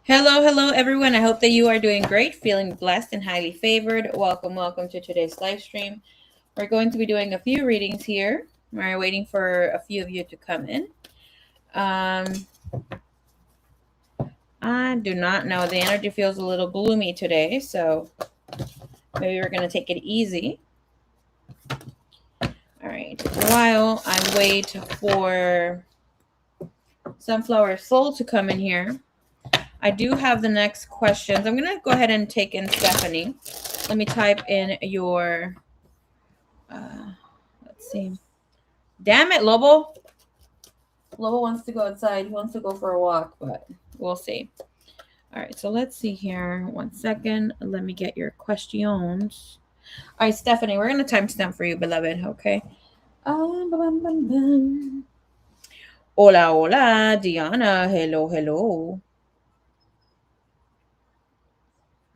Hello, hello, everyone. I hope that you are doing great, feeling blessed and highly favored. Welcome to today's live stream. We're going to be doing a few readings here. We're waiting for a few of you to come in. Um, I do not know. The energy feels a little gloomy today, so maybe we're going to take it easy. All right. While I wait for Sunflower Soul to come in here, I do have the next questions. I'm going to go ahead and take in Stephanie. Let me type in your let's see. Damn it, Lobo. Lobo wants to go outside. He wants to go for a walk, but we'll see. All right, so let's see here. 1 second. Let me get your questions. All right, Stephanie, we're going to timestamp for you, beloved, okay? Bum, bum, bum, bum. Hola, hola, Diana. Hello, hello.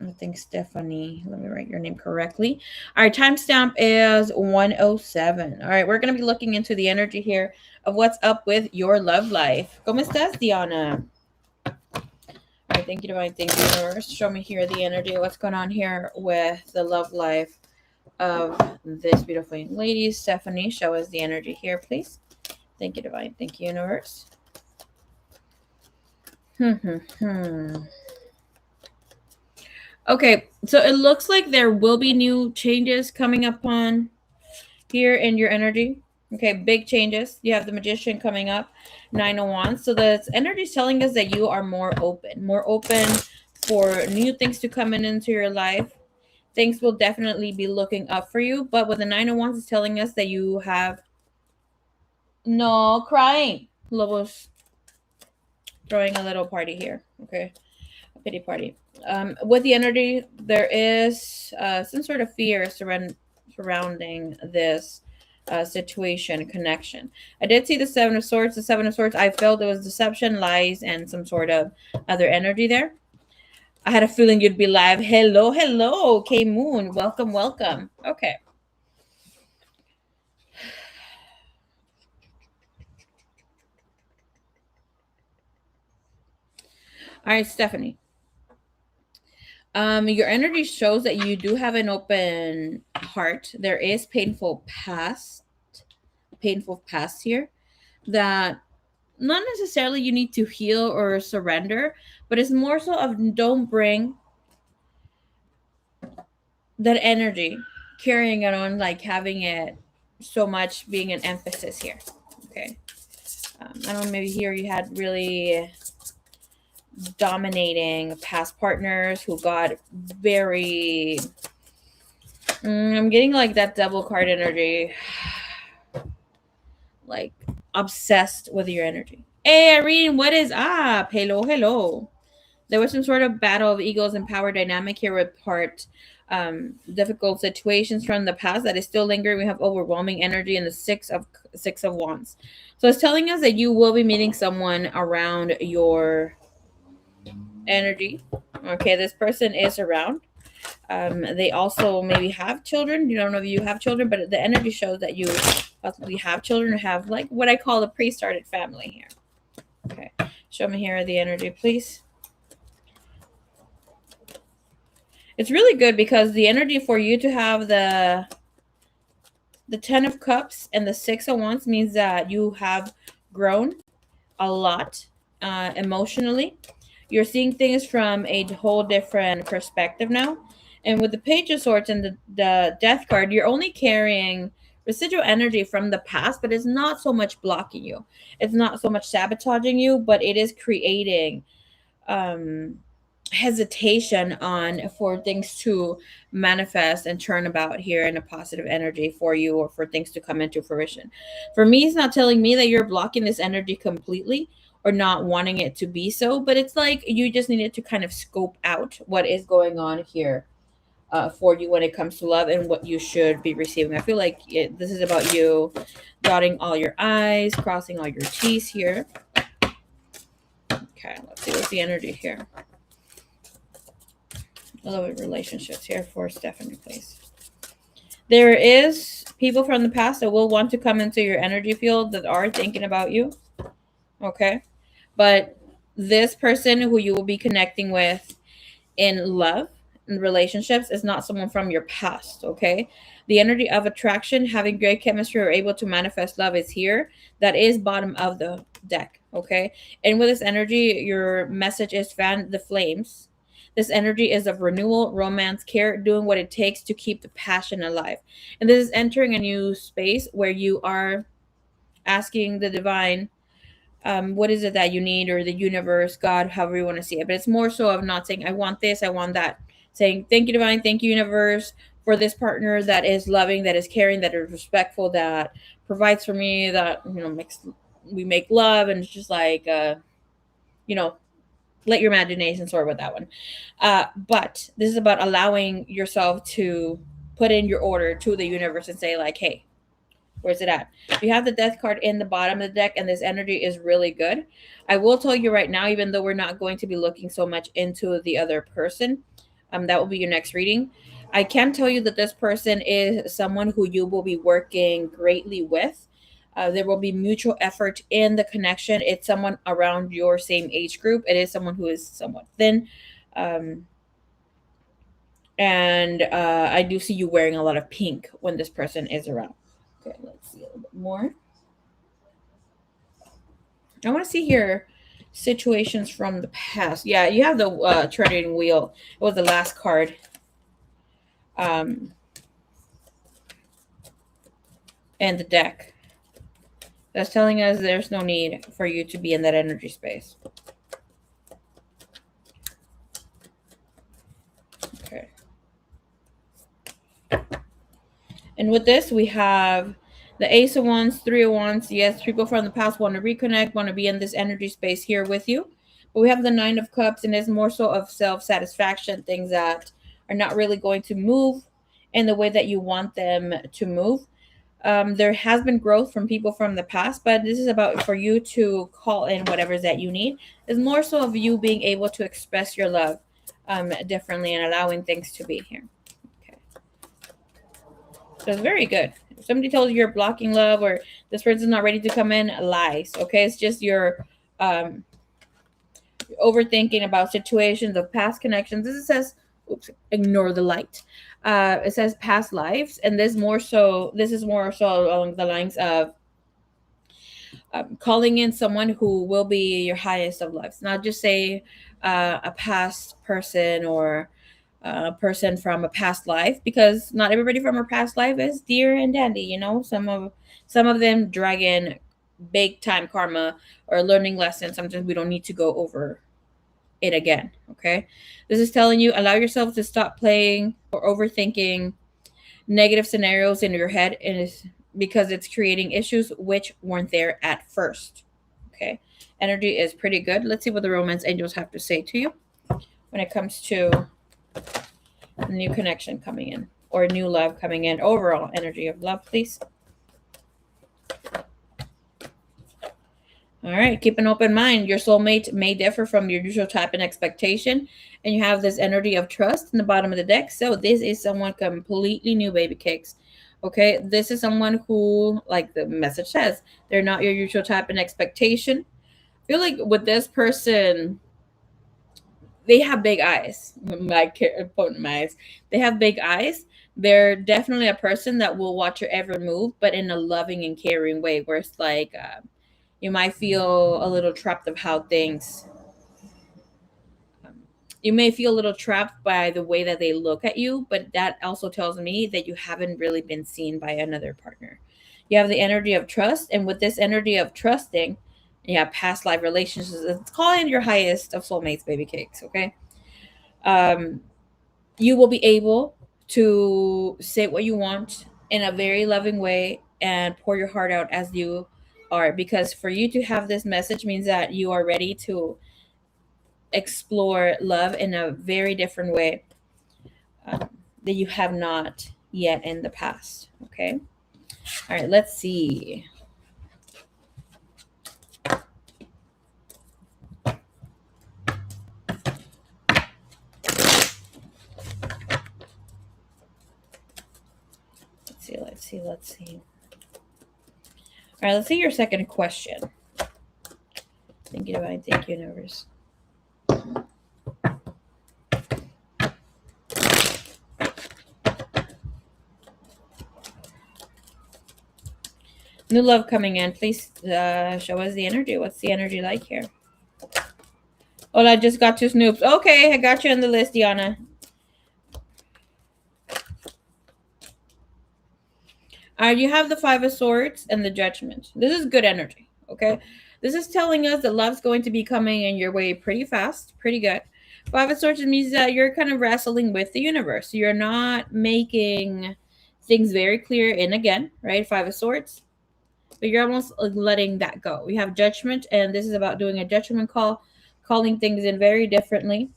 I think Stephanie, let me write your name correctly. Our timestamp is 107. All right, we're going to be looking into the energy here of what's up with your love life. ¿Cómo estás, Diana? All right, thank you, Divine. Thank you, Universe. Show me here the energy. What's going on here with the love life of this beautiful young lady. Stephanie, show us the energy here, please. Thank you, Divine. Thank you, Universe. Okay, so it looks like there will be new changes coming up on here in your energy. Okay, big changes. You have the Magician coming up, 9 of Wands. So the energy is telling us that you are more open for new things to come into your life. Things will definitely be looking up for you. But with the 9 of Wands, it's telling us that you have no crying. Lobo's throwing a little party here. Okay, a pity party. With the energy, there is some sort of fear surrounding this situation connection. I did see the 7 of Swords. The 7 of Swords, I felt it was deception, lies, and some sort of other energy there. I had a feeling you'd be live. Hello, hello, K Moon. Welcome. Okay. All right, Stephanie. Your energy shows that you do have an open heart. There is painful past here that not necessarily you need to heal or surrender, but it's more so of don't bring that energy, carrying it on, like having it so much being an emphasis here. Okay. I don't know, maybe here you had really dominating past partners who got very. I'm getting like that double card energy, like obsessed with your energy. Hey, Irene, what is up? Hello. There was some sort of battle of egos and power dynamic here with part difficult situations from the past that is still lingering. We have overwhelming energy in the Six of Wands. So it's telling us that you will be meeting someone around your energy. Okay, this person is around. They also maybe have children. You don't know if you have children, but the energy shows that you possibly have children or have like what I call a pre-started family here. Okay, show me here the energy, please. It's really good because the energy for you to have the 10 of Cups and the 6 of Wands means that you have grown a lot emotionally. You're seeing things from a whole different perspective now. And with the Page of Swords and the Death card, you're only carrying residual energy from the past, but it's not so much blocking you. It's not so much sabotaging you, but it is creating hesitation on for things to manifest and turn about here in a positive energy for you or for things to come into fruition. For me, it's not telling me that you're blocking this energy completely or not wanting it to be so, but it's like you just needed to kind of scope out what is going on here for you when it comes to love and what you should be receiving. I feel like this is about you dotting all your I's, crossing all your T's here. Okay, let's see what's the energy here. Love relationships here for Stephanie, please. There is people from the past that will want to come into your energy field that are thinking about you. Okay. But this person who you will be connecting with in love and relationships is not someone from your past. Okay, the energy of attraction, having great chemistry, or able to manifest love is here. That is bottom of the deck. Okay, and with this energy, your message is fan the flames. This energy is of renewal, romance, care, doing what it takes to keep the passion alive. And this is entering a new space where you are asking the divine, what is it that you need, or the universe, God, however you want to see it. But it's more so of not saying, I want this, I want that. Saying, thank you, divine, thank you, universe, for this partner that is loving, that is caring, that is respectful, that provides for me, that, we make love. And it's just like, you know, let your imagination soar with that one. But this is about allowing yourself to put in your order to the universe and say, like, hey, where's it at? You have the death card in the bottom of the deck, and this energy is really good. I will tell you right now, even though we're not going to be looking so much into the other person, that will be your next reading. I can tell you that this person is someone who you will be working greatly with. There will be mutual effort in the connection. It's someone around your same age group. It is someone who is somewhat thin. Um, and I do see you wearing a lot of pink when this person is around. Okay, let's see a little bit more. I want to see here situations from the past. Yeah, you have the turning wheel. It was the last card. Um, and the deck. That's telling us there's no need for you to be in that energy space. Okay. And with this, we have the Ace of Wands, Three of Wands. Yes, people from the past want to reconnect, want to be in this energy space here with you. But we have the Nine of Cups, and it's more so of self-satisfaction, things that are not really going to move in the way that you want them to move. There has been growth from people from the past, but this is about for you to call in whatever that you need. It's more so of you being able to express your love differently and allowing things to be here. Okay. So it's very good. If somebody tells you you're blocking love or this person's not ready to come in, lies. Okay, it's just your overthinking about situations of past connections. This says, oops, ignore the light. It says past lives, and this is more so along the lines of calling in someone who will be your highest of lives. Not just say a past person or a person from a past life, because not everybody from a past life is dear and dandy. Some of them drag in big time karma or learning lessons. Sometimes we don't need to go over it again. Okay, this is telling you, allow yourself to stop playing or overthinking negative scenarios in your head, and it's because it's creating issues which weren't there at first. Okay, energy is pretty good. Let's see what the romance angels have to say to you when it comes to a new connection coming in or new love coming in. Overall energy of love, please. All right, keep an open mind. Your soulmate may differ from your usual type and expectation, and you have this energy of trust in the bottom of the deck. So this is someone completely new, baby cakes. Okay, this is someone who, like the message says, they're not your usual type and expectation. I feel like with this person, they have big eyes. My eyes. They have big eyes. They're definitely a person that will watch your every move, but in a loving and caring way, where it's like, you might feel a little trapped of how things. You may feel a little trapped by the way that they look at you, but that also tells me that you haven't really been seen by another partner. You have the energy of trust, and with this energy of trusting, you have past life relationships. It's calling your highest of soulmates, baby cakes. Okay, um, you will be able to say what you want in a very loving way and pour your heart out as you are, because for you to have this message means that you are ready to explore love in a very different way, um, that you have not yet in the past. Okay, all right, let's see. Let's see. All right, let's see your second question. Thank you, divine. Thank you, universe. New love coming in. Please show us the energy. What's the energy like here? Oh, I just got 2 Snoops. Okay, I got you on the list, Diana. You have the 5 of Swords and the Judgment. This is good energy, okay? This is telling us that love's going to be coming in your way pretty fast, pretty good. 5 of Swords means that you're kind of wrestling with the universe. You're not making things very clear in again, right? 5 of Swords. But you're almost letting that go. We have Judgment, and this is about doing a judgment call, calling things in very differently.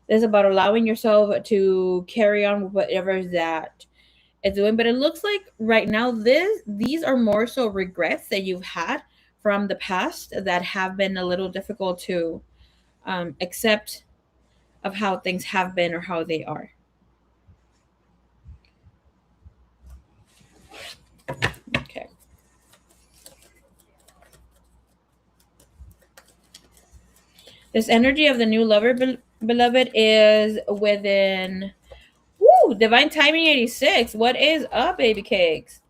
This is about allowing yourself to carry on with whatever that is doing. But it looks like right now these are more so regrets that you've had from the past that have been a little difficult to accept of how things have been or how they are. Okay. This energy of the new lover, beloved, is within. Woo! Divine timing 86. What is up, baby cakes?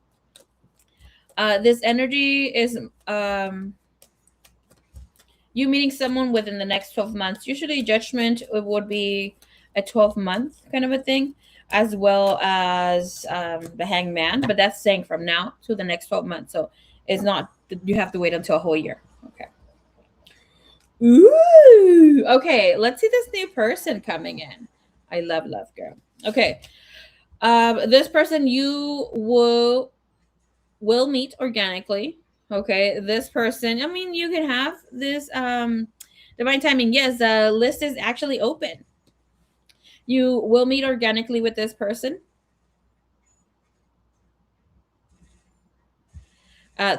This energy is you meeting someone within the next 12 months. Usually, judgment would be a 12-month kind of a thing, as well as the hangman, but that's saying from now to the next 12 months. So it's not, you have to wait until a whole year. Okay. Ooh. Okay, let's see this new person coming in. I love, girl. Okay. This person you will meet organically. Okay, this person, I mean, you can have this divine timing. Yes, the list is actually open. You will meet organically with this person.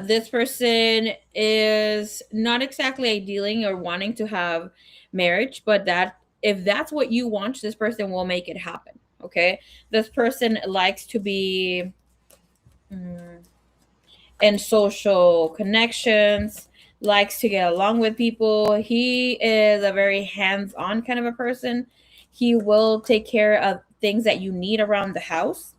This person is not exactly idealing or wanting to have marriage, but that if that's what you want, this person will make it happen. Okay, this person likes to be in social connections, likes to get along with people. He is a very hands-on kind of a person. He will take care of things that you need around the house.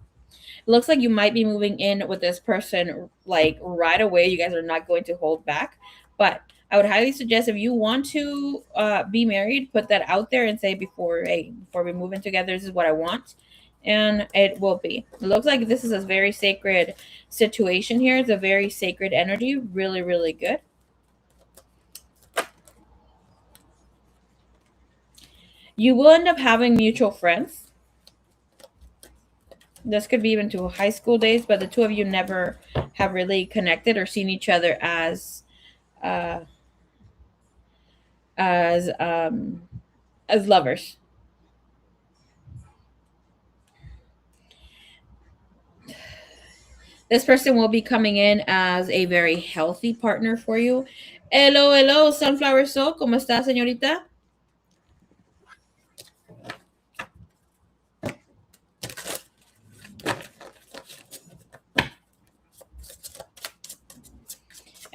It looks like you might be moving in with this person like right away. You guys are not going to hold back. But I would highly suggest if you want to be married, put that out there and say before we move in together, this is what I want. And it will be. It looks like this is a very sacred situation here. It's a very sacred energy. Really, really good. You will end up having mutual friends. This could be even to high school days, but the two of you never have really connected or seen each other uh, as lovers. This person will be coming in as a very healthy partner for you. Hello, hello, Sunflower Soul. ¿Cómo está, señorita?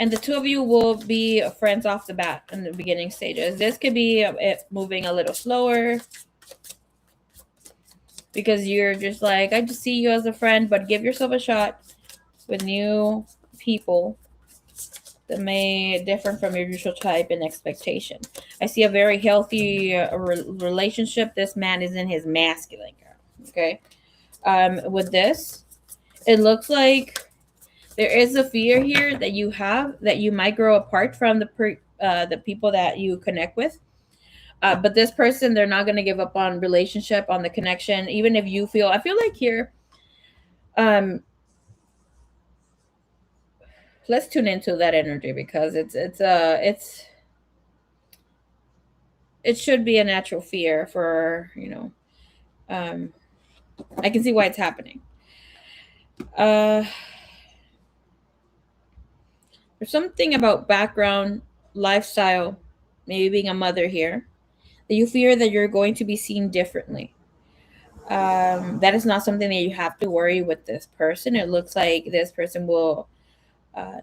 And the two of you will be friends off the bat in the beginning stages. This could be it moving a little slower because you're just like, I just see you as a friend, but give yourself a shot with new people that may differ from your usual type and expectation. I see a very healthy relationship. This man is in his masculine, girl. Okay. With this, it looks like there is a fear here that you have that you might grow apart from the people that you connect with. But this person, they're not going to give up on relationship, on the connection, even if you feel. I feel like here, let's tune into that energy because it should be a natural fear for I can see why it's happening. There's something about background, lifestyle, maybe being a mother here, that you fear that you're going to be seen differently. That is not something that you have to worry with this person. It looks like this person will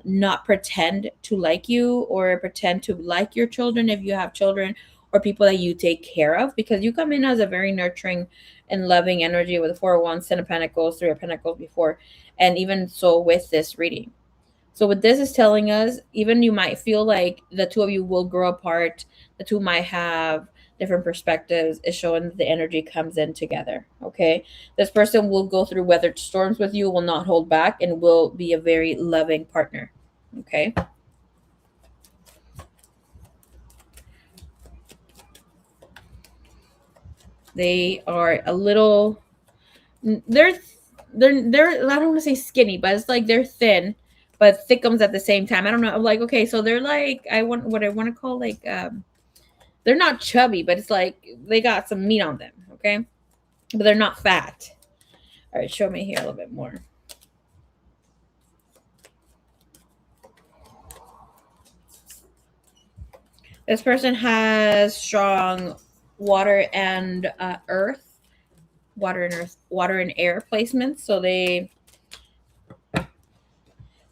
not pretend to like you or pretend to like your children if you have children or people that you take care of, because you come in as a very nurturing and loving energy with a 4 of Wands, 10 of Pentacles, 3 of Pentacles before, and even so with this reading. So what this is telling us, even you might feel like the two of you will grow apart, the two might have different perspectives, is showing that the energy comes in together. Okay. This person will go through weathered storms with you, will not hold back, and will be a very loving partner. Okay. They are a little, they're they're I don't want to say skinny, but it's like they're thin but thickums at the same time. I don't know. I'm like, okay, so they're like, I want what I want to call like they're not chubby, but it's like they got some meat on them, okay? But they're not fat. All right, show me here a little bit more. This person has strong water and water and air placements, so they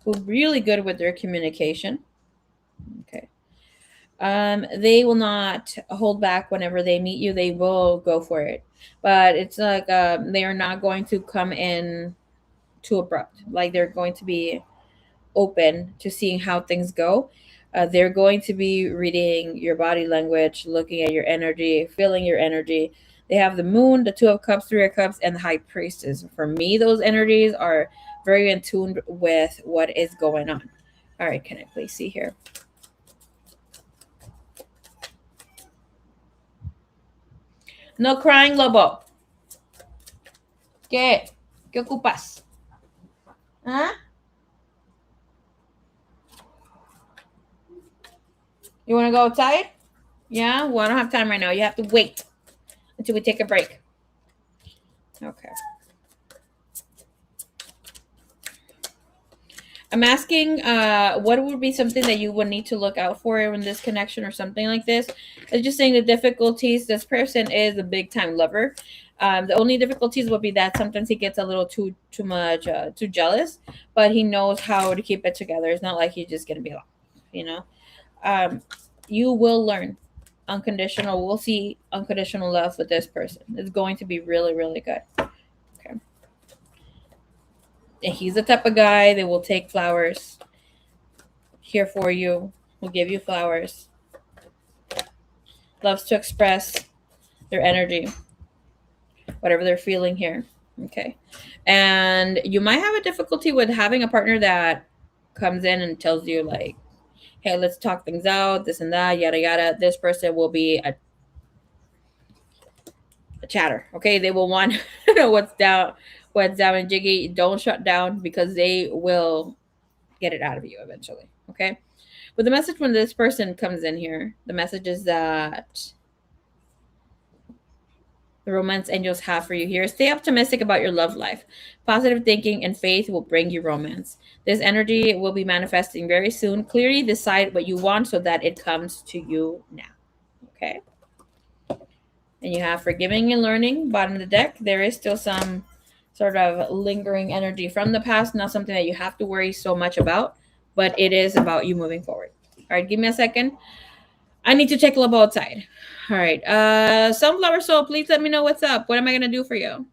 were really good with their communication. Okay. They will not hold back whenever they meet you. They will go for it, but it's like they are not going to come in too abrupt. Like they're going to be open to seeing how things go. They're going to be reading your body language, looking at your energy, feeling your energy. They have the moon, the two of cups, three of cups, and the high priestess. For me, those energies are very in tune with what is going on. All right, can I please see here? No crying, Lobo. ¿Qué? ¿Qué ocupas? ¿Ah? You want to go outside? Yeah? Well, I don't have time right now. You have to wait until we take a break. Okay. I'm asking what would be something that you would need to look out for in this connection or something like this. It's just saying the difficulties. This person is a big time lover. The only difficulties would be that sometimes he gets a little too much too jealous, but he knows how to keep it together. It's not like he's just gonna be like, you know. Um, you will learn unconditional. We'll see unconditional love with this person. It's going to be really really good. Okay. And he's the type of guy that will take flowers here for you, will give you flowers, loves to express their energy, whatever they're feeling here. Okay. And you might have a difficulty with having a partner that comes in and tells you, like, hey, let's talk things out, this and that, yada, yada. This person will be a chatter. Okay. They will want to know what's down and jiggy. Don't shut down because they will get it out of you eventually. Okay. But the message when this person comes in here, the message is that the romance angels have for you here. Stay optimistic about your love life. Positive thinking and faith will bring you romance. This energy will be manifesting very soon. Clearly decide what you want so that it comes to you now. Okay. And you have forgiving and learning. Bottom of the deck, there is still some sort of lingering energy from the past. Not something that you have to worry so much about, but it is about you moving forward. All right, give me a second. I need to take a look outside. All right. Sunflower Soul, please let me know what's up. What am I gonna do for you?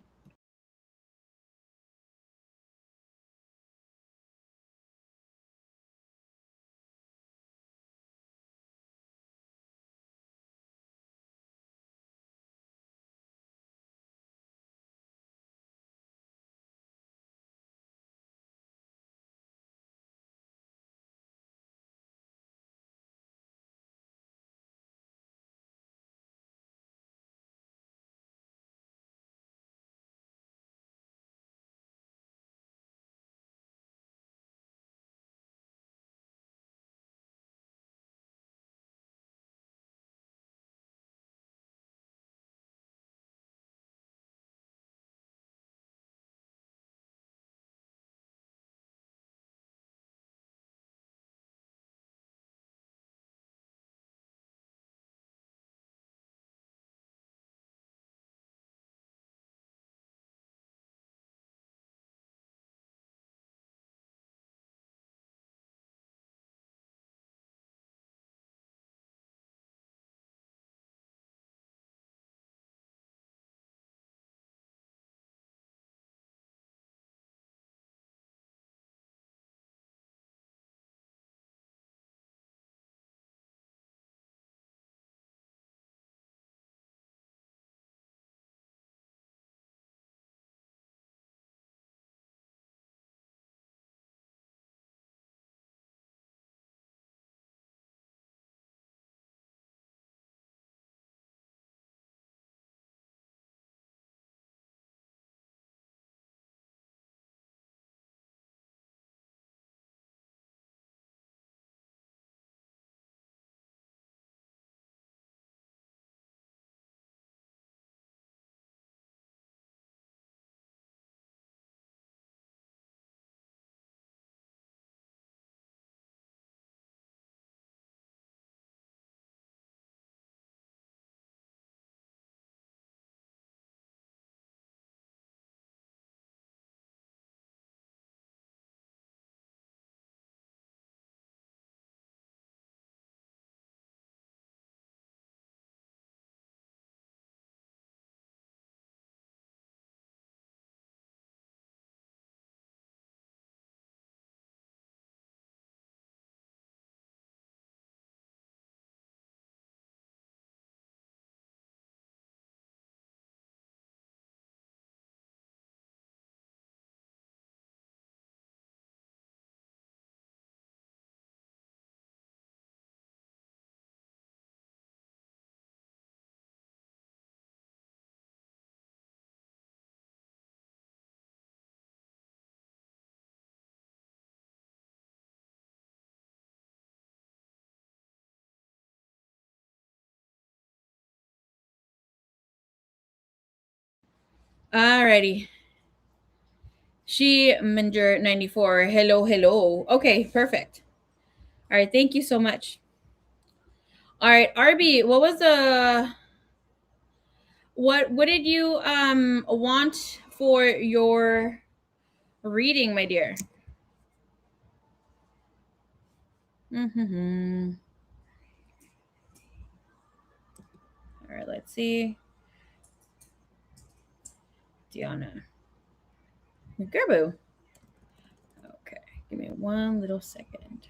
Alrighty. She Minger 94. Hello, hello. Okay, perfect. All right, thank you so much. All right, RB, what was the what did you want for your reading, my dear? Mm-hmm. All right, let's see. Diana. Gerbu. Okay, give me one little second.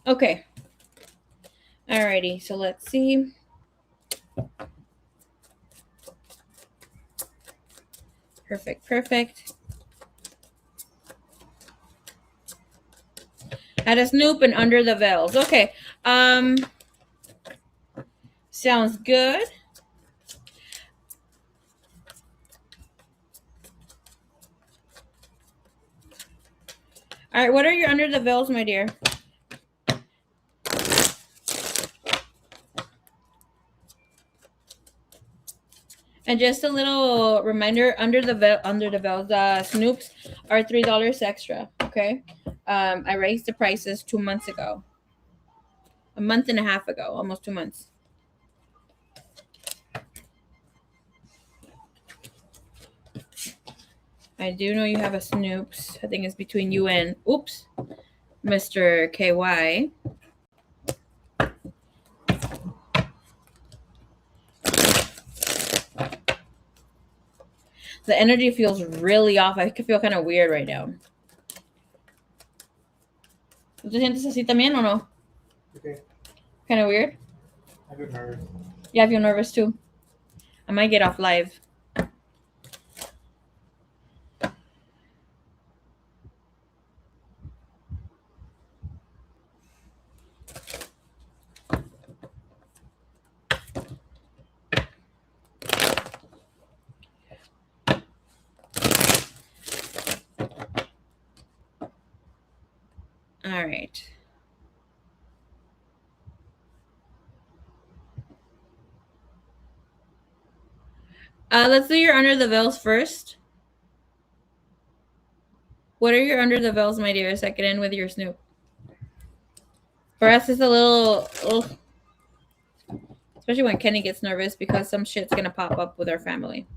Okay. Alrighty, so let's see. Perfect, perfect. At a snoop and under the veils. Okay. Sounds good. All right, what are your under the veils, my dear? And just a little reminder, under the veils, snoops are $3 extra. Okay. I raised the prices 2 months ago. A month and a half ago, almost 2 months. I do know you have a snoops. I think it's between you and Mr. KY. The energy feels really off. I feel kind of weird right now. ¿Tú te sientes así también o no? Okay. Kind of weird? I feel nervous. Yeah, I feel nervous too. I might get off live. All right. Let's do your under the veils first. What are your under the veils, my dear? Second in with your snoop. For us, it's a little, ugh. Especially when Kenny gets nervous because some shit's gonna pop up with our family.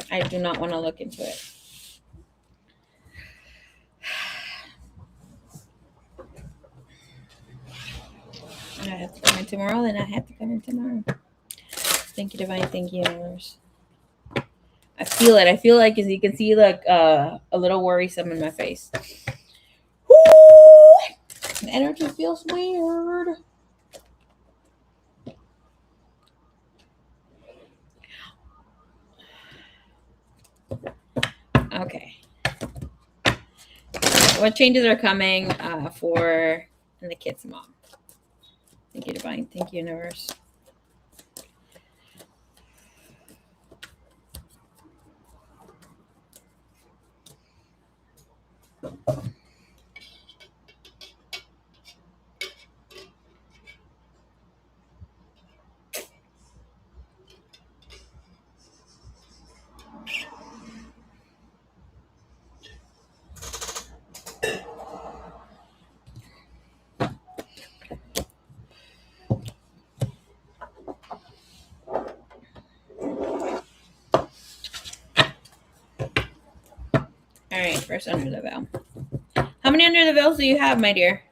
I do not want to look into it. I have to come in tomorrow, then I have to come in tomorrow. Thank you, divine. Thank you, universe. I feel it. I feel like, as you can see, like a little worrisome in my face. Woo! The energy feels weird. Okay. What changes are coming for the kid's mom? Thank you, divine. Thank you, universe. All right, first under the veil. How many under the veils do you have, my dear?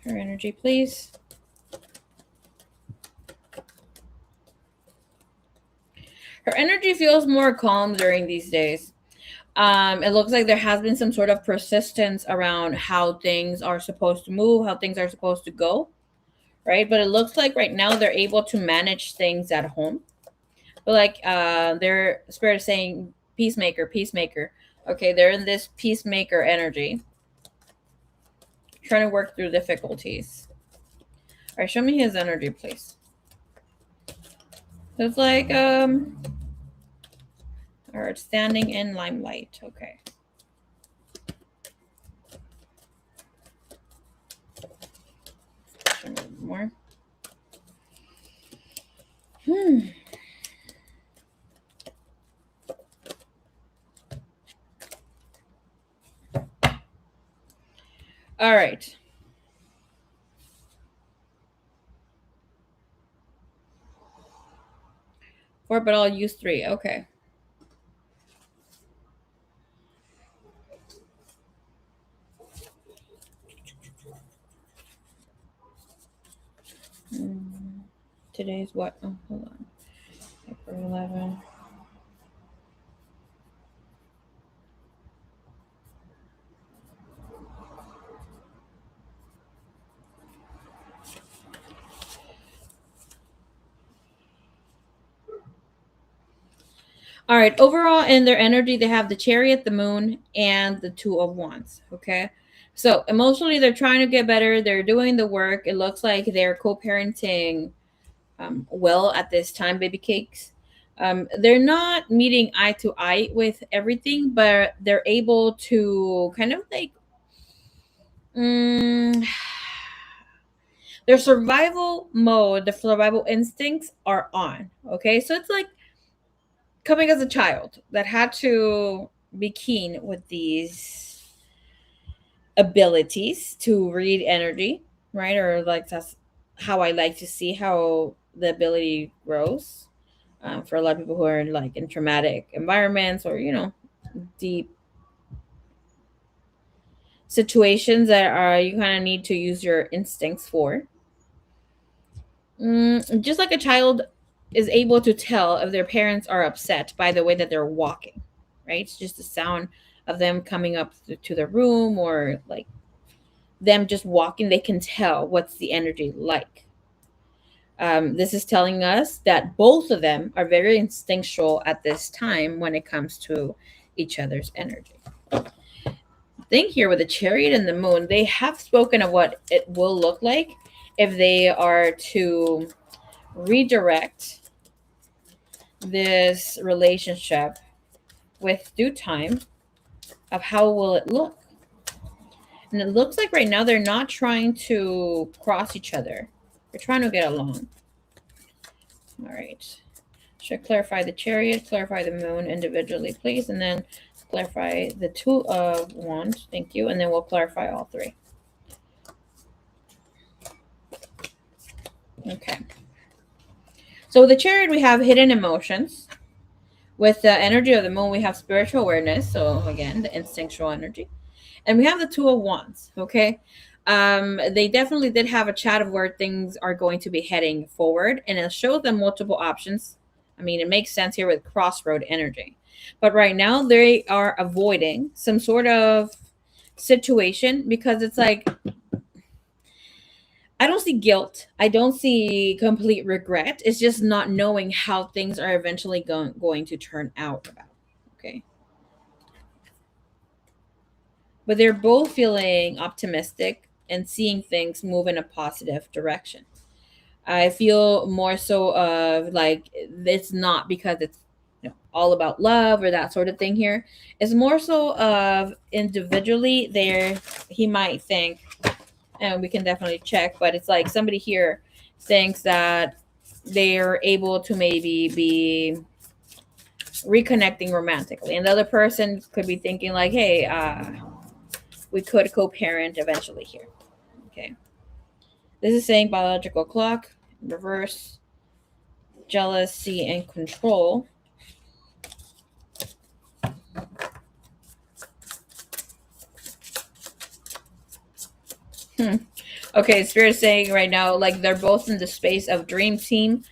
Her energy, please. Her energy feels more calm during these days. It looks like there has been some sort of persistence around how things are supposed to move, how things are supposed to go, right? But it looks like right now they're able to manage things at home. But like their spirit is saying, peacemaker, peacemaker. Okay, they're in this peacemaker energy, trying to work through difficulties. All right, show me his energy, please. It's like all right, standing in limelight. Okay. Show me more. All right. Four, but I'll use three. Okay. Today's what? Oh, hold on. April 11. All right. Overall, in their energy, they have the Chariot, the Moon, and the Two of Wands. Okay. So emotionally, they're trying to get better. They're doing the work. It looks like they're co-parenting well at this time, baby cakes. They're not meeting eye to eye with everything, but they're able to kind of like mm, their survival mode, the survival instincts are on. Okay, so it's like coming as a child that had to be keen with these abilities to read energy, right? Or like that's how I like to see how the ability grows. For a lot of people who are like in traumatic environments or deep situations that are you kind of need to use your instincts for. Just like a child is able to tell if their parents are upset by the way that they're walking, right? It's just the sound of them coming up to the room or like them just walking, they can tell what's the energy like. This is telling us that both of them are very instinctual at this time when it comes to each other's energy. Thing here with the Chariot and the Moon, they have spoken of what it will look like if they are to redirect this relationship with due time of how will it look. And it looks like right now they're not trying to cross each other. They're trying to get along. All right. Should clarify the Chariot, clarify the Moon individually, please, and then clarify the Two of Wands. Thank you. And then we'll clarify all three. Okay. So with the Chariot, we have hidden emotions. With the energy of the Moon, we have spiritual awareness. So again, the instinctual energy. And we have the Two of Wands. Okay. They definitely did have a chat of where things are going to be heading forward, and it shows them multiple options. I mean, it makes sense here with crossroad energy. But right now, they are avoiding some sort of situation because it's like, I don't see guilt. I don't see complete regret. It's just not knowing how things are eventually going to turn out about. Okay. But they're both feeling optimistic and seeing things move in a positive direction. I feel more so of like it's not because it's all about love or that sort of thing here. It's more so of individually there he might think, and we can definitely check, but it's like somebody here thinks that they're able to maybe be reconnecting romantically, and the other person could be thinking like, hey, we could co-parent eventually here. Okay. This is saying biological clock, reverse, jealousy, and control. Okay, Spirit is saying right now, like they're both in the space of dream team.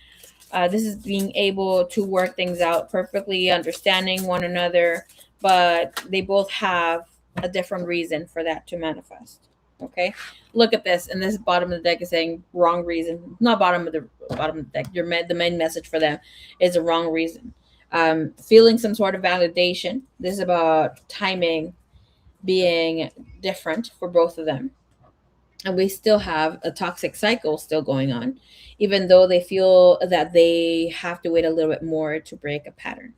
This is being able to work things out perfectly, understanding one another, but they both have a different reason for that to manifest. Okay, look at this, and this bottom of the deck is saying wrong reason. Not bottom of the deck. The main message for them is a wrong reason. Feeling some sort of validation. This is about timing being different for both of them, and we still have a toxic cycle still going on, even though they feel that they have to wait a little bit more to break a pattern.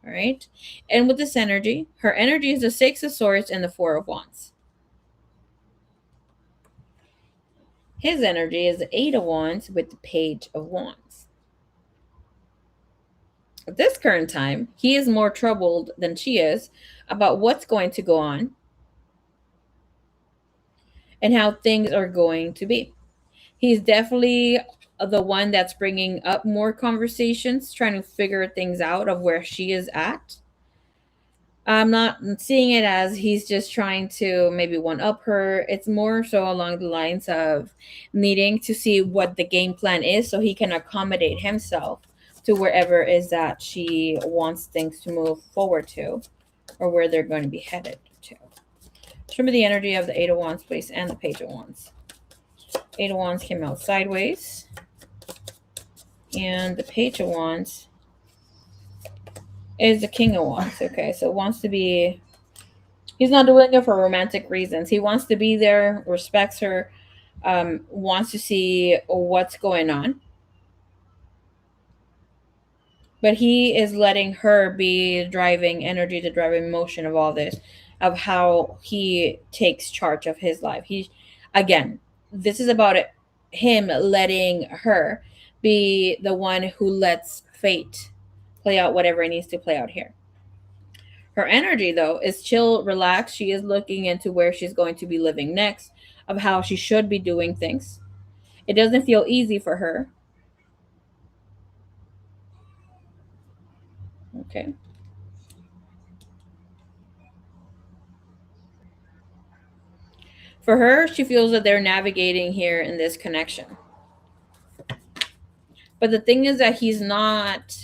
All right, and with this energy, her energy is the Six of Swords and the Four of Wands. His energy is the Eight of Wands with the Page of Wands. At this current time, he is more troubled than she is about what's going to go on and how things are going to be. He's definitely the one that's bringing up more conversations, trying to figure things out of where she is at. I'm not seeing it as he's just trying to maybe one up her. It's more so along the lines of needing to see what the game plan is so he can accommodate himself to wherever is that she wants things to move forward to, or where they're going to be headed to. Show me the energy of the Eight of Wands, please, and the Page of Wands. Eight of Wands came out sideways, and the Page of Wands is the King of Wands. Okay, so wants to be, he's not doing it for romantic reasons. He wants to be there, respects her, wants to see what's going on. But he is letting her be driving energy, the driving motion of all this, of how he takes charge of his life. Again, this is about him letting her be the one who lets fate play out whatever it needs to play out here. Her energy, though, is chill, relaxed. She is looking into where she's going to be living next, of how she should be doing things. It doesn't feel easy for her. Okay. For her, she feels that they're navigating here in this connection. But the thing is that he's not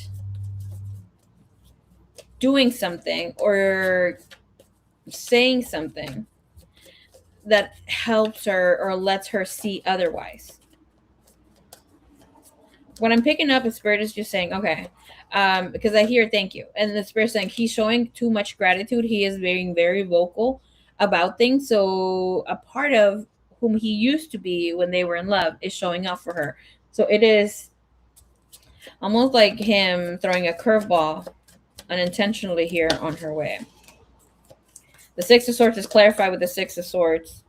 doing something or saying something that helps her or lets her see otherwise. What I'm picking up is Spirit is just saying, okay, because I hear thank you. And the Spirit saying he's showing too much gratitude. He is being very vocal about things. So a part of whom he used to be when they were in love is showing up for her. So it is almost like him throwing a curveball unintentionally here on her way. The Six of Swords is clarified with the Six of Swords,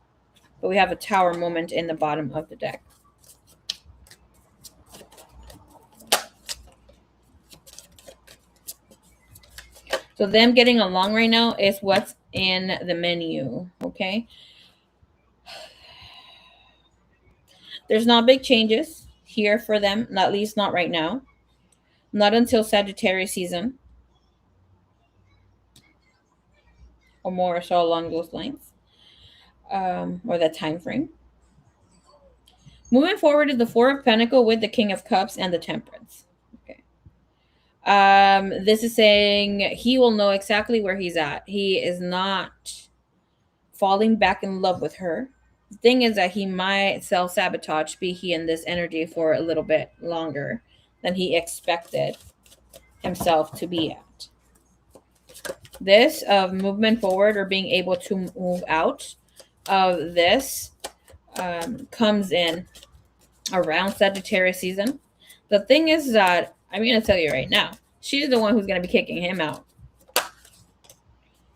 but we have a Tower moment in the bottom of the deck. So them getting along right now is what's in the menu, okay? There's not big changes here for them, at least not right now. Not until Sagittarius season, or more so along those lines, or that time frame. Moving forward is the Four of Pentacles with the King of Cups and the Temperance. Okay. This is saying he will know exactly where he's at. He is not falling back in love with her. The thing is that he might self-sabotage, be he in this energy for a little bit longer than he expected himself to be at. This of movement forward or being able to move out of this comes in around Sagittarius season. The thing is that I'm going to tell you right now, she's the one who's going to be kicking him out.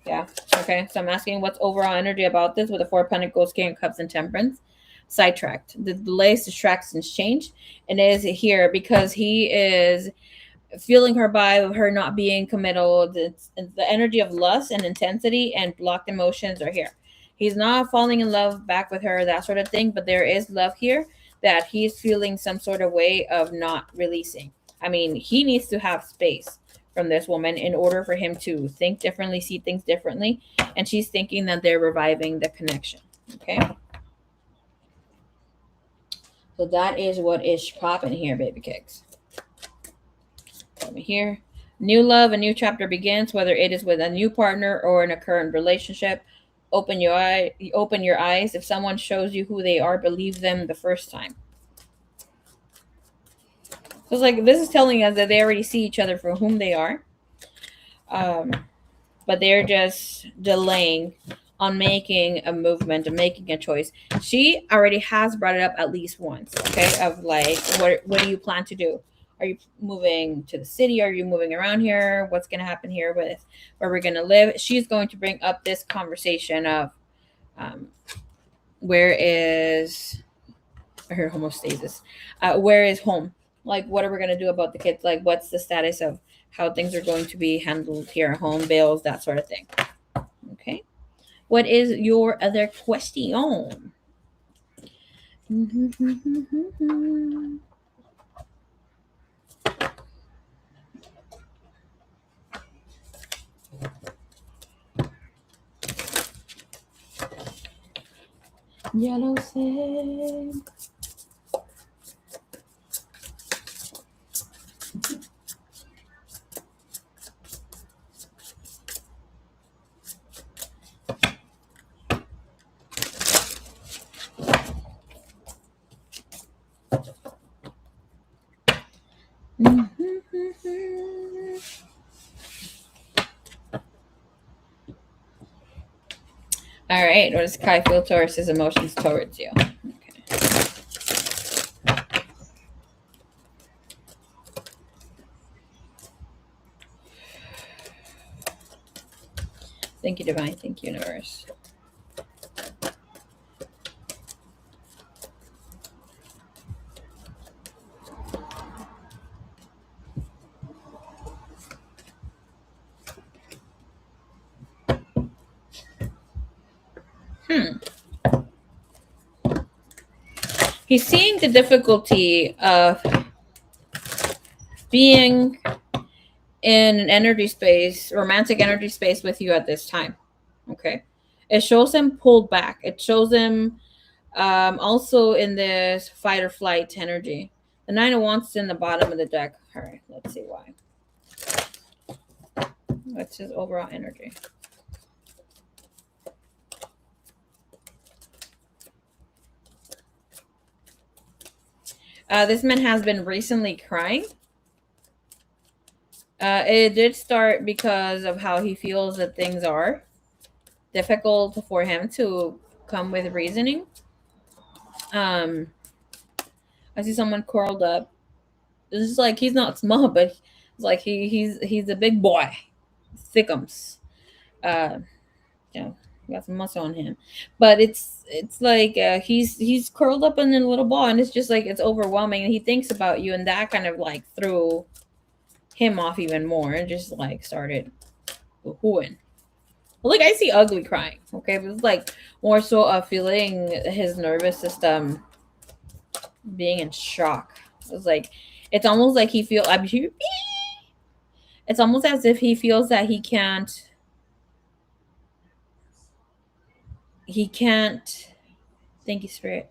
Yeah. Okay. So I'm asking what's overall energy about this with the Four of Pentacles, King of Cups, and Temperance. Sidetracked. The delays, distractions, change. And it is here because he is feeling her vibe of her not being committal. The energy of lust and intensity and blocked emotions are here. He's not falling in love back with her, that sort of thing, but there is love here that he's feeling some sort of way of not releasing. I mean, he needs to have space from this woman in order for him to think differently, see things differently, and she's thinking that they're reviving the connection. Okay. So that is what is popping here, baby cakes. Let me hear. New love, a new chapter begins, whether it is with a new partner or in a current relationship. Open your eyes. If someone shows you who they are, believe them the first time. So it's like this is telling us that they already see each other for whom they are. But they're just delaying on making a movement and making a choice. She already has brought it up at least once, okay? Of like, what do you plan to do? Are you moving to the city? Are you moving around here? What's going to happen here with where we're going to live? She's going to bring up this conversation of um, where is her homostasis? Where is home? Like, what are we going to do about the kids? Like, what's the status of how things are going to be handled here at home, bills, that sort of thing. Okay. What is your other question? Yellow sand. All right. What does Kai feel towards his emotions towards you? Okay. Thank you, Divine. Thank you, Universe. He's seeing the difficulty of being in an energy space, romantic energy space with you at this time. Okay. It shows him pulled back. It shows him also in this fight or flight energy. The Nine of Wands is in the bottom of the deck. All right, let's see why. What's his overall energy? This man has been recently crying. It did start because of how he feels that things are difficult for him to come with reasoning. I see someone curled up. This is like he's not small, but it's like he's a big boy, thickums. You know, got some muscle on him, but it's like he's curled up in a little ball, and it's just like it's overwhelming. And he thinks about you, and that kind of like threw him off even more, and just like started hooing. Like I see ugly crying, okay, but it's like more so of feeling his nervous system being in shock. It's like it's almost like he feel. It's almost as if he feels that he can't. He can't. Thank you, Spirit.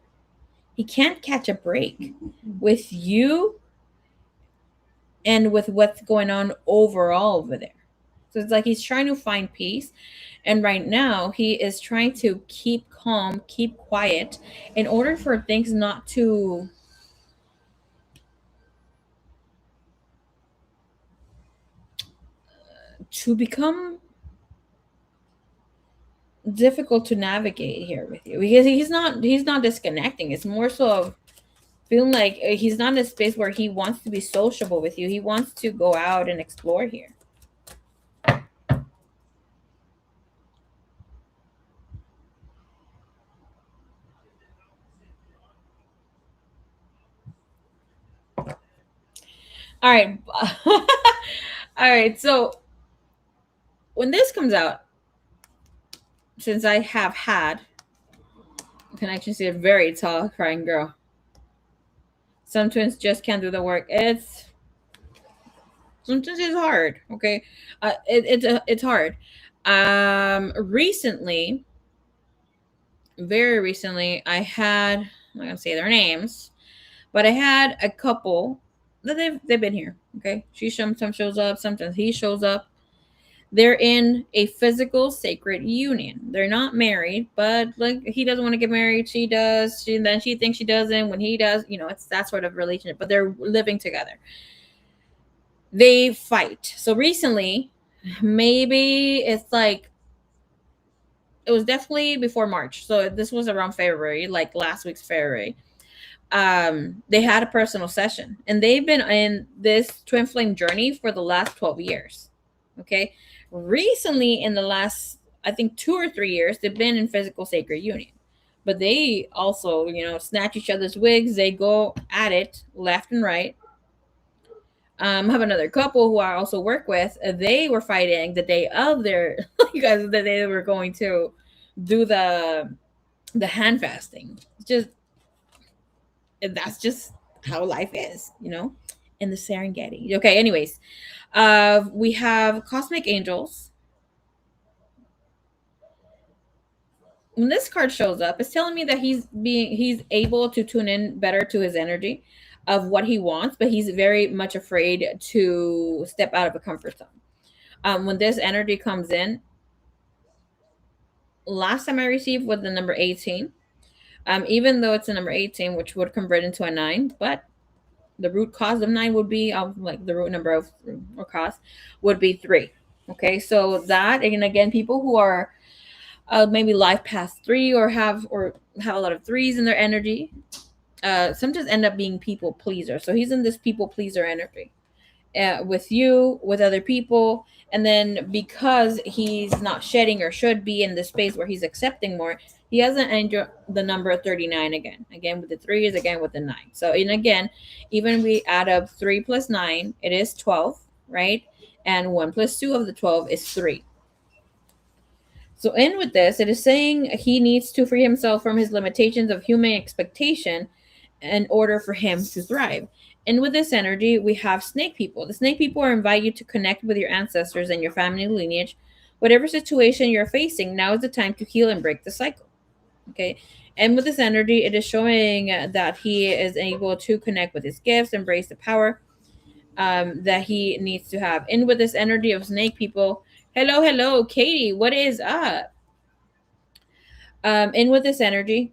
He can't catch a break with you and with what's going on overall over there. So it's like he's trying to find peace. And right now, he is trying to keep calm, keep quiet in order for things not to become difficult to navigate here with you, because he's not disconnecting. It's more so of feeling like he's not in a space where he wants to be sociable with you. He wants to go out and explore here. All right. All right. So when this comes out, since I have had connections to a very tall crying girl, some twins just can't do the work. It's sometimes it's hard. Okay, it's hard. Recently, very recently, I had, I'm not gonna say their names, But I had a couple that they've been here. Okay, she sometimes shows up, sometimes he shows up. They're in a physical sacred union. They're not married, but like he doesn't want to get married, she does. Then she thinks she doesn't. When he does, it's that sort of relationship. But they're living together. They fight. So recently, maybe it's like it was definitely before March. So this was around February, like last week's February. They had a personal session, and they've been in this twin flame journey for the last 12 years. Okay, recently in the last, I think, 2 or 3 years, they've been in physical sacred union, but they also, snatch each other's wigs. They go at it left and right. I have another couple who I also work with. They were fighting the day of their because the day they were going to do the hand fasting. Just that's just how life is, in the Serengeti. Okay, anyways, we have cosmic angels. When this card shows up, it's telling me that he's able to tune in better to his energy of what he wants, but he's very much afraid to step out of a comfort zone. When this energy comes in, last time I received was the number 18. Even though it's a number 18, which would convert into a 9, but the root cause of 9 would be like the root number of or cause would be 3. Okay, so that, and again, people who are maybe life past 3 or have a lot of 3s in their energy, sometimes end up being people pleaser. So he's in this people pleaser energy. With you, with other people, and then because he's not shedding or should be in the space where he's accepting more, he hasn't entered the number 39 again with the 3s, again with the 9. So, and again, even we add up 3 plus 9, it is 12, right? And 1 plus 2 of the 12 is 3. So in with this, it is saying he needs to free himself from his limitations of human expectation in order for him to thrive. And with this energy, we have snake people. The snake people invite you to connect with your ancestors and your family lineage. Whatever situation you're facing, now is the time to heal and break the cycle. Okay. And with this energy, it is showing that he is able to connect with his gifts, embrace the power that he needs to have. And with this energy of snake people, hello, Katie, what is up? And with this energy,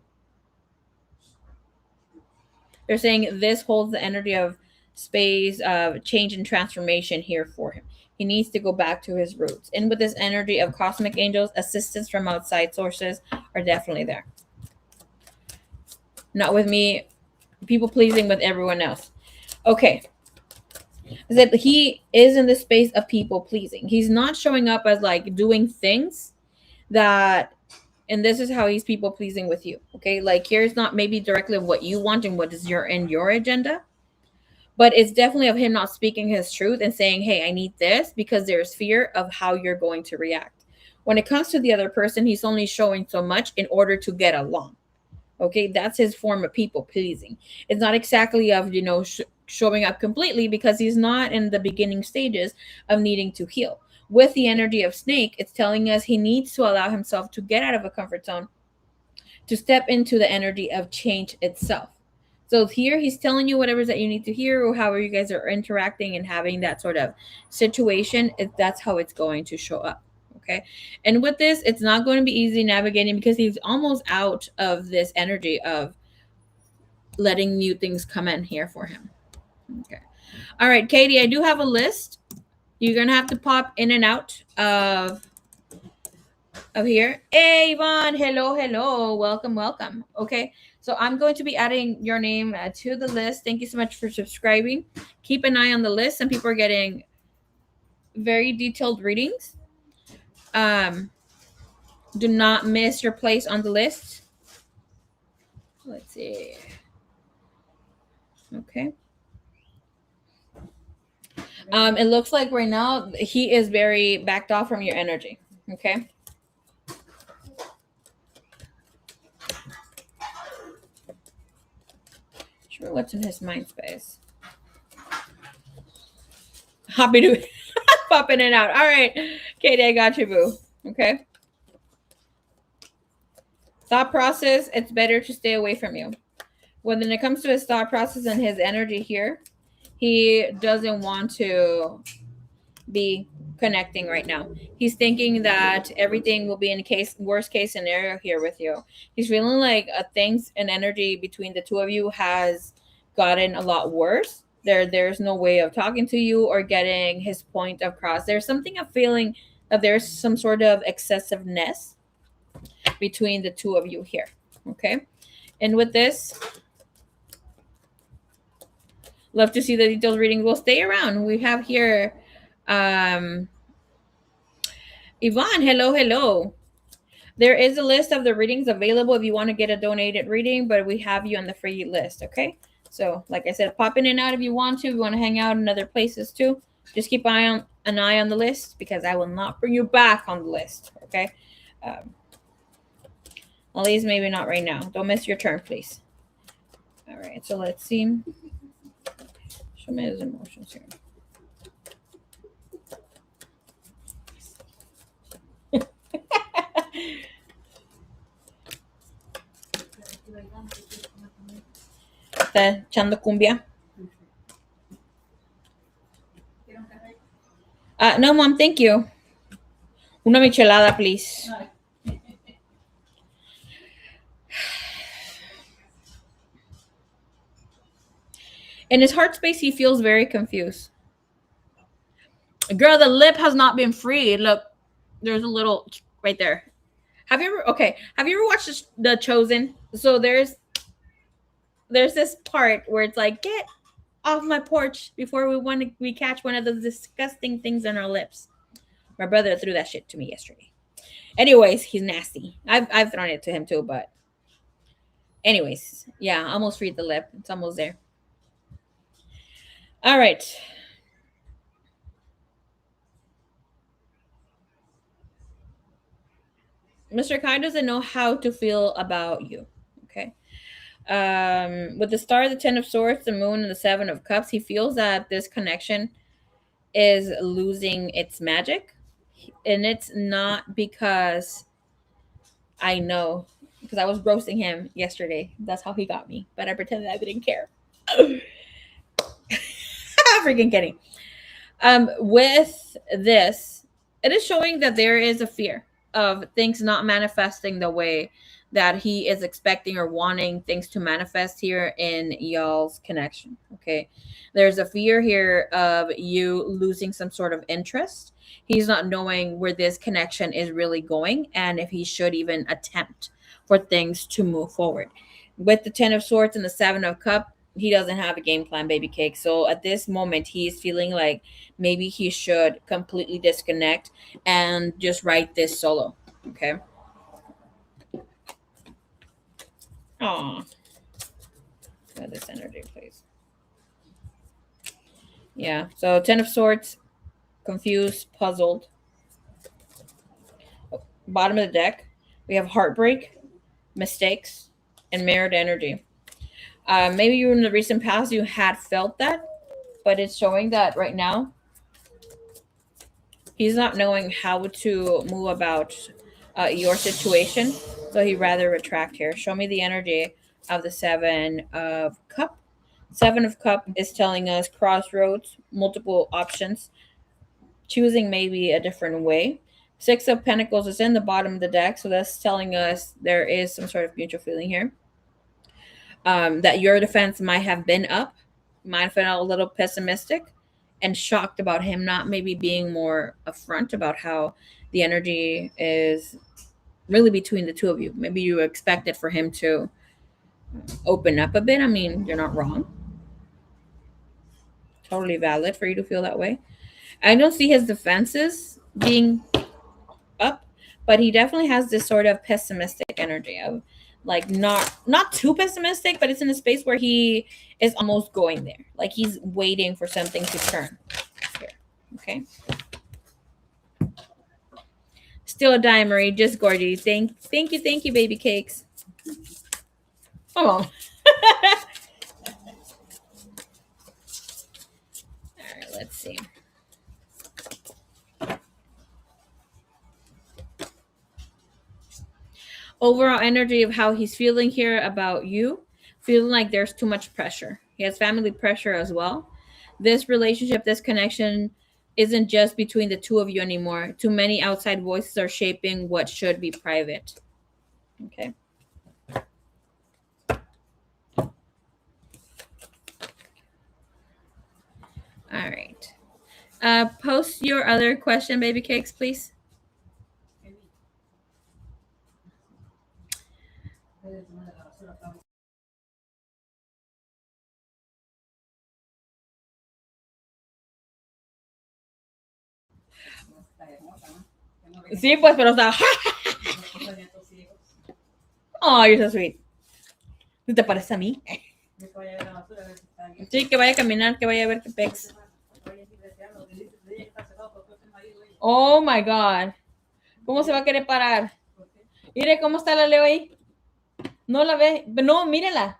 they're saying this holds the energy of space, of change and transformation here for him. He needs to go back to his roots. And with this energy of cosmic angels, assistance from outside sources are definitely there. Not with me, people pleasing with everyone else. Okay. That he is in the space of people pleasing. He's not showing up as like doing things that, and this is how he's people pleasing with you. Okay. Like here's not maybe directly what you want and what is your agenda, but it's definitely of him not speaking his truth and saying, hey, I need this, because there's fear of how you're going to react. When it comes to the other person, he's only showing so much in order to get along. Okay, that's his form of people pleasing. It's not exactly of, showing up completely, because he's not in the beginning stages of needing to heal. With the energy of snake, it's telling us he needs to allow himself to get out of a comfort zone, to step into the energy of change itself. So here he's telling you whatever that you need to hear, or however you guys are interacting and having that sort of situation, that's how it's going to show up. Okay. And with this, it's not going to be easy navigating, because he's almost out of this energy of letting new things come in here for him. Okay. All right, Katie, I do have a list. You're going to have to pop in and out of here. Hey, Yvonne. Hello. Welcome. Okay. So I'm going to be adding your name to the list. Thank you so much for subscribing. Keep an eye on the list. Some people are getting very detailed readings. Do not miss your place on the list. Let's see. Okay. It looks like right now he is very backed off from your energy. Okay. Sure, what's in his mind space? Happy to pop in and out. All right, Katie, I got you, boo. Okay. Thought process, it's better to stay away from you. when it comes to his thought process and his energy here, he doesn't want to be connecting right now. He's thinking that everything will be in case worst case scenario here with you. He's feeling like things and energy between the two of you has gotten a lot worse. There's no way of talking to you or getting his point across. There's something of feeling that there's some sort of excessiveness between the two of you here. Okay. And with this, love to see the detailed reading. Will stay around. We have here Yvonne. Hello, hello. There is a list of the readings available if you want to get a donated reading, but we have you on the free list, okay? So, like I said, pop in and out if you want to. If you want to hang out in other places too, just keep an eye on the list because I will not bring you back on the list, okay? At least maybe not right now. Don't miss your turn, please. All right, so let's see. Show me his emotions here. Está echando cumbia. No, mom, thank you. Una michelada, please. In his heart space, he feels very confused. Girl, the lip has not been freed. Look, there's a little right there. Have you ever watched The Chosen? So there's this part where it's like, get off my porch before we catch one of those disgusting things on our lips. My brother threw that shit to me yesterday. Anyways, he's nasty. I've thrown it to him too, but anyways, yeah, almost freed the lip. It's almost there. All right. Mr. Kai doesn't know how to feel about you. Okay. With the star, the 10 of swords, the moon, and the 7 of cups, he feels that this connection is losing its magic. And it's not because I know, because I was roasting him yesterday. That's how he got me. But I pretended I didn't care. Freaking kidding. With this, it is showing that there is a fear of things not manifesting the way that he is expecting or wanting things to manifest here in y'all's connection. Okay. There's a fear here of you losing some sort of interest. He's not knowing where this connection is really going and if he should even attempt for things to move forward. With the 10 of swords and the 7 of cups, he doesn't have a game plan, baby cake. So at this moment, he's feeling like maybe he should completely disconnect and just write this solo. Okay. Aw. Got this energy, please. Yeah. So 10 of swords, confused, puzzled. Bottom of the deck, we have heartbreak, mistakes, and mirrored energy. Maybe you in the recent past you had felt that, but it's showing that right now he's not knowing how to move about your situation, so he'd rather retract here. Show me the energy of the 7 of cup. 7 of cup is telling us crossroads, multiple options, choosing maybe a different way. 6 of pentacles is in the bottom of the deck, so that's telling us there is some sort of mutual feeling here. That your defense might have been up, might have felt a little pessimistic and shocked about him not maybe being more upfront about how the energy is really between the two of you. Maybe you expected for him to open up a bit. I mean, you're not wrong. Totally valid for you to feel that way. I don't see his defenses being up, but he definitely has this sort of pessimistic energy of like not too pessimistic, but it's in a space where he is almost going there. Like he's waiting for something to turn here. Okay. Still a dime, Marie. Just gorgeous. Thank you, baby cakes. Oh. All right, let's see. Overall energy of how he's feeling here about you. feeling like there's too much pressure. He has family pressure as well. This relationship, this connection isn't just between the two of you anymore. Too many outside voices are shaping what should be private. Okay. All right. Post your other question, baby cakes, please. Sí, pues, pero está. Oh, you're so sweet. ¿No te parece a mí? Sí, que vaya a caminar, que vaya a ver qué pex. Oh my God. ¿Cómo se va a querer parar? Mire cómo está la Leo ahí. No la ve. No, mírela.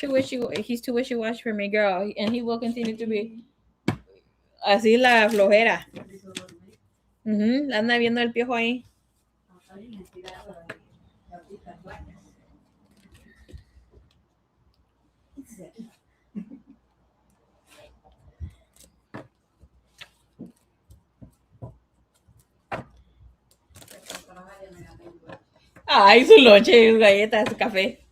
He's too wishy-washy for me, girl. And he will continue to be. Así la flojera. Anda viendo el piojo ahí. Ay, su lonche, sus galletas, su café.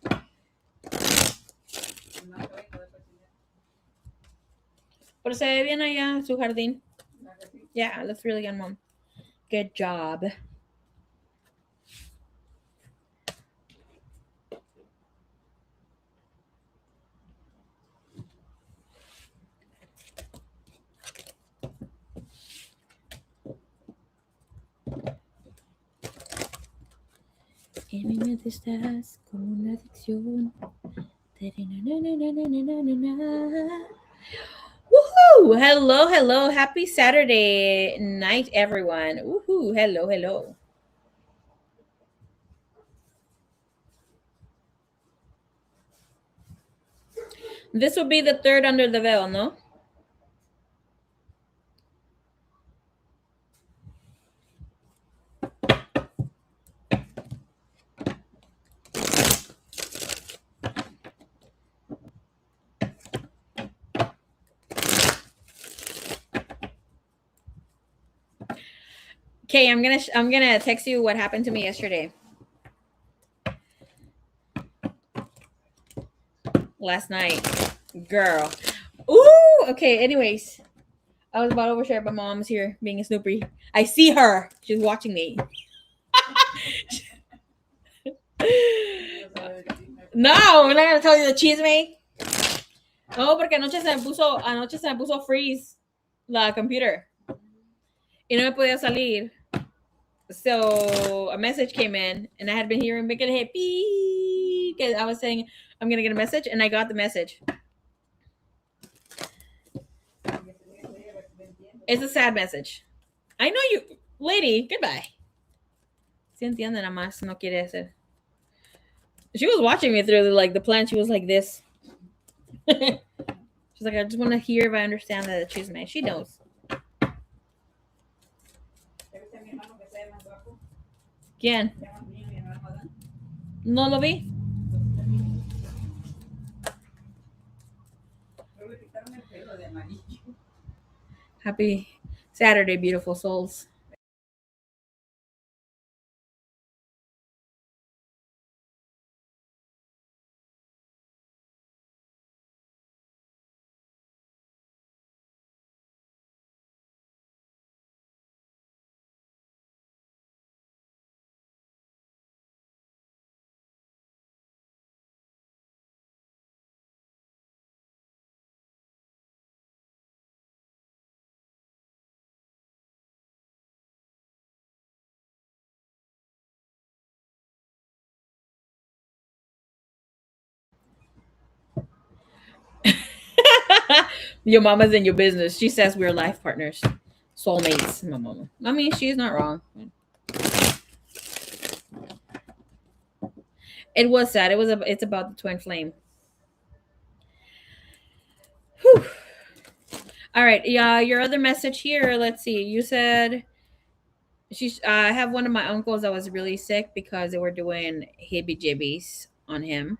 Pero se ve bien allá su jardín. Yeah, looks really good, Mom. Good job. En mi mente estás como una adicción. Woohoo! Hello, hello. Happy Saturday night, everyone. Woohoo! Hello, hello. This will be the third under the veil, no? Okay, I'm gonna text you what happened to me yesterday. Last night, girl. Ooh. Okay. Anyways, I was about to overshare, but Mom's here being a Snoopy. I see her. She's watching me. No, I'm not gonna tell you the chisme. No, porque anoche se me puso freeze la computer y no me podía salir. So a message came in, and I had been hearing making a beep because I was saying I'm gonna get a message, and I got the message. It's a sad message. I know you, lady. Goodbye. Si entiende nada más, no quiere hacer. She was watching me through the plan. She was like this. She's like, I just want to hear if I understand that she's mad. She knows. ¿Quién? No lo vi. Happy Saturday, beautiful souls. Your mama's in your business. She says we're life partners, soulmates. My mama. I mean, she's not wrong. It was sad. It's about the twin flame. Whew. All right. Yeah, your other message here. Let's see. You said She's. I have one of my uncles that was really sick because they were doing hibby jibbies on him.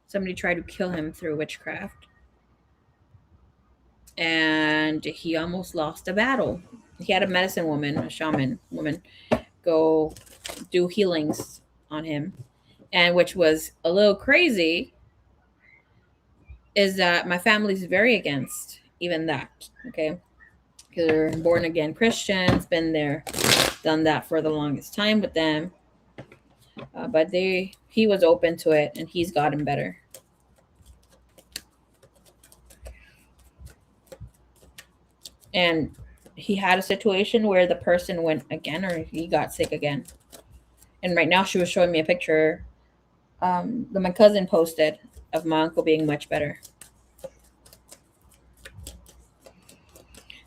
Somebody tried to kill him through witchcraft, and he almost lost a battle. He had a medicine woman, a shaman woman, go do healings on him, and which was a little crazy is that my family's very against even that. Okay, because they're born again Christians, been there, done that for the longest time with them. But he was open to it, and he's gotten better. And he had a situation where the person went again, or he got sick again. And right now, she was showing me a picture that my cousin posted of my uncle being much better.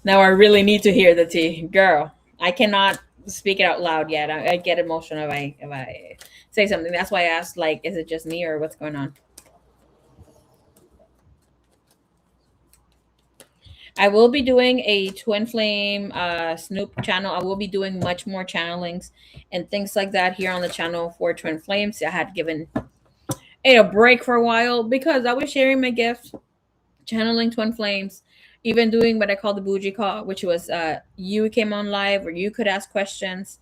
Now I really need to hear the tea, girl. I cannot speak it out loud yet. I get emotional if I say something. That's why I asked, like, is it just me or what's going on? I will be doing a twin flame Snoop channel. I will be doing much more channelings and things like that here on the channel for twin flames. I had given it a break for a while because I was sharing my gift, channeling twin flames, even doing what I call the bougie call, which was you came on live where you could ask questions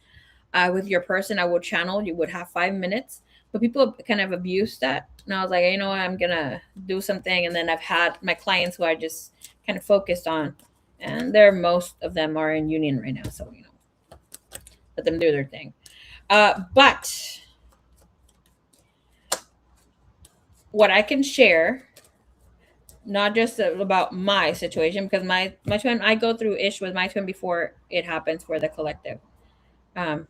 with your person. I would channel. You would have 5 minutes, but people kind of abused that. And I was like, you know what, I'm gonna do something. And then I've had my clients who I just kind of focused on, and they're most of them are in union right now, so let them do their thing. But what I can share, not just about my situation, because my twin, I go through ish with my twin before it happens for the collective. Um,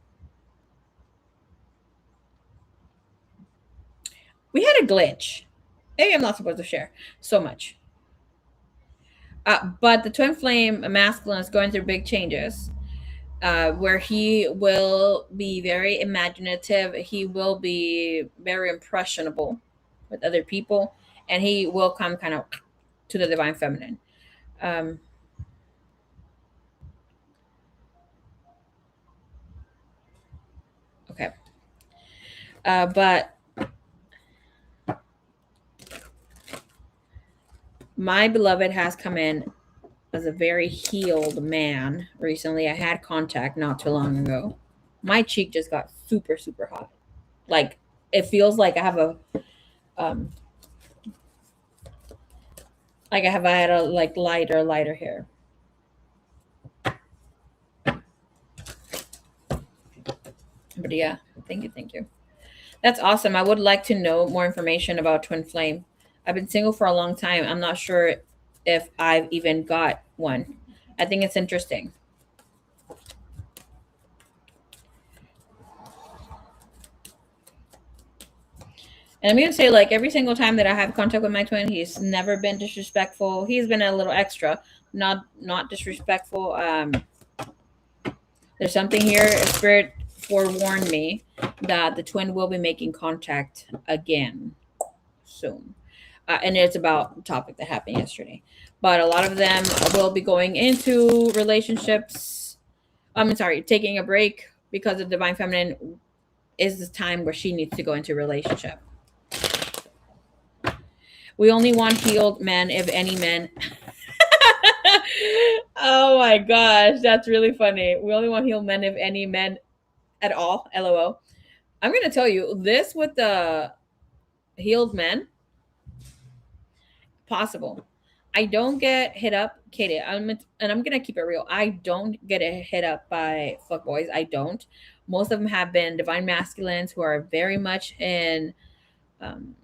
we had a glitch. Maybe I'm not supposed to share so much. But the twin flame masculine is going through big changes where he will be very imaginative. He will be very impressionable with other people, and he will come kind of to the divine feminine. Um, okay. But my beloved has come in as a very healed man recently. I had contact not too long ago. My cheek just got super, super hot. Like, it feels like I have a um like I had a like lighter hair. But yeah, thank you. That's awesome. I would like to know more information about twin flame. I've been single for a long time. I'm not sure if I've even got one. I think it's interesting. And I'm gonna say, like, every single time that I have contact with my twin, he's never been disrespectful. He's been a little extra, not disrespectful. There's something here. Spirit forewarned me that the twin will be making contact again soon. And it's about the topic that happened yesterday. But a lot of them will be going into relationships. I'm sorry, taking a break because the divine feminine is the time where she needs to go into a relationship. We only want healed men, if any men. Oh my gosh, that's really funny. We only want healed men, if any men at all. LOL. I'm gonna tell you this with the healed men. Possible. I don't get hit up, Katie. And I'm gonna keep it real. I don't get hit up by fuckboys. I don't. Most of them have been divine masculines who are very much um,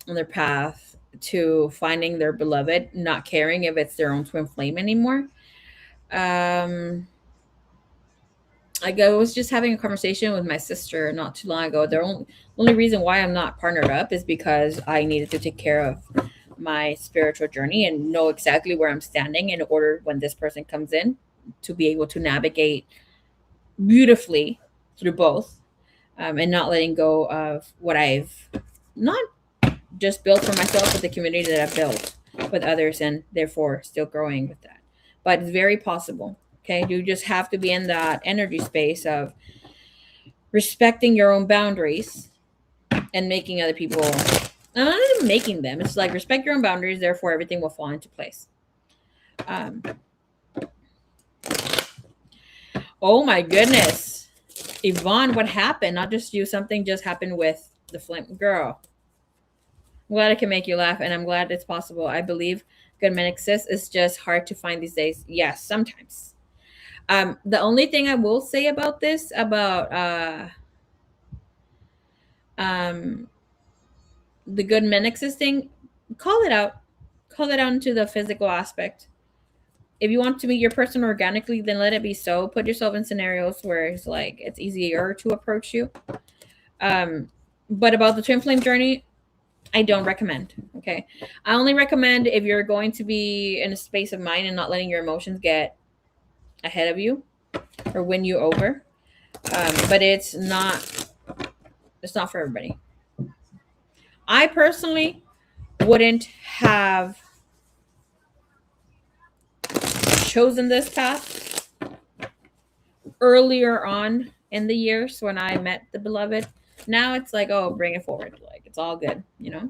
on their path to finding their beloved, not caring if it's their own twin flame anymore. Um, I was just having a conversation with my sister not too long ago. The only reason why I'm not partnered up is because I needed to take care of my spiritual journey and know exactly where I'm standing in order when this person comes in to be able to navigate beautifully through both, and not letting go of what I've not just built for myself, but the community that I've built with others, and therefore still growing with that. But it's very possible. Okay, you just have to be in that energy space of respecting your own boundaries and making other people, not even making them, it's like respect your own boundaries, therefore everything will fall into place. um oh my goodness, Yvonne, what happened? Not just you, something just happened with the flame girl. I'm glad I can make you laugh, and I'm glad it's possible. I believe good men exist. It's just hard to find these days. Yes, sometimes. The only thing I will say about this, about um the good men existing, call it out. Call it out into the physical aspect. If you want to meet your person organically, then let it be so. Put yourself in scenarios where it's like it's easier to approach you. Um, but about the twin flame journey, I don't recommend. Okay. I only recommend if you're going to be in a space of mind and not letting your emotions get ahead of you or win you over. But it's not for everybody. I personally wouldn't have chosen this path earlier on in the years when I met the beloved. Now it's like, oh, bring it forward. Like it's all good, you know?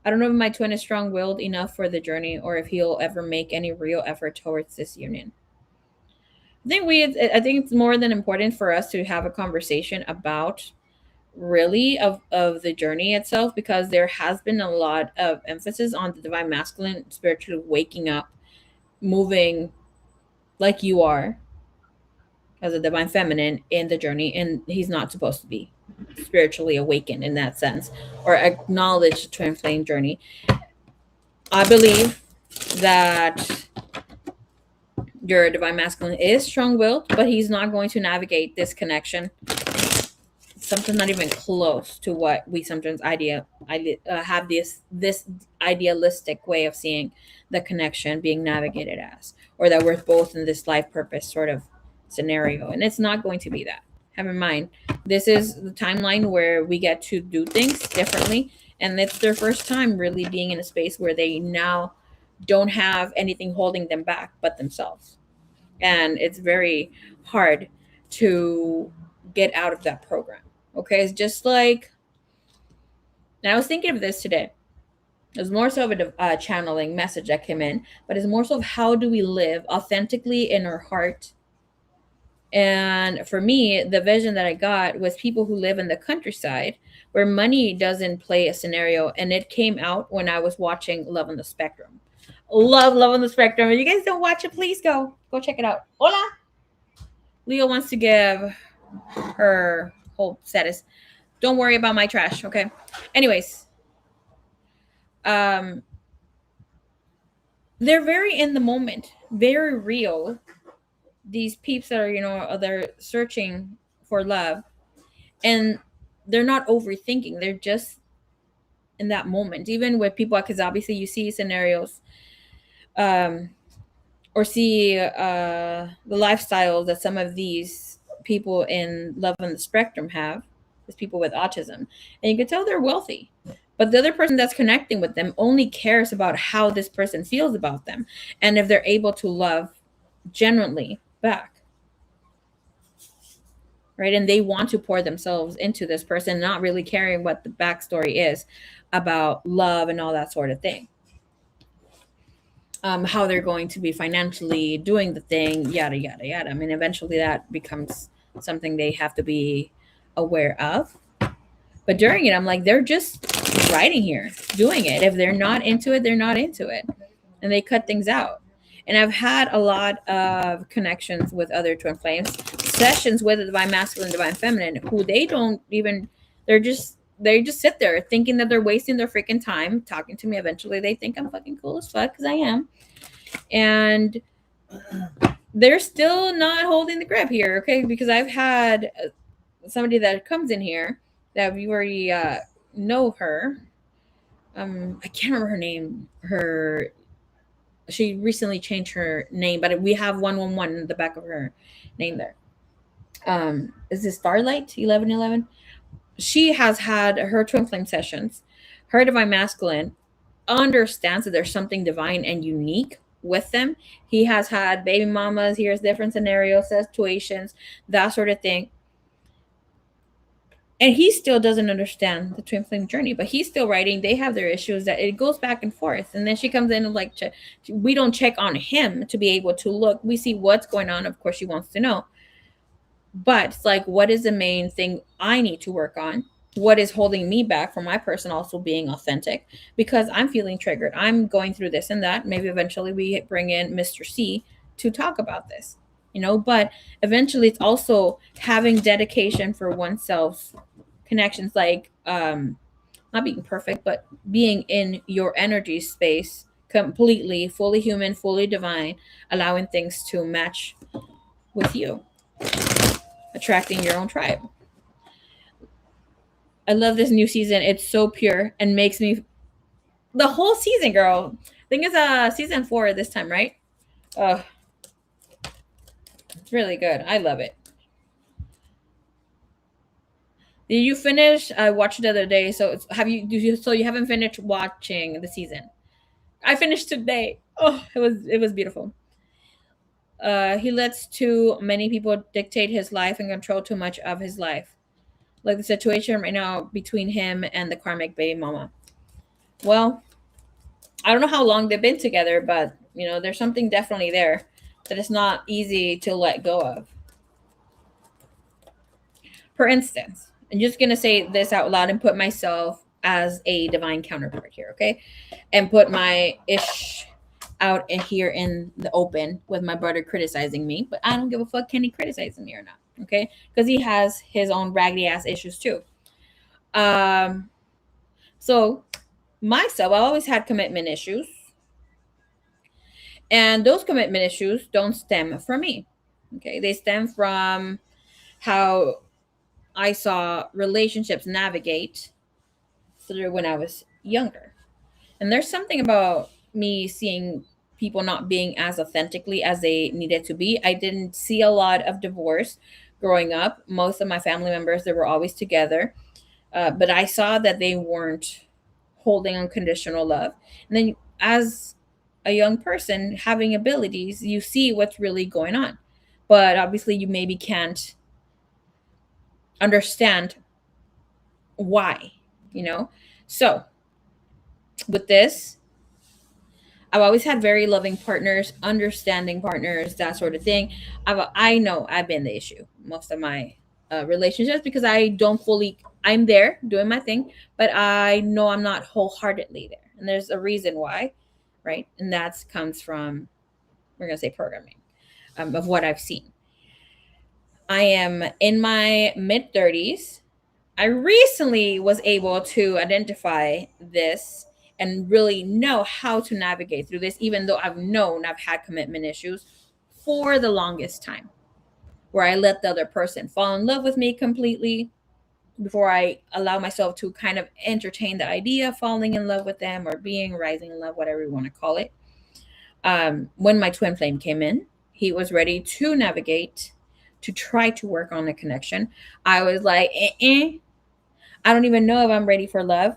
I don't know if my twin is strong willed enough for the journey or if he'll ever make any real effort towards this union. I think it's more than important for us to have a conversation about really of the journey itself, because there has been a lot of emphasis on the divine masculine spiritually waking up, moving like you are as a divine feminine in the journey, and he's not supposed to be spiritually awakened in that sense or acknowledge the twin flame journey. I believe that your divine masculine is strong-willed, but he's not going to navigate this connection something not even close to what we sometimes have this idealistic way of seeing the connection being navigated as, or that we're both in this life purpose sort of scenario, and it's not going to be that. Have in mind, this is the timeline where we get to do things differently, and it's their first time really being in a space where they now don't have anything holding them back but themselves, and it's very hard to get out of that program. Okay, it's just like, and I was thinking of this today. It was more so of a channeling message that came in, but it's more so of how do we live authentically in our heart. And for me, the vision that I got was people who live in the countryside where money doesn't play a scenario. And it came out when I was watching Love on the Spectrum. Love on the Spectrum. If you guys don't watch it, please go check it out. Hola. Leo wants to give her whole status. Don't worry about my trash, okay? Anyways, um, they're very in the moment, very real. These peeps that are, they're searching for love, and they're not overthinking. They're just in that moment. Even with people, because obviously you see scenarios, um, or see the lifestyles that some of these people in Love on the Spectrum have, these people with autism, and you can tell they're wealthy, but the other person that's connecting with them only cares about how this person feels about them and if they're able to love genuinely back, right? And they want to pour themselves into this person, not really caring what the backstory is about love and all that sort of thing. How they're going to be financially doing the thing, yada yada yada. I mean, eventually that becomes something they have to be aware of. But during it, I'm like, they're just riding here, doing it. If they're not into it, they're not into it, and they cut things out. And I've had a lot of connections with other twin flames, sessions with the divine masculine, divine feminine, who they don't even. They just sit there thinking that they're wasting their freaking time talking to me. Eventually, they think I'm fucking cool as fuck because I am, and they're still not holding the grip here, okay? Because I've had somebody that comes in here that you already know her. I can't remember her name. She recently changed her name, but we have 111 in the back of her name there. Is this Starlight 1111? She has had her twin flame sessions. Her divine masculine understands that there's something divine and unique with them. He has had baby mamas, here's different scenarios, situations, that sort of thing. And he still doesn't understand the twin flame journey, but he's still writing. They have their issues that it goes back and forth. And then she comes in and like, we don't check on him to be able to look. We see what's going on. Of course, she wants to know. But it's like, what is the main thing I need to work on? What is holding me back from my person also being authentic? Because I'm feeling triggered. I'm going through this and that. Maybe eventually we bring in Mr. C to talk about this, but eventually it's also having dedication for oneself, connections, like not being perfect, but being in your energy space completely, fully human, fully divine, allowing things to match with you, attracting your own tribe. I love this new season. It's so pure and makes me the whole season, girl. I think it's season 4 this time, right? Oh, it's really good. I love it. Did you finish? I watched it the other day. So so you haven't finished watching the season? I finished today. Oh, it was beautiful. He lets too many people dictate his life and control too much of his life. Like the situation right now between him and the karmic baby mama. Well, I don't know how long they've been together, but there's something definitely there that is not easy to let go of. For instance, I'm just gonna say this out loud and put myself as a divine counterpart here, okay? And put my ish out in here in the open with my brother criticizing me, but I don't give a fuck can he criticizing me or not, okay? Because he has his own raggedy ass issues too. Um, so myself, I always had commitment issues, and those commitment issues don't stem from me, okay? They stem from how I saw relationships navigate through when I was younger. And there's something about me seeing people not being as authentically as they needed to be. I didn't see a lot of divorce growing up. Most of my family members, they were always together. But I saw that they weren't holding unconditional love. And then as a young person having abilities, you see what's really going on. But obviously you maybe can't understand why, you know? So with this, I've always had very loving partners, understanding partners, that sort of thing. I know I've been the issue most of my relationships because I don't fully. I'm there doing my thing, but I know I'm not wholeheartedly there, and there's a reason why, right? And that comes from, we're gonna say, programming, of what I've seen. I am in my mid 30s. I recently was able to identify this and really know how to navigate through this, even though I've had commitment issues for the longest time, where I let the other person fall in love with me completely before I allow myself to kind of entertain the idea of falling in love with them or being rising in love, whatever you want to call it. When my twin flame came in, he was ready to navigate, to try to work on the connection. I was like, I don't even know if I'm ready for love.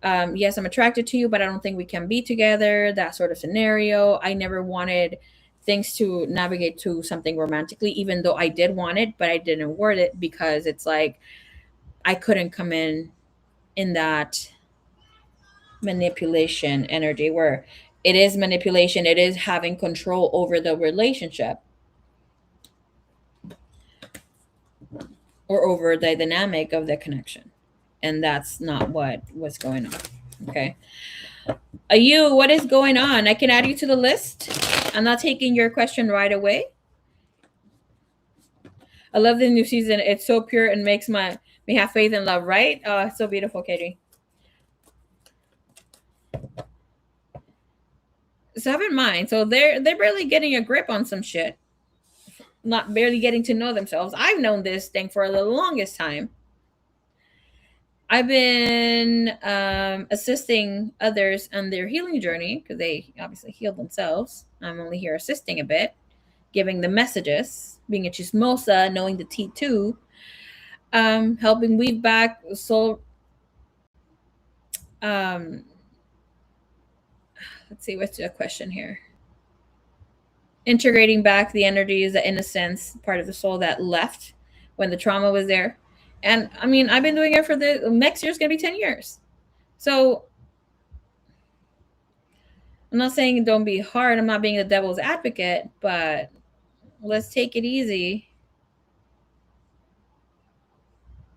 Yes, I'm attracted to you, but I don't think we can be together. That sort of scenario. I never wanted things to navigate to something romantically, even though I did want it, but I didn't word it because it's like I couldn't come in that manipulation energy where it is manipulation, it is having control over the relationship or over the dynamic of the connection. And that's not what was going on. Okay. You, what is going on? I can add you to the list. I'm not taking your question right away. I love the new season. It's so pure and makes me have faith and love, right? Oh, it's so beautiful, Katie. So have in mind, so they're barely getting a grip on some shit. Not barely getting to know themselves. I've known this thing for the longest time. I've been assisting others on their healing journey because they obviously healed themselves. I'm only here assisting a bit, giving the messages, being a chismosa, knowing the tea too, helping weave back soul. Um, let's see, what's the question here? integrating back the energies, the innocence part of the soul that left when the trauma was there. And I mean, I've been doing it for the next year's gonna be 10 years. So I'm not saying don't be hard. I'm not being the devil's advocate, but let's take it easy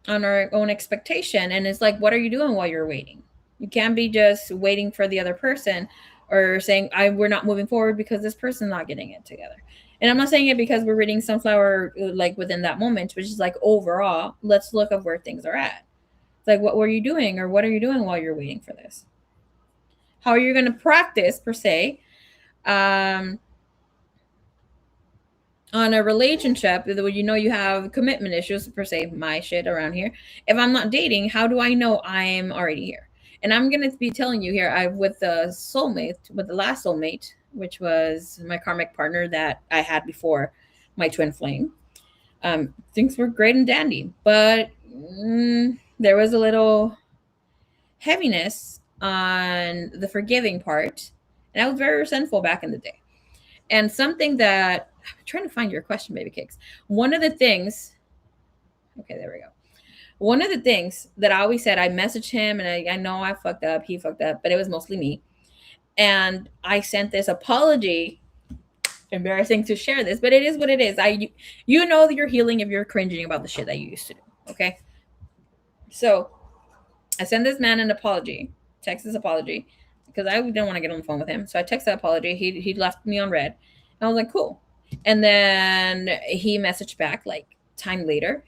on our own expectation. And it's like, what are you doing while you're waiting? You can't be just waiting for the other person or saying, we're not moving forward because this person's not getting it together. And I'm not saying it because we're reading Sunflower like within that moment, which is like overall, let's look at where things are at. It's like, what were you doing or what are you doing while you're waiting for this? How are you going to practice, per se, um, on a relationship where you know you have commitment issues, per se, my shit around here. If I'm not dating, how do I know I'm already here? And I'm gonna be telling you here, I with the soulmate, with the last soulmate, which was my karmic partner that I had before my twin flame. Things were great and dandy, but there was a little heaviness on the forgiving part, and I was very resentful back in the day. And something that I'm trying to find your question, baby cakes. One of the things, okay, there we go. One of the things that I always said, I messaged him and I know I fucked up, he fucked up, but it was mostly me. And I sent this apology. Embarrassing to share this, but it is what it is. You know that you're healing if you're cringing about the shit that you used to do. Okay. So I sent this man an apology, text this apology, because I didn't want to get on the phone with him. So I texted that apology. He left me on red. And I was like, cool. And then he messaged back like time later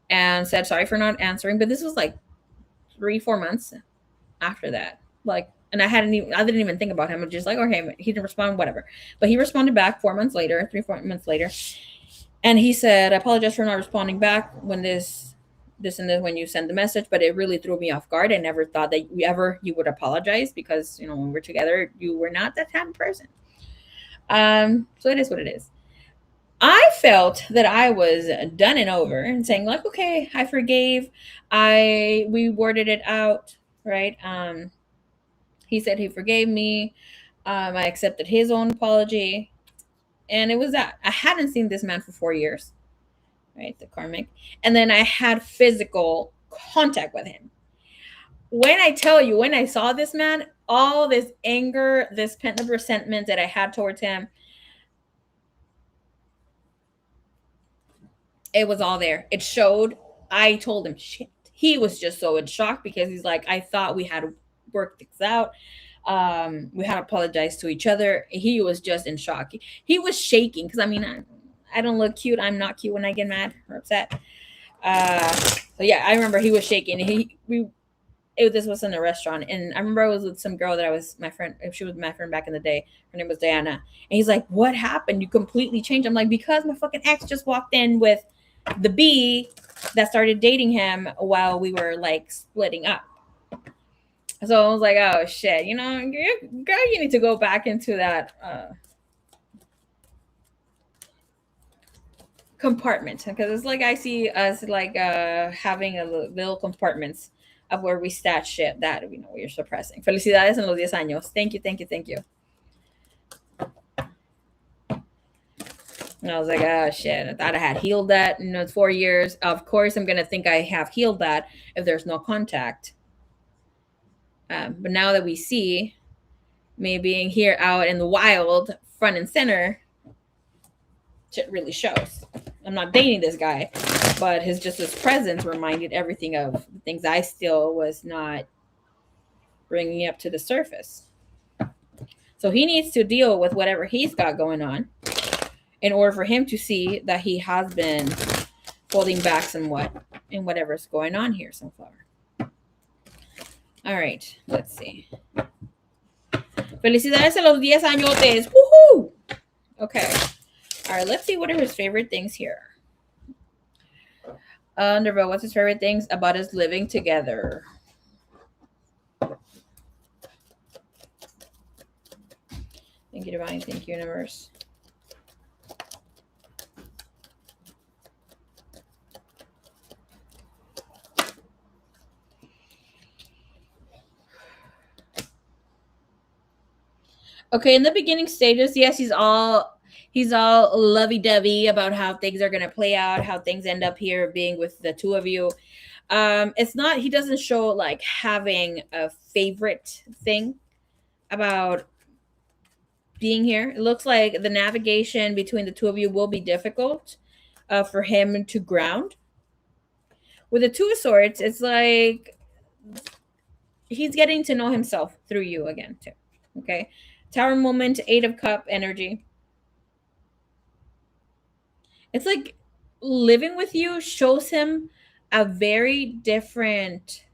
and said sorry for not answering. But this was like 3-4 months after that. Like, and I didn't even think about him. I was just like, okay, he didn't respond, whatever. But he responded back 4 months later, 3-4 months later. And he said, I apologize for not responding back when this and this when you send the message, but it really threw me off guard. I never thought that you would apologize because, you know, when we're together, you were not that type of person. So it is what it is. I felt that I was done and over and saying like, okay, I forgave. We worded it out, right? He said he forgave me. I accepted his own apology. And it was that I hadn't seen this man for 4 years, right? The karmic. And then I had physical contact with him. When I tell you, when I saw this man, all this anger, this pent up resentment that I had towards him, it was all there. It showed. I told him, shit. He was just so in shock because he's like, I thought we had worked things out. We had apologized to each other. He was just in shock. He was shaking because I mean, I don't look cute. I'm not cute when I get mad or upset. So yeah, I remember he was shaking. This was in a restaurant, and I remember I was with some girl that I was my friend. She was my friend back in the day. Her name was Diana, and he's like, "What happened? You completely changed." I'm like, "Because my fucking ex just walked in with the B that started dating him while we were like splitting up." So I was like, "Oh shit, you know, girl, you need to go back into that." Compartment, because it's like I see us like having a little compartments of where we stat shit that we know we're suppressing. Felicidades en los 10 años. Thank you, thank you, thank you. And I was like, oh shit, I thought I had healed that. You know, it's 4 years. Of course, I'm gonna think I have healed that if there's no contact. But now that we see me being here out in the wild, front and center, shit really shows. I'm not dating this guy, but his presence reminded everything of the things I still was not bringing up to the surface. So he needs to deal with whatever he's got going on in order for him to see that he has been holding back somewhat in whatever's going on here, Sunflower. All right, let's see. Felicidades a los 10 añotes. Woohoo! Okay. All right, let's see what are his favorite things here. Undervow, what's his favorite things about us living together? Thank you, Divine. Thank you, Universe. Okay, in the beginning stages, yes, He's all lovey-dovey about how things are going to play out, how things end up here being with the two of you. It's not, he doesn't show like having a favorite thing about being here. It looks like the navigation between the two of you will be difficult for him to ground. With the Two of Swords, it's like he's getting to know himself through you again, too. Okay. Tower moment, Eight of Cup energy. It's like living with you shows him a very different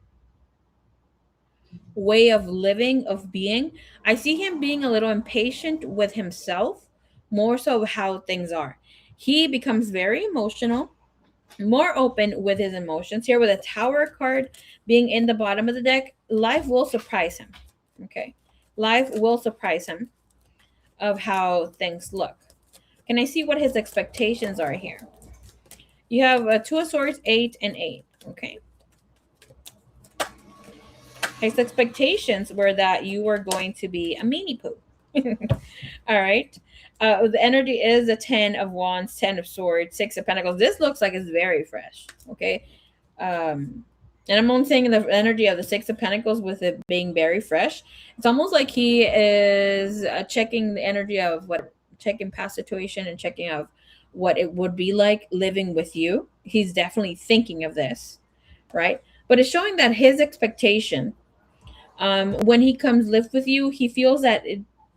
way of living, of being. I see him being a little impatient with himself, more so of how things are. He becomes very emotional, more open with his emotions. Here with a Tower card being in the bottom of the deck, life will surprise him. Okay. Life will surprise him of how things look. Can I see what his expectations are here? You have a Two of Swords, 8 and 8. Okay. His expectations were that you were going to be a meanie poo. All right. The energy is a 10 of Wands, 10 of Swords, 6 of Pentacles. This looks like it's very fresh. Okay. And I'm only saying the energy of the Six of Pentacles with it being very fresh. It's almost like he is checking the energy of checking past situation and checking of what it would be like living with you. He's definitely thinking of this, right? But it's showing that his expectation, when he comes live with you, he feels that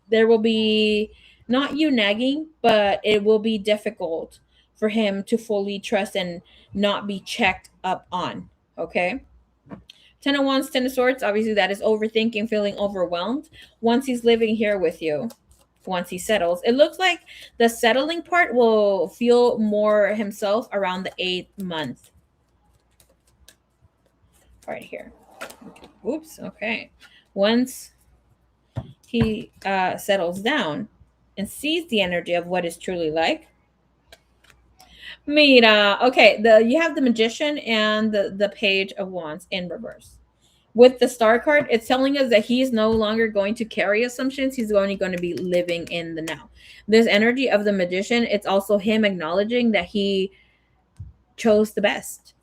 there will be not you nagging, but it will be difficult for him to fully trust and not be checked up on. Okay. 10 of Wands, 10 of Swords. Obviously, that is overthinking, feeling overwhelmed. Once he's living here with you, once he settles, it looks like the settling part will feel more himself around the 8th month. Right here. Oops. Okay. Once he settles down and sees the energy of what is truly like. Mira. Okay, you have the Magician and the Page of Wands in reverse. With the Star card, it's telling us that he's no longer going to carry assumptions. He's only going to be living in the now. This energy of the Magician, it's also him acknowledging that he chose the best.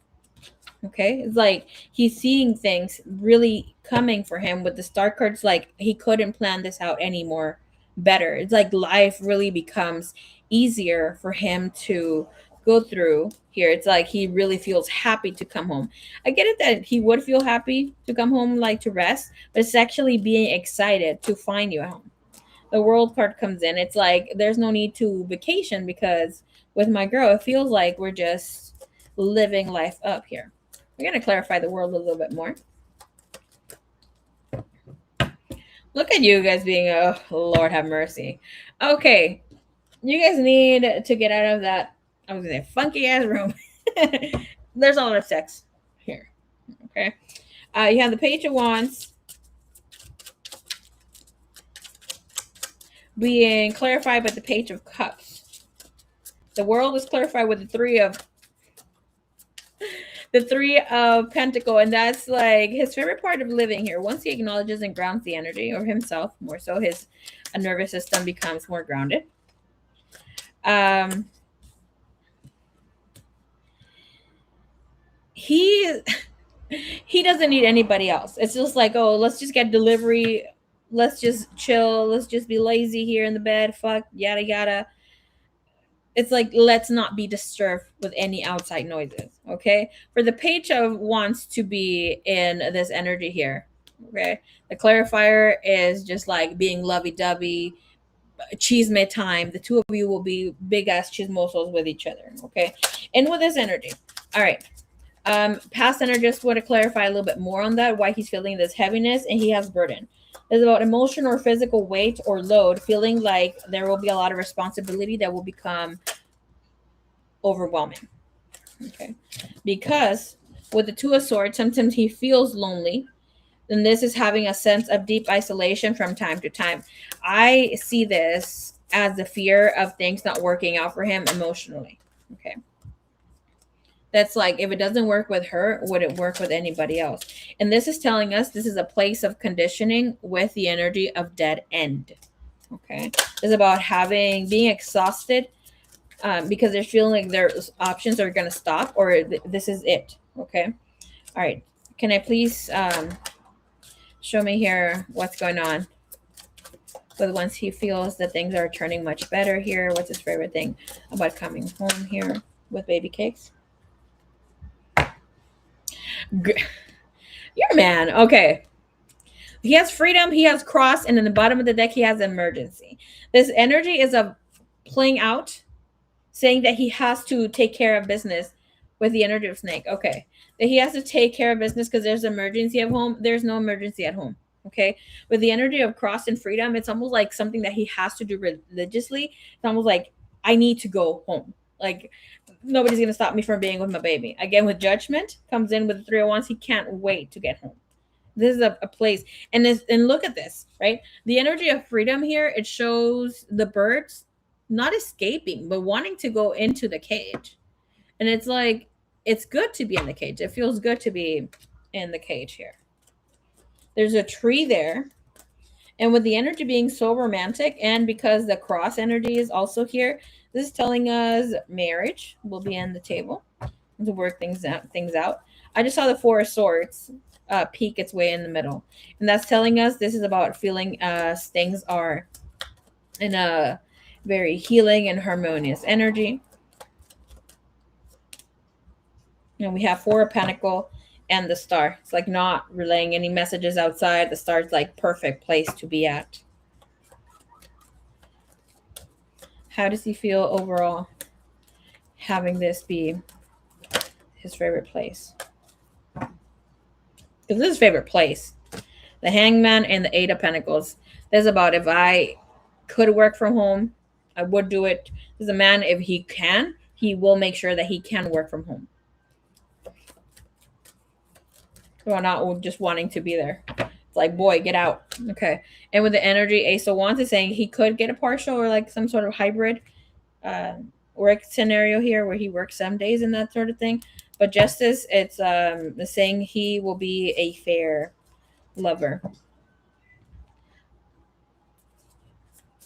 Okay, it's like he's seeing things really coming for him. With the Star cards, like he couldn't plan this out anymore better. It's like life really becomes easier for him to go through here. It's like he really feels happy to come home. I get it that he would feel happy to come home, like to rest, but it's actually being excited to find you at home. The World card comes in. It's like there's no need to vacation because with my girl, it feels like we're just living life up here. We're going to clarify the World a little bit more. Look at you guys being, oh, Lord have mercy. Okay. You guys need to get out of that, I was going to say, funky ass room. There's a lot of sex here. Okay. You have the Page of Wands being clarified by the Page of Cups. The World is clarified with the Three of Pentacle, and that's like his favorite part of living here. Once he acknowledges and grounds the energy, or himself more so, his nervous system becomes more grounded. He doesn't need anybody else. It's just like, oh, let's just get delivery, let's just chill, let's just be lazy here in the bed, fuck, yada yada. It's like, let's not be disturbed with any outside noises. Okay. For the Page of Wands to be in this energy here. Okay. The clarifier is just like being lovey-dovey, chisme time. The two of you will be big ass chismosos with each other. Okay. And with this energy. All right. Past energies want to clarify a little bit more on that, why he's feeling this heaviness and he has burden. It's about emotion or physical weight or load, feeling like there will be a lot of responsibility that will become overwhelming. Okay. Because with the Two of Swords, sometimes he feels lonely. And this is having a sense of deep isolation from time to time. I see this as the fear of things not working out for him emotionally. Okay. That's like, if it doesn't work with her, would it work with anybody else? And this is telling us this is a place of conditioning with the energy of dead end. Okay. It's about being exhausted because they're feeling like their options are going to stop or this is it. Okay. All right. Can I please show me here what's going on? But once he feels that things are turning much better here, what's his favorite thing about coming home here with baby cakes? You're a man. Okay. He has freedom, he has cross, and in the bottom of the deck, he has emergency. This energy is a playing out, saying that he has to take care of business with the energy of snake. Okay. That he has to take care of business because there's emergency at home. There's no emergency at home. Okay. With the energy of cross and freedom, it's almost like something that he has to do religiously. It's almost like, I need to go home. Like, nobody's going to stop me from being with my baby. Again, with judgment, comes in with the 3 of Wands. He can't wait to get home. This is a place. And look at this, right? The energy of freedom here, it shows the birds not escaping, but wanting to go into the cage. And it's like, it's good to be in the cage. It feels good to be in the cage here. There's a tree there. And with the energy being so romantic, and because the cross energy is also here, this is telling us marriage will be on the table to work things out. I just saw the 4 of Swords peek its way in the middle, and that's telling us this is about feeling things are in a very healing and harmonious energy. And we have 4 of Pentacle and the Star. It's like not relaying any messages outside. The Star's like perfect place to be at. How does he feel overall having this be his favorite place? Because this is his favorite place. The Hangman and the 8 of Pentacles. There's about, if I could work from home, I would do it. There's a man, if he can, he will make sure that he can work from home. Well, not just wanting to be there. It's like, boy, get out. Okay. And with the energy, Ace of Wands is saying he could get a partial or like some sort of hybrid work scenario here where he works some days and that sort of thing. But Justice, it's saying he will be a fair lover.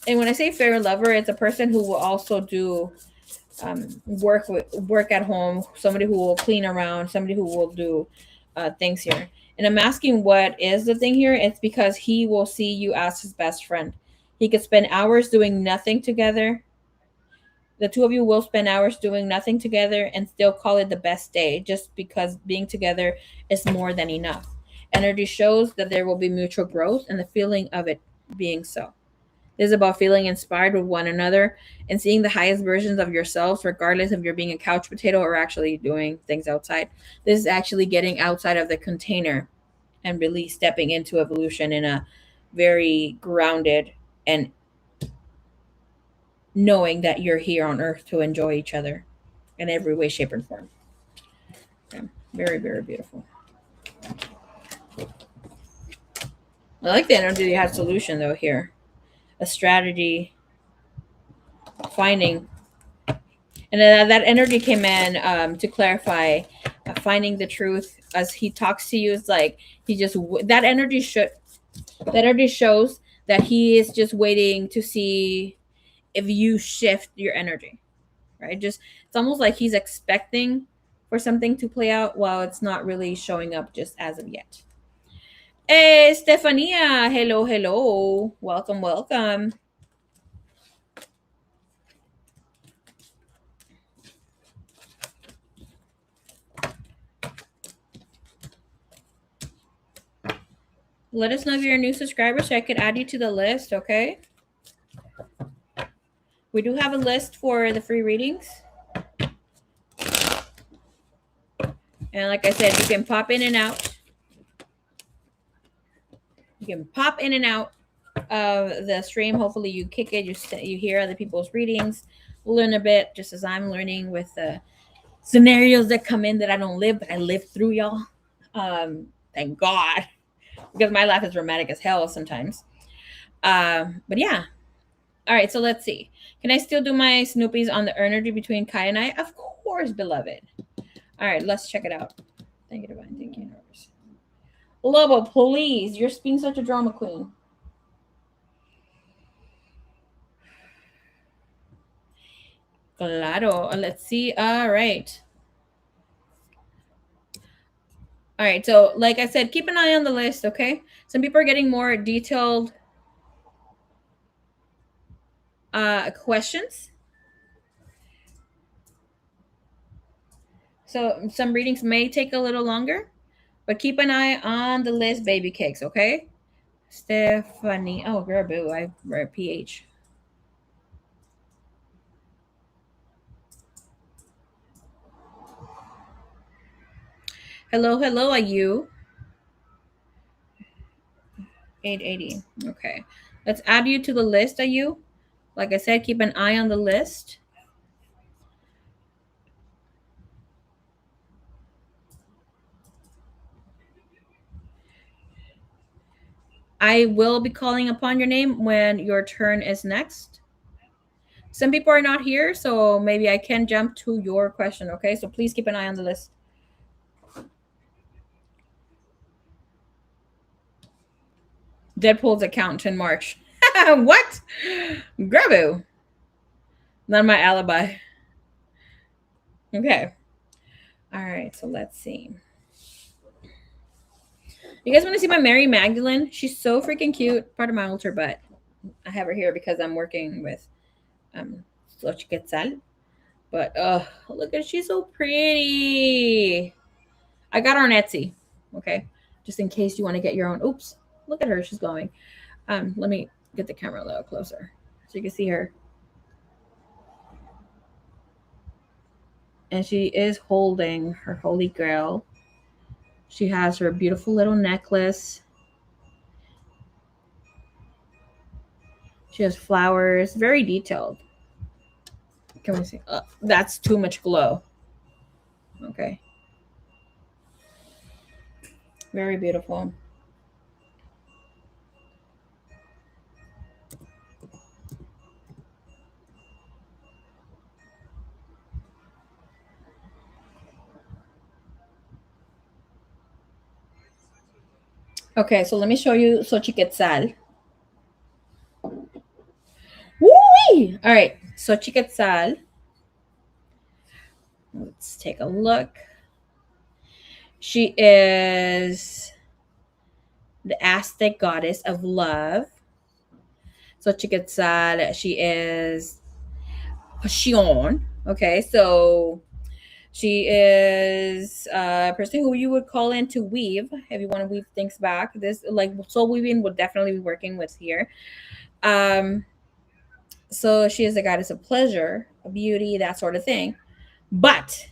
And when I say fair lover, it's a person who will also do work at home, somebody who will clean around, somebody who will do things here. And I'm asking what is the thing here. It's because he will see you as his best friend. He could spend hours doing nothing together. The 2 of you will spend hours doing nothing together and still call it the best day, just because being together is more than enough. Energy shows that there will be mutual growth and the feeling of it being so. This is about feeling inspired with one another and seeing the highest versions of yourselves, regardless if you're being a couch potato or actually doing things outside. This is actually getting outside of the container and really stepping into evolution in a very grounded and knowing that you're here on earth to enjoy each other in every way, shape, and form. Okay. Very, very beautiful. I like the energy you had solution though here. A strategy, finding, and that energy came in to clarify, finding the truth as he talks to you. It's like he just that energy shows that he is just waiting to see if you shift your energy, right? Just it's almost like he's expecting for something to play out while it's not really showing up just as of yet. Hey, Stefania. Hello, hello. Welcome, welcome. Let us know if you're a new subscriber so I could add you to the list, okay? We do have a list for the free readings. And like I said, you can pop in and out. You can pop in and out of the stream. Hopefully you kick it. You hear other people's readings. Learn a bit just as I'm learning with the scenarios that come in that I don't live, but I live through, y'all. Thank God. Because my life is dramatic as hell sometimes. But yeah. All right, so let's see. Can I still do my Snoopies on the energy between Kai and I? Of course, beloved. All right, let's check it out. Thank you, Divine. Thank you, Universe. Lobo, please. You're being such a drama queen. Claro. Let's see. All right. All right. So, like I said, keep an eye on the list, okay? Some people are getting more detailed questions. So, some readings may take a little longer, but keep an eye on the list, baby cakes, okay? Stephanie. Oh, girl, boo. I read PH. Hello, hello, are you? 880. Okay. Let's add you to the list, are you? Like I said, keep an eye on the list. I will be calling upon your name when your turn is next. Some people are not here, so maybe I can jump to your question, okay? So please keep an eye on the list. Deadpool's account in March. What? Grabu. Not my alibi. Okay. All right, so let's see. You guys want to see my Mary Magdalene? She's so freaking cute. Part of my altar, but I have her here because I'm working with Xochiquetzal. But look at she's so pretty. I got her on Etsy. Okay. Just in case you want to get your own. Oops. Look at her. She's going. Let me get the camera a little closer so you can see her. And she is holding her holy grail. She has her beautiful little necklace. She has flowers, very detailed. Can we see? That's too much glow. Okay. Very beautiful. Okay, so let me show you Xochiquetzal. Woo! All right, Xochiquetzal. Let's take a look. She is the Aztec goddess of love. Xochiquetzal, she is Pasión. Okay, so she is a person who you would call in to weave if you want to weave things back. This, like, soul weaving would definitely be working with here. So she is the goddess of pleasure, of beauty, that sort of thing. But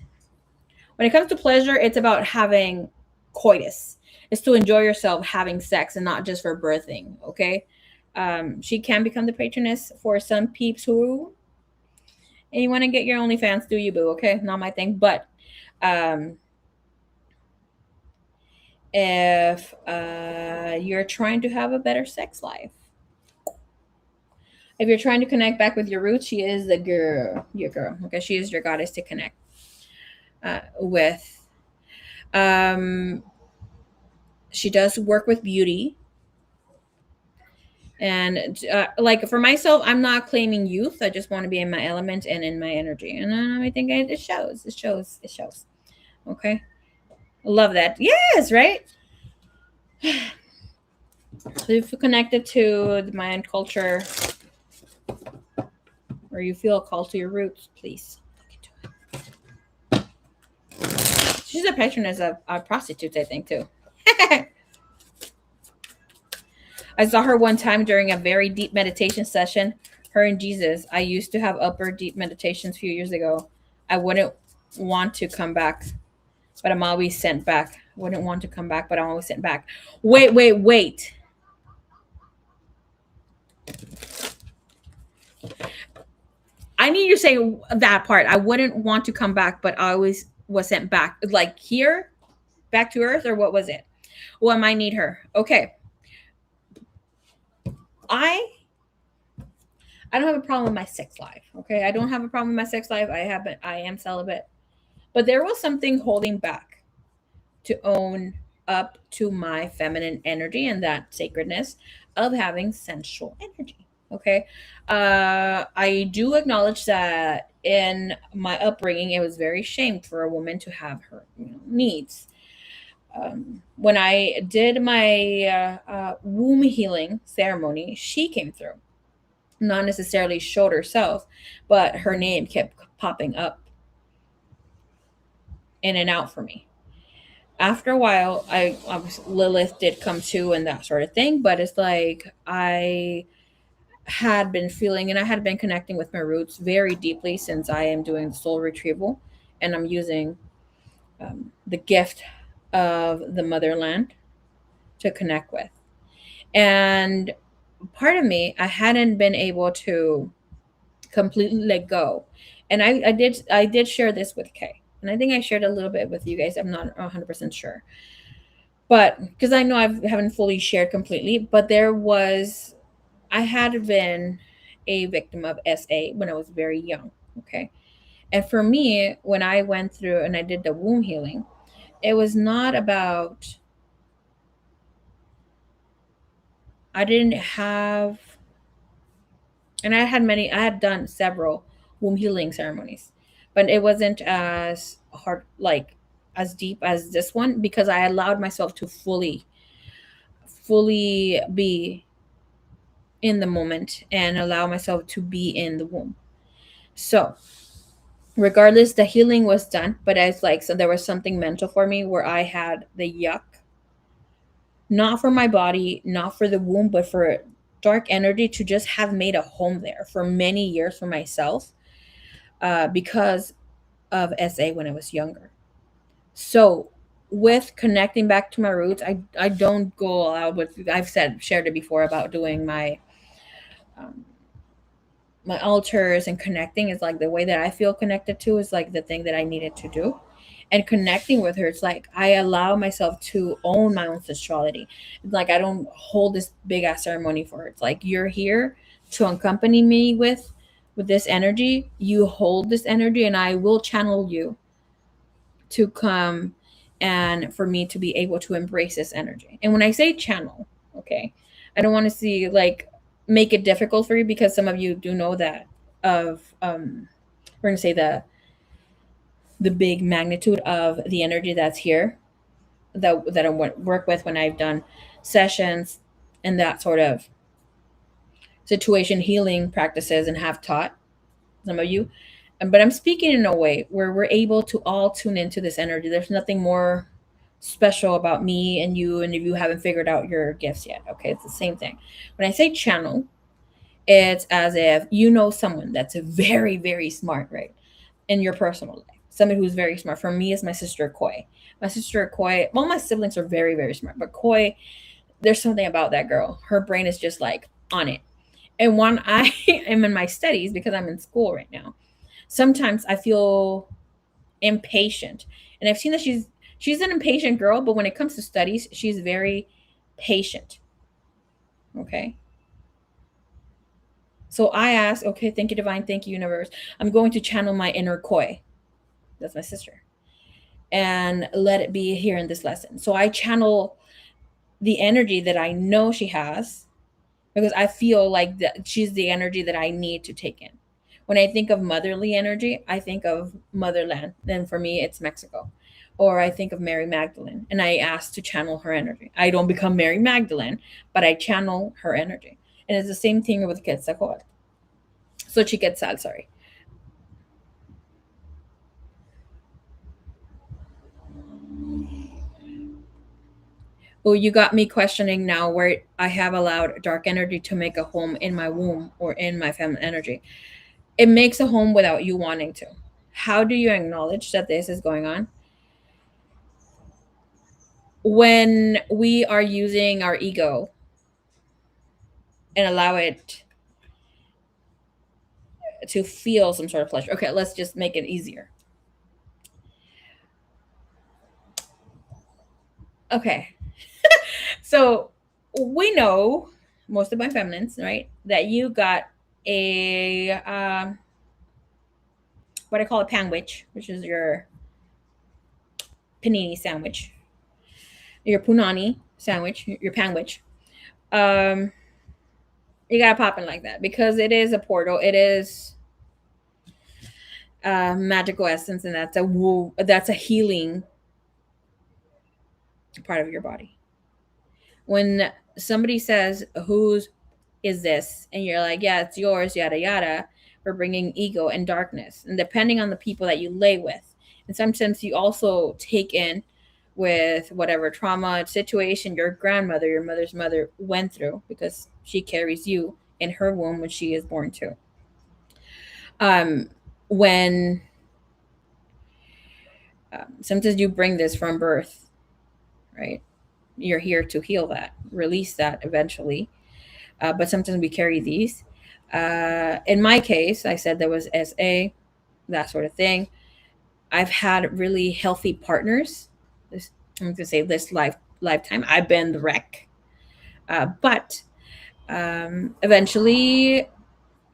when it comes to pleasure, it's about having coitus. It's to enjoy yourself having sex and not just for birthing. Okay. She can become the patroness for some peeps who, and you want to get your OnlyFans, do you, boo? Okay, not my thing. But um, if you're trying to have a better sex life, if you're trying to connect back with your roots, she is the girl, your girl. Okay, she is your goddess to connect with. Um, she does work with beauty. And like for myself, I'm not claiming youth. I just want to be in my element and in my energy. And I think it shows. It shows. It shows. Okay. Love that. Yes, right? So if you're connected to the Mayan culture or you feel called to your roots, please look into it. She's a patroness of prostitutes, I think, too. I saw her one time during a very deep meditation session. Her and Jesus. I used to have upper deep meditations a few years ago. I wouldn't want to come back, but I'm always sent back. Wouldn't want to come back, but I'm always sent back. Wait, wait, wait. I need you to say that part. I wouldn't want to come back, but I always was sent back. Like here, back to Earth, or what was it? Well, I might need her. Okay. I I don't have a problem with my sex life. Okay. I don't have a problem with my sex life. I am celibate. But there was something holding back to own up to my feminine energy and that sacredness of having sensual energy. Okay. I do acknowledge that in my upbringing, it was very shamed for a woman to have her needs. When I did my womb healing ceremony, she came through. Not necessarily showed herself, but her name kept popping up in and out for me. After a while, Lilith did come to and that sort of thing, but it's like I had been feeling and I had been connecting with my roots very deeply since I am doing soul retrieval and I'm using the gift of the motherland to connect with. And part of me, I hadn't been able to completely let go. And I did share this with Kay. And I think I shared a little bit with you guys. I'm not 100% sure. But because I know I haven't fully shared completely, but I had been a victim of SA when I was very young. Okay. And for me, when I went through and I did the womb healing, it was not about, I didn't have, and I had done several womb healing ceremonies, but it wasn't as hard, like as deep as this one because I allowed myself to fully be in the moment and allow myself to be in the womb. So, regardless, the healing was done, but it's like, so there was something mental for me where I had the yuck, not for my body, not for the womb, but for dark energy to just have made a home there for many years for myself because of SA when I was younger. So, with connecting back to my roots, I don't go out with, I've shared it before about doing um, my altars and connecting is like the way that I feel connected to is like the thing that I needed to do. And connecting with her, it's like I allow myself to own my own sexuality. It's like I don't hold this big ass ceremony for her. It's like you're here to accompany me with this energy. You hold this energy and I will channel you to come and for me to be able to embrace this energy. And when I say channel, okay, I don't want to see like make it difficult for you because some of you do know that of we're gonna say the big magnitude of the energy that's here that I work with when I've done sessions and that sort of situation healing practices and have taught some of you. But I'm speaking in a way where we're able to all tune into this energy. There's nothing more special about me and you, and if you haven't figured out your gifts yet, okay, it's the same thing. When I say channel, it's as if you know someone that's very, very smart, right? In your personal life. Somebody who's very smart. For me, is my sister Koi. My sister Koi, well, my siblings are very, very smart, but Koi, there's something about that girl. Her brain is just like on it. And when I am in my studies, because I'm in school right now, sometimes I feel impatient. And I've seen that she's an impatient girl, but when it comes to studies, she's very patient. Okay. So I ask, okay, thank you, divine, thank you, universe. I'm going to channel my inner Koi. That's my sister. And let it be here in this lesson. So I channel the energy that I know she has because I feel like that she's the energy that I need to take in. When I think of motherly energy, I think of motherland. Then for me, it's Mexico. Or I think of Mary Magdalene and I ask to channel her energy. I don't become Mary Magdalene, but I channel her energy. And it's the same thing with Quetzalcoatl. So Chiquetzal, sorry. Oh, you got me questioning now where I have allowed dark energy to make a home in my womb or in my feminine energy. It makes a home without you wanting to. How do you acknowledge that this is going on? When we are using our ego and allow it to feel some sort of pleasure. Okay, let's just make it easier. Okay, so we know, most of my feminines, right, that you got a what I call a panwich, which is your panini sandwich, your punani sandwich, your panwich. Um, You gotta pop in like that because it is a portal. It is magical essence, and that's a healing part of your body. When somebody says, "Whose is this?" and you're like, "Yeah, it's yours," yada yada, we're bringing ego and darkness, and depending on the people that you lay with, and sometimes you also take in with whatever trauma situation your grandmother, your mother's mother went through, because she carries you in her womb when she is born too. When sometimes you bring this from birth, right? You're here to heal that, release that eventually. But sometimes we carry these. In my case, I said there was SA, that sort of thing. I've had really healthy partners. This, I'm gonna say this lifetime. I've been the wreck, but eventually,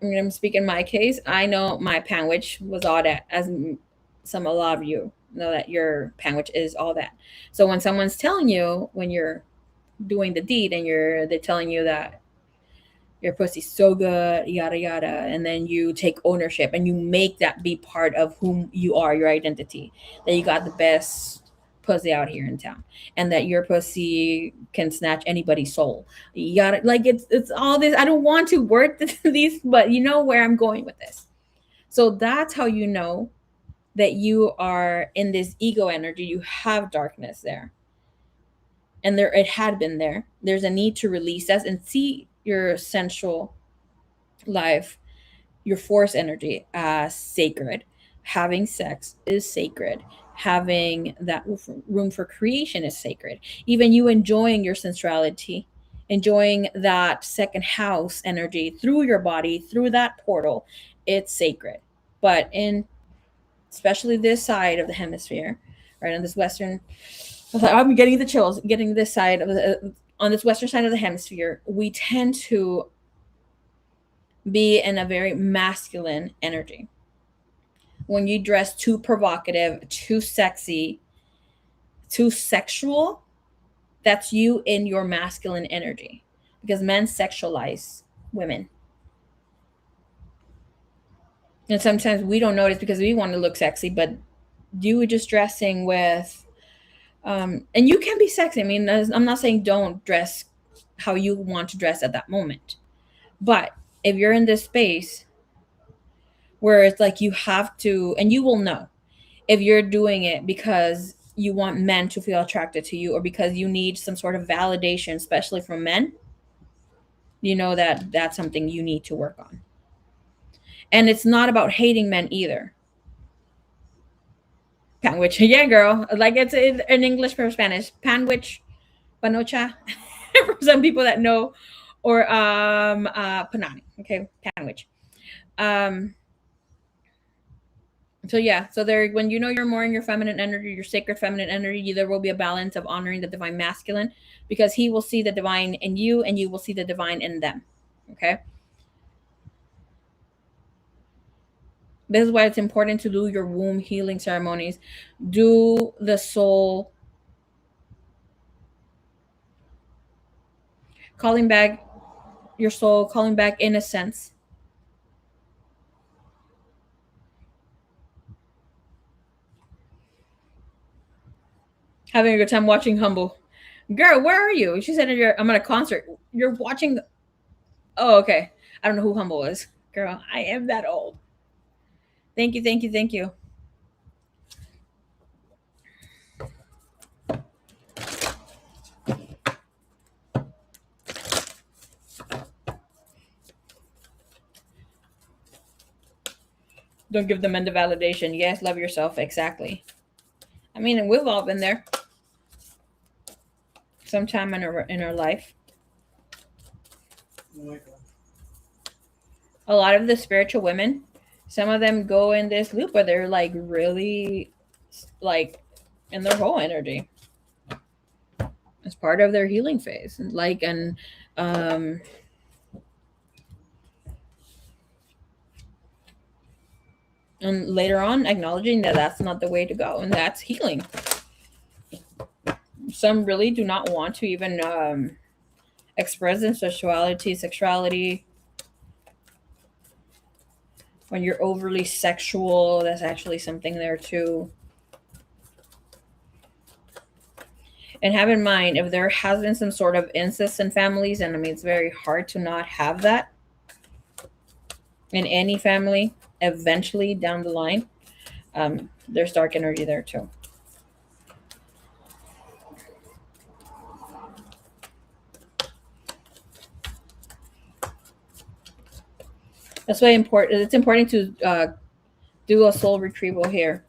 I'm gonna speak in my case. I know my panwich was all that, as a lot of you know that your panwich is all that. So when someone's telling you, when you're doing the deed, and they're telling you that your pussy's so good, yada yada, and then you take ownership and you make that be part of whom you are, your identity, that you got the best pussy out here in town, and that your pussy can snatch anybody's soul. You gotta, like, it's all this. I don't want to word these, but you know where I'm going with this. So that's how you know that you are in this ego energy. You have darkness there, and there it had been there. There's a need to release that and see your sensual life, your force energy as sacred. Having sex is sacred. Having that room for creation is sacred. Even you enjoying your sensuality, enjoying that second house energy through your body, through that portal, it's sacred. But in especially this side of the hemisphere, right on this western, I'm getting the chills, getting this side of on this western side of the hemisphere, we tend to be in a very masculine energy. When you dress too provocative, too sexy, too sexual, that's you in your masculine energy, because men sexualize women. And sometimes we don't notice because we want to look sexy, but you just dressing with, and you can be sexy. I mean, I'm not saying don't dress how you want to dress at that moment. But if you're in this space where it's like you have to, and you will know if you're doing it because you want men to feel attracted to you, or because you need some sort of validation, especially from men, you know that that's something you need to work on. And it's not about hating men either. Panwich, yeah, girl. Like it's in English for Spanish. Panwich, panocha, for some people that know, or panani. Okay, panwich. Um, so yeah, so there, when you know you're more in your feminine energy, your sacred feminine energy, there will be a balance of honoring the divine masculine, because he will see the divine in you and you will see the divine in them. Okay, this is why it's important to do your womb healing ceremonies, do the soul calling back, your soul calling back innocence. Having a good time watching Humble. Girl, where are you? She said I'm at a concert. You're watching. Oh, okay. I don't know who Humble is. Girl, I am that old. Thank you, thank you, thank you. Don't give the men the validation. Yes, love yourself. Exactly. I mean, we've all been there sometime in our life. Oh my God. A lot of the spiritual women, some of them go in this loop where they're like really, like, in their whole energy as part of their healing phase, and like, um and later on acknowledging that that's not the way to go, and that's healing. Some really do not want to even expressing sexuality. When you're overly sexual, that's actually something there too. And have in mind, if there has been some sort of incest in families, and I mean, it's very hard to not have that in any family eventually down the line, there's dark energy there too. That's why important. It's important to do a soul retrieval here,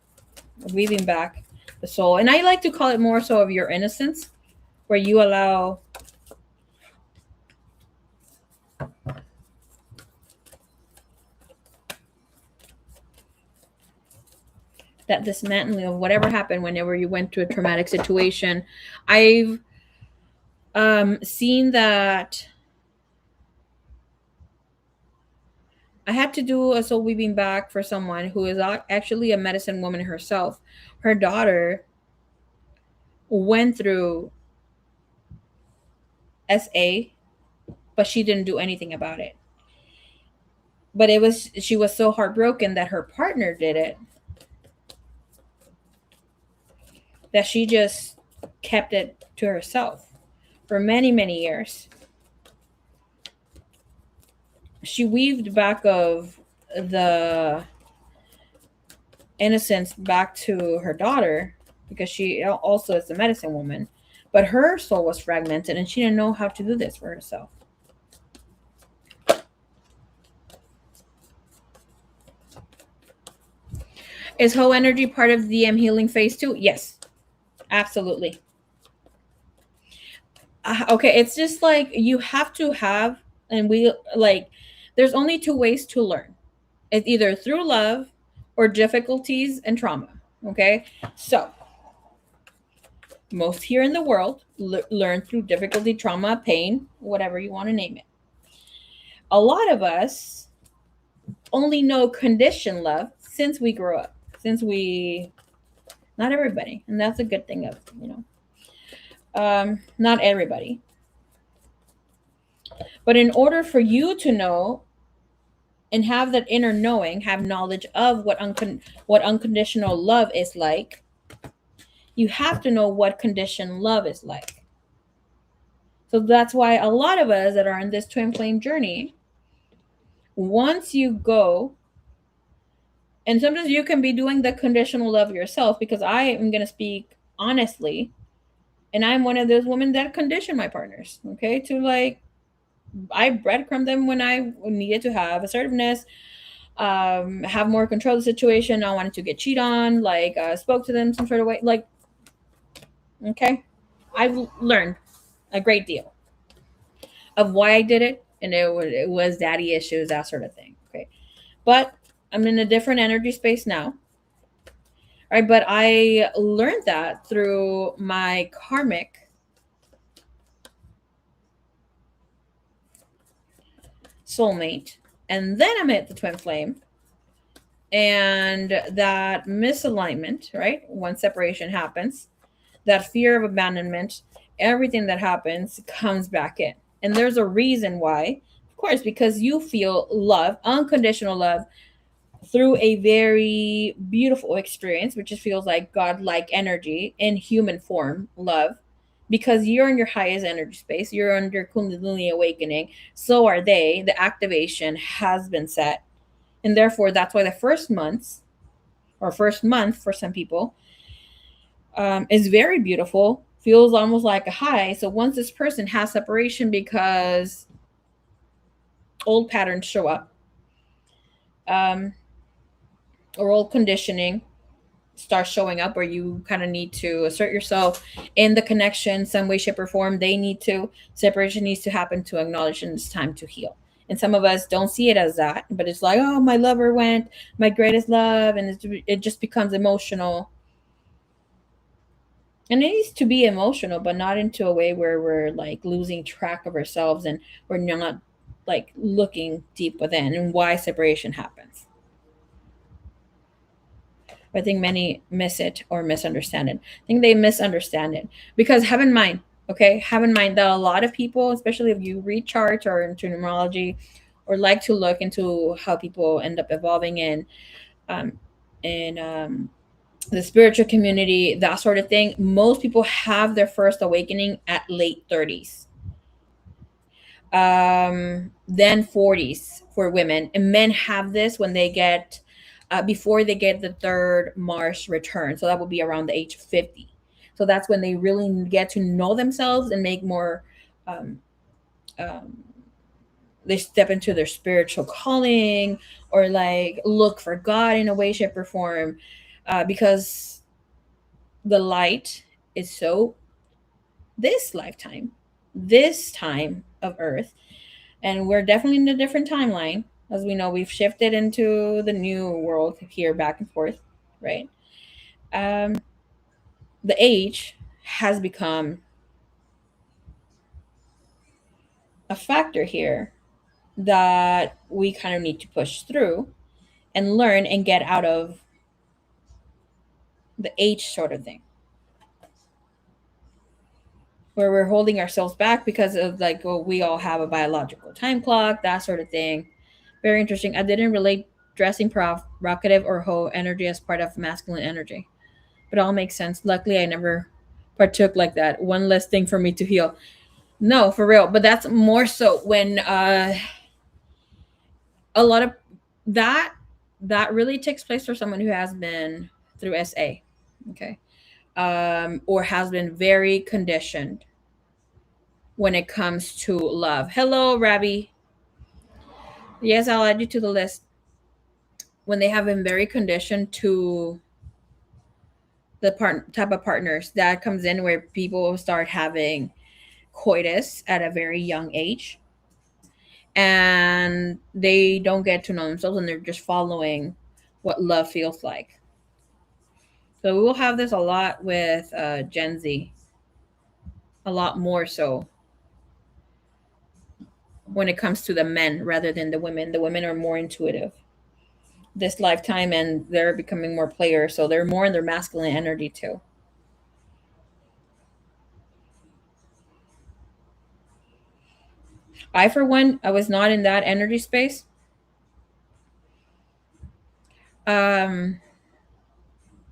weaving back the soul. And I like to call it more so of your innocence, where you allow that dismantling of whatever happened whenever you went through a traumatic situation. I've seen that I had to do a soul weaving back for someone who is actually a medicine woman herself. Her daughter went through SA, but she didn't do anything about it. But she was so heartbroken that her partner did it that she just kept it to herself for many, many years. She weaved back of the innocence back to her daughter because she also is a medicine woman, but her soul was fragmented and she didn't know how to do this for herself. Is Ho energy part of the healing phase too? Yes, absolutely. Okay, it's just like you have to have, and we like, there's only two ways to learn. It's either through love or difficulties and trauma. Okay, so most here in the world learn through difficulty, trauma, pain, whatever you want to name it. A lot of us only know conditioned love since we grow up, since we, not everybody, and that's a good thing of, not everybody. But in order for you to know and have that inner knowing, have knowledge of what unconditional love is like, you have to know what conditioned love is like. So that's why a lot of us that are in this twin flame journey, once you go, and sometimes you can be doing the conditional love yourself, because I am going to speak honestly, and I'm one of those women that condition my partners, okay, to like, I breadcrumb them when I needed to have assertiveness, have more control of the situation. I wanted to get cheated on, like spoke to them some sort of way, like, okay, I've learned a great deal of why I did it, and it was daddy issues, that sort of thing. Okay, but I'm in a different energy space now. Right, but I learned that through my karmic soulmate, and then I met the twin flame, and that misalignment, right? When separation happens, that fear of abandonment, everything that happens comes back in. And there's a reason why, of course, because you feel love, unconditional love, through a very beautiful experience, which just feels like godlike energy in human form, love, because you're in your highest energy space, you're under Kundalini awakening, so are they. The activation has been set. And therefore, that's why the first months, or first month for some people, is very beautiful, feels almost like a high. So once this person has separation because old patterns show up, or old conditioning starts showing up, where you kind of need to assert yourself in the connection some way, shape, or form, they need to, separation needs to happen to acknowledge, and it's time to heal. And some of us don't see it as that, but it's like, oh, my lover went, my greatest love, and it just becomes emotional. And it needs to be emotional, but not into a way where we're like losing track of ourselves and we're not like looking deep within and why separation happens. I think many miss it or misunderstand it. I think they misunderstand it because have in mind, Okay, have in mind that a lot of people, especially if you read charts or into numerology, or like to look into how people end up evolving um, in the spiritual community, that sort of thing. Most people have their first awakening at late 30s, then 40s for women, and men have this when they get before they get the third Mars return. So that will be around the age of 50. So that's when they really get to know themselves and make more. Um, um, they step into their spiritual calling, or like look for God in a way, shape, or form, because the light is so this lifetime, this time of Earth, and we're definitely in a different timeline. As we know, we've shifted into the new world here, back and forth, right? Um, the age has become a factor here that we kind of need to push through and learn and get out of the age sort of thing, where we're holding ourselves back because of like, well, we all have a biological time clock, that sort of thing. Very interesting. I didn't relate dressing provocative or hoe energy as part of masculine energy, but it all makes sense. Luckily, I never partook like that. One less thing for me to heal. No, for real. But that's more so when a lot of that that really takes place for someone who has been through SA, okay, or has been very conditioned when it comes to love. Hello, Rabbi. Yes, I'll add you to the list. When they have been very conditioned to the type of partners that comes in, where people start having coitus at a very young age, and they don't get to know themselves, and they're just following what love feels like. So we will have this a lot with Gen Z, a lot more so when it comes to the men rather than the women. The women are more intuitive this lifetime, and they're becoming more players, so they're more in their masculine energy too. I, for one, I was not in that energy space. Um,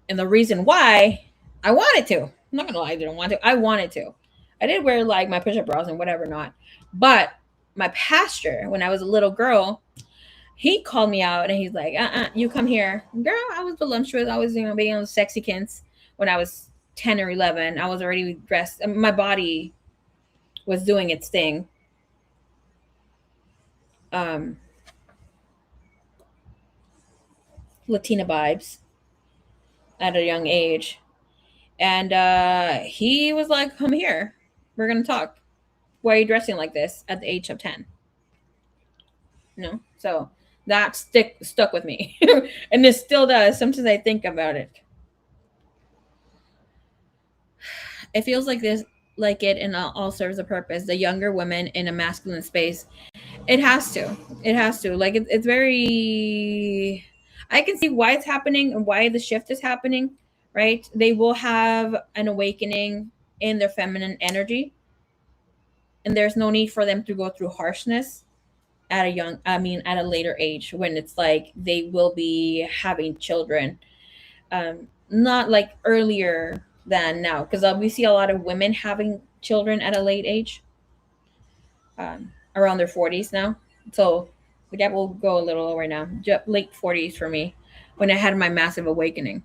and the reason why, I wanted to. I'm not gonna lie, I didn't want to. I wanted to. I did wear like my push-up bras and whatever not. But my pastor, when I was a little girl, he called me out and he's like, you come here. Girl, I was voluptuous. I was, being on sexy kins when I was 10 or 11. I was already dressed. My body was doing its thing. Um, Latina vibes at a young age. And he was like, come here. We're going to talk. Why are you dressing like this at the age of 10? So that stuck with me. And it still does. Sometimes I think about it. It feels like this, like it, and all serves a purpose. The younger women in a masculine space, it has to. It has to. Like it's very. I can see why it's happening and why the shift is happening. Right? They will have an awakening in their feminine energy, and there's no need for them to go through harshness at a young. I mean, at a later age, when it's like they will be having children, not like earlier than now, because we see a lot of women having children at a late age, around their 40s now. So the gap will go a little lower now, late 40s for me, when I had my massive awakening.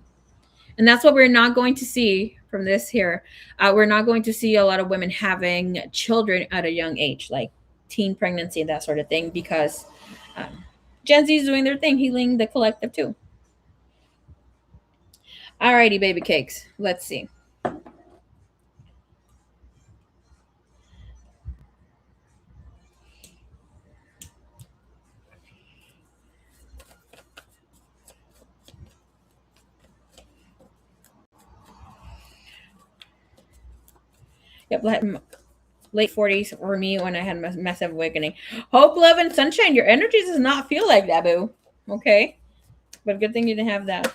And that's what we're not going to see from this here. We're not going to see a lot of women having children at a young age, like teen pregnancy and that sort of thing, because um, Gen Z is doing their thing, healing the collective too. Alrighty, baby cakes. Let's see. Yep, late 40s for me when I had a massive awakening. Hope, love, and sunshine. Your energy does not feel like that, boo. Okay? But good thing you didn't have that.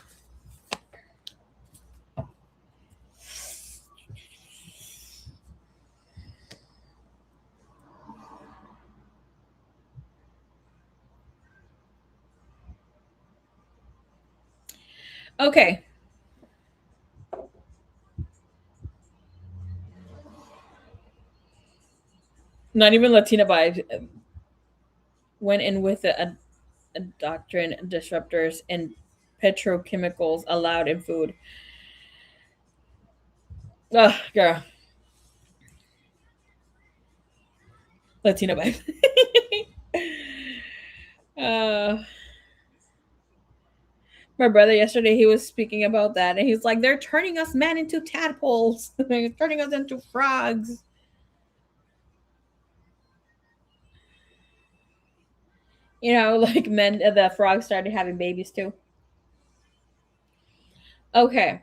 Okay. Not even Latina vibes. Went in with a doctrine disruptors and petrochemicals allowed in food. Ugh, girl. Latina vibes. uh, my brother yesterday, he was speaking about that, and he's like, "They're turning us men into tadpoles. They're turning us into frogs." Like men, the frogs started having babies too. Okay,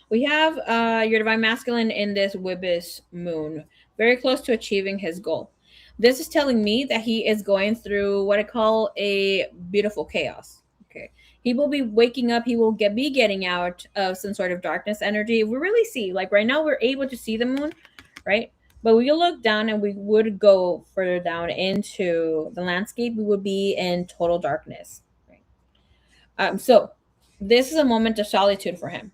we have your divine masculine in this Wibis moon, very close to achieving his goal. This is telling me that he is going through what I call a beautiful chaos. Okay. He will be waking up, he will be getting out of some sort of darkness energy. We really see, like right now, we're able to see the moon, right? But we look down and we would go further down into the landscape, we would be in total darkness. Right? So this is a moment of solitude for him.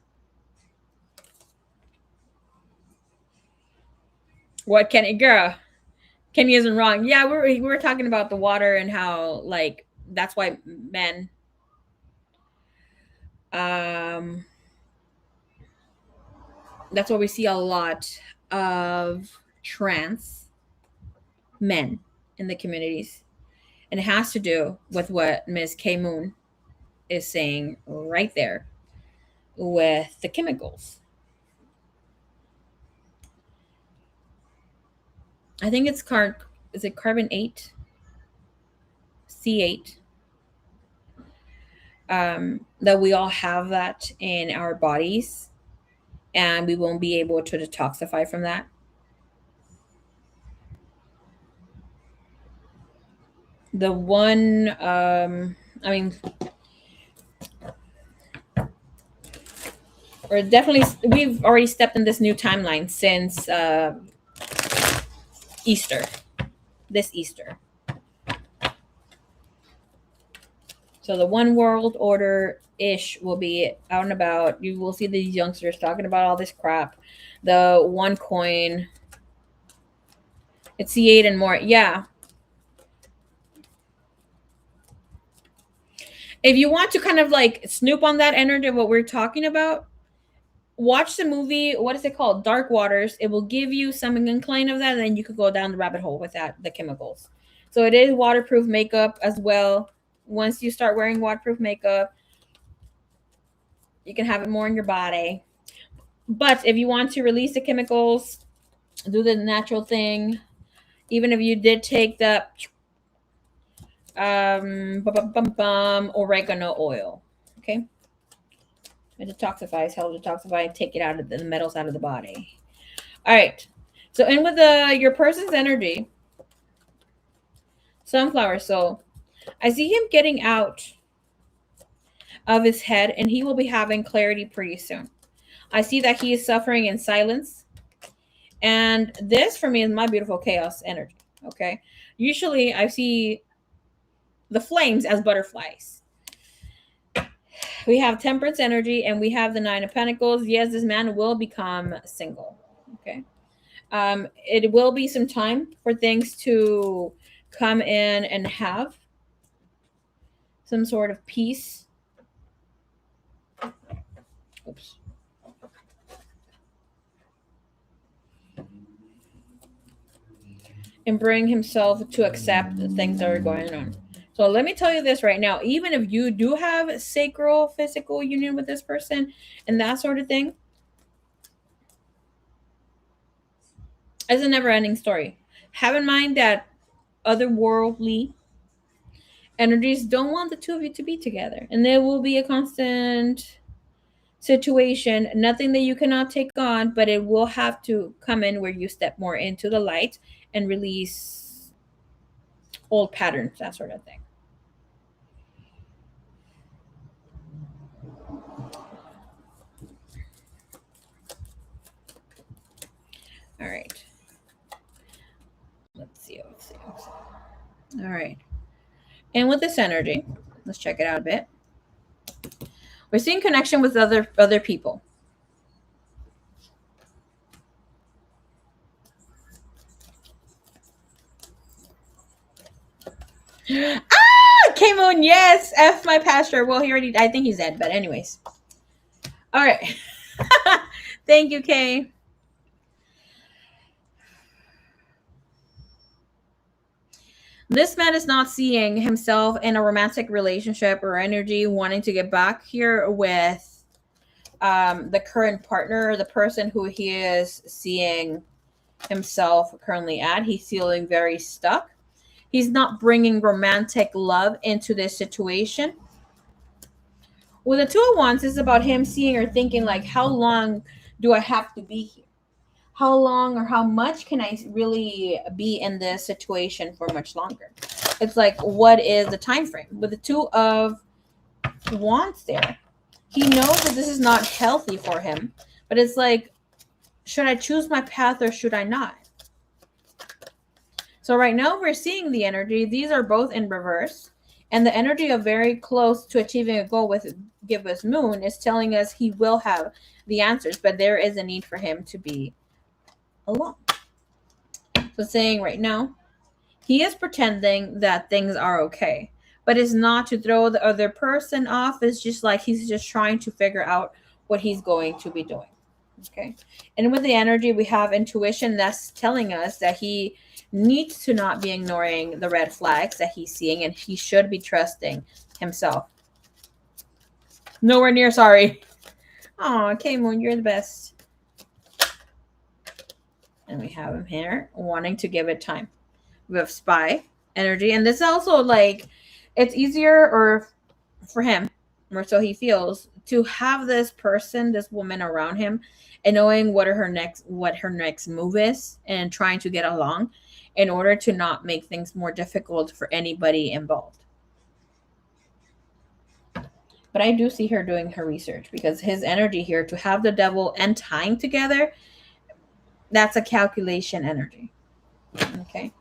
What Kenny girl? Kenny isn't wrong. Yeah, we were talking about the water and how like that's why men um that's why we see a lot of trans men in the communities. And it has to do with what Ms. K Moon is saying right there with the chemicals. I think it's is it carbon 8, C8, that we all have that in our bodies and we won't be able to detoxify from that. The one I mean, we're definitely, we've already stepped in this new timeline since Easter, this Easter. So the one world order ish will be out and about. You will see these youngsters talking about all this crap. The one coin, it's C8 and more. Yeah. If you want to kind of like snoop on that energy of what we're talking about, watch the movie. What is it called? Dark Waters. It will give you some incline of that, and then you could go down the rabbit hole with that, the chemicals. So it is waterproof makeup as well. Once you start wearing waterproof makeup, you can have it more in your body. But if you want to release the chemicals, do the natural thing. Even if you did take the oregano oil, okay, it detoxifies, helps detoxify, take it out of the metals out of the body. All right. So in with your person's energy, sunflower soul. I see him getting out of his head, and he will be having clarity pretty soon. I see that he is suffering in silence, and this for me is my beautiful chaos energy. Okay. Usually, I see the flames as butterflies. We have temperance energy, and we have the nine of pentacles. Yes, this man will become single. Okay. It will be some time for things to come in and have some sort of peace. Oops. And bring himself to accept the things that are going on. So let me tell you this right now. Even if you do have sacral physical union with this person and that sort of thing, it's a never ending story. Have in mind that otherworldly energies don't want the two of you to be together. And there will be a constant situation, nothing that you cannot take on, but it will have to come in where you step more into the light and release old patterns, that sort of thing. right. And with this energy, let's check it out a bit. We're seeing connection with other people. Ah, came on. Yes, F my pastor. Well, I think he's dead. But anyways, all right. Thank you, Kay. This man is not seeing himself in a romantic relationship or energy, wanting to get back here with the current partner, the person who he is seeing himself currently at. He's feeling very stuck. He's not bringing romantic love into this situation. With the Two of Wands, it's about him seeing or thinking, like, how long do I have to be here? How long or how much can I really be in this situation for much longer? It's like, what is the time frame? With the Two of Wands there, he knows that this is not healthy for him, but it's like, should I choose my path or should I not? So right now we're seeing the energy. These are both in reverse. And the energy of very close to achieving a goal with Gibbous Moon is telling us he will have the answers, but there is a need for him to be alone. So saying right now, he is pretending that things are okay, but it's not to throw the other person off. It's just like he's just trying to figure out what he's going to be doing. Okay. And with the energy, we have intuition that's telling us that he needs to not be ignoring the red flags that he's seeing, and he should be trusting himself. Nowhere near sorry. Oh, K-Moon, you're the best. And we have him here wanting to give it time. We have spy energy, and this also, like, it's easier or for him, or so he feels, to have this person, this woman around him, and knowing what her next move is, and trying to get along in order to not make things more difficult for anybody involved. But I do see her doing her research, because his energy here to have the devil and time together, that's a calculation energy. Okay.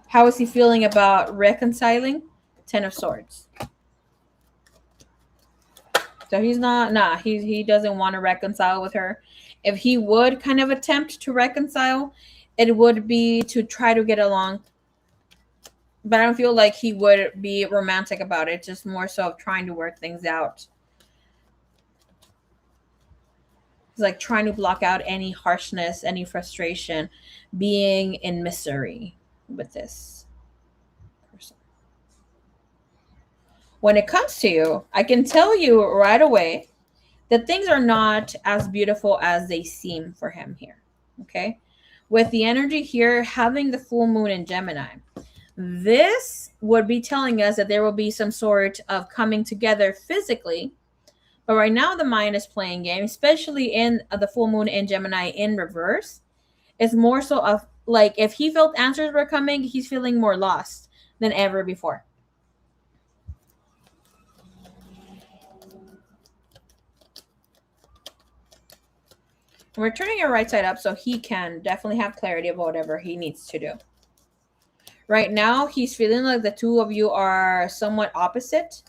How is he feeling about reconciling? Ten of Swords. So he's not, he doesn't want to reconcile with her. If he would kind of attempt to reconcile, it would be to try to get along. But I don't feel like he would be romantic about it, just more so of trying to work things out. It's like trying to block out any harshness, any frustration, being in misery with this person. When it comes to you, I can tell you right away that things are not as beautiful as they seem for him here. Okay. With the energy here, having the full moon in Gemini, this would be telling us that there will be some sort of coming together physically. But right now, the mind is playing game, especially in the full moon in Gemini in reverse. It's more so of like, if he felt answers were coming, he's feeling more lost than ever before. We're turning it right side up so he can definitely have clarity about whatever he needs to do. Right now, he's feeling like the two of you are somewhat opposite.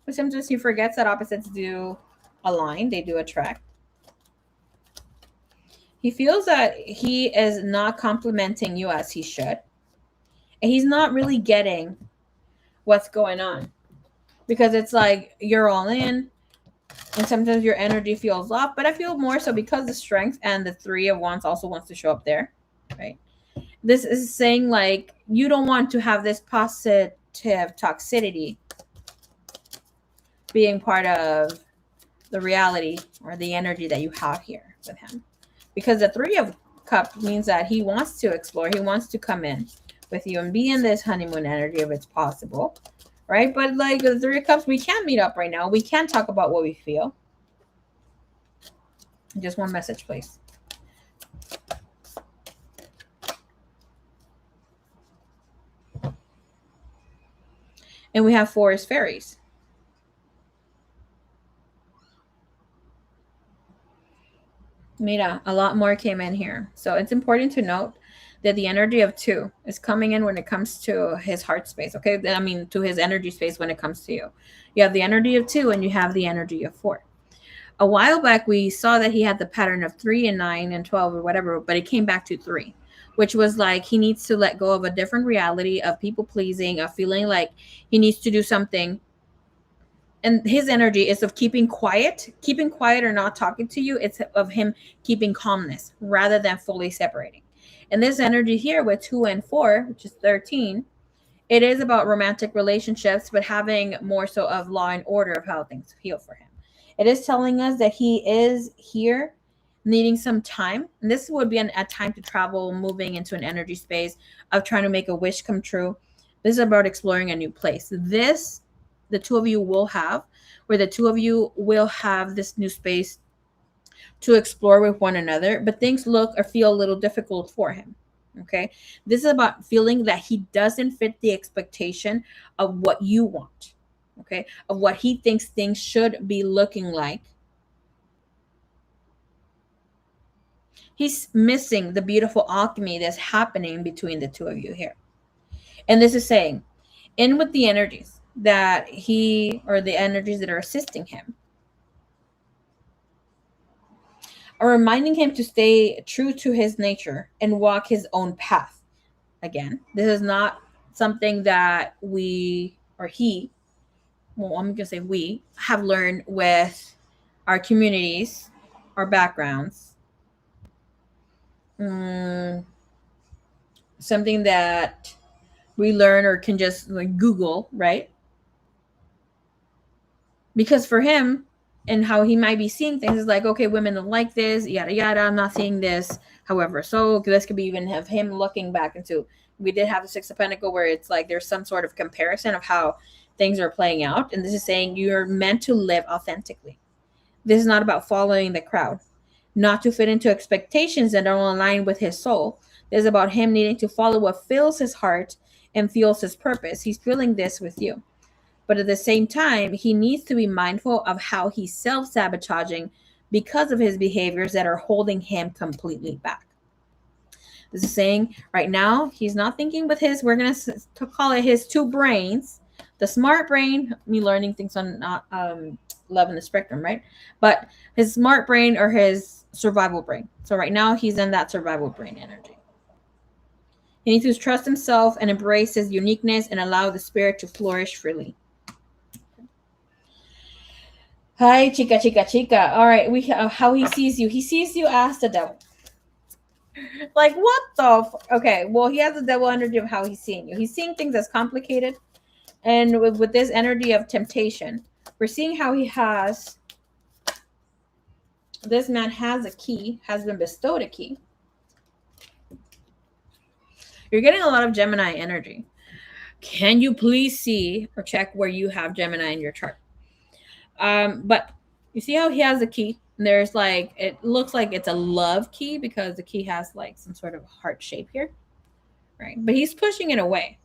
But sometimes he forgets that opposites do align, they do attract. He feels that he is not complimenting you as he should. And he's not really getting what's going on. Because it's like you're all in, and sometimes your energy feels off, but I feel more so because the strength and the Three of Wands also wants to show up there, right? This is saying like you don't want to have this positive toxicity being part of the reality or the energy that you have here with him, because the Three of Cups means that he wants to explore, he wants to come in with you and be in this honeymoon energy if it's possible. Right? But like the Three of Cups, we can't meet up right now. We can't talk about what we feel. Just one message, please. And we have Forest Fairies. Mira, a lot more came in here. So it's important to note that the energy of 2 is coming in when it comes to his heart space. Okay, I mean to his energy space when it comes to you. You have the energy of 2 and you have the energy of 4. A while back we saw that he had the pattern of 3 and 9 and 12 or whatever, but it came back to 3, which was like he needs to let go of a different reality of people pleasing, of feeling like he needs to do something. And his energy is of keeping quiet or not talking to you. It's of him keeping calmness rather than fully separating. And this energy here with 2 and 4, which is 13, it is about romantic relationships, but having more so of law and order of how things feel for him. It is telling us that he is here needing some time. And this would be a time to travel, moving into an energy space of trying to make a wish come true. This is about exploring a new place. This, the two of you will have, where the two of you will have this new space to explore with one another, but things look or feel a little difficult for him. Okay. This is about feeling that he doesn't fit the expectation of what you want. Okay. Of what he thinks things should be looking like. He's missing the beautiful alchemy that's happening between the two of you here. And this is saying, in with the energies that he or the energies that are assisting him are reminding him to stay true to his nature and walk his own path. Again, this is not something that we or he, well, I'm going to say we, have learned with our communities, our backgrounds. Something that we learn or can just like Google, right? Because for him and how he might be seeing things is like, okay, women don't like this, yada yada. I'm not seeing this. However, so this could be even have him looking back into. We did have the Six of Pentacles where it's like there's some sort of comparison of how things are playing out, and this is saying you're meant to live authentically. This is not about following the crowd, not to fit into expectations that don't align with his soul. This is about him needing to follow what fills his heart and fuels his purpose. He's feeling this with you. But at the same time, he needs to be mindful of how he's self sabotaging because of his behaviors that are holding him completely back. This is saying right now, he's not thinking with his, we're going to call it his two brains. The smart brain, me learning things on not love in the spectrum, right? But his smart brain or his survival brain. So right now, he's in that survival brain energy. He needs to trust himself and embrace his uniqueness and allow the spirit to flourish freely. Hi, chica, chica, chica. All right, we how he sees you. He sees you as the devil. Like what the? Okay, well, he has the devil energy of how he's seeing you. He's seeing things as complicated, and with this energy of temptation, we're seeing how he has. This man has a key, has been bestowed a key. You're getting a lot of Gemini energy. Can you please see or check where you have Gemini in your chart? But you see how he has a key? And there's like, it looks like it's a love key because the key has like some sort of heart shape here, right? But he's pushing it away.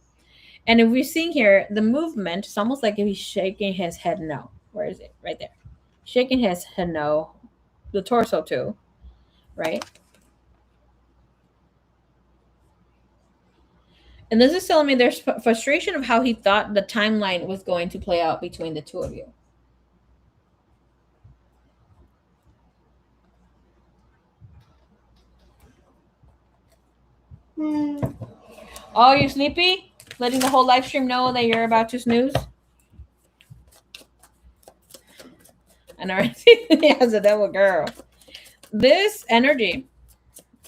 And if we're seeing here, the movement, it's almost like if he's shaking his head no. Where is it? Right there. Shaking his head no. The torso too, right? And this is telling me there's frustration of how he thought the timeline was going to play out between the two of you. Oh, you sleepy? Letting the whole live stream know that you're about to snooze? I know, right? As a devil girl. This energy,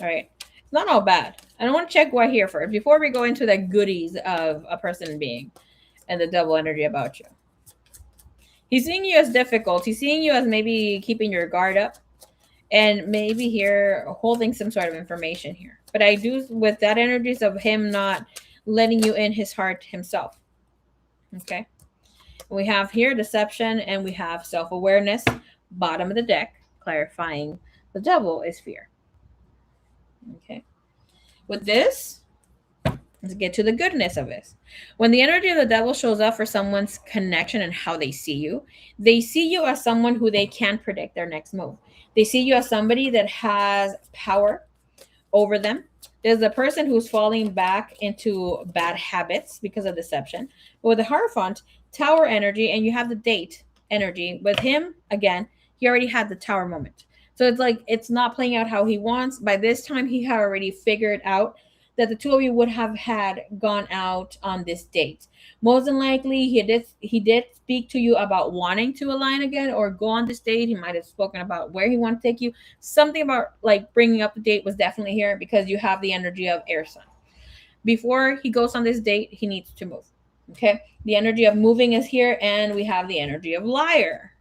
all right, it's not all bad. I don't want to check why here first before we go into the goodies of a person being and the devil energy about you. He's seeing you as difficult. He's seeing you as maybe keeping your guard up and maybe here holding some sort of information here. But I do with that energies of him not letting you in his heart himself. Okay. We have here deception and we have self-awareness. Bottom of the deck, clarifying the devil is fear. Okay. With this, let's get to the goodness of this. When the energy of the devil shows up for someone's connection and how they see you as someone who they can predict their next move. They see you as somebody that has power over them. There's a person who's falling back into bad habits because of deception. But with the Hierophant, Tower energy, and you have the Date energy. With him, again, he already had the Tower moment. So it's like it's not playing out how he wants. By this time, he had already figured out that the two of you would have had gone out on this date. Most than likely, he did speak to you about wanting to align again or go on this date. He might have spoken about where he wanted to take you. Something about like bringing up the date was definitely here because you have the energy of air sign. Before he goes on this date, he needs to move. Okay, the energy of moving is here, and we have the energy of liar,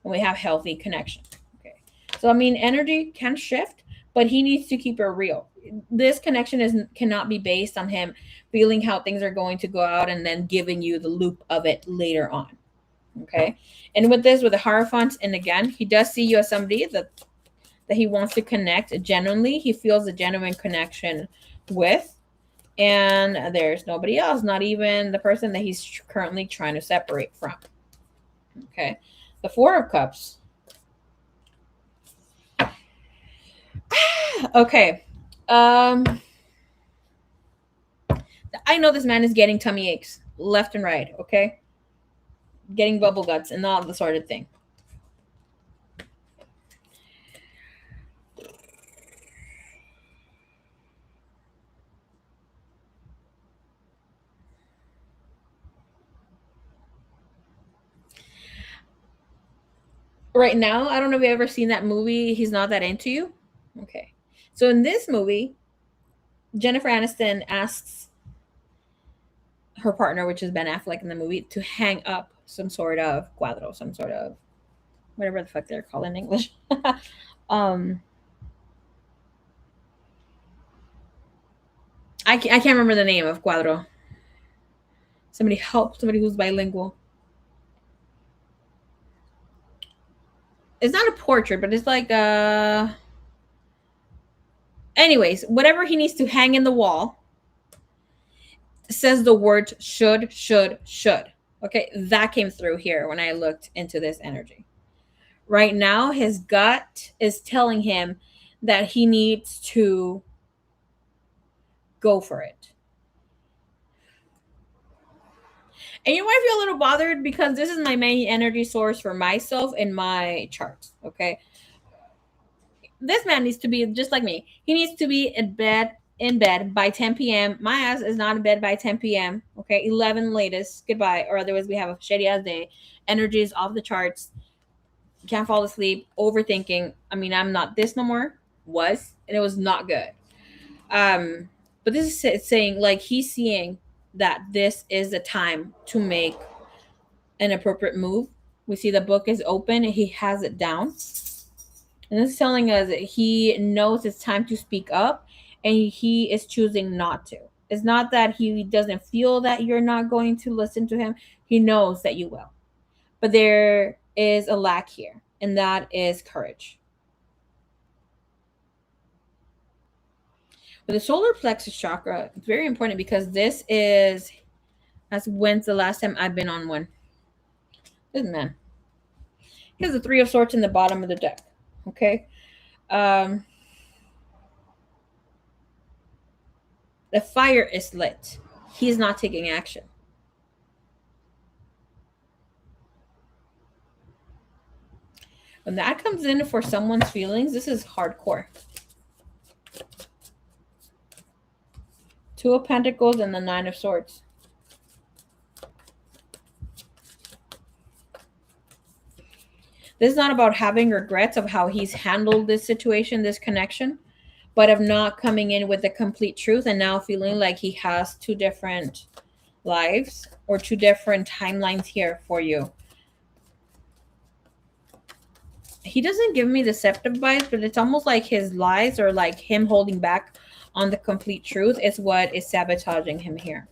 and we have healthy connection. Okay, so I mean, energy can shift, but he needs to keep it real. This connection cannot be based on him feeling how things are going to go out and then giving you the loop of it later on. Okay, and with this, with the Hierophant, and again, he does see you as somebody that he wants to connect genuinely. He feels a genuine connection with, and there's nobody else, not even the person that he's currently trying to separate from. Okay, the Four of Cups. Okay, I know this man is getting tummy aches left and right. Okay, getting bubble guts and all the sort of thing. Right now, I don't know if you've ever seen that movie, He's Not That Into You. Okay. So in this movie, Jennifer Aniston asks her partner, which is Ben Affleck in the movie, to hang up some sort of cuadro, some sort of whatever the fuck they're called in English. um, I can't remember the name of cuadro. Somebody help somebody who's bilingual. It's not a portrait, but it's like anyways, whatever he needs to hang in the wall says the word should. Okay, that came through here when I looked into this energy. Right now, his gut is telling him that he needs to go for it. And you might feel a little bothered because this is my main energy source for myself in my charts. Okay. This man needs to be just like me. He needs to be in bed by 10 p.m. My ass is not in bed by 10 p.m. Okay. 11 latest. Goodbye. Or otherwise we have a shitty ass day. Energy is off the charts. Can't fall asleep. Overthinking. I mean, I'm not this no more. Was. And it was not good. But this is saying like he's seeing that this is the time to make an appropriate move. We see the book is open and he has it down. And this is telling us that he knows it's time to speak up and he is choosing not to. It's not that he doesn't feel that you're not going to listen to him. He knows that you will. But there is a lack here, and that is courage. With the solar plexus chakra, it's very important because this is as when's the last time I've been on one. This man. He has the Three of Swords in the bottom of the deck. Okay. The fire is lit. He's not taking action. When that comes in for someone's feelings, this is hardcore. Two of Pentacles and the Nine of Swords. This is not about having regrets of how he's handled this situation, this connection, but of not coming in with the complete truth and now feeling like he has two different lives or two different timelines here for you. He doesn't give me deceptive vibes, but it's almost like his lies or like him holding back on the complete truth is what is sabotaging him here.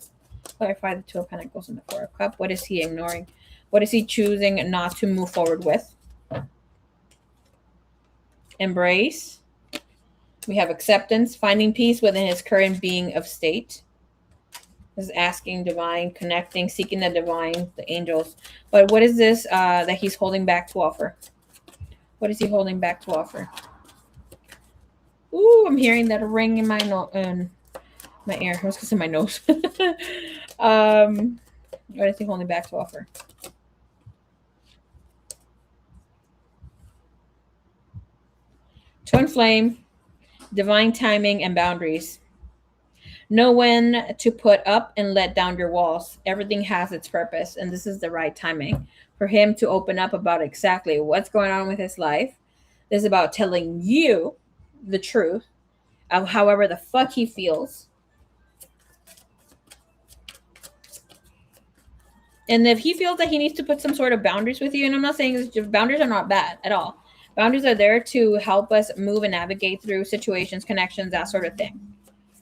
Clarify the Two of Pentacles and the Four of Cups. What is he ignoring? What is he choosing not to move forward with? Embrace. We have acceptance, finding peace within his current being of state. This is asking divine, connecting, seeking the divine, the angels. But what is this that he's holding back to offer? What is he holding back to offer? Ooh, I'm hearing that ring in my my ear. I was gonna say my nose. What I think holding back to offer. Twin flame, divine timing, and boundaries. Know when to put up and let down your walls. Everything has its purpose, and this is the right timing for him to open up about exactly what's going on with his life. This is about telling you the truth of however the fuck he feels. And if he feels that he needs to put some sort of boundaries with you, and I'm not saying boundaries are not bad at all. Boundaries are there to help us move and navigate through situations, connections, that sort of thing.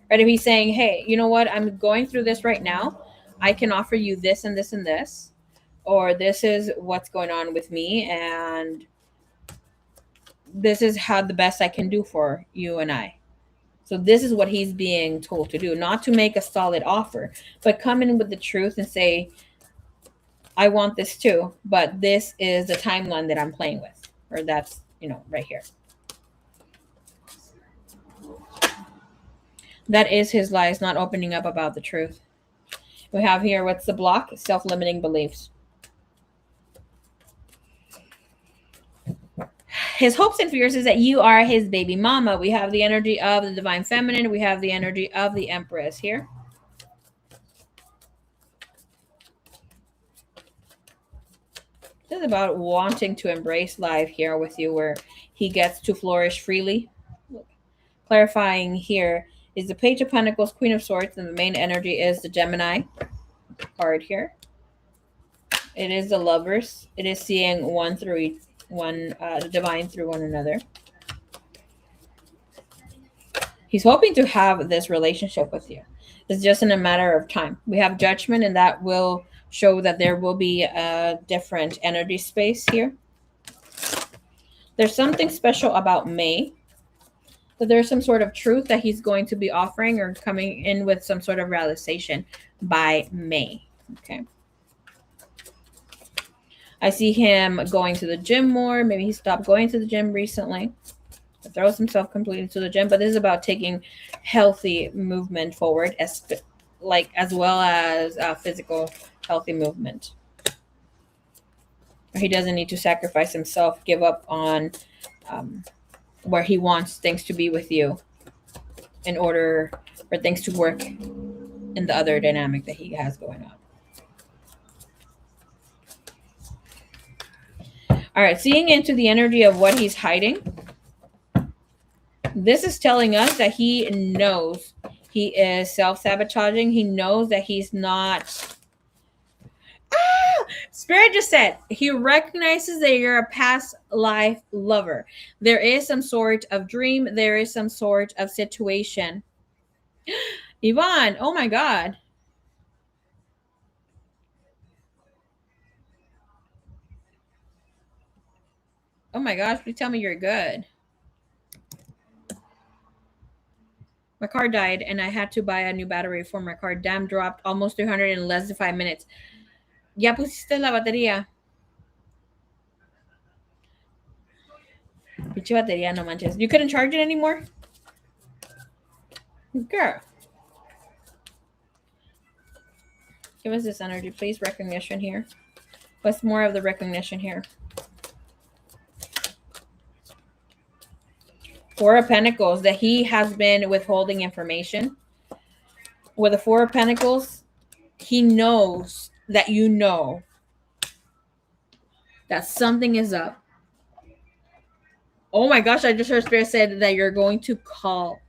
Right? If he's saying, hey, you know what? I'm going through this right now. I can offer you this and this and this, or this is what's going on with me, and this is how the best I can do for you and I. So this is what he's being told to do, not to make a solid offer, but come in with the truth and say, I want this too, but this is the timeline that I'm playing with, or that's, right here. That is his lies, not opening up about the truth. We have here, what's the block? Self-limiting beliefs. His hopes and fears is that you are his baby mama. We have the energy of the divine feminine. We have the energy of the empress here. This is about wanting to embrace life here with you, where he gets to flourish freely. Clarifying here is the Page of Pentacles, Queen of Swords, and the main energy is the Gemini card here. It is the Lovers. It is seeing the divine through one another. He's hoping to have this relationship with you. It's just in a matter of time. We have Judgment, and that will show that there will be a different energy space here. There's something special about May, that there's some sort of truth that he's going to be offering or coming in with some sort of realization by May. Okay. I see him going to the gym more. Maybe he stopped going to the gym recently. Throws himself completely to the gym, but this is about taking healthy movement forward, as well as physical healthy movement. He doesn't need to sacrifice himself, give up on where he wants things to be with you in order for things to work in the other dynamic that he has going on. All right, seeing into the energy of what he's hiding. This is telling us that he knows he is self-sabotaging. He knows that he's not. Spirit just said he recognizes that you're a past life lover. There is some sort of dream. There is some sort of situation. Yvonne, oh my God. Oh my gosh, please tell me you're good. My car died and I had to buy a new battery for my car. Damn, dropped almost 300 in less than 5 minutes. Ya pusiste la batería. Pinche batería, no manches. You couldn't charge it anymore? Girl. Give us this energy, please. Recognition here. What's more of the recognition here? Four of Pentacles, that he has been withholding information. With the Four of Pentacles, he knows that you know that something is up. Oh my gosh, I just heard Spirit said that you're going to call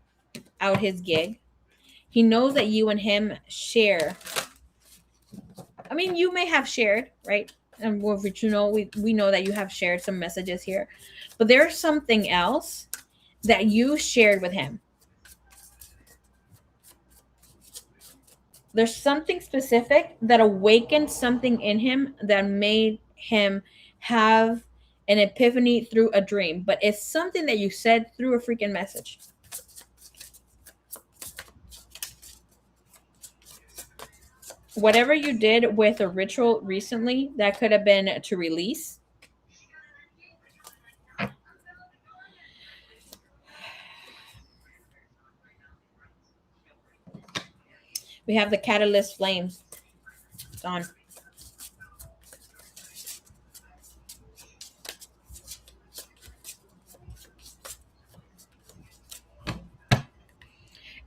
out his gig. He knows that you and him share. I mean, you may have shared, right? And we know that you have shared some messages here. But there's something else that you shared with him. There's something specific that awakened something in him that made him have an epiphany through a dream. But it's something that you said through a freaking message. Whatever you did with a ritual recently, that could have been to release. We have the catalyst flames. It's on.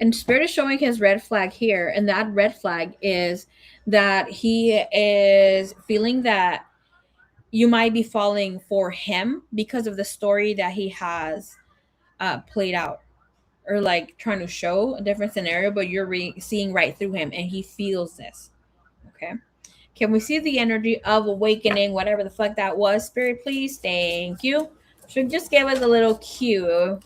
And Spirit is showing his red flag here. And that red flag is that he is feeling that you might be falling for him because of the story that he has played out, or like trying to show a different scenario, but you're seeing right through him and he feels this. Okay. Can we see the energy of awakening, whatever the fuck that was? Spirit, please. Thank you. Should just give us a little cue.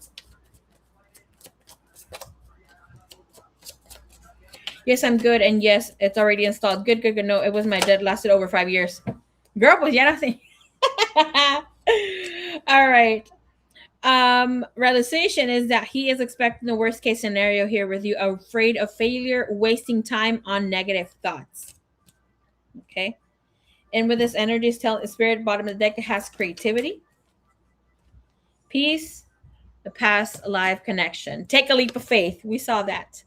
Yes, I'm good. And yes, it's already installed. Good, good, good. No, it was my dead. Lasted over 5 years. Girl, pues ya no. All right. Realization is that he is expecting the worst case scenario here with you, afraid of failure, wasting time on negative thoughts. Okay. And with this energy, telling Spirit, bottom of the deck, it has creativity, peace, the past live connection. Take a leap of faith. We saw that.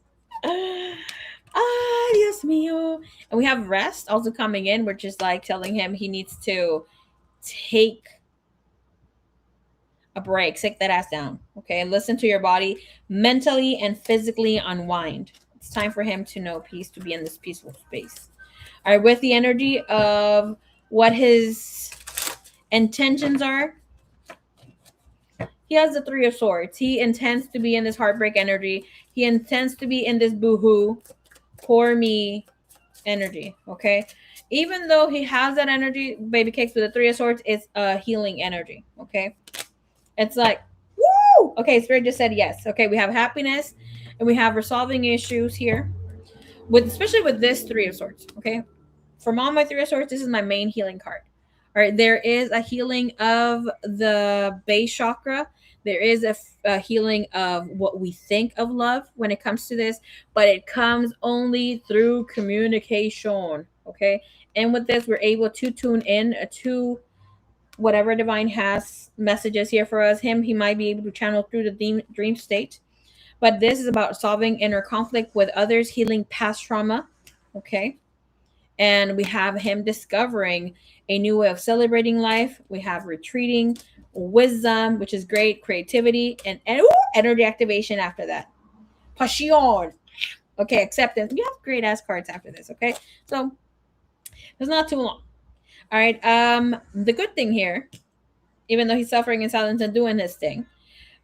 Dios mío. And we have rest also coming in, which is like telling him he needs to take a break, sit that ass down. Okay. Listen to your body, mentally and physically unwind. It's time for him to know peace, to be in this peaceful space. All right. With the energy of what his intentions are, he has the Three of Swords. He intends to be in this heartbreak energy. He intends to be in this boohoo, poor me energy. Okay. Even though he has that energy, baby cakes, with the Three of Swords, it's a healing energy. Okay. It's like, woo! Okay, Spirit just said yes. Okay, we have happiness and we have resolving issues here. Especially with this Three of Swords. Okay. From all my Three of Swords, this is my main healing card. All right, there is a healing of the base chakra. There is a healing of what we think of love when it comes to this, but it comes only through communication. Okay, and with this, we're able to tune in to whatever divine has messages here for us. He might be able to channel through the dream state, but this is about solving inner conflict with others, healing past trauma. Okay, and we have him discovering a new way of celebrating life. We have retreating, wisdom, which is great, creativity, and energy activation after that. Passion. Okay, acceptance. You have great ass cards after this. Okay, so it's not too long. All right. The good thing here, even though he's suffering in silence and doing his thing,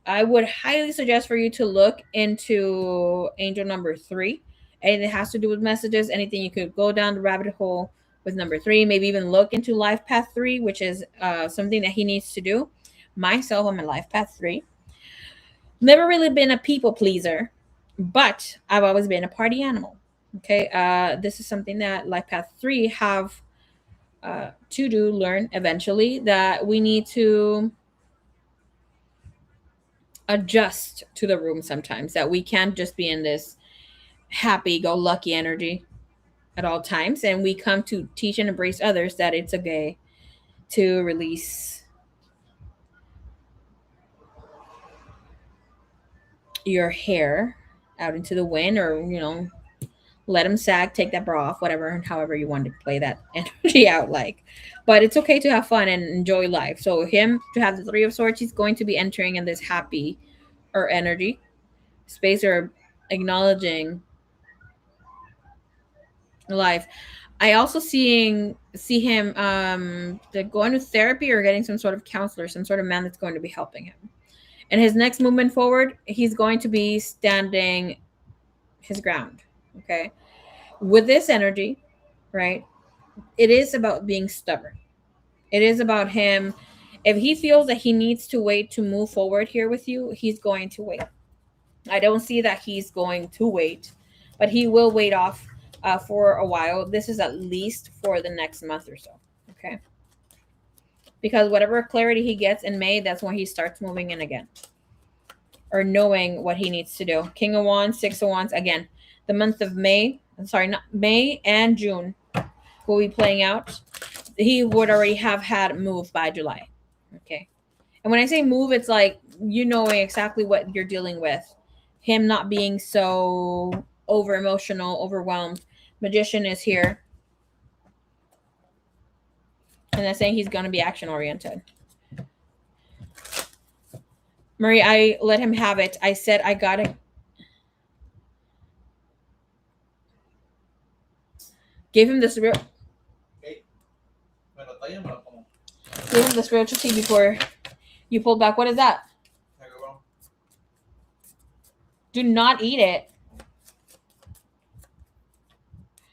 I would highly suggest for you to look into angel number 3. Anything that has to do with messages, anything you could go down the rabbit hole with number 3, maybe even look into life path 3, which is something that he needs to do. Myself, I'm a life path 3. Never really been a people pleaser, but I've always been a party animal. Okay. This is something that life path 3 have to do, learn eventually, that we need to adjust to the room sometimes, that we can't just be in this happy go lucky energy at all times, and we come to teach and embrace others that it's okay to release your hair out into the wind, or let them sag, take that bra off, whatever, however you want to play that energy out like. But it's okay to have fun and enjoy life. So him to have the Three of Swords, he's going to be entering in this happy or energy space, or acknowledging life. I also see him going to therapy or getting some sort of counselor, some sort of man that's going to be helping him. And his next movement forward, he's going to be standing his ground. Okay. With this energy, right? It is about being stubborn. It is about him. If he feels that he needs to wait to move forward here with you, he's going to wait. I don't see that he's going to wait, but he will wait off for a while. This is at least for the next month or so. Okay. Because whatever clarity he gets in May, that's when he starts moving in again, or knowing what he needs to do. King of Wands, Six of Wands. Again, the month of May, not May and June will be playing out. He would already have had move by July. Okay. And when I say move, it's like knowing exactly what you're dealing with. Him not being so over emotional, overwhelmed. Magician is here. And they're saying he's going to be action oriented. Marie, I let him have it. I said I got to give him this real. Give him the spiritual tea before you pull back. What is that? Do not eat it.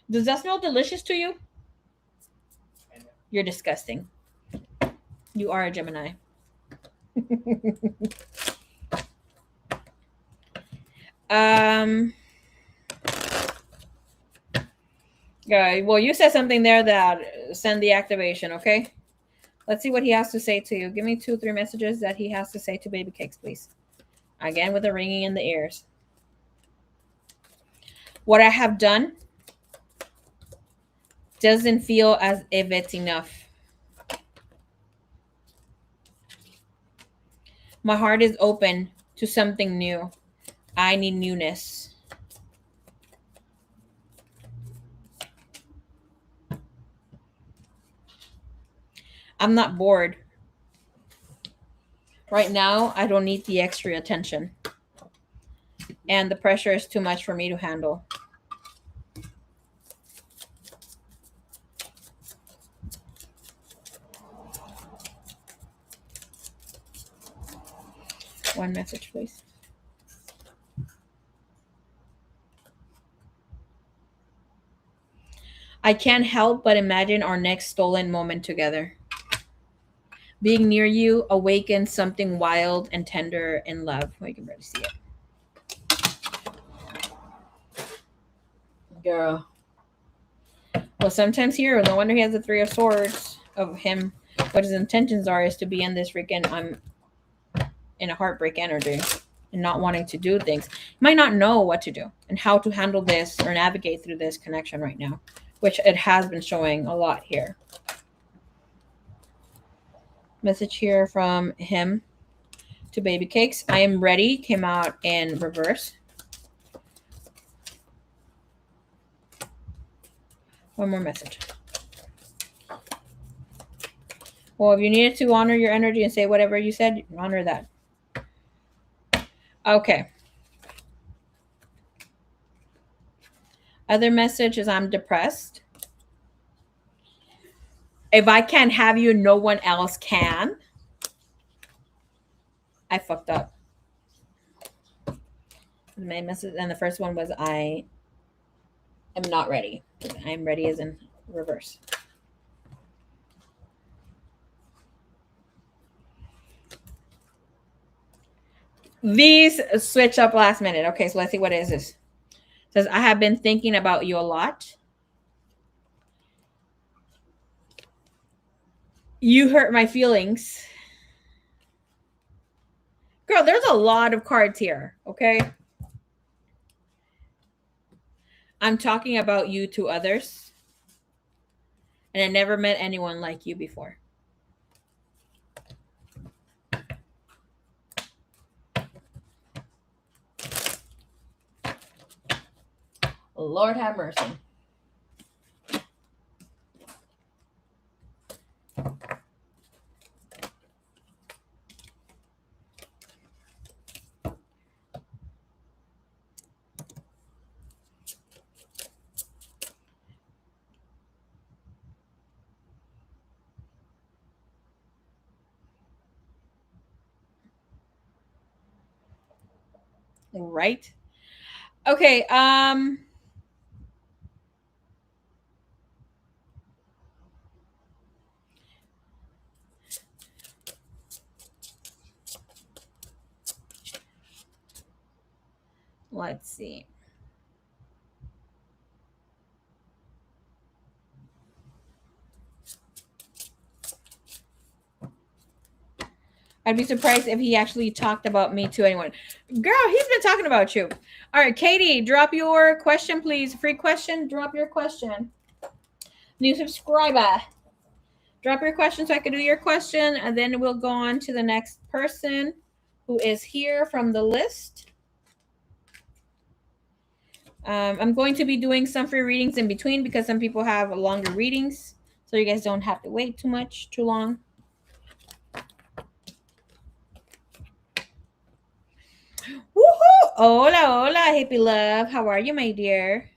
Does that smell delicious to you? You're disgusting. You are a Gemini. Well, you said something there that send the activation, okay? Let's see what he has to say to you. Give me 2-3 messages that he has to say to baby cakes, please. Again, with the ringing in the ears. What I have done doesn't feel as if it's enough. My heart is open to something new. I need newness. I'm not bored. Right now, I don't need the extra attention. And the pressure is too much for me to handle. One message, please. I can't help but imagine our next stolen moment together. Being near you awakens something wild and tender in love. Oh, you can barely see it. Girl. Well, sometimes here, no wonder he has the 3 of Swords of him. What his intentions are is to be in this freaking, I'm in a heartbreak energy and not wanting to do things. He might not know what to do and how to handle this or navigate through this connection right now, which it has been showing a lot here. Message here from him to baby cakes. I am ready came out in reverse. One more message. Well, if you needed to honor your energy and say whatever you said, honor that. Okay. Other message is I'm depressed. If I can't have you, no one else can. I fucked up. The main message, and the first one was I am not ready. I am ready as in reverse. These switch up last minute. Okay, so let's see what is this. It says I have been thinking about you a lot. You hurt my feelings. Girl, there's a lot of cards here, okay? I'm talking about you to others. And I never met anyone like you before. Lord have mercy. Right? Okay, let's see. I'd be surprised if he actually talked about me to anyone. Girl, he's been talking about you. All right, Katie, drop your question, please. Free question, drop your question. New subscriber. Drop your question so I can do your question, and then we'll go on to the next person who is here from the list. I'm going to be doing some free readings in between because some people have longer readings, so you guys don't have to wait too long. Woohoo! Hola, hola, hippie love. How are you, my dear?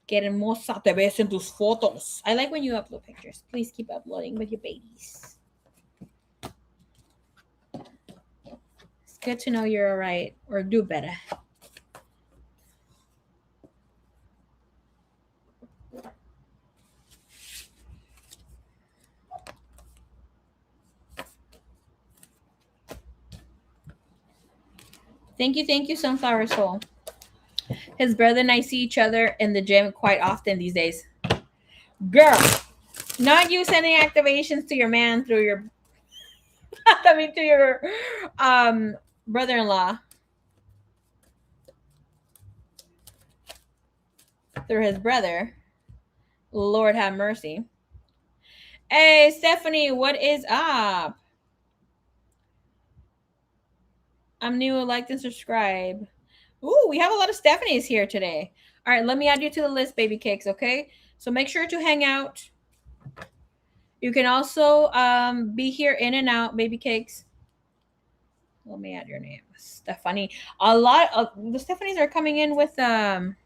Qué hermosa te ves en tus fotos. I like when you upload pictures. Please keep uploading with your babies. It's good to know you're all right or do better. Thank you, Sunflower Soul. His brother and I see each other in the gym quite often these days. Girl, not you sending activations to your man through your, I mean, to your brother-in-law through his brother. Lord have mercy. Hey, Stephanie, what is up? I'm new. Like and subscribe. Ooh, we have a lot of Stephanies here today. All right, let me add you to the list, baby cakes, okay? So make sure to hang out. You can also be here in and out, baby cakes. Let me add your name. Stephanie. A lot of the Stephanies are coming in with FAN.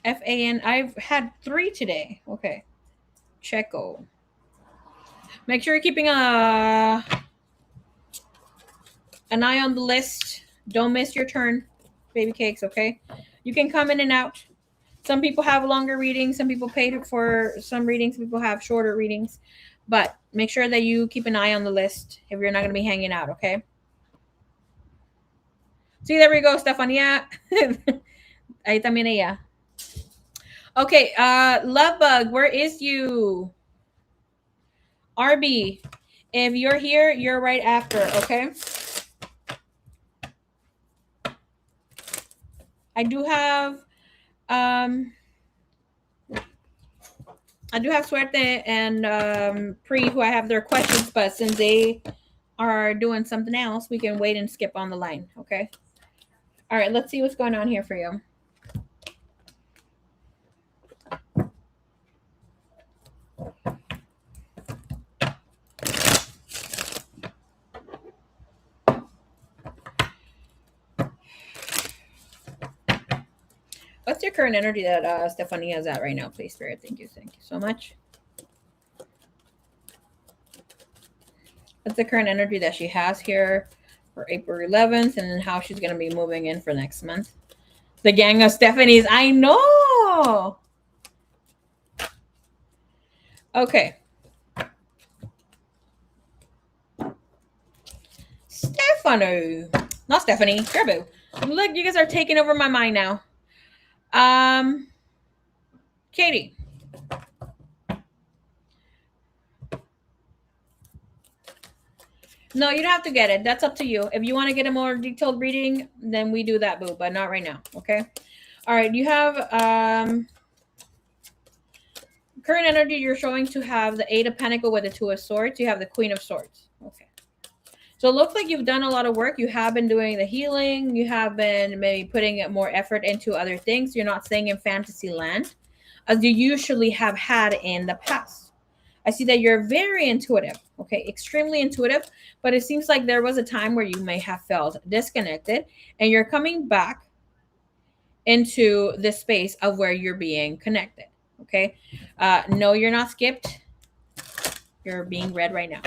I've had 3 today. Okay. Checo. Make sure you're keeping an eye on the list. Don't miss your turn, baby cakes, okay? You can come in and out. Some people have longer readings. Some people paid for some readings. Some people have shorter readings. But make sure that you keep an eye on the list if you're not going to be hanging out, okay? See, there we go, Stefania. Ahí también ella. Okay, Love Bug, where is you? RB, if you're here, you're right after, okay? I do have Suerte and Pre who I have their questions, but since they are doing something else, we can wait and skip on the line, okay? All right, let's see what's going on here for you. What's your current energy that Stefania is at right now, please, Spirit? Thank you so much. What's the current energy that she has here for April 11th, and then how she's going to be moving in for next month? The gang of Stephanies. I know. Okay. Stephanie. Not Stephanie. Gerbu. Look, you guys are taking over my mind now. Katie. No, you don't have to get it. That's up to you. If you want to get a more detailed reading, then we do that, boo, but not right now. Okay. All right. You have current energy. You're showing to have the 8 of Pentacles with the 2 of Swords. You have the Queen of Swords. Okay. So it looks like you've done a lot of work. You have been doing the healing. You have been maybe putting more effort into other things. You're not staying in fantasy land as you usually have had in the past. I see that you're very intuitive, okay, extremely intuitive, but it seems like there was a time where you may have felt disconnected and you're coming back into the space of where you're being connected, okay? No, you're not skipped. You're being read right now.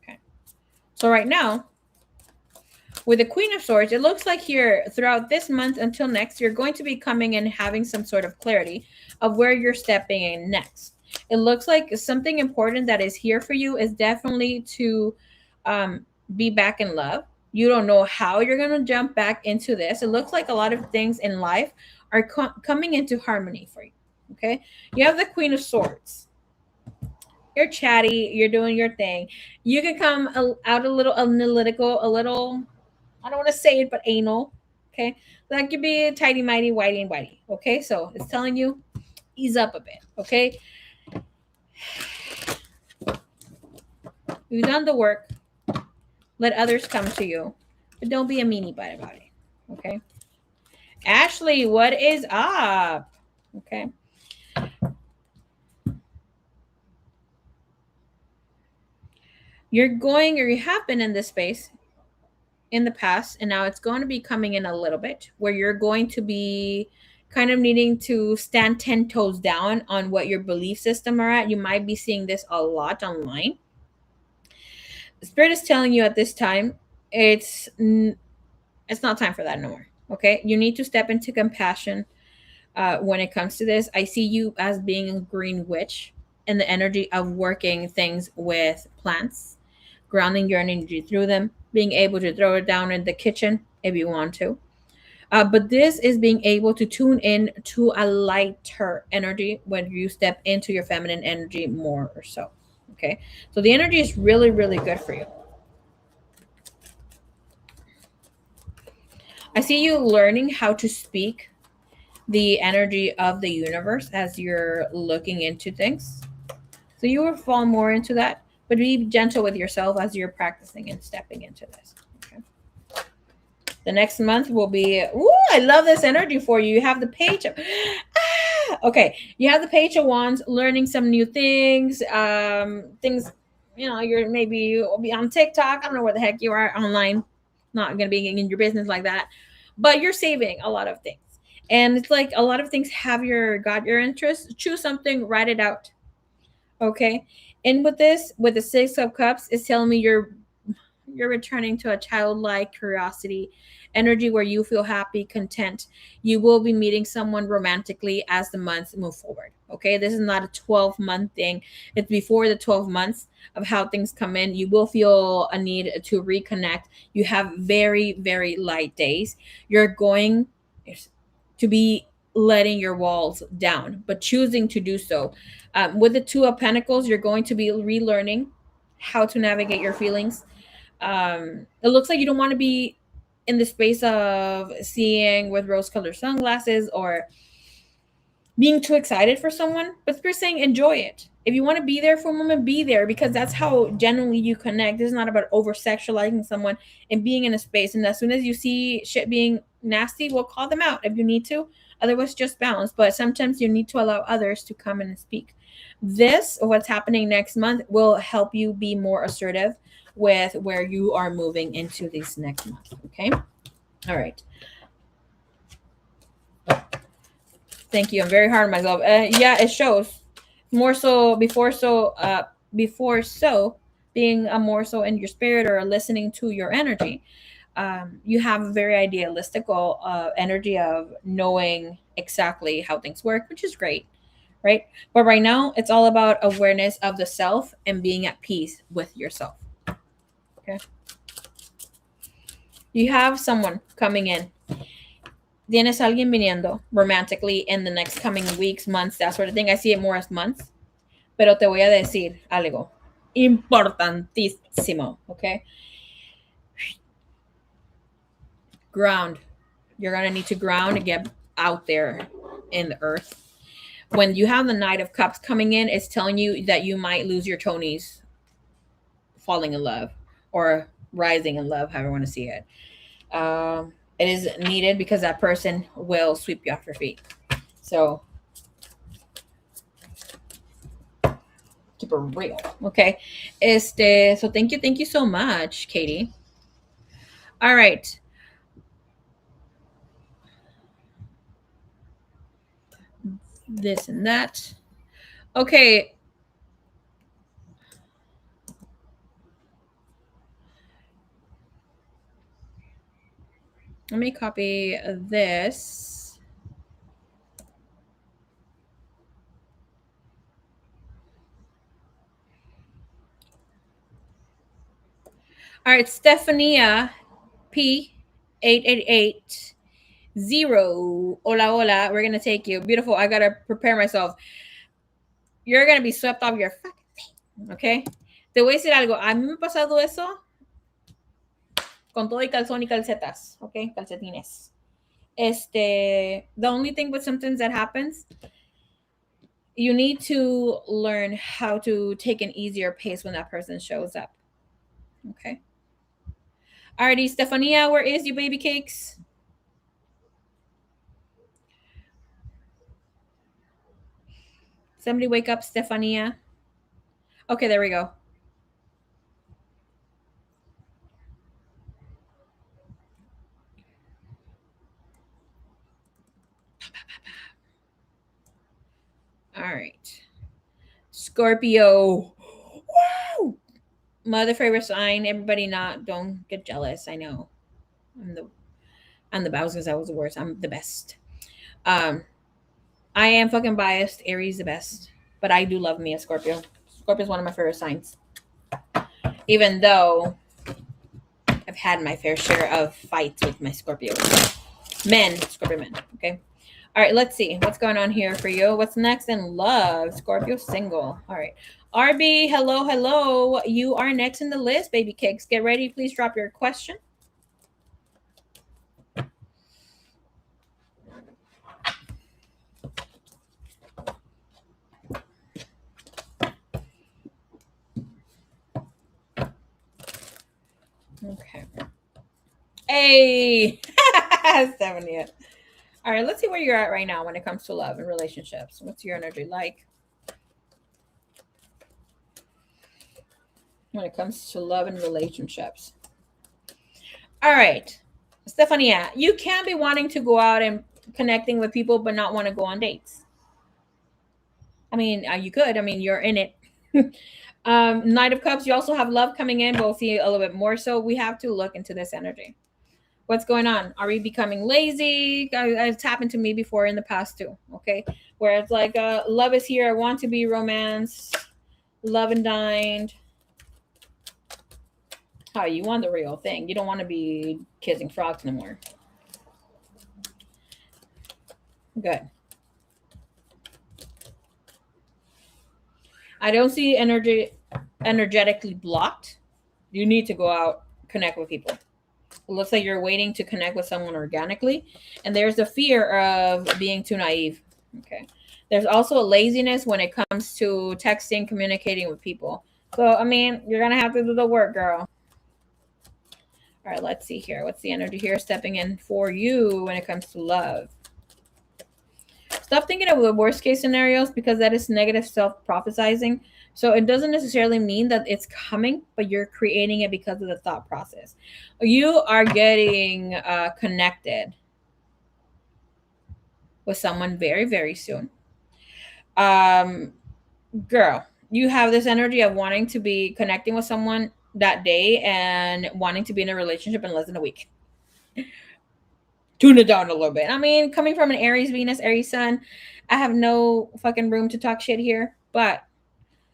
Okay. So right now, with the Queen of Swords, it looks like here throughout this month until next, you're going to be coming in having some sort of clarity of where you're stepping in next. It looks like something important that is here for you is definitely to be back in love. You don't know how you're going to jump back into this. It looks like a lot of things in life are coming into harmony for you. Okay. You have the Queen of Swords. You're chatty. You're doing your thing. You can come out a little analytical, a little, I don't want to say it, but anal. Okay. That could be tighty, mighty, whitey, and whitey. Okay. So it's telling you ease up a bit. Okay. You've done the work. Let others come to you, but don't be a meanie bite about it. Okay. Ashley, what is up? Okay. You're going, or you have been in this space in the past, and now it's going to be coming in a little bit where you're going to be kind of needing to stand 10 toes down on what your belief system are at. You might be seeing this a lot online. Spirit is telling you at this time, it's not time for that no more. Okay, you need to step into compassion. When it comes to this, I see you as being a green witch in the energy of working things with plants, grounding your energy through them, being able to throw it down in the kitchen if you want to. But this is being able to tune in to a lighter energy when you step into your feminine energy more or so. Okay. So the energy is really, really good for you. I see you learning how to speak the energy of the universe as you're looking into things. So you will fall more into that, but be gentle with yourself as you're practicing and stepping into this. Okay. The next month will be, ooh, I love this energy for you. You have the page of, okay. You have the page of wands, learning some new things, things, you're maybe you'll be on TikTok. I don't know where the heck you are online. Not going to be in your business like that, but you're saving a lot of things. And it's like a lot of things got your interest. Choose something, write it out. Okay. And with this, with the Six of Cups, it's telling me you're returning to a childlike curiosity energy where you feel happy, content. You will be meeting someone romantically as the months move forward. Okay. This is not a 12-month thing. It's before the 12 months of how things come in. You will feel a need to reconnect. You have very, very light days. You're going to be letting your walls down, but choosing to do so. With the Two of Pentacles, you're going to be relearning how to navigate your feelings. It looks like you don't want to be in the space of seeing with rose colored sunglasses or being too excited for someone, but you're saying enjoy it. If you want to be there for a moment, be there because that's how genuinely you connect. This is not about over sexualizing someone and being in a space. And as soon as you see shit being nasty, well, call them out if you need to. Otherwise, just balance. But sometimes you need to allow others to come in and speak. This, what's happening next month, will help you be more assertive with where you are moving into this next month. Okay. All right. Thank you. I'm very hard on myself. Yeah, it shows more so before so being a more so in your spirit or listening to your energy. You have a very idealistical energy of knowing exactly how things work, which is great, right? But right now, it's all about awareness of the self and being at peace with yourself. Okay. You have someone coming in. Tienes alguien viniendo romantically in the next coming weeks, months, that sort of thing. I see it more as months. Pero te voy a decir algo importantísimo, okay? Ground. You're going to need to ground and get out there in the earth. When you have the Knight of Cups coming in, it's telling you that you might lose your Tonys falling in love or rising in love, however you want to see it. It is needed because that person will sweep you off your feet. So keep it real. Okay. So thank you so much, Katie. All right. This and that. Okay. Let me copy this. All right, Stephania P8880. Hola, hola. We're gonna take you. Beautiful. I gotta prepare myself. You're gonna be swept off your fucking feet. Okay. Te voy a decir algo. A mí me ha pasado eso con todo y calzón y calcetas. Okay, calcetines. The only thing with sometimes that happens You need to learn how to take an easier pace when that person shows up. Okay. Alrighty, Stefania, where is you, baby cakes? Somebody wake up, Stefania. Okay, there we go. All right. Scorpio. Wow. Mother favorite sign. Everybody don't get jealous. I know. I'm the I was gonna say I was the worst. I'm the best. Um, I am fucking biased. Aries the best. But I do love me a Scorpio. Scorpio is one of my favorite signs. Even though I've had my fair share of fights with my Scorpios. Men, Scorpio men. Okay. All right, let's see what's going on here for you. What's next in love? Scorpio single. All right. RB, hello, hello. You are next in the list, baby cakes. Get ready. Please drop your question. Okay. Hey, 70th. All right, let's see where you're at right now when it comes to love and relationships. What's your energy like when it comes to love and relationships? All right, Stefania, you can be wanting to go out and connecting with people, but not want to go on dates. I mean, you could. I mean, you're in it. Knight of Cups, you also have love coming in, but we'll see a little bit more. So we have to look into this energy. What's going on? Are we becoming lazy? It's happened to me before in the past too. Okay, where it's like, love is here. I want to be romance, love and dined. How you want the real thing? You don't want to be kissing frogs no more. Good. I don't see energetically blocked. You need to go out, connect with people. It looks like you're waiting to connect with someone organically, and there's the fear of being too naive. Okay. There's also a laziness when it comes to texting, communicating with people. So, I mean, you're going to have to do the work, girl. All right, let's see here. What's the energy here stepping in for you when it comes to love? Stop thinking of the worst case scenarios because that is negative self-prophesizing. So it doesn't necessarily mean that it's coming, but you're creating it because of the thought process. You are getting connected with someone very, very soon. Girl, you have this energy of wanting to be connecting with someone that day and wanting to be in a relationship in less than a week. Tune it down a little bit. I mean, coming from an Aries Venus, Aries Sun, I have no fucking room to talk shit here, but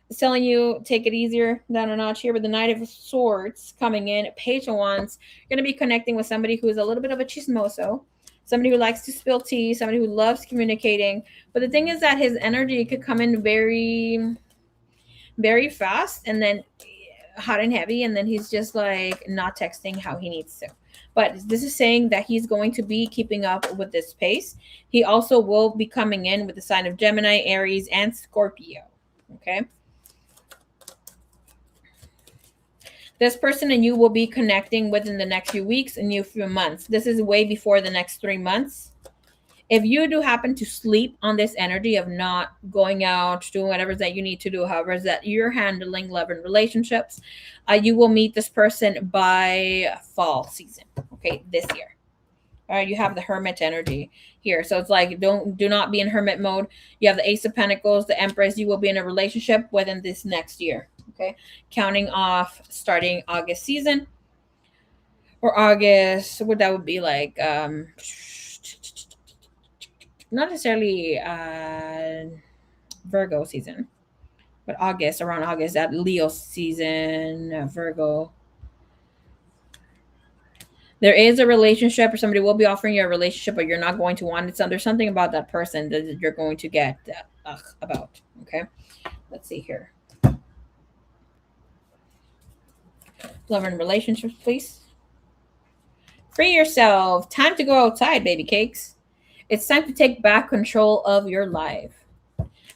it's telling you take it easier down a notch here. But the Knight of Swords coming in, Page of Wands, you're going to be connecting with somebody who is a little bit of a chismoso, somebody who likes to spill tea, somebody who loves communicating. But the thing is that his energy could come in very, very fast and then hot and heavy, and then he's just like not texting how he needs to. But this is saying that he's going to be keeping up with this pace. He also will be coming in with the sign of Gemini, Aries, and Scorpio. Okay. This person and you will be connecting within the next few weeks and few months. This is way before the next 3 months. If you do happen to sleep on this energy of not going out, doing whatever that you need to do, however, is that you're handling love and relationships, you will meet this person by fall season, okay, this year. All right, you have the Hermit energy here. So it's like, do not be in Hermit mode. You have the Ace of Pentacles, the Empress. You will be in a relationship within this next year, okay? Counting off starting August season or August, what that would be like, not necessarily Virgo season, but August, around August, that Leo season, Virgo. There is a relationship, or somebody will be offering you a relationship, but you're not going to want it. So there's something about that person that you're going to get about. Okay, let's see here. Love and relationships, please. Free yourself. Time to go outside, baby cakes. It's time to take back control of your life.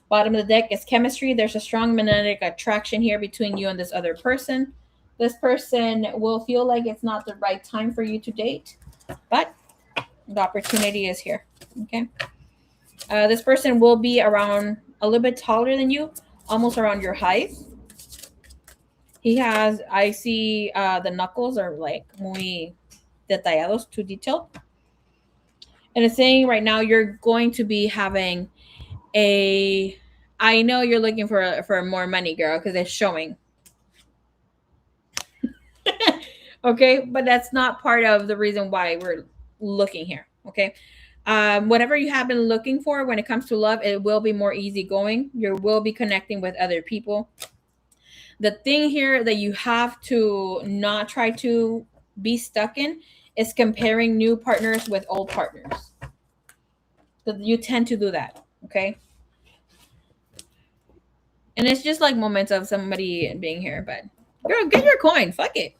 Bottom of the deck is chemistry. There's a strong magnetic attraction here between you and this other person. This person will feel like it's not the right time for you to date, but the opportunity is here. Okay. This person will be around a little bit taller than you, almost around your height. He has, I see the knuckles are like muy detallados, too detailed. And it's saying right now you're going to be having a, I know you're looking for more money, girl, because it's showing. Okay, but that's not part of the reason why we're looking here. Okay. Whatever you have been looking for when it comes to love, it will be more easygoing. You will be connecting with other people. The thing here that you have to not try to be stuck in is comparing new partners with old partners. So you tend to do that. Okay. And it's just like moments of somebody being here, but girl, get your coin. Fuck it.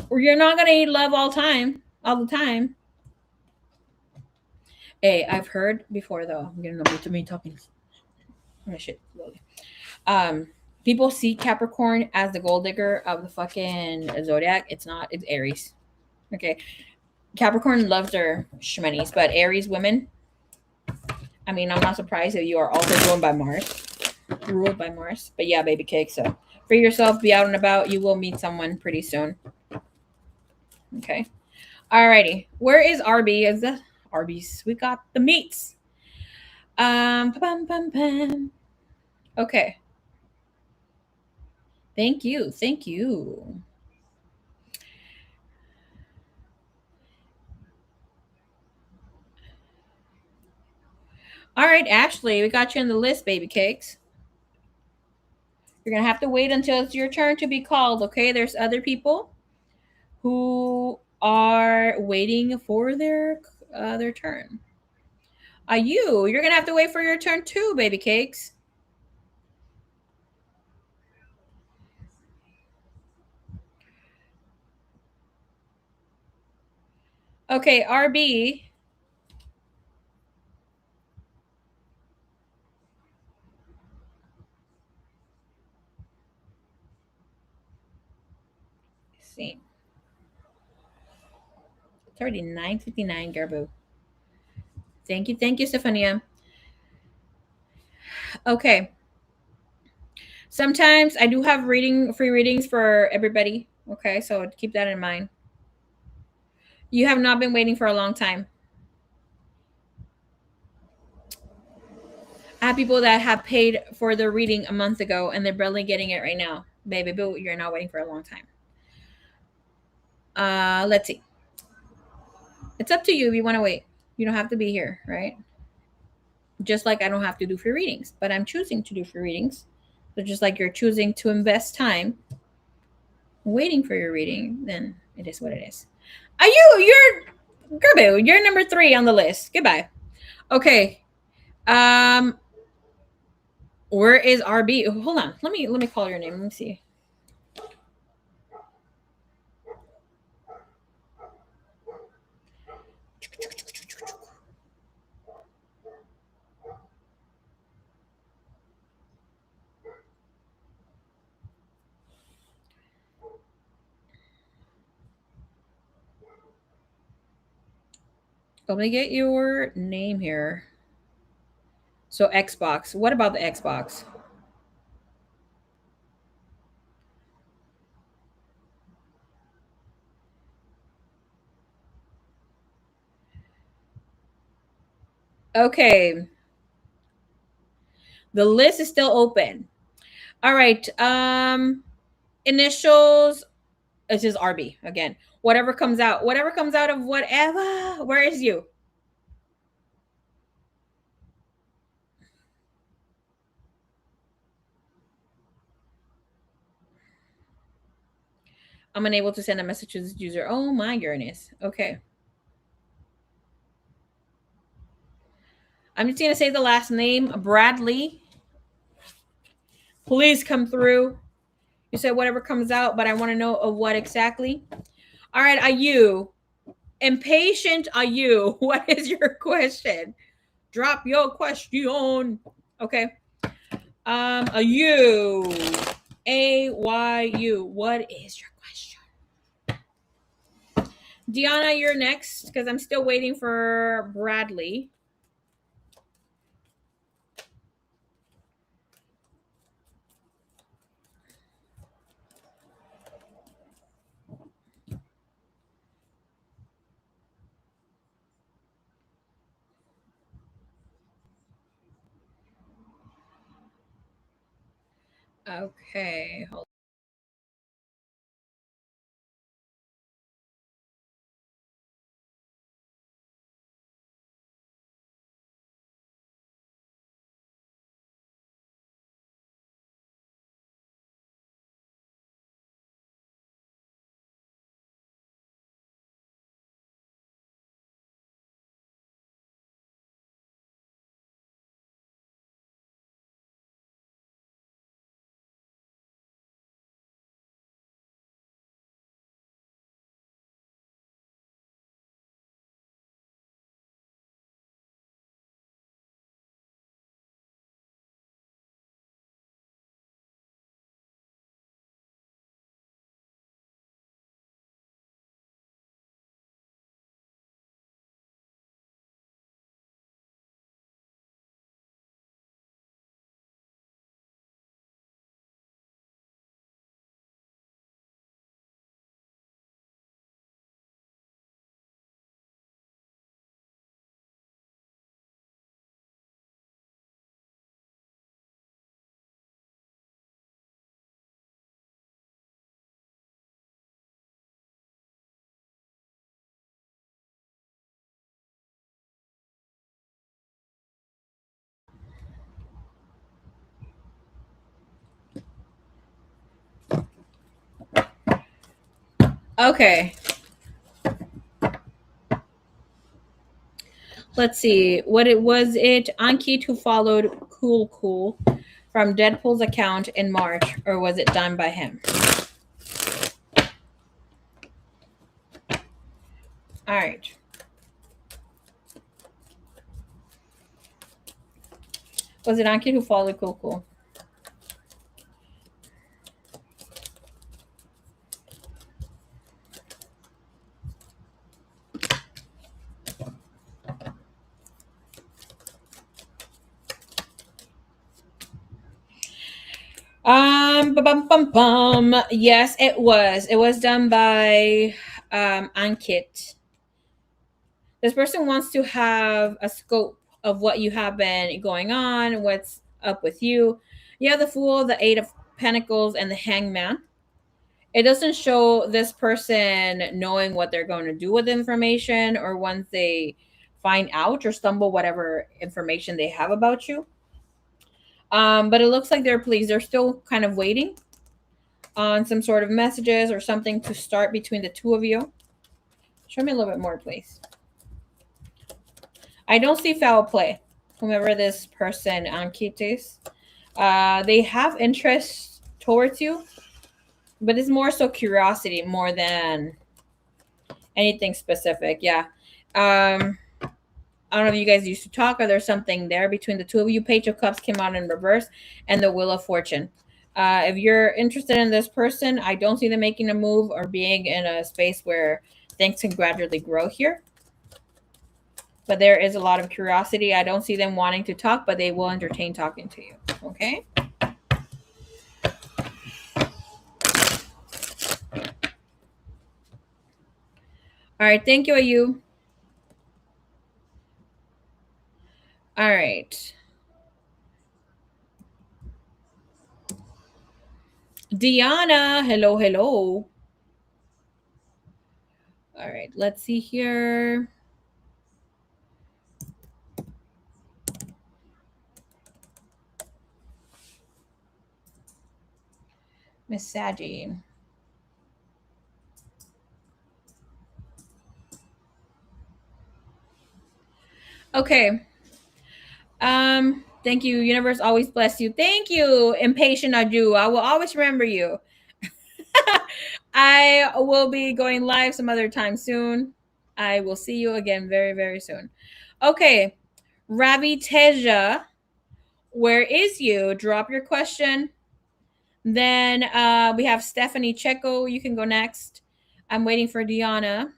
Or you're not gonna eat love all the time. Hey, I've heard before though. I'm getting number to me talking. Oh shit, slowly. People see Capricorn as the gold digger of the fucking zodiac. It's not. It's Aries. Okay, Capricorn loves their shmenis, but Aries women. I mean, I'm not surprised if you are also ruled by Mars. Ruled by Mars, but yeah, baby cake. So free yourself, be out and about. You will meet someone pretty soon. Okay. Alrighty. Where is RB? Is the Arby's? We got the meats. Pum, pum, pum. Okay. Thank you. Thank you. All right, Ashley, we got you on the list, baby cakes. You're going to have to wait until it's your turn to be called, okay? There's other people who are waiting for their turn. You're going to have to wait for your turn too, baby cakes. Okay, RB. Let's see. It's already 9:59, Garbu. Thank you, Stephania. Okay. Sometimes I do have free readings for everybody. Okay, so keep that in mind. You have not been waiting for a long time. I have people that have paid for their reading a month ago and they're barely getting it right now. Baby boo, you're not waiting for a long time. Let's see. It's up to you if you want to wait. You don't have to be here, right? Just like I don't have to do free readings, but I'm choosing to do free readings. So just like you're choosing to invest time waiting for your reading, then it is what it is. You're Gerbu, you're number 3 on the list. Goodbye. Okay. Where is RB? Hold on. Let me call your name. Let me see. Let me get your name here. So Xbox. What about the Xbox? Okay. The list is still open. All right. Initials. This is RB again. Whatever comes out of whatever. Where is you? I'm unable to send a message to this user. Oh my goodness. Okay. I'm just gonna say the last name, Bradley. Please come through. You said whatever comes out, but I want to know of what exactly. All right, are you impatient? Are you? What is your question? Drop your question. Okay. A U. AYU. What is your question? Deanna, you're next because I'm still waiting for Bradley. Okay. Hold. Okay. Let's see. What it was it Ankit who followed Cool Cool from Deadpool's account in March, or was it done by him? All right. Was it Ankit who followed Cool Cool? Bum, bum, bum. Yes, it was. It was done by Ankit. This person wants to have a scope of what you have been going on, what's up with you. You have the Fool, the Eight of Pentacles, and the Hangman. It doesn't show this person knowing what they're going to do with information, or once they find out or stumble whatever information they have about you. But it looks like they're pleased. They're still kind of waiting on some sort of messages or something to start between the two of you. Show me a little bit more, please. I don't see foul play. Whomever this person, Ankit is, they have interest towards you, but it's more so curiosity more than anything specific. Yeah. I don't know if you guys used to talk or there's something there between the two of you. Page of Cups came out in reverse and the Wheel of Fortune. If you're interested in this person, I don't see them making a move or being in a space where things can gradually grow here. But there is a lot of curiosity. I don't see them wanting to talk, but they will entertain talking to you. Okay? All right. Thank you, Ayu. All right. Diana. Hello, hello. All right. Let's see here. Miss Saji. Okay. Thank you. Universe always bless you. Thank you. Impatient I do. I will always remember you. I will be going live some other time soon. I will see you again very, very soon. Okay. Ravi Teja Where is you? Drop your question. Then we have Stephanie Checo. You can go next. I'm waiting for Diana.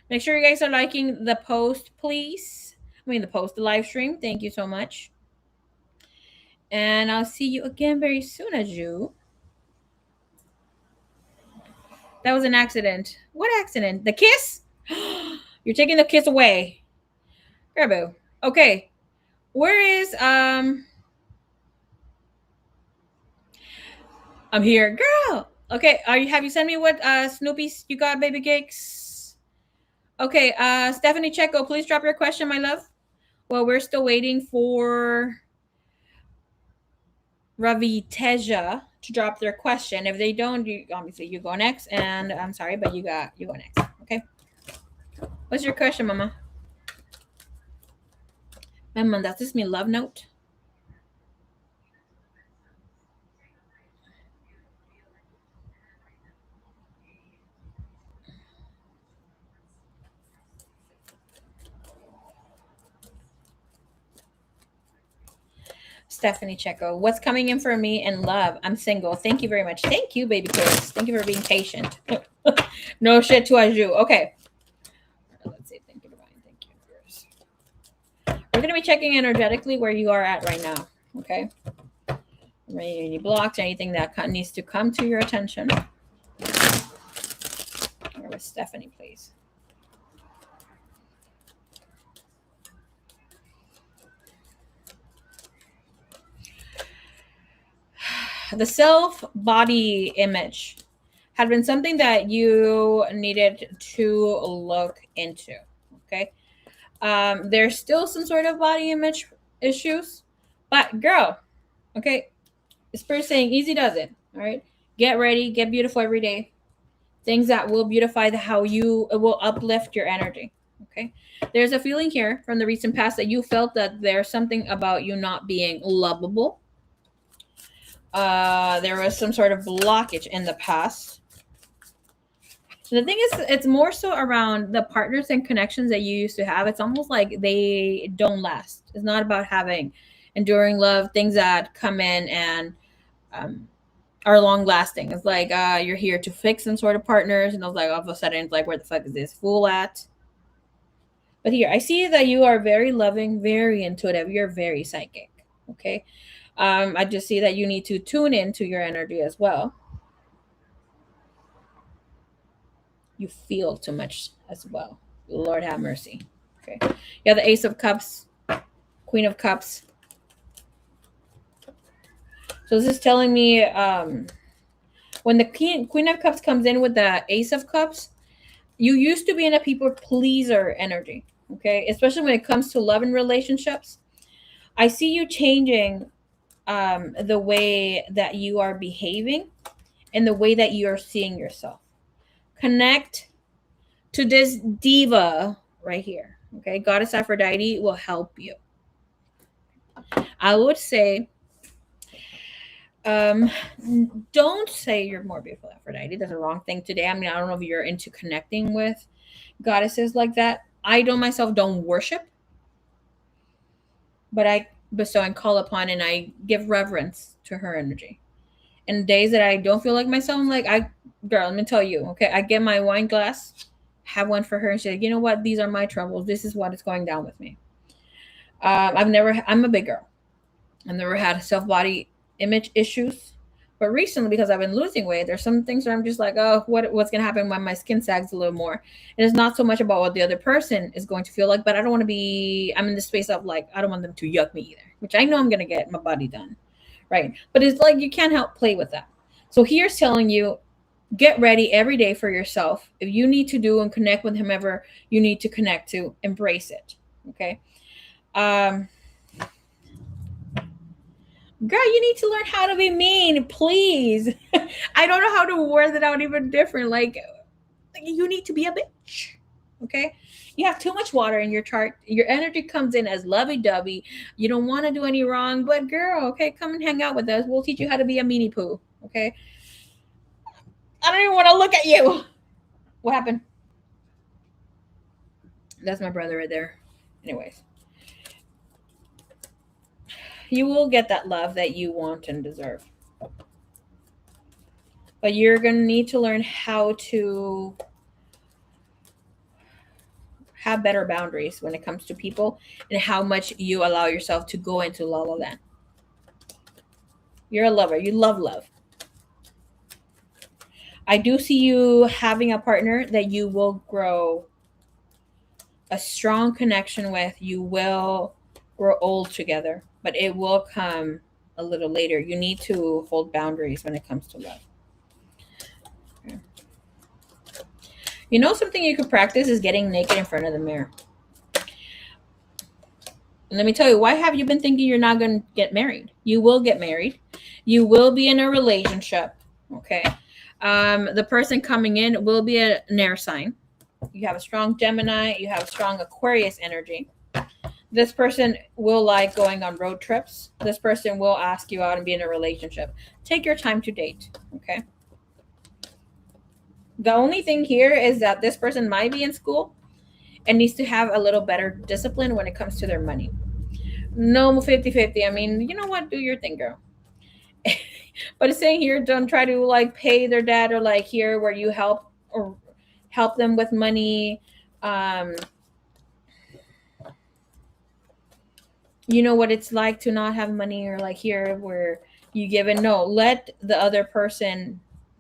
Make sure you guys are liking the post, please. The live stream. Thank you so much. And I'll see you again very soon, Aju. That was an accident. What accident? The kiss? You're taking the kiss away. Grabo. Okay. Where is I'm here. Girl. Okay, have you sent me what Snoopy's you got, baby cakes? Okay, Stephanie Checo, please drop your question, my love. Well, we're still waiting for Ravi Teja to drop their question. If they don't, you obviously you go next. And I'm sorry, but you go next. Okay. What's your question, Mama? Mama, that's just me love note. Stephanie Checo, what's coming in for me in love? I'm single. Thank you very much. Thank you, baby Chris. Thank you for being patient. No shit to Aju. Okay. Let's see. Thank you, Divine. Thank you. We're going to be checking energetically where you are at right now. Okay. Any blocks, anything that needs to come to your attention. Where was Stephanie, please? The self-body image had been something that you needed to look into. Okay. There's still some sort of body image issues, but girl, okay, Spirit saying easy does it. All right. Get ready, get beautiful every day. Things that will beautify how it will uplift your energy. Okay. There's a feeling here from the recent past that you felt that there's something about you not being lovable. There was some sort of blockage in the past. The thing is, it's more so around the partners and connections that you used to have. It's almost like they don't last. It's not about having enduring love, things that come in and are long lasting. It's like you're here to fix some sort of partners, and I was like, all of a sudden, it's like, where the fuck is this fool at? But here, I see that you are very loving, very intuitive. You're very psychic. Okay. I just see that you need to tune into your energy as well. You feel too much as well. Lord have mercy. Okay. You have the Ace of Cups, Queen of Cups. So this is telling me when the Queen of Cups comes in with the Ace of Cups, you used to be in a people pleaser energy. Okay. Especially when it comes to love and relationships. I see you changing the way that you are behaving and the way that you are seeing yourself. Connect to this diva right here. Okay, Goddess Aphrodite will help you. I would say, don't say you're more beautiful, Aphrodite. That's the wrong thing today. I mean, I don't know if you're into connecting with goddesses like that. I myself don't worship, but I bestow and call upon, and I give reverence to her energy. And days that I don't feel like myself, I'm like, girl, let me tell you, okay, I get my wine glass, have one for her, and she's like, you know what? These are my troubles. This is what is going down with me. I'm a big girl. I've never had self-body image issues. But recently, because I've been losing weight, there's some things where I'm just like, oh, what's going to happen when my skin sags a little more? And it's not so much about what the other person is going to feel like, but I don't want to I'm in the space of like, I don't want them to yuck me either, which I know I'm going to get my body done. Right. But it's like, you can't help play with that. So here's telling you, get ready every day for yourself. If you need to do and connect with whomever you need to connect to, embrace it. Okay. Girl, you need to learn how to be mean, please. I don't know how to word it out even different. Like, you need to be a bitch. Okay. You have too much water in your chart. Your energy comes in as lovey-dovey. You don't want to do any wrong, but girl, okay, come and hang out with us. We'll teach you how to be a meanie poo. Okay. I don't even want to look at you. What happened? That's my brother right there. Anyways, you will get that love that you want and deserve. But you're going to need to learn how to have better boundaries when it comes to people and how much you allow yourself to go into la la land. You're a lover. You love love. I do see you having a partner that you will grow a strong connection with. You will grow old together, but it will come a little later. You need to hold boundaries when it comes to love. You know, something you could practice is getting naked in front of the mirror. And let me tell you, why have you been thinking you're not going to get married? You will get married. You will be in a relationship. Okay. The person coming in will be an air sign. You have a strong Gemini. You have a strong Aquarius energy. This person will like going on road trips. This person will ask you out and be in a relationship. Take your time to date. Okay. The only thing here is that this person might be in school and needs to have a little better discipline when it comes to their money. No 50-50. I mean, you know what? Do your thing, girl. But it's saying here, don't try to like pay their debt or like here where you help or help them with money. You know what it's like to not have money or like here where you give it. No, let the other person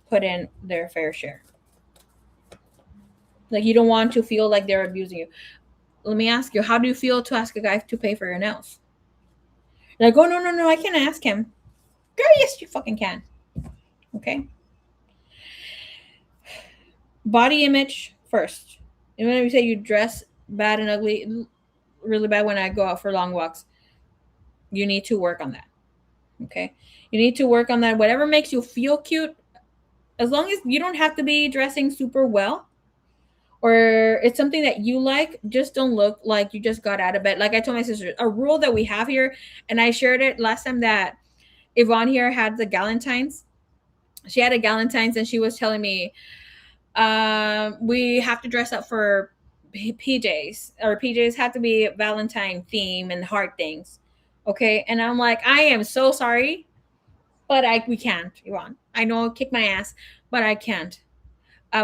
put in their fair share. Like you don't want to feel like they're abusing you. Let me ask you, how do you feel to ask a guy to pay for your nails? Like, oh no, I can't ask him. Girl, yes, you fucking can. Okay. Body image first. And when we say you dress bad and ugly, really bad when I go out for long walks, you need to work on that. Okay. You need to work on that. Whatever makes you feel cute, as long as you don't have to be dressing super well or it's something that you like, just don't look like you just got out of bed. Like I told my sister, a rule that we have here, and I shared it last time that Yvonne here had the Galentines. She had a Galentine's and she was telling me, we have to dress up for PJs, or PJs have to be Valentine theme and heart things. Okay. And I'm like, I am so sorry, but we can't, Yvonne. I know I'll kick my ass, but I can't.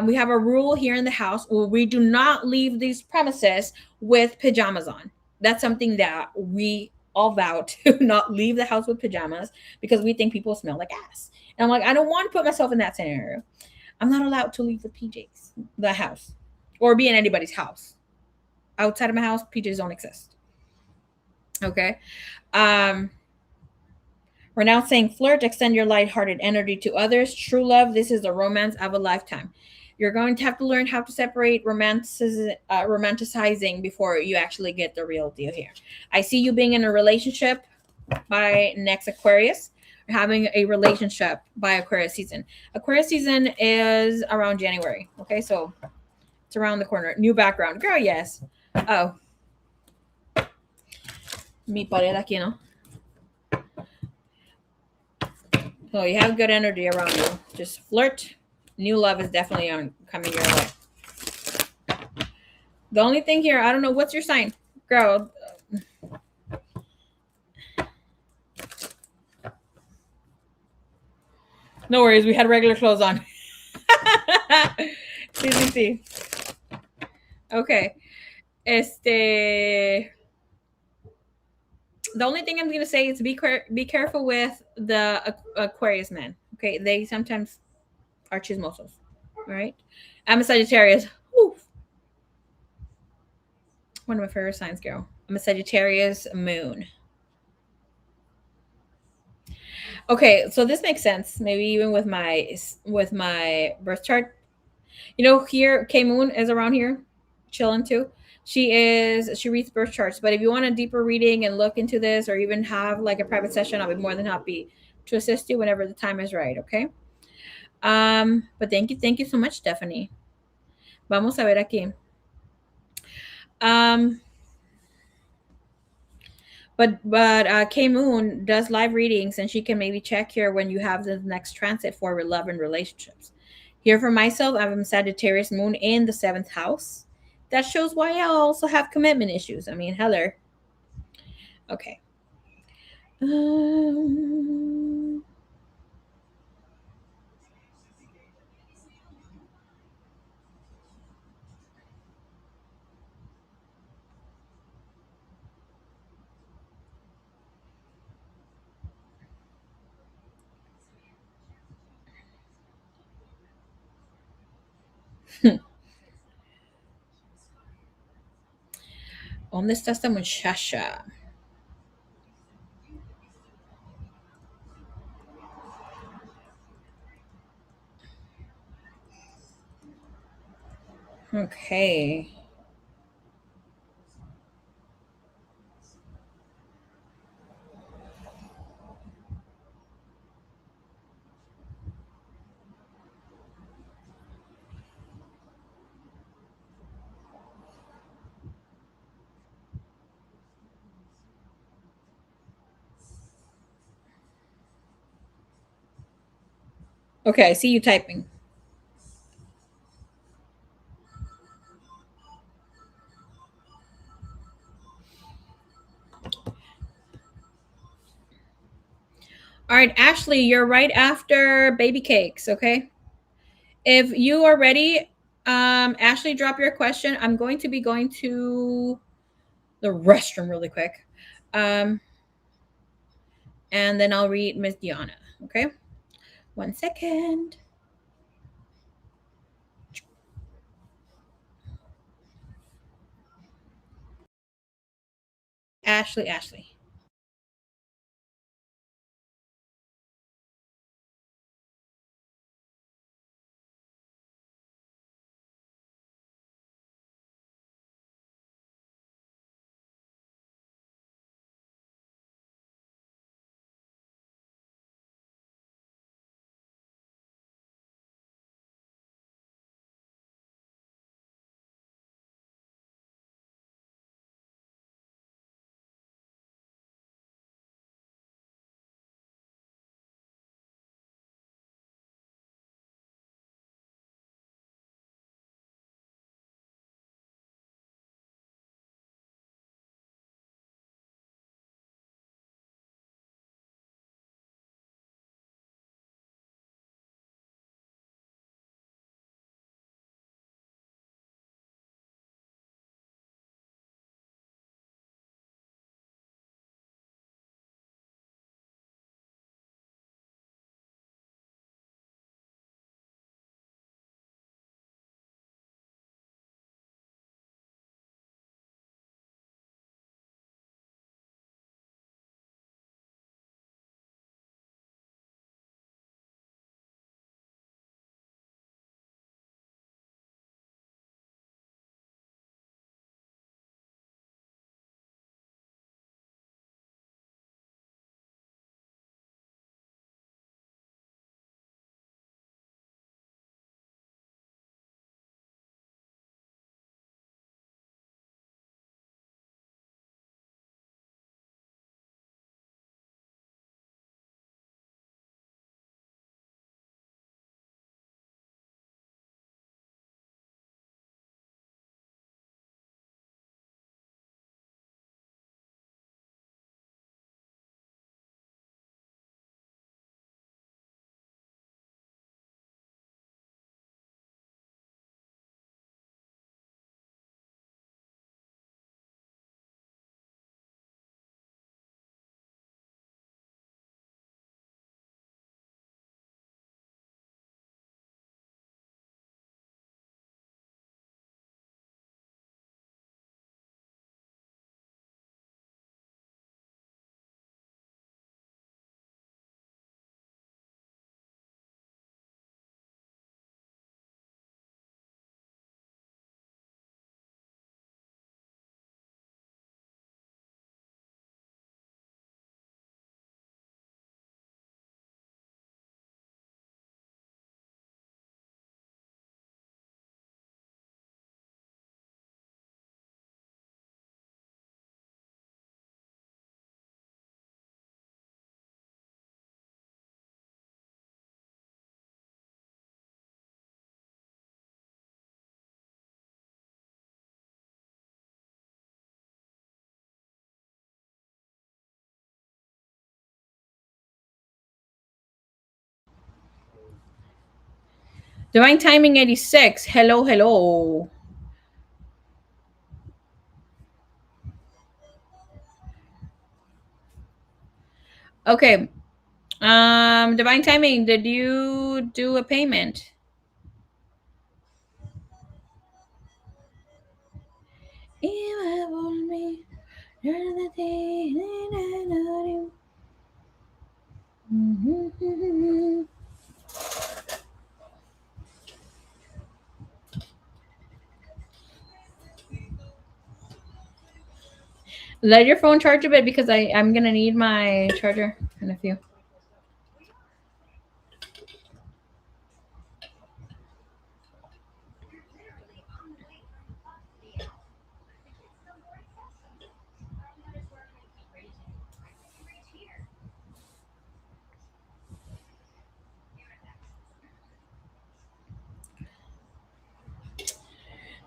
We have a rule here in the house where we do not leave these premises with pajamas on. That's something that we all vow to not leave the house with pajamas because we think people smell like ass. And I'm like, I don't want to put myself in that scenario. I'm not allowed to leave with PJs, the house, or be in anybody's house. Outside of my house, PJs don't exist. Okay. We're now saying flirt, extend your lighthearted energy to others. True love, this is the romance of a lifetime. You're going to have to learn how to separate romanticizing before you actually get the real deal here. I see you being in a relationship by next Aquarius, or having a relationship by Aquarius season. Aquarius season is around January. Okay, so it's around the corner. New background. Girl, yes. Oh. Mi pared aquí, no? So you have good energy around you. Just flirt. New love is definitely coming your way. The only thing here, I don't know, what's your sign? Girl. No worries, we had regular clothes on. See. Okay. The only thing I'm going to say is be careful with the Aquarius men. Okay, they sometimes are chismosos. All right, I'm a Sagittarius. Woo. One of my favorite signs, girl. I'm a Sagittarius moon. Okay, so this makes sense. Maybe even with my birth chart. You know, here K Moon is around here, chilling too. She reads birth charts. But if you want a deeper reading and look into this, or even have like a private session, I'll be more than happy to assist you whenever the time is right. Okay. But thank you so much, Stephanie. Vamos a ver aquí. But K Moon does live readings, and she can maybe check here when you have the next transit for love and relationships. Here for myself, I'm Sagittarius moon in the 7th house. that shows why I also have commitment issues. I mean, Heather. Okay. Um, ¿Dónde está esta muchacha? Okay. Okay, I see you typing. All right, Ashley, you're right after baby cakes, okay? If you are ready, Ashley, drop your question. I'm going to be going to the restroom really quick. And then I'll read Miss Diana, okay? 1 second. Ashley. Divine Timing 86. Hello, hello. Okay. Divine Timing, did you do a payment? Let your phone charge a bit because I'm gonna need my charger in a few.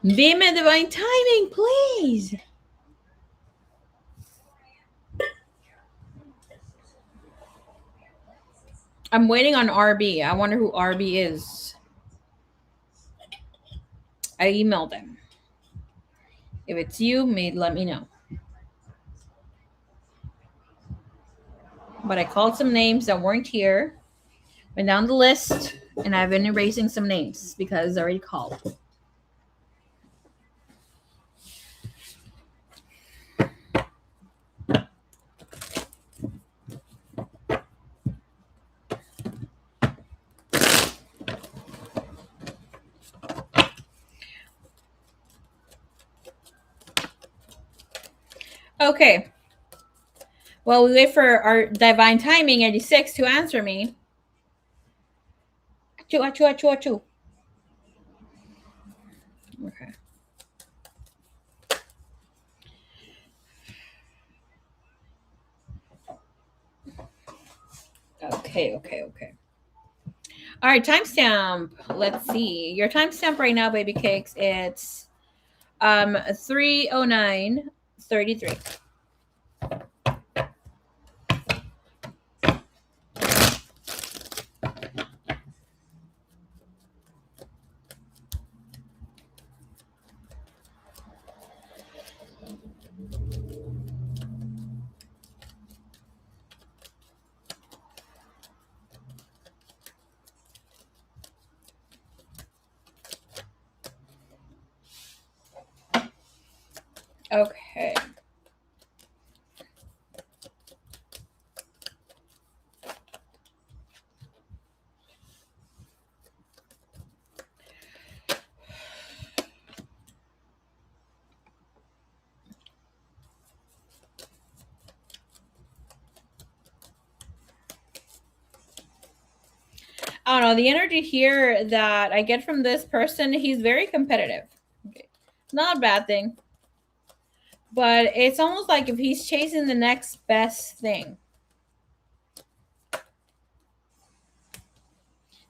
Demon Divine Timing, please. I'm waiting on RB. I wonder who RB is. I emailed him. If it's you, let me know. But I called some names that weren't here, went down the list, and I've been erasing some names because I already called. Okay. Well, we wait for our Divine Timing 86 to answer me. Achoo, achoo, achoo, achoo. Okay. Okay. All right, timestamp. Let's see. Your timestamp right now, baby cakes, it's 3:09:33. Okay. I don't know. The energy here that I get from this person, he's very competitive. Okay. Not a bad thing. But it's almost like if he's chasing the next best thing.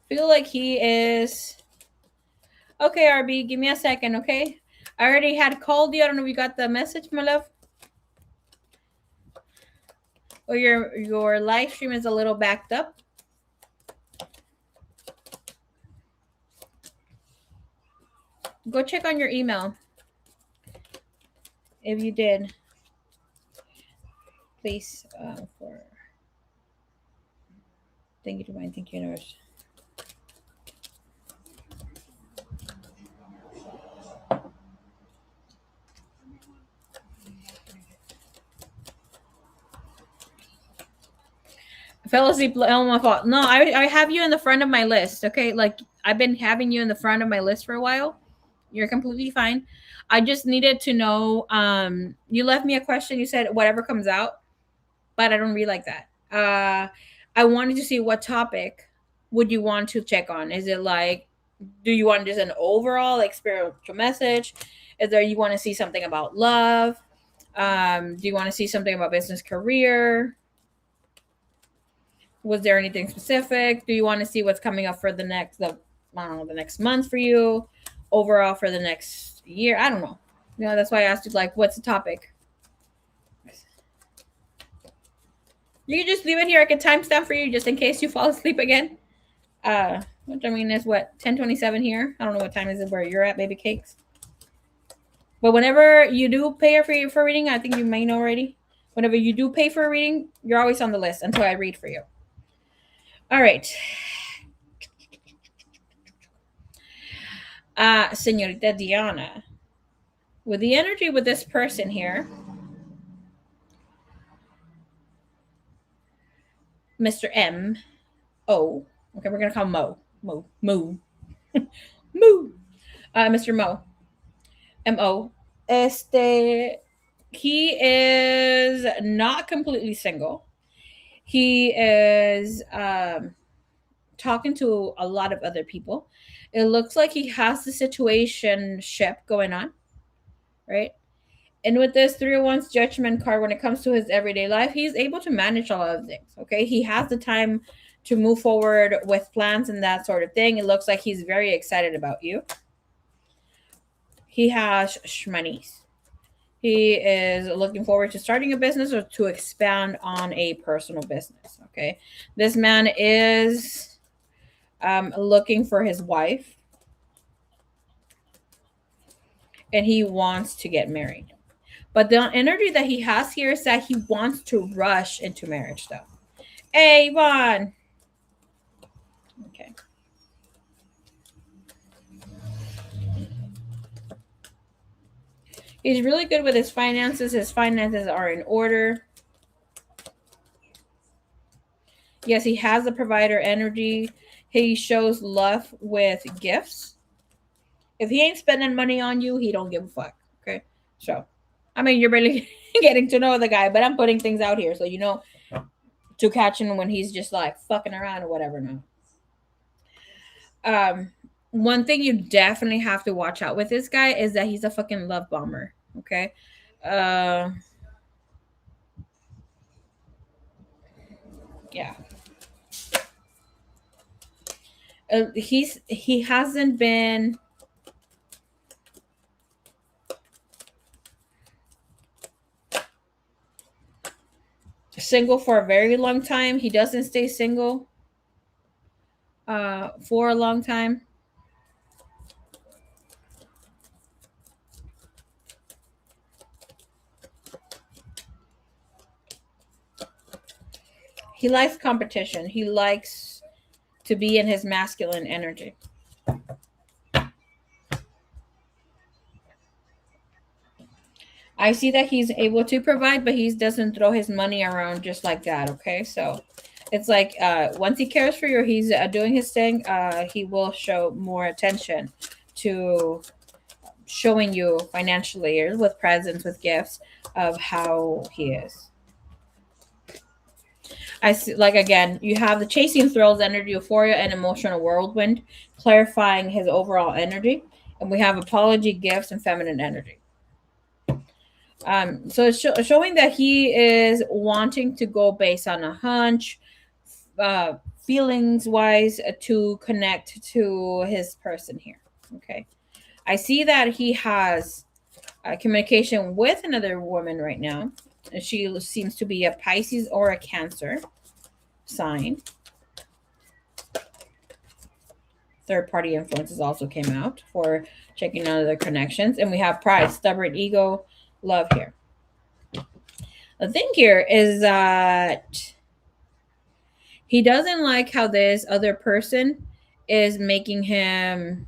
Feel like he is. Okay, RB, give me a second, okay? I already had called you. I don't know if you got the message, my love. Or your live stream is a little backed up. Go check on your email. If you did. Please, for thank you, Divine. Thank you, Universe. I fell asleep. Oh, my fault. No, I have you in the front of my list. Okay, like I've been having you in the front of my list for a while. You're completely fine. I just needed to know. You left me a question. You said whatever comes out, but I don't read like that. I wanted to see what topic would you want to check on. Is it like, do you want just an overall like spiritual message? Is there you want to see something about love? Do you want to see something about business career? Was there anything specific? Do you want to see what's coming up for the next I don't know, the next month for you? Overall for the next year? I don't know. You know, that's why I asked you like what's the topic? You can just leave it here. I can timestamp for you just in case you fall asleep again. which I mean is what, 10:27 here. I don't know what time is it where you're at, baby cakes. But whenever you do pay for reading, I think you may know already. Whenever you do pay for a reading, you're always on the list until I read for you. All right. Señorita Diana, with the energy with this person here, Mr. M. O. Okay, we're gonna call Mo. Moo. Mr. Mo. M.O. He is not completely single. He is talking to a lot of other people. It looks like he has the situation ship going on, right? And with this 301's judgment card, when it comes to his everyday life, he's able to manage a lot of things. Okay. He has the time to move forward with plans and that sort of thing. It looks like he's very excited about you. He has shmoneys. He is looking forward to starting a business or to expand on a personal business. Okay. This man is looking for his wife and he wants to get married. But the energy that he has here is that he wants to rush into marriage, though. Hey, Yvonne. Okay. He's really good with his finances. His finances are in order. Yes, he has the provider energy. He shows love with gifts. If he ain't spending money on you, he don't give a fuck. Okay. So, I mean, you're really getting to know the guy, but I'm putting things out here so you know to catch him when he's just like fucking around or whatever now. One thing you definitely have to watch out with this guy is that he's a fucking love bomber. Okay. Yeah. He hasn't been single for a very long time. He doesn't stay single for a long time. He likes competition. He likes to be in his masculine energy. I see that he's able to provide, but he doesn't throw his money around just like that. Okay, so it's like once he cares for you, he's doing his thing. He will show more attention to showing you financially or with presents, with gifts of how he is. I see, like again, you have the chasing thrills, energy, euphoria, and emotional whirlwind, clarifying his overall energy, and we have apology, gifts, and feminine energy. So it's showing that he is wanting to go based on a hunch, feelings wise, to connect to his person here. Okay. I see that he has communication with another woman right now. She seems to be a Pisces or a Cancer sign. Third party influences also came out for checking out other connections. And we have pride, stubborn ego, love here. The thing here is that he doesn't like how this other person is making him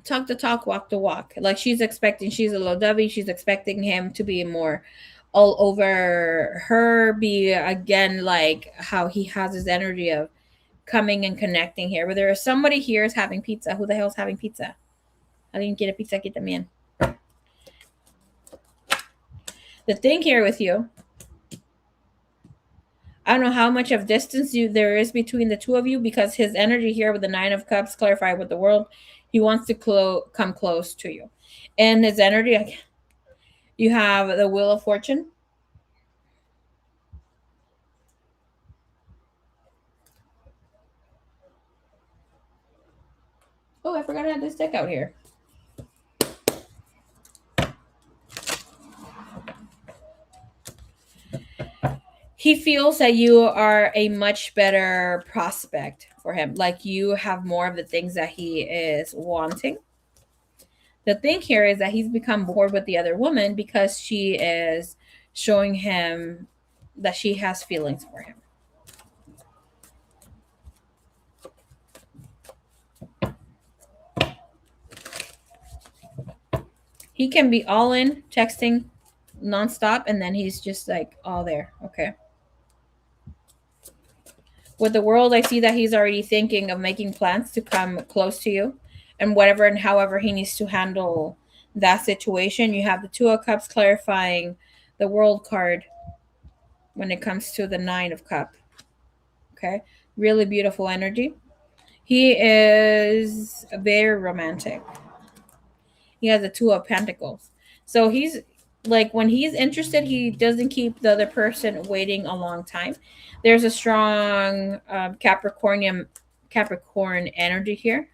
talk the talk, walk the walk. Like she's a little dovey. She's expecting him to be more all over her, be again like how he has his energy of coming and connecting here. But there is somebody here is having pizza. Who the hell is having pizza? I didn't get a pizza, get them in. The thing here with you, I don't know how much of distance there is between the two of you, because his energy here with the Nine of Cups, clarify with the world, he wants to come close to you. And his energy, you have the Wheel of Fortune. Oh, I forgot I had this deck out here. He feels that you are a much better prospect for him. Like you have more of the things that he is wanting. The thing here is that he's become bored with the other woman because she is showing him that she has feelings for him. He can be all in, texting nonstop, and then he's just like all there. Okay. With the world, I see that he's already thinking of making plans to come close to you and whatever and however he needs to handle that situation. You have the Two of Cups clarifying the world card when it comes to the Nine of Cup. Okay. Really beautiful energy. He is very romantic. He has the Two of Pentacles. So he's like, when he's interested, he doesn't keep the other person waiting a long time. There's a strong Capricorn energy here,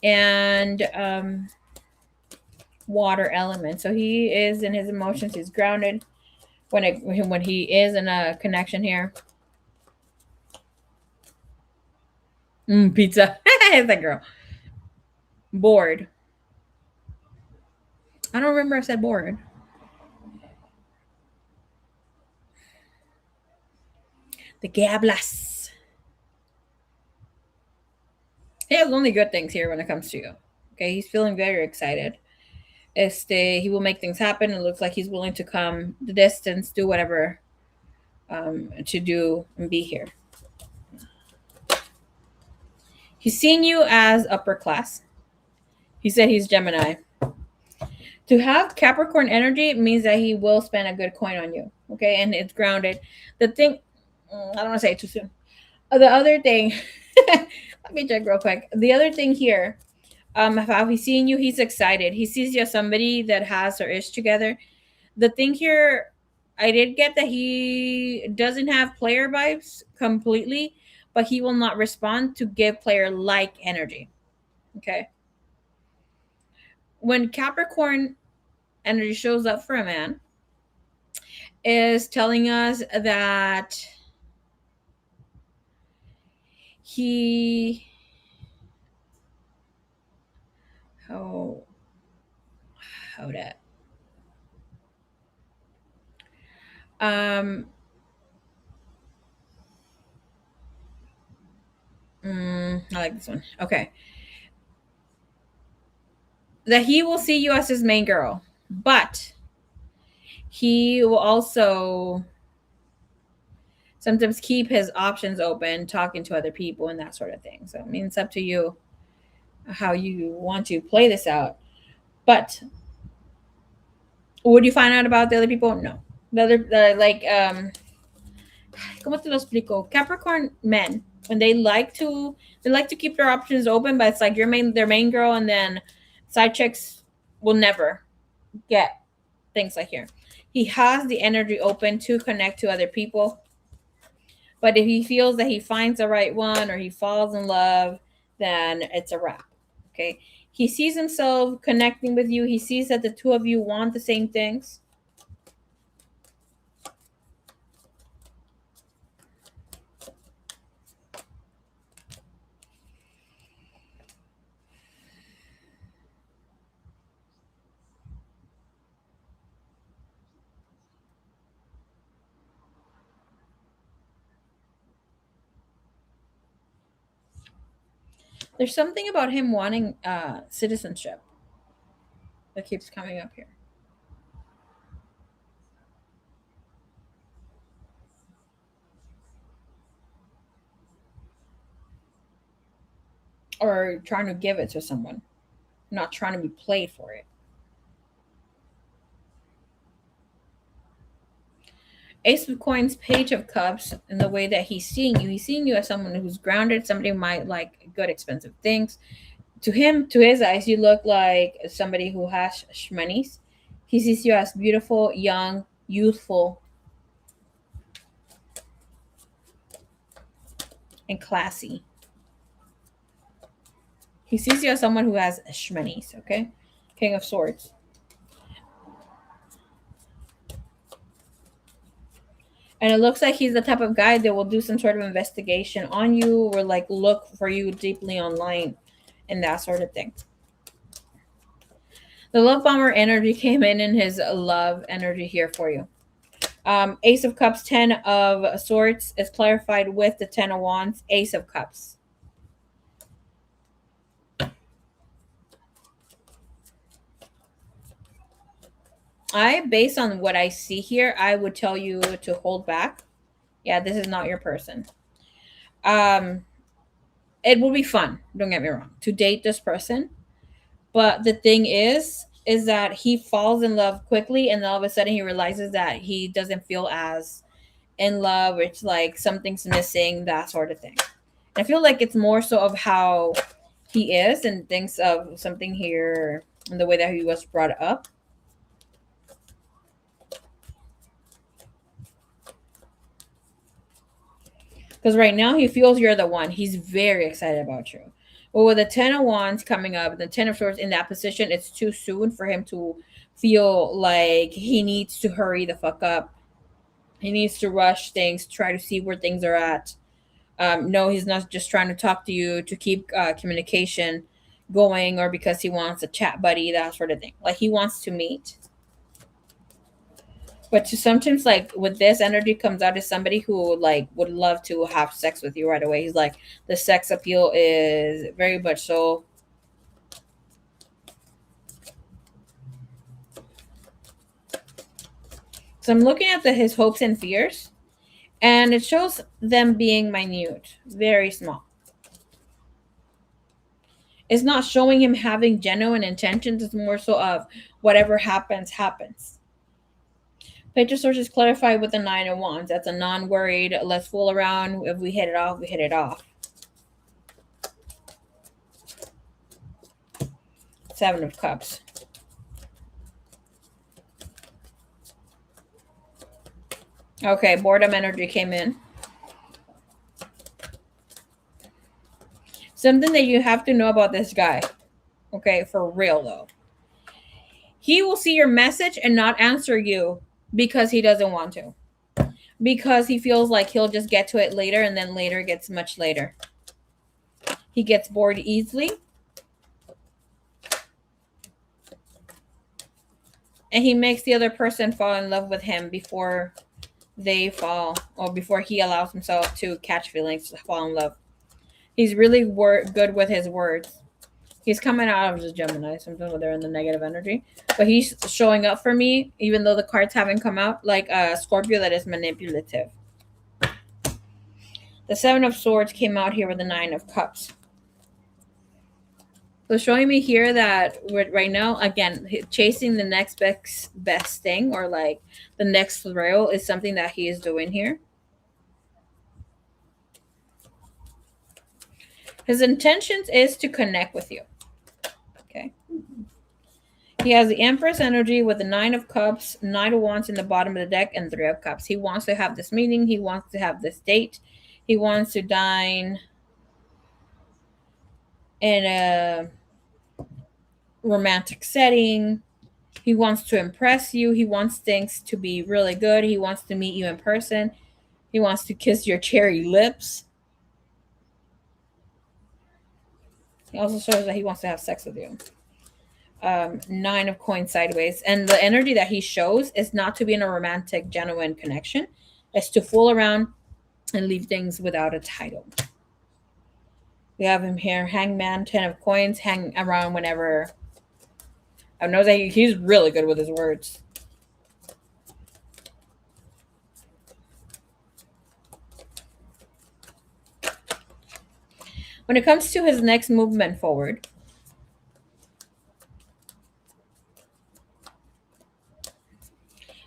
and water element. So he is in his emotions. He's grounded when he is in a connection here. Pizza. That girl. Bored. I don't remember I said bored. The Gablas. He has only good things here when it comes to you. Okay, he's feeling very excited. He will make things happen. It looks like he's willing to come the distance, do whatever to do and be here. He's seeing you as upper class. He said he's Gemini. To have Capricorn energy means that he will spend a good coin on you. Okay, and it's grounded. The thing, I don't want to say it too soon. The other thing, let me check real quick. The other thing here, how he's seeing you, he's excited. He sees you as somebody that has or is together. The thing here, I did get that he doesn't have player vibes completely, but he will not respond to give player like energy. Okay. When Capricorn energy shows up for a man, is telling us that he how that um I like this one. Okay. That he will see you as his main girl, but he will also sometimes keep his options open, talking to other people and that sort of thing. So I mean, it's up to you how you want to play this out. But would you find out about the other people? No. ¿Cómo te lo explico? Capricorn men, when they like to keep their options open, but it's like their main girl, and then side chicks will never get things like here. He has the energy open to connect to other people, but if he feels that he finds the right one or he falls in love, then it's a wrap. Okay. He sees himself connecting with you. He sees that the two of you want the same things. There's something about him wanting citizenship that keeps coming up here. Or trying to give it to someone, not trying to be played for it. Ace of Coins, Page of Cups, in the way that he's seeing you as someone who's grounded, somebody who might like good, expensive things. To him, to his eyes, you look like somebody who has shmoneys. He sees you as beautiful, young, youthful, and classy. He sees you as someone who has shmoneys, okay? King of Swords. And it looks like he's the type of guy that will do some sort of investigation on you or like look for you deeply online and that sort of thing. The love bomber energy came in his love energy here for you. Ace of Cups, 10 of Swords is clarified with the 10 of Wands, Ace of Cups. Based on what I see here, I would tell you to hold back. Yeah, this is not your person. It will be fun, don't get me wrong, to date this person. But the thing is that he falls in love quickly and then all of a sudden he realizes that he doesn't feel as in love. It's like something's missing, that sort of thing. I feel like it's more so of how he is and thinks of something here in the way that he was brought up. Because right now he feels you're the one. He's very excited about you. But with the 10 of Wands coming up, the 10 of Swords in that position, it's too soon for him to feel like he needs to hurry the fuck up. He needs to rush things, try to see where things are at. No, he's not just trying to talk to you to keep communication going or because he wants a chat buddy, that sort of thing. Like he wants to meet. But to sometimes like with this energy comes out as somebody who like would love to have sex with you right away. He's like the sex appeal is very much so. So I'm looking at his hopes and fears, and it shows them being minute, very small. It's not showing him having genuine intentions. It's more so of whatever happens, happens. Page of Swords is clarified with the 9 of Wands. That's a non-worried, let's fool around. If we hit it off, we hit it off. 7 of Cups. Okay, boredom energy came in. Something that you have to know about this guy. Okay, for real though. He will see your message and not answer you because he doesn't want to. Because he feels like he'll just get to it later and then later gets much later. He gets bored easily. And he makes the other person fall in love with him before they fall or before he allows himself to catch feelings, to fall in love. He's really good with his words. He's coming out of his Gemini. Sometimes they're in the negative energy. But he's showing up for me, even though the cards haven't come out, like a Scorpio that is manipulative. The 7 of Swords came out here with the 9 of Cups. So showing me here that right now, again, chasing the next best thing or like the next thrill is something that he is doing here. His intentions is to connect with you. Okay. He has the Empress energy with the 9 of Cups, 9 of Wands in the bottom of the deck, and 3 of Cups. He wants to have this meeting. He wants to have this date. He wants to dine in a romantic setting. He wants to impress you. He wants things to be really good. He wants to meet you in person. He wants to kiss your cherry lips. He also shows that he wants to have sex with you. 9 of Coins sideways. And the energy that he shows is not to be in a romantic, genuine connection. It's to fool around and leave things without a title. We have him here, Hangman, 10 of Coins, hang around whenever. I know that he's really good with his words. When it comes to his next movement forward,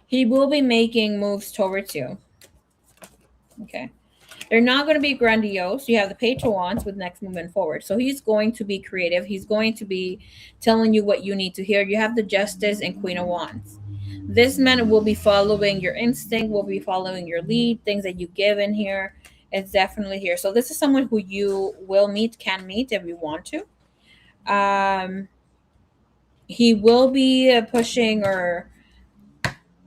he will be making moves towards you. Okay. They're not going to be grandiose. You have the Page of Wands with next movement forward. So he's going to be creative. He's going to be telling you what you need to hear. You have the Justice and Queen of Wands. This man will be following your instinct, will be following your lead, things that you give in here. It's definitely here. So this is someone who you will meet, can meet if you want to. He will be pushing or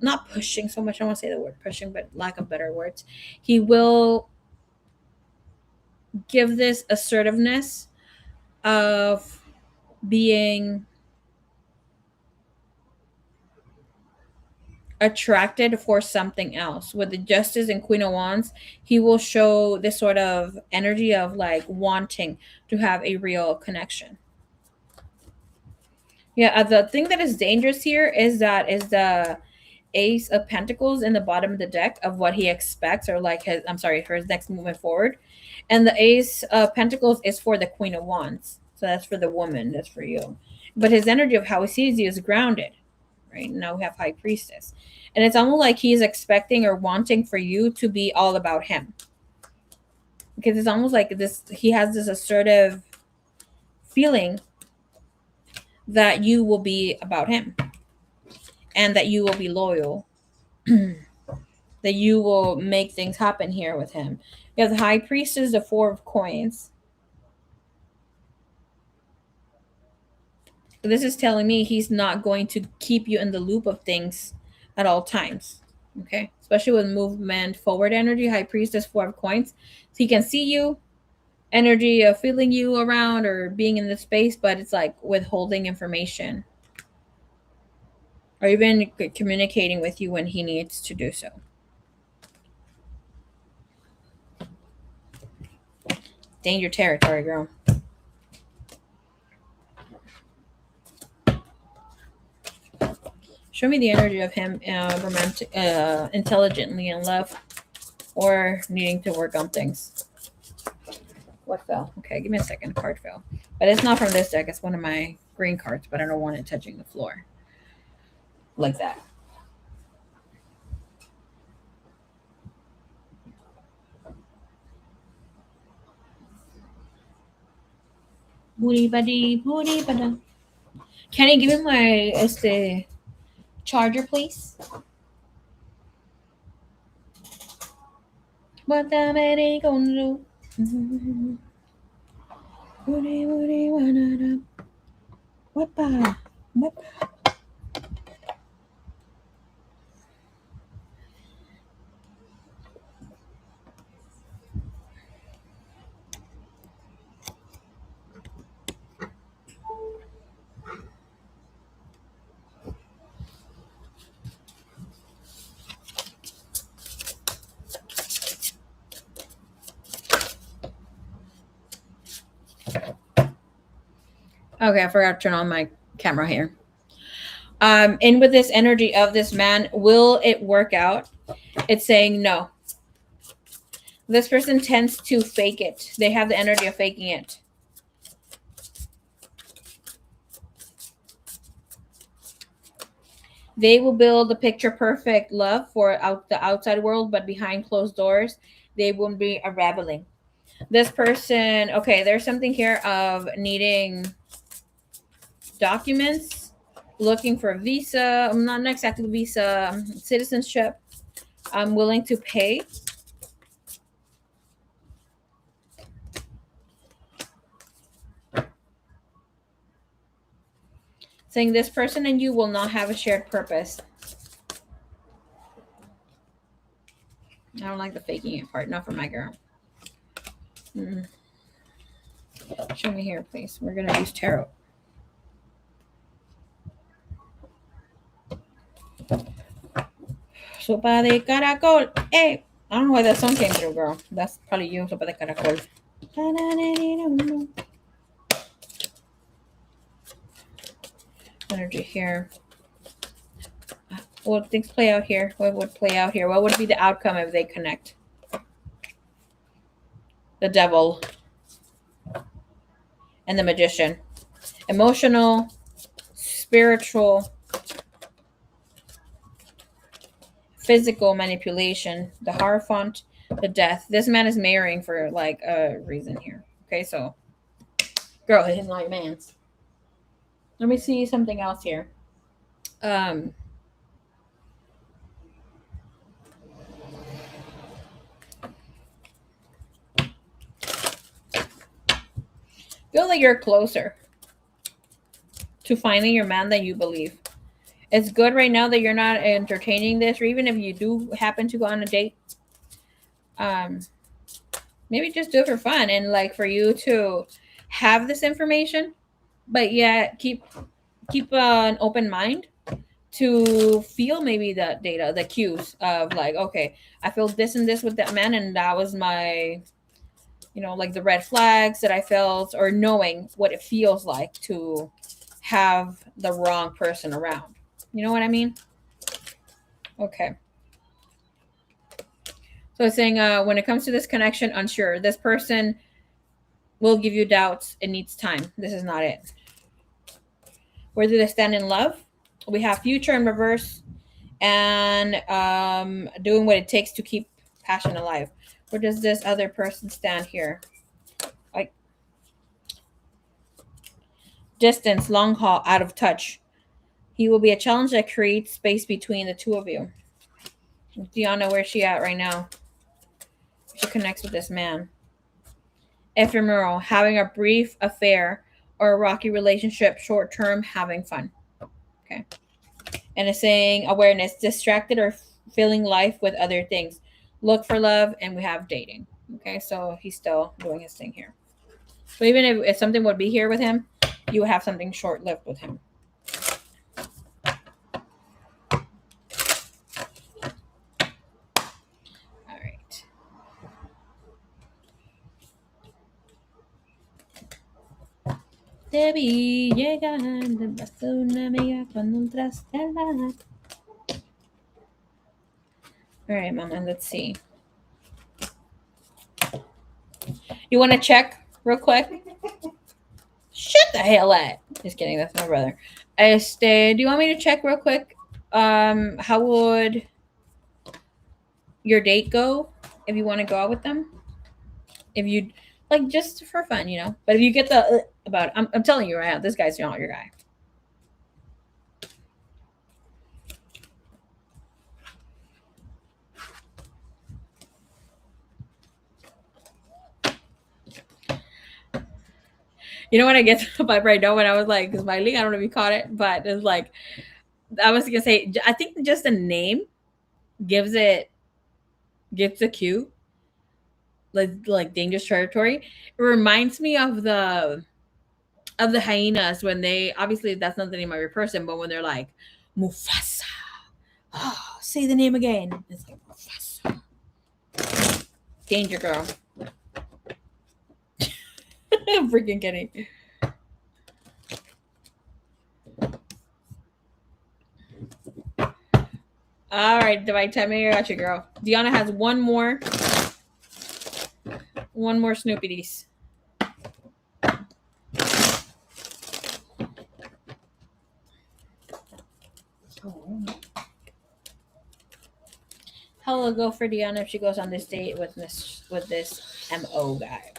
not pushing so much. I don't want to say the word pushing, but lack of better words. He will give this assertiveness of being attracted for something else. With the Justice and Queen of Wands, he will show this sort of energy of like wanting to have a real connection. Yeah, the thing that is dangerous here is that is the Ace of Pentacles in the bottom of the deck of what he expects, or like his, I'm sorry, for his next movement forward. And the Ace of Pentacles is for the Queen of Wands. So that's for the woman, that's for you. But his energy of how he sees you is grounded, right? Now we have High Priestess. And it's almost like he's expecting or wanting for you to be all about him. Because it's almost like this, he has this assertive feeling that you will be about him and that you will be loyal, that you will make things happen here with him. You have the High Priestess, the Four of Coins. This is telling me he's not going to keep you in the loop of things at all times. Okay, especially with movement forward energy. High Priestess, Four of Coins. So he can see you, energy of feeling you around or being in the space, but it's like withholding information or even communicating with you when he needs to do so. Danger territory, girl. Show me the energy of him romantic, intelligently in love or needing to work on things. What fell? Okay, give me a second. Card fell. But it's not from this deck. It's one of my green cards, but I don't want it touching the floor. Like that. Booty buddy, booty buddy. Can you give me my charger, please? What the man gonna do? Booty, booty, wanna Whoppa. Whoppa. Okay, I forgot to turn on my camera here. And with this energy of this man, will it work out? It's saying no. This person tends to fake it. They have the energy of faking it. They will build a picture perfect love for the outside world, but behind closed doors, they won't be unraveling. This person, okay, there's something here of needing documents, looking for a visa. I'm not exactly visa, citizenship. I'm willing to pay. Saying this person and you will not have a shared purpose. I don't like the faking it part. Not for my girl. Show me here, please. We're going to use tarot. Sopa de caracol. Hey, I don't know why that song came through, girl. That's probably you, Sopa de caracol. Energy here. What things play out here? What would play out here? What would be the outcome if they connect? The Devil and the Magician. Emotional, spiritual, physical manipulation, the Hierophant, the Death. This man is marrying for like a reason here. Okay, so girl, hit him like man's. Let me see something else here. Feel like you're closer to finding your man than you believe. It's good right now that you're not entertaining this, or even if you do happen to go on a date, um, maybe just do it for fun and like for you to have this information, but yeah, keep an open mind to feel maybe the data, the cues of like, okay, I feel this and this with that man, and that was my, like the red flags that I felt, or knowing what it feels like to have the wrong person around. You know what I mean? Okay. So it's saying when it comes to this connection, unsure. This person will give you doubts. It needs time. This is not it. Where do they stand in love? We have future in reverse, and doing what it takes to keep passion alive. Where does this other person stand here? Like distance, long haul, out of touch. He will be a challenge that creates space between the two of you. Deanna, where's she at right now? She connects with this man. Ephemeral, having a brief affair or a rocky relationship, short term, having fun. Okay. And it's saying awareness, distracted or filling life with other things. Look for love, and we have dating. Okay, so he's still doing his thing here. So even if something would be here with him, you would have something short lived with him. All right. Te vi llegar, pasó una amiga cuando entraste al bar. All right, Mama, let's see. You want to check real quick? Shut the hell up. Just kidding, that's my brother. Do you want me to check real quick? How would your date go if you want to go out with them? If you like, just for fun, But if you get the about it, I'm telling you right now, this guy's not your guy. You know what I get the vibe right now when I was like smiling? I don't know if you caught it, but it's like I was gonna say. I think just the name gives a cue, like dangerous territory. It reminds me of the hyenas when they, obviously that's not the name of your person, but when they're like Mufasa, oh, say the name again. It's like Mufasa. Danger girl. I'm freaking kidding. All right, divine time. I got you, girl. Deanna has one more Snoopy-dees. How will it go for Deanna if she goes on this date with this MO guy?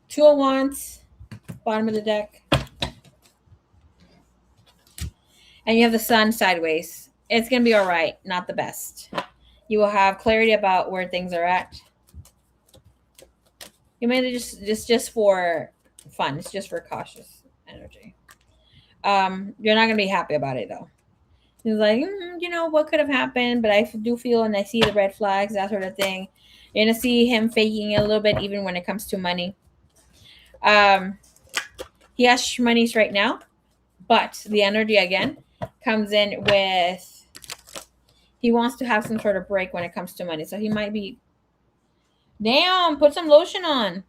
2 of Wands, bottom of the deck. And you have the Sun sideways. It's going to be all right. Not the best. You will have clarity about where things are at. You may just for fun. It's just for cautious energy. You're not going to be happy about it, though. He's like, what could have happened? But I do feel, and I see the red flags, that sort of thing. You're going to see him faking it a little bit, even when it comes to money. He has monies right now, but the energy, again, comes in with he wants to have some sort of break when it comes to money. So he might be, damn, put some lotion on.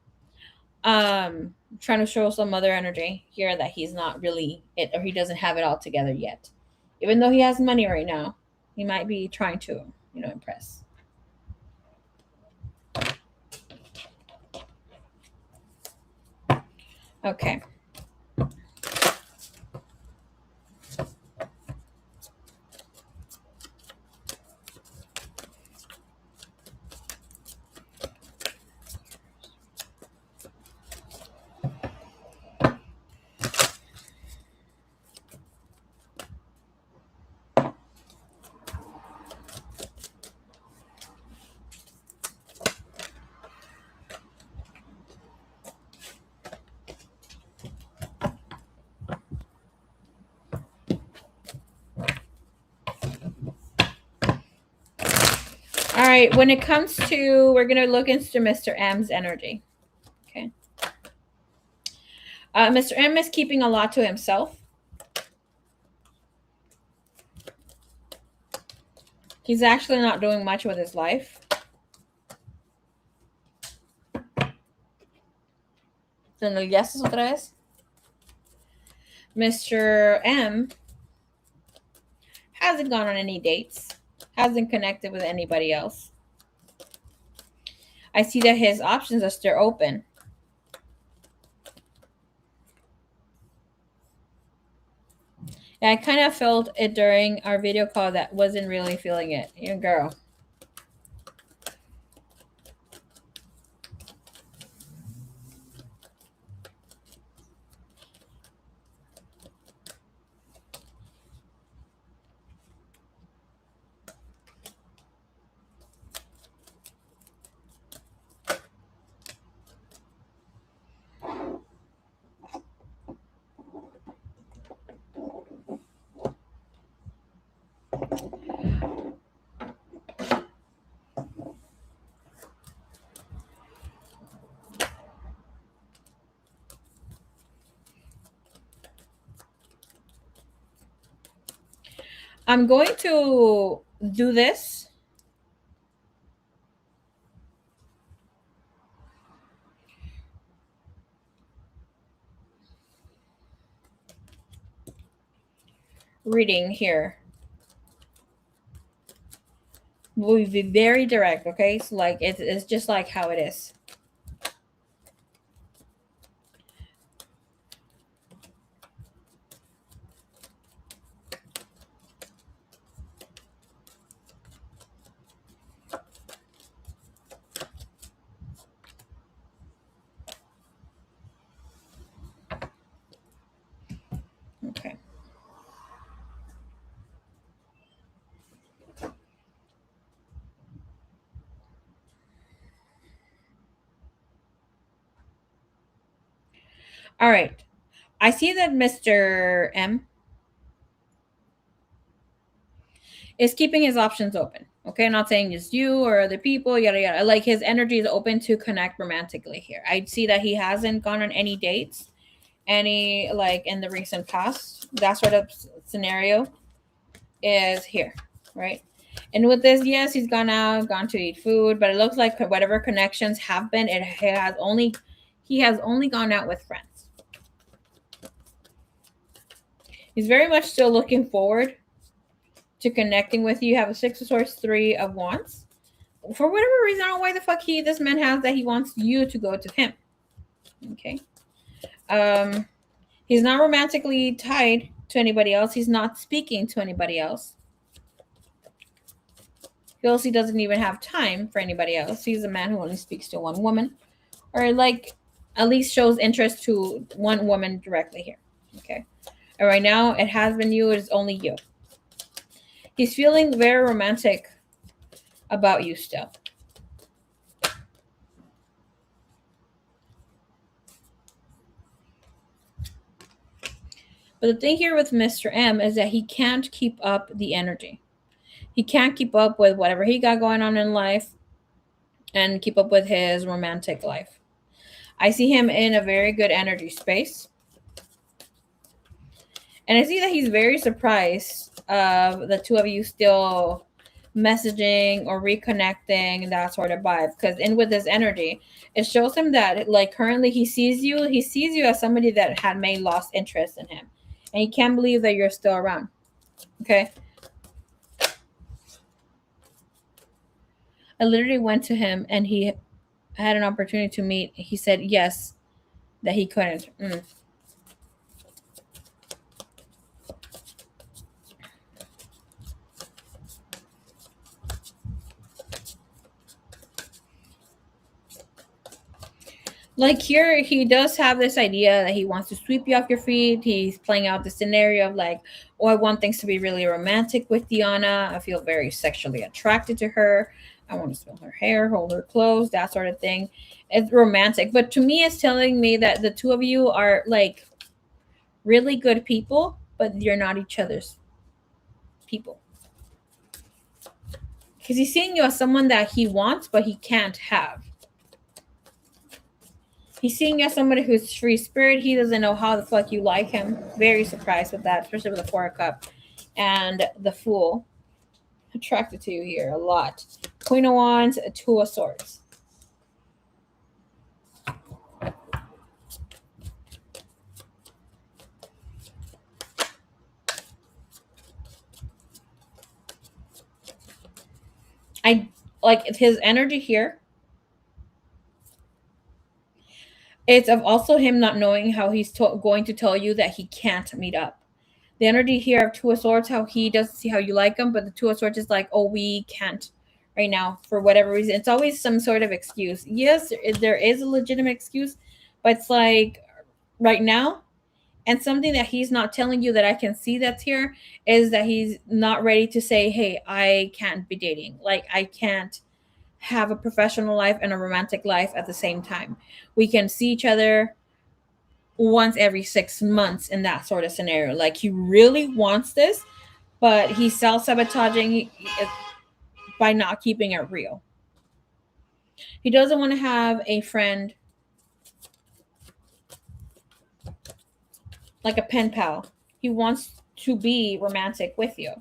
Trying to show some other energy here that he's not really it, or he doesn't have it all together yet. Even though he has money right now, he might be trying to, impress. Okay. right, when it comes to, we're going to look into Mr. M's energy. Okay. Mr. M is keeping a lot to himself. He's actually not doing much with his life. Yes, otra vez. Mr. M hasn't gone on any dates, hasn't connected with anybody else. I see that his options are still open. Yeah, I kind of felt it during our video call that wasn't really feeling it. Your girl. I'm going to do this. Reading here. We'll be very direct, okay? So like it's just like how it is. Okay. All right. I see that Mr. M is keeping his options open. Okay, I'm not saying it's you or other people, yada yada. Like his energy is open to connect romantically here. I see that he hasn't gone on any dates, any like in the recent past. That sort of scenario is here, right? And with this, yes, he's gone out, gone to eat food, but it looks like whatever connections have been, he has only gone out with friends. He's very much still looking forward to connecting with you. You have a Six of Swords, Three of Wands. For whatever reason, I don't know why the fuck this man has that he wants you to go to him. Okay. He's not romantically tied to anybody else. He's not speaking to anybody else. He doesn't even have time for anybody else. He's a man who only speaks to one woman, or like at least shows interest to one woman directly here. Okay. And right now, it has been you. It's only you. He's feeling very romantic about you still. But the thing here with Mr. M is that he can't keep up the energy. He can't keep up with whatever he got going on in life and keep up with his romantic life. I see him in a very good energy space. And I see that he's very surprised of the two of you still messaging or reconnecting, that sort of vibe. Because in with this energy, it shows him that like currently he sees you as somebody that had may lost interest in him. And he can't believe that you're still around. Okay. I literally went to him and he had an opportunity to meet. He said yes, that he couldn't. Like here, he does have this idea that he wants to sweep you off your feet. He's playing out the scenario of like, oh, I want things to be really romantic with Diana. I feel very sexually attracted to her. I want to smell her hair, hold her clothes, that sort of thing. It's romantic. But to me, it's telling me that the two of you are like really good people, but you're not each other's people. Because he's seeing you as someone that he wants, but he can't have. He's seeing you as somebody who's free spirit. He doesn't know how the fuck you like him. Very surprised with that, especially with the Four of Cups and the Fool. Attracted to you here a lot. Queen of Wands, Two of Swords. I like his energy here. It's of also him not knowing how he's going to tell you that he can't meet up. The energy here of Two of Swords, how he doesn't see how you like him, but the Two of Swords is like, oh, we can't right now for whatever reason. It's always some sort of excuse. Yes, there is a legitimate excuse, but it's like right now. And something that he's not telling you that I can see that's here is that he's not ready to say, hey, I can't be dating. Like, I can't have a professional life and a romantic life at the same time. We can see each other once every 6 months in that sort of scenario. Like, he really wants this, but he's self-sabotaging by not keeping it real. He doesn't want to have a friend like a pen pal. He wants to be romantic with you.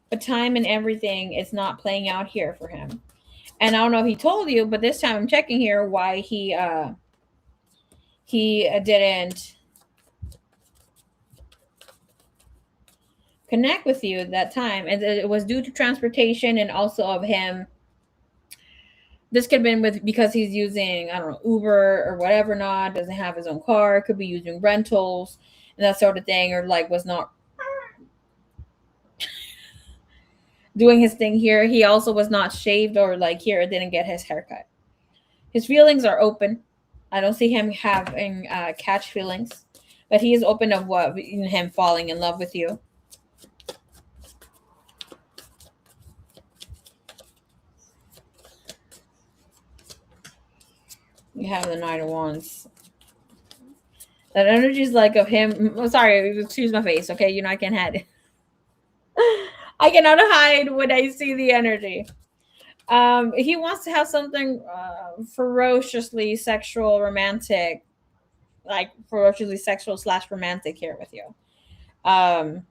But time and everything is not playing out here for him. And I don't know if he told you, but this time I'm checking here why he didn't connect with you at that time, and it was due to transportation and also of him. This could have been with because he's using, I don't know, Uber or whatever, not doesn't have his own car, could be using rentals and that sort of thing, or like was not doing his thing here. He also was not shaved, or like here didn't get his haircut. His feelings are open. I don't see him having catch feelings, but he is open of what him falling in love with you. You have the Knight of Wands. That energy is like of him. Oh, sorry, excuse my face. Okay, I can't hide it. I cannot hide when I see the energy. He wants to have something ferociously sexual, romantic, like ferociously sexual / romantic here with you. And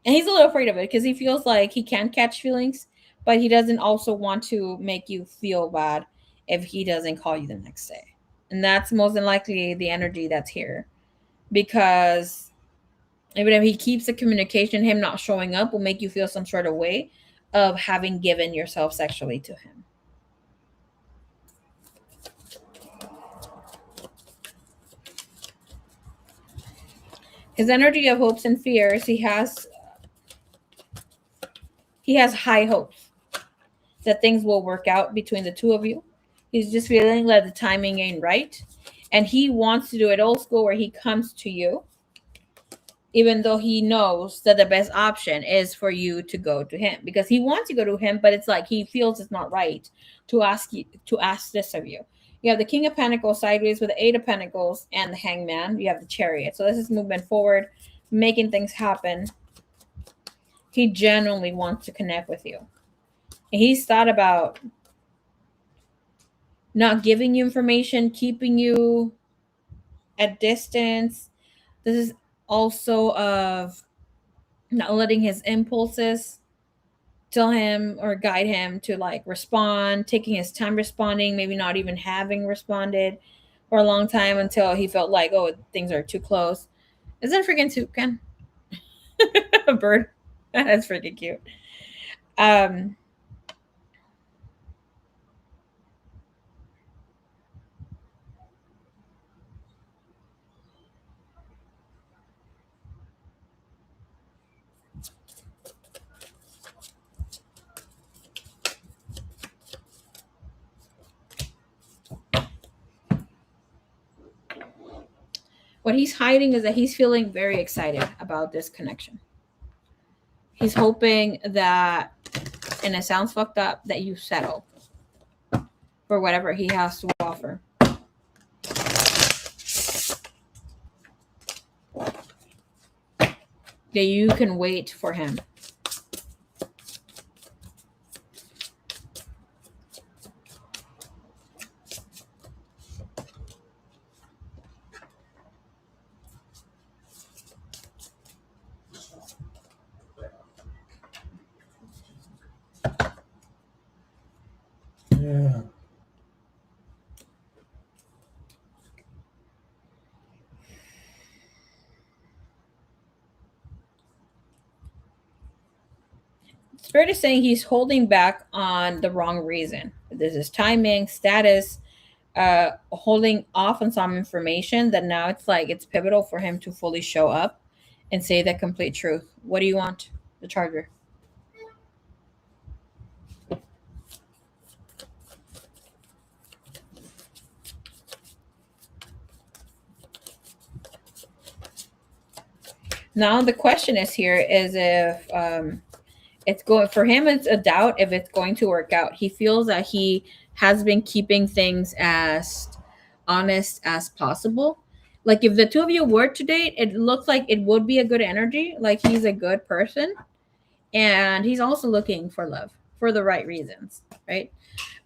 he's a little afraid of it because he feels like he can catch feelings, but he doesn't also want to make you feel bad if he doesn't call you the next day. And that's most than likely the energy that's here. Because even if he keeps the communication, him not showing up will make you feel some sort of way of having given yourself sexually to him. His energy of hopes and fears, he has high hopes that things will work out between the two of you. He's just feeling like the timing ain't right. And he wants to do it old school where he comes to you, even though he knows that the best option is for you to go to him, because he wants to go to him, but it's like he feels it's not right to ask this of you. You have the King of Pentacles sideways with the Eight of Pentacles and the Hangman. You have the Chariot. So this is movement forward, making things happen. He genuinely wants to connect with you. And he's thought about not giving you information, keeping you at distance. This is also of not letting his impulses tell him or guide him to like respond, taking his time responding, maybe not even having responded for a long time until he felt like, oh, things are too close. Is that a freaking toucan? A bird? That's freaking cute. What he's hiding is that he's feeling very excited about this connection. He's hoping that, and it sounds fucked up, that you settle for whatever he has to offer. That you can wait for him. Yeah. Spirit is saying he's holding back on the wrong reason. This is timing, status, holding off on some information that now it's like it's pivotal for him to fully show up and say the complete truth. What do you want? The charger. Now the question is here is if it's going for him, it's a doubt if it's going to work out. He feels that he has been keeping things as honest as possible. Like if the two of you were to date, it looks like it would be a good energy. Like he's a good person, and he's also looking for love for the right reasons, right?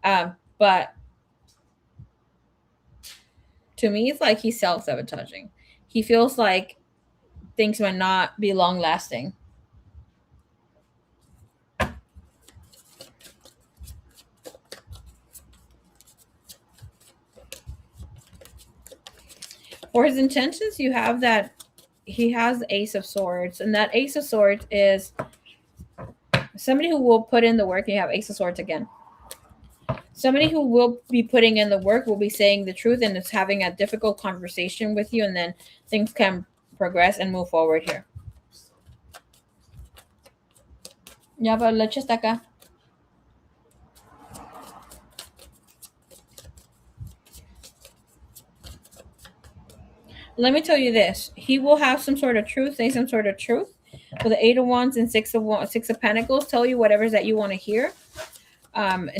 But to me, it's like he's self sabotaging. He feels like things might not be long lasting. For his intentions, you have that he has the Ace of Swords, and that Ace of Swords is somebody who will put in the work. And you have Ace of Swords again. Somebody who will be putting in the work will be saying the truth and is having a difficult conversation with you, and then things can progress and move forward here. Ya, pero leche está acá. Let me tell you this: he will have some sort of truth, say some sort of truth. With the Eight of Wands and Six of Pentacles, tell you whatever's that you want to hear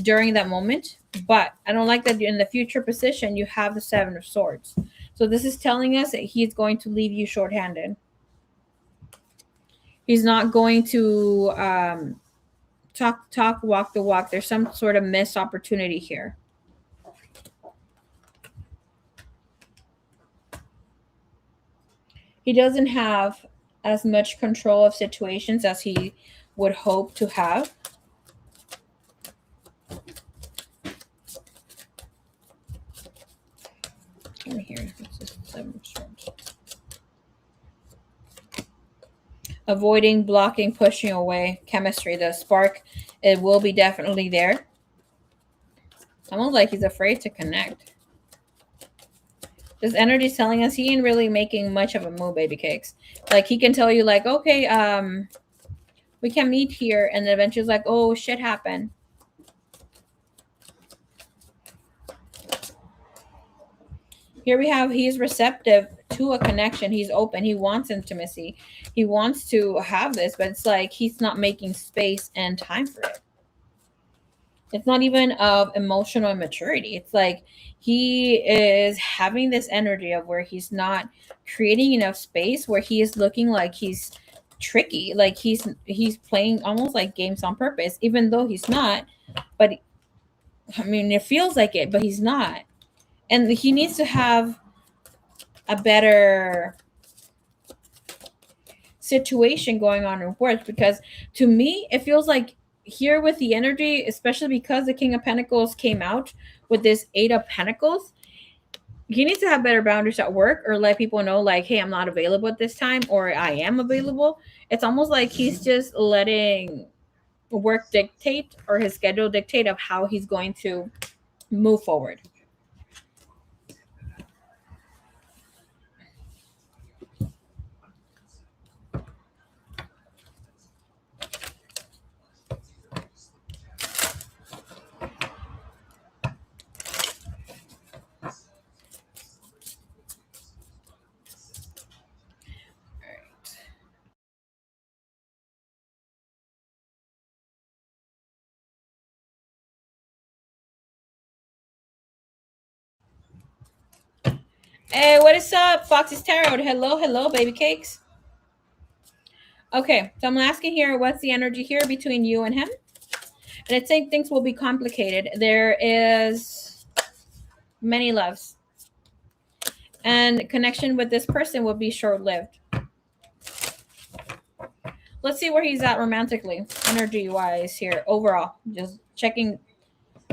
during that moment. But I don't like that in the future position you have the Seven of Swords. So this is telling us that he's going to leave you shorthanded. He's not going to talk, walk the walk. There's some sort of missed opportunity here. He doesn't have as much control of situations as he would hope to have. Over here, this is Seven of Swords. Avoiding, blocking, pushing away. Chemistry, the spark, it will be definitely there. Almost like he's afraid to connect. This energy is telling us he ain't really making much of a move, baby cakes. Like he can tell you, like, okay, we can meet here, and then eventually it's like, oh, shit happened. Here we have he's receptive to a connection. He's open. He wants intimacy. He wants to have this, but it's like he's not making space and time for it. It's not even of emotional immaturity. It's like he is having this energy of where he's not creating enough space, where he is looking like he's tricky, like he's playing almost like games on purpose, even though he's not. But I mean, it feels like it, but he's not. And he needs to have a better situation going on in work, because to me it feels like here with the energy, especially because the King of Pentacles came out with this Eight of Pentacles, he needs to have better boundaries at work, or let people know like, hey, I'm not available at this time, or I am available. It's almost like he's just letting work dictate, or his schedule dictate of how he's going to move forward. Hey, what is up, Foxy's Tarot? Hello, hello, baby cakes. Okay, so I'm asking here, what's the energy here between you and him? And it's saying things will be complicated. There is many loves, and connection with this person will be short-lived. Let's see where he's at romantically, energy-wise here, overall. Just checking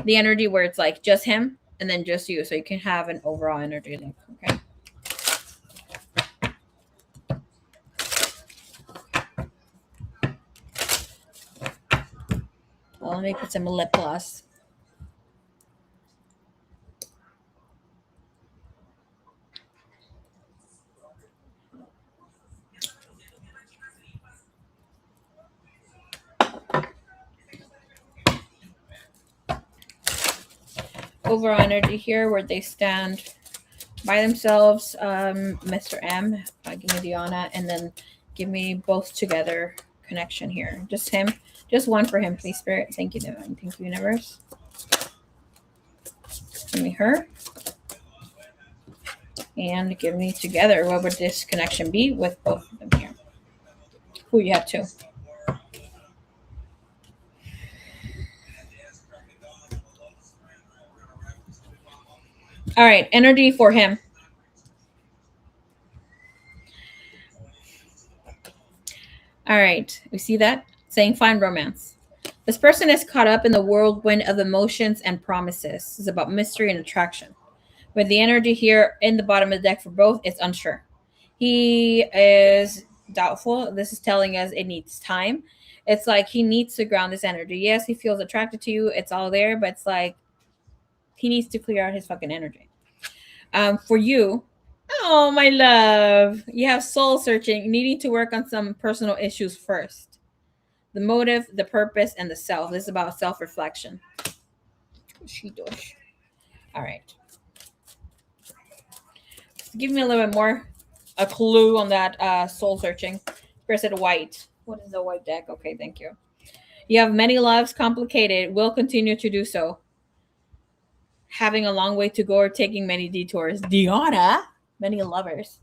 the energy where it's like just him and then just you, so you can have an overall energy link. Okay. Well, let me put some lip gloss. Overall energy here, where they stand by themselves. Mr. M, give me Diana, and then give me both together connection here. Just him, just one for him, please, Spirit. Thank you, Divine. Thank you, Universe. Give me her. And give me together. What would this connection be with both of them here? Who you have two? All right, energy for him. All right, we see that? Saying find romance. This person is caught up in the whirlwind of emotions and promises. It's about mystery and attraction. With the energy here in the bottom of the deck for both, it's unsure. He is doubtful. This is telling us it needs time. It's like he needs to ground this energy. Yes, he feels attracted to you. It's all there, but it's like he needs to clear out his fucking energy. For you, oh, my love, you have soul searching, needing to work on some personal issues first. The motive, the purpose, and the self. This is about self reflection. All right. Give me a little bit more, a clue on that soul searching. Press it white. What is the white deck? Okay, thank you. You have many loves, complicated, will continue to do so. Having a long way to go or taking many detours. Diana, many lovers.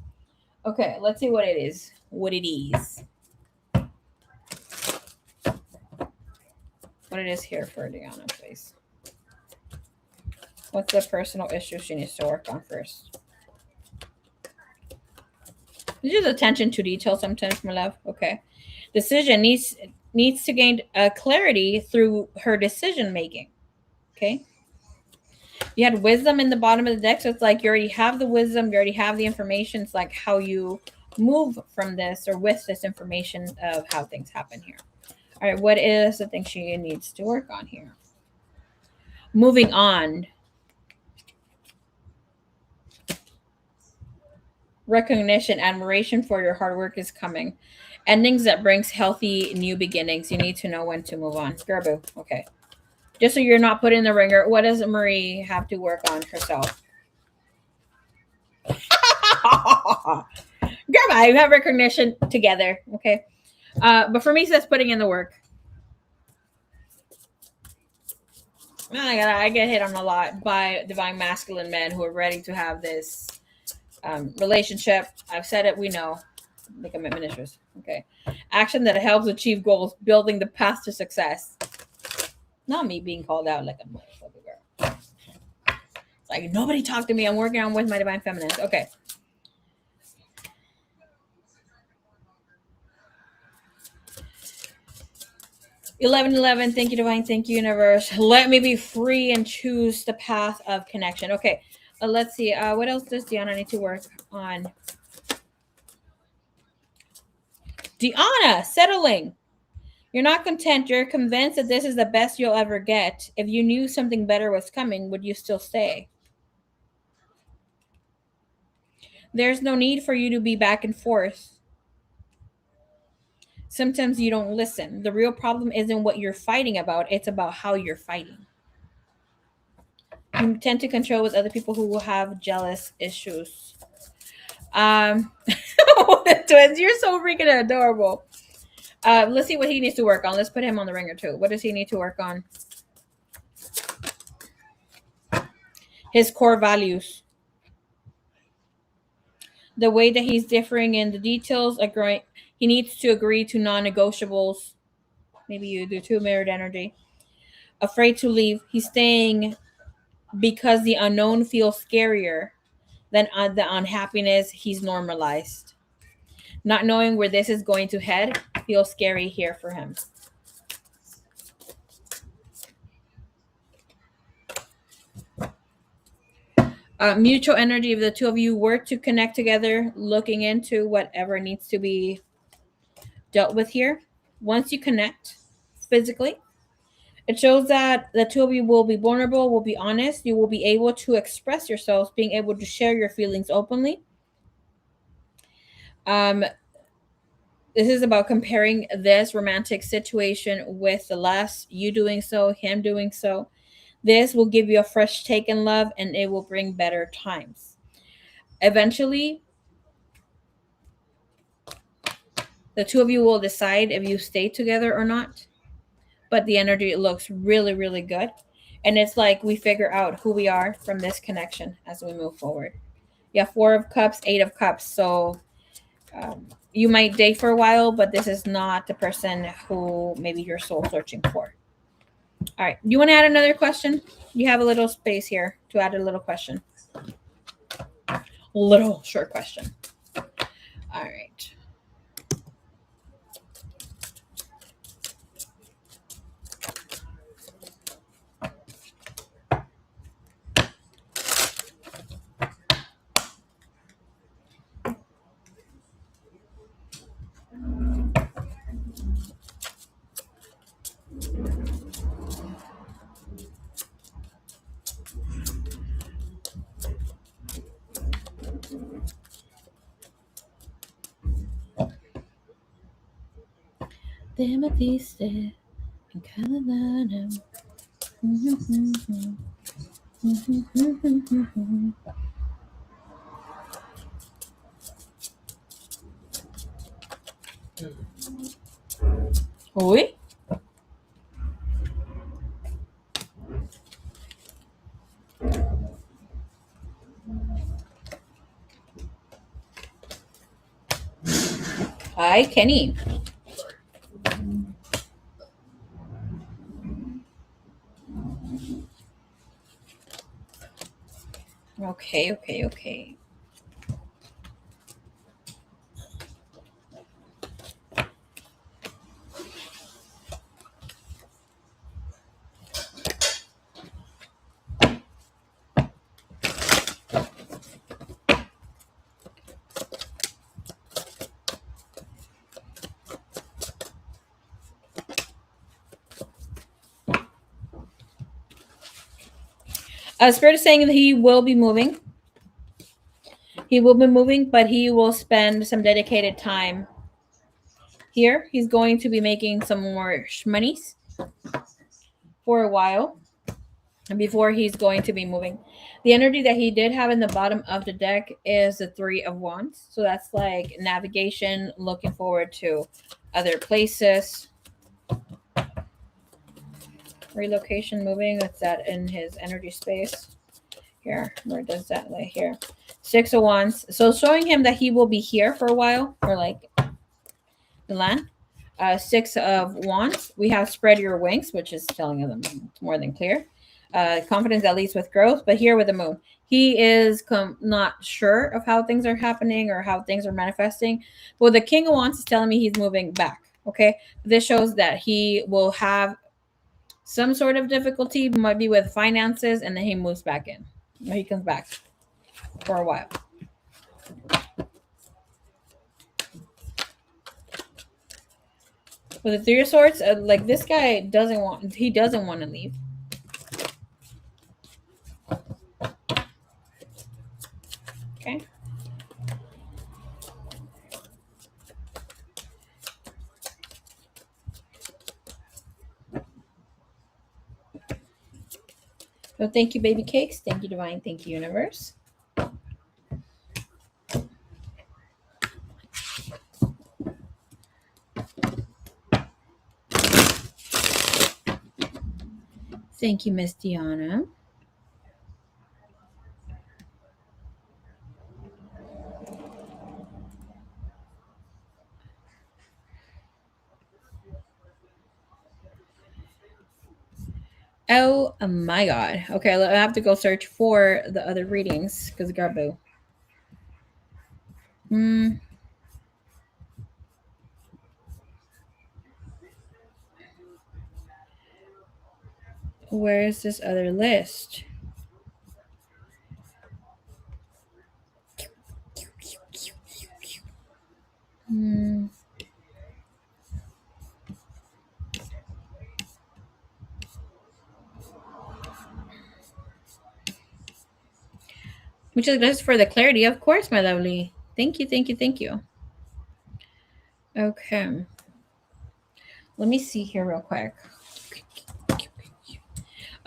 Okay, let's see what it is. What it is. What it is here for Diana, please. What's the personal issue she needs to work on first? Just attention to detail sometimes, my love. Okay. Decision needs to gain clarity through her decision making. Okay. You had wisdom in the bottom of the deck, so it's like you already have the wisdom, you already have the information. It's like how you move from this or with this information of how things happen here. All right, what is the thing she needs to work on here? Moving on. Recognition, admiration for your hard work is coming. Endings that brings healthy new beginnings. You need to know when to move on. Gerbu, okay. Just so you're not put in the ringer, what does Marie have to work on herself? Gerbu, you have recognition together, okay? But for me, it says putting in the work. I get hit on a lot by divine masculine men who are ready to have this relationship. I've said it, we know. The commitment issues. Okay. Action that helps achieve goals, building the path to success. Not me being called out like a motherfucker girl. It's like nobody talk to me. I'm working on with my divine feminines. Okay. $1111. Thank you, divine. Thank you, universe. Let me be free and choose the path of connection. Okay. Let's see. What else does Diana need to work on? Diana, settling. You're not content. You're convinced that this is the best you'll ever get. If you knew something better was coming, would you still stay? There's no need for you to be back and forth. Sometimes you don't listen. The real problem isn't what you're fighting about, it's about how you're fighting. You tend to control with other people who will have jealous issues. The twins, you're so freaking adorable. Let's see what he needs to work on. Let's put him on the ringer too. What does he need to work on? His core values. The way that he's differing in the details, he needs to agree to non-negotiables. Maybe you do too, mirrored energy. Afraid to leave. He's staying because the unknown feels scarier than the unhappiness he's normalized. Not knowing where this is going to head feels scary here for him. Mutual energy, if the two of you were to connect together, looking into whatever needs to be dealt with here. Once you connect physically, it shows that the two of you will be vulnerable, will be honest. You will be able to express yourselves, being able to share your feelings openly. Um, this is about comparing this romantic situation with the last, you doing so, him doing so. This will give you a fresh take in love and it will bring better times. Eventually, the two of you will decide if you stay together or not. But the energy looks really, really good. And it's like we figure out who we are from this connection as we move forward. Yeah, Four of Cups, Eight of Cups. So you might date for a while, but this is not the person who maybe you're soul searching for. All right. You want to add another question? You have a little space here to add a little question. A little short question. All right. The amethyst in Carolina. Oi? Hi, Kenny. Okay, okay, okay. Spirit is saying that he will be moving. He will be moving, but he will spend some dedicated time here. He's going to be making some more shmoneys for a while before he's going to be moving. The energy that he did have in the bottom of the deck is the Three of Wands. So that's like navigation, looking forward to other places. Relocation, moving. That's that in his energy space. Here, where does that lay here? Six of Wands. So showing him that he will be here for a while, or like the land. Six of Wands. We have spread your wings, which is telling them it's more than clear. Confidence that leads with growth, but here with the moon, he is not sure of how things are happening or how things are manifesting. Well, the King of Wands is telling me he's moving back. Okay, this shows that he will have some sort of difficulty, might be with finances, and then he moves back in. He comes back for a while. With the Three of Swords, like this guy doesn't want to leave. Okay. So thank you, baby cakes. Thank you, divine. Thank you, universe. Thank you, Miss Diana. Oh my god. Okay, I have to go search for the other readings because Garbo. Where is this other list? Muchas gracias for the clarity. Of course, my lovely. Thank you, thank you, thank you. Okay. Let me see here real quick.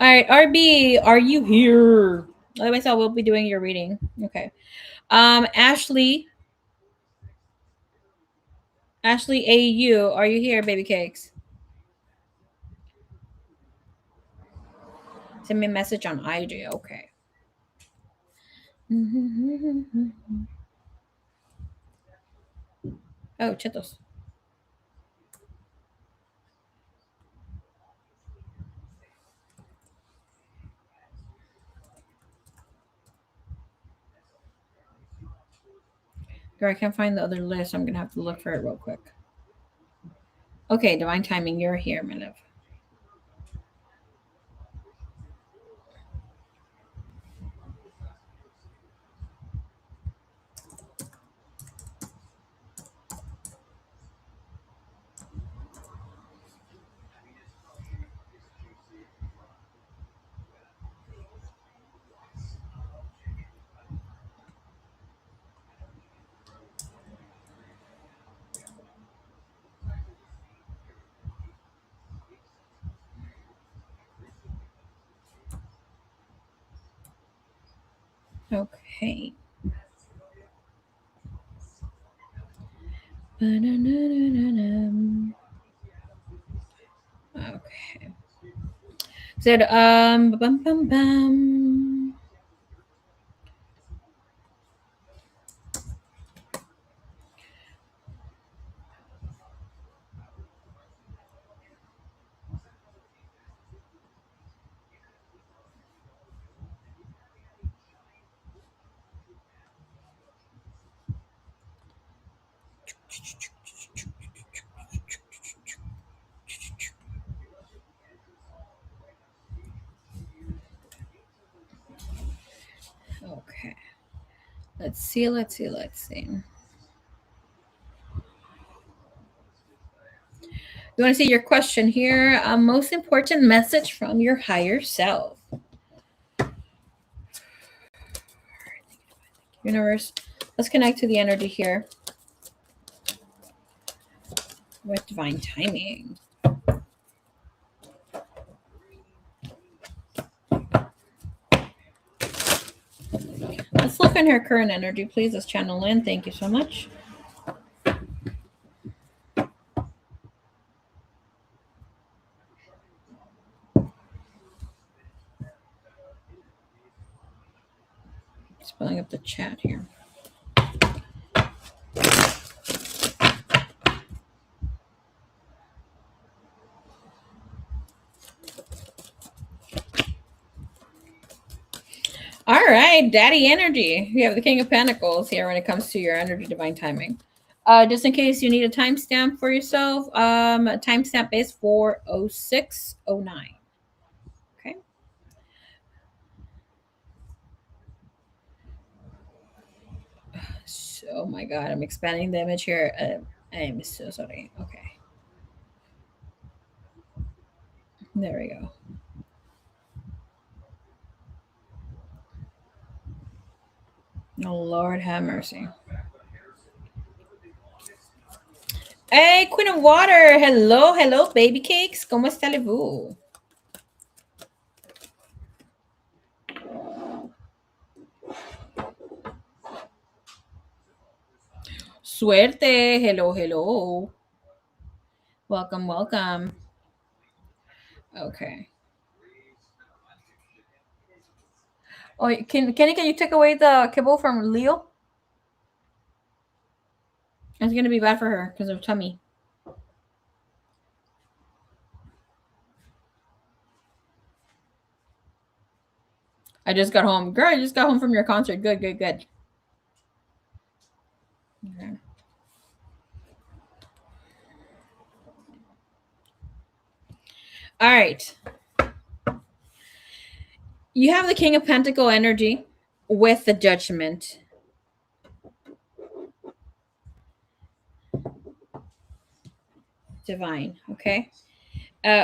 All right, RB, are you here? Otherwise, I will be doing your reading. Okay. Ashley, AU, are you here, baby cakes? Send me a message on IG. Okay. Oh, chetos. Girl, I can't find the other list. I'm gonna have to look for it real quick. Okay, divine timing, you're here, my love. Okay. Okay. Said bum bum bum. Okay. Let's see. You want to see your question here? Most important message from your higher self. Universe, let's connect to the energy here with divine timing. Let's look in her current energy, please. Let's channel in. Thank you so much. Just pulling up the chat here. All right, Daddy Energy. We have the King of Pentacles here when it comes to your energy divine timing. Just in case you need a timestamp for yourself, timestamp is 40609. Okay. So, oh my God, I'm expanding the image here. I'm so sorry. Okay. There we go. Oh, Lord have mercy. Hey, Queen of Water. Hello, baby cakes. ¿Cómo está vous? Suerte. Hello. Welcome. Okay. Oh, Kenny, can you take away the kibble from Leo? It's gonna be bad for her because of tummy. I just got home. Girl, I just got home from your concert. Good. Okay. All right. You have the King of Pentacle energy with the Judgment. Divine. Okay.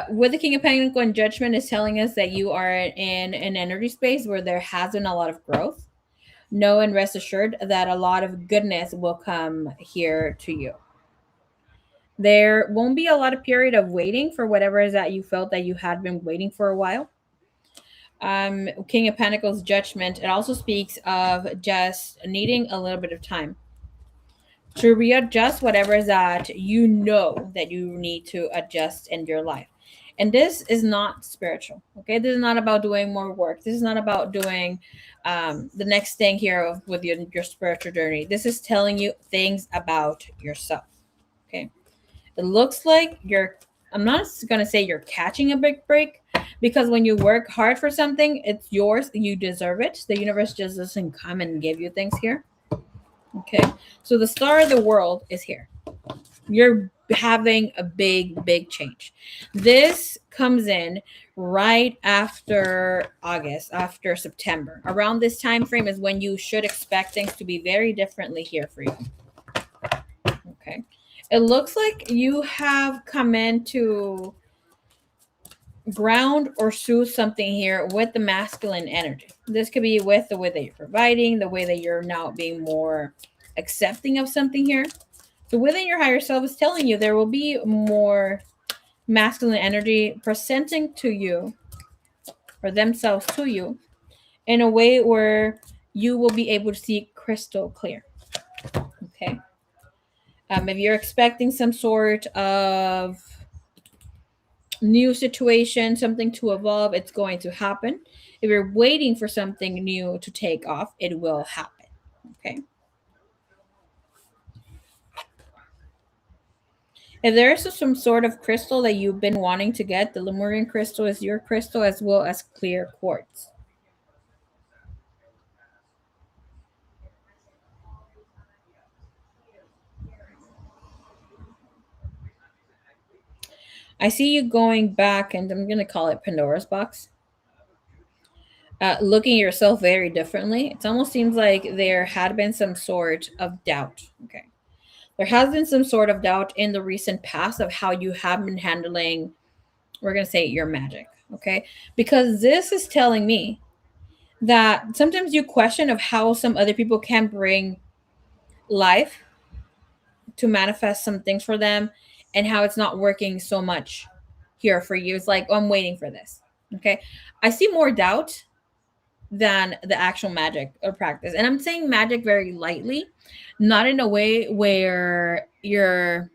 With the King of Pentacle and Judgment is telling us that you are in an energy space where there has been a lot of growth. Know and rest assured that a lot of goodness will come here to you. There won't be a lot of period of waiting for whatever is that you felt that you had been waiting for a while. King of Pentacles judgment. It also speaks of just needing a little bit of time to readjust whatever is that you know that you need to adjust in your life. And this is not spiritual. Okay, this is not about doing more work. This is not about doing the next thing here with your spiritual journey. This is telling you things about yourself. Okay, it looks like you're, I'm not going to say you're catching a big break, because when you work hard for something, it's yours. You deserve it. The universe just doesn't come and give you things here. Okay. So the star of the world is here. You're having a big change. This comes in right after August, after September. Around this time frame is when you should expect things to be very differently here for you. Okay. It looks like you have come into ground or soothe something here with the masculine energy. This could be with the way that you're providing, the way that you're now being more accepting of something here. So within your higher self is telling you there will be more masculine energy presenting to you or themselves to you in a way where you will be able to see crystal clear. Okay. If you're expecting some sort of new situation, something to evolve, it's going to happen. If you're waiting for something new to take off, it will happen. Okay. If there's some sort of crystal that you've been wanting to get, the Lemurian crystal is your crystal as well as clear quartz. I see you going back, and I'm going to call it Pandora's box, looking at yourself very differently. It almost seems like there had been some sort of doubt. Okay. There has been some sort of doubt in the recent past of how you have been handling, we're going to say, your magic. Okay. Because this is telling me that sometimes you question of how some other people can bring life to manifest some things for them, and how it's not working so much here for you. It's like, oh, I'm waiting for this. Okay. I see more doubt than the actual magic or practice. And I'm saying magic very lightly, not in a way where you're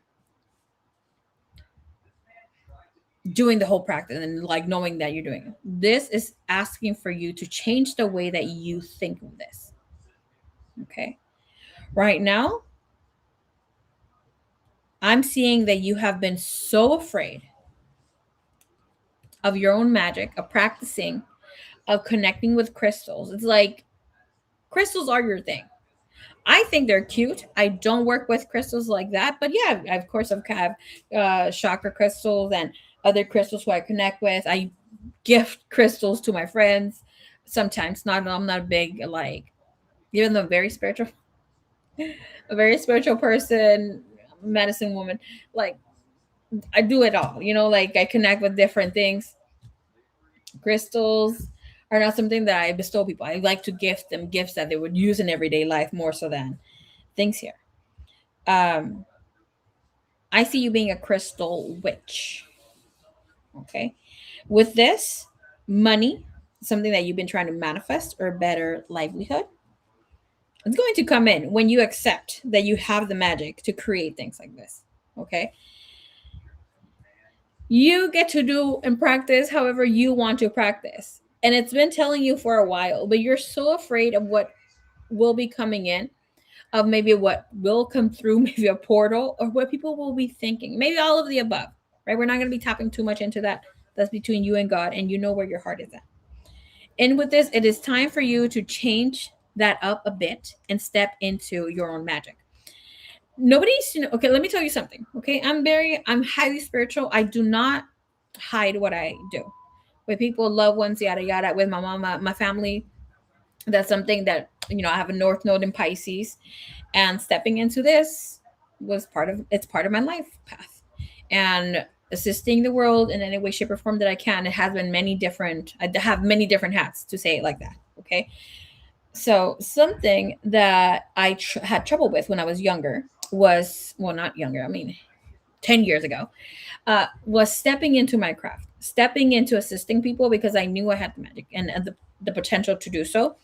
doing the whole practice and like knowing that you're doing it. This is asking for you to change the way that you think of this. Okay. Right now, I'm seeing that you have been so afraid of your own magic, of practicing, of connecting with crystals. It's like crystals are your thing. I think they're cute. I don't work with crystals like that, but yeah, of course, I've have chakra crystals and other crystals who I connect with. I gift crystals to my friends. Sometimes not. I'm not a big like, even though I'm a very spiritual person, medicine woman. Like I do it all. Like I connect with different things. Crystals are not something that I bestow people. I like to gift them gifts that they would use in everyday life more so than things here. Um, I see you being a crystal witch. Okay. With this, money, something that you've been trying to manifest, or better livelihood, it's going to come in when you accept that you have the magic to create things like this. Okay. You get to do and practice however you want to practice. And it's been telling you for a while, but you're so afraid of what will be coming in, of maybe what will come through, maybe a portal, or what people will be thinking, maybe all of the above, right? We're not going to be tapping too much into that. That's between you and God, and you know where your heart is at. And with this, it is time for you to change that up a bit and step into your own magic. Nobody's, okay, let me tell you something. Okay. I'm highly spiritual. I do not hide what I do with people, loved ones, yada, yada, with my mama, my family. That's something that, I have a North Node in Pisces, and stepping into this was part of my life path, and assisting the world in any way, shape, or form that I can. It has been many different, I have many different hats, to say it like that. Okay. So something that had trouble with when I was younger was, well, not younger, I mean 10 years ago, was stepping into my craft, stepping into assisting people because I knew I had the magic and the potential to do so.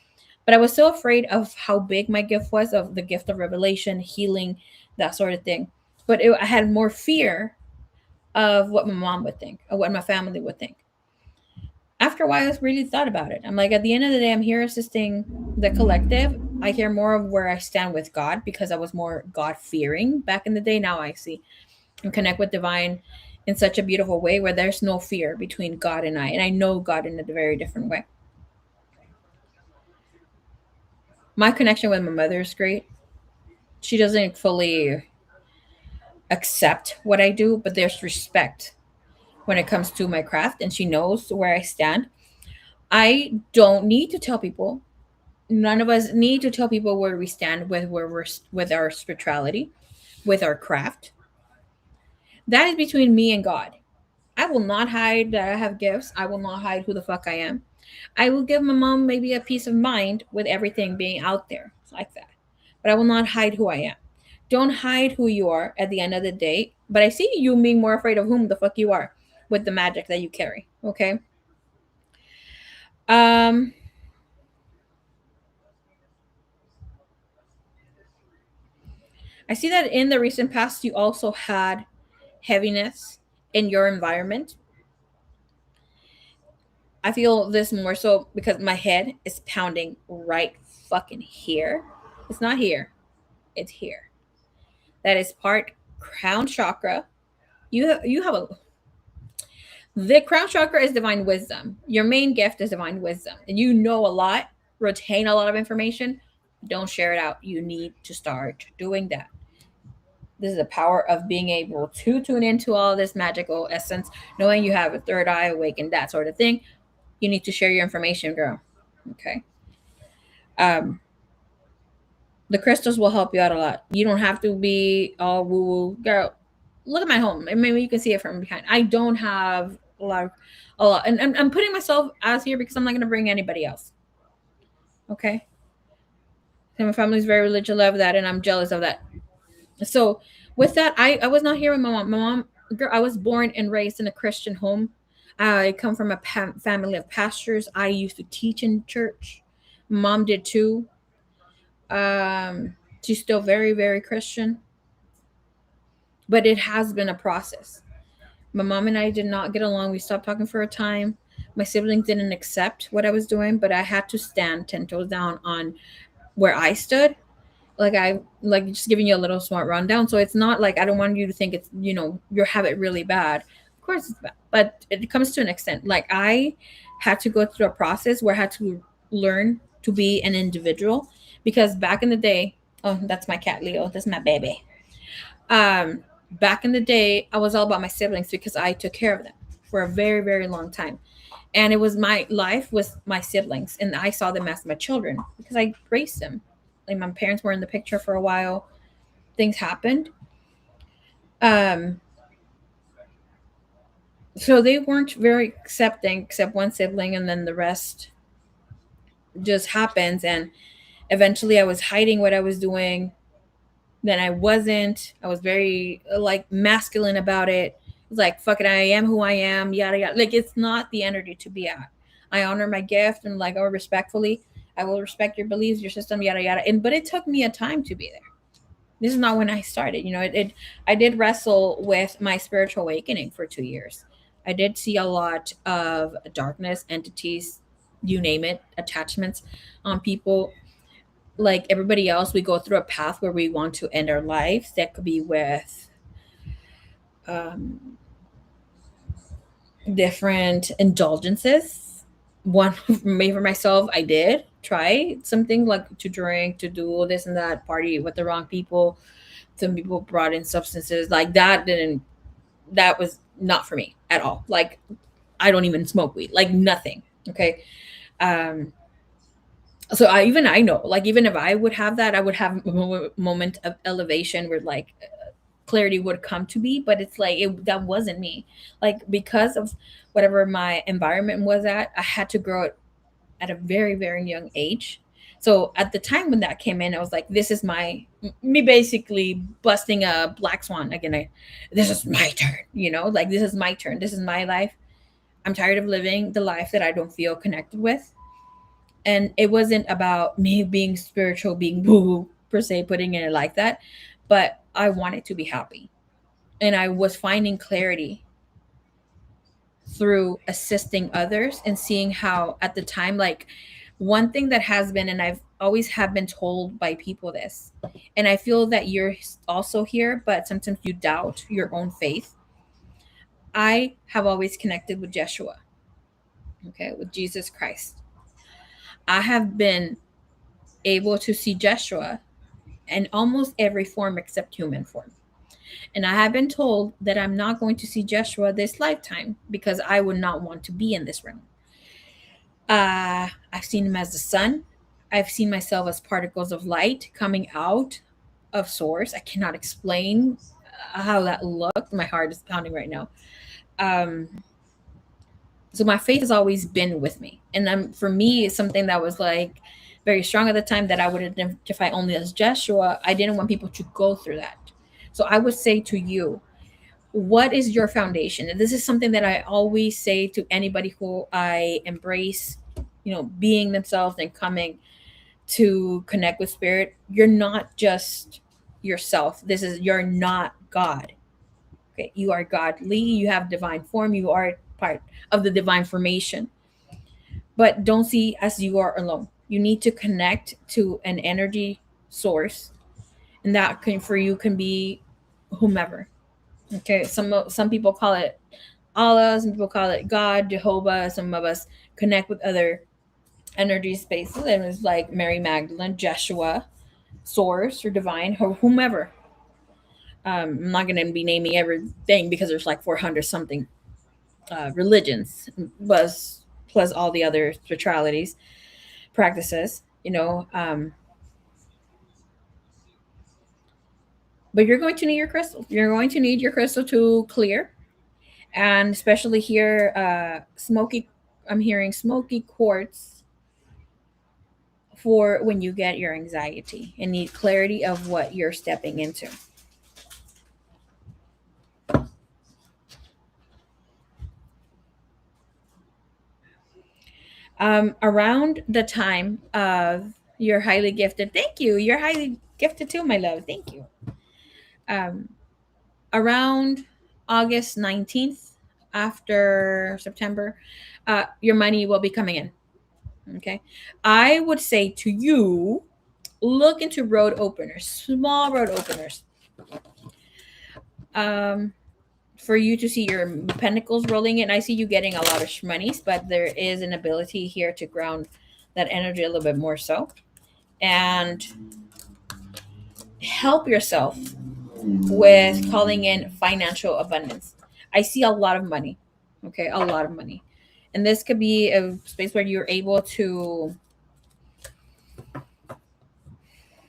But I was so afraid of how big my gift was, of the gift of revelation, healing, that sort of thing. But I had more fear of what my mom would think, or what my family would think. After a while, I really thought about it. I'm like, at the end of the day, I'm here assisting the collective. I hear more of where I stand with God because I was more God fearing back in the day. Now I see and connect with divine in such a beautiful way where there's no fear between God and I. And I know God in a very different way. My connection with my mother is great. She doesn't fully accept what I do, but there's respect when it comes to my craft, and she knows where I stand. I don't need to tell people. None of us need to tell people where we stand with where we're with our spirituality, with our craft. That is between me and God. I will not hide that I have gifts. I will not hide who the fuck I am. I will give my mom maybe a peace of mind with everything being out there like that. But I will not hide who I am. Don't hide who you are at the end of the day. But I see you being more afraid of whom the fuck you are with the magic that you carry. Okay. Um, I see that in the recent past you also had heaviness in your environment. I feel this more so because my head is pounding right fucking here. It's not here. It's here. That is part crown chakra. You have a the crown chakra is divine wisdom. Your main gift is divine wisdom, and you know a lot. Retain a lot of information. Don't share it out. You need to start doing that. This is the power of being able to tune into all this magical essence, knowing you have a third eye awakened, that sort of thing. You need to share your information, girl. Okay. Um, the crystals will help you out a lot. You don't have to be all woo woo, girl. Look at my home, and maybe you can see it from behind. I don't have a lot, and I'm putting myself as here because I'm not going to bring anybody else. Okay, and my family's very religious, love that, and I'm jealous of that. So with that, I was not here with my mom. My mom, girl, I was born and raised in a Christian home. I come from a family of pastors. I used to teach in church. Mom did too. She's still very, very Christian, but it has been a process. My mom and I did not get along. We stopped talking for a time. My siblings didn't accept what I was doing, but I had to stand 10 toes down on where I stood. Like I like just giving you a little smart rundown. So it's not like I don't want you to think it's you have it really bad. Of course it's bad, but it comes to an extent. Like I had to go through a process where I had to learn to be an individual because back in the day, oh, that's my cat Leo. That's my baby. Back in the day, I was all about my siblings because I took care of them for a very, very long time. And it was my life was my siblings, and I saw them as my children because I raised them. Like my parents were in the picture for a while. Things happened. Um, so they weren't very accepting, except one sibling, and then the rest just happens. And eventually, I was hiding what I was doing. Then I wasn't. I was very like masculine about it. It's like fuck it, I am who I am, yada yada. Like it's not the energy to be at. I honor my gift and like respectfully. I will respect your beliefs, your system, yada yada. And but it took me a time to be there. This is not when I started. It I did wrestle with my spiritual awakening for 2 years. I did see a lot of darkness, entities, you name it, attachments on people like everybody else, we go through a path where we want to end our lives. That could be with um, different indulgences. One, me for myself, I did try something like to drink, to do this and that, party with the wrong people. Some people brought in substances like that. Didn't that was not for me at all. Like I don't even smoke weed, like nothing. Okay. Um, so I know like even if I would have that, I would have a moment of elevation where like clarity would come to me, but it's like that wasn't me. Like because of whatever my environment was at, I had to grow it at a very very young age So at the time when that came in, I was like, this is me basically busting a black swan again. This is my turn, like this is my turn. This is my life. I'm tired of living the life that I don't feel connected with. And it wasn't about me being spiritual, being woo per se, putting it like that, but I wanted to be happy. And I was finding clarity through assisting others and seeing how at the time, like, one thing that has been, and I've always have been told by people this, and I feel that you're also here, but sometimes you doubt your own faith. I have always connected with Yeshua, okay, with Jesus Christ. I have been able to see Yeshua in almost every form except human form. And I have been told that I'm not going to see Yeshua this lifetime because I would not want to be in this realm. I've seen him as the sun. I've seen myself as particles of light coming out of source. I cannot explain how that looked. My heart is pounding right now. Um, so my faith has always been with me, and for me, it's something that was like very strong at the time that I would identify only as Joshua. I didn't want people to go through that. So I would say to you, what is your foundation? And this is something that I always say to anybody who I embrace, being themselves and coming to connect with spirit. You're not just yourself. You're not God. Okay, you are godly, you have divine form, you are part of the divine formation. But don't see as you are alone. You need to connect to an energy source, and that can for you can be whomever. Okay, some people call it Allah, some people call it God, Jehovah. Some of us connect with other energy spaces, and it's like Mary Magdalene, Jeshua, Source, or Divine, or whomever. I'm not going to be naming everything because there's like 400 something religions, plus all the other spiritualities, practices. But you're going to need your crystal. You're going to need your crystal to clear, and especially here, smoky. I'm hearing smoky quartz for when you get your anxiety and need clarity of what you're stepping into. Around the time of you're highly gifted. Thank you. You're highly gifted too, my love. Thank you. Um, Around August 19th, after September, your money will be coming in. Okay. I would say to you, look into road openers, small road openers. Um, for you to see your pentacles rolling in. I see you getting a lot of monies, but there is an ability here to ground that energy a little bit more so. And help yourself with calling in financial abundance. I see a lot of money. Okay, a lot of money. And this could be a space where you're able to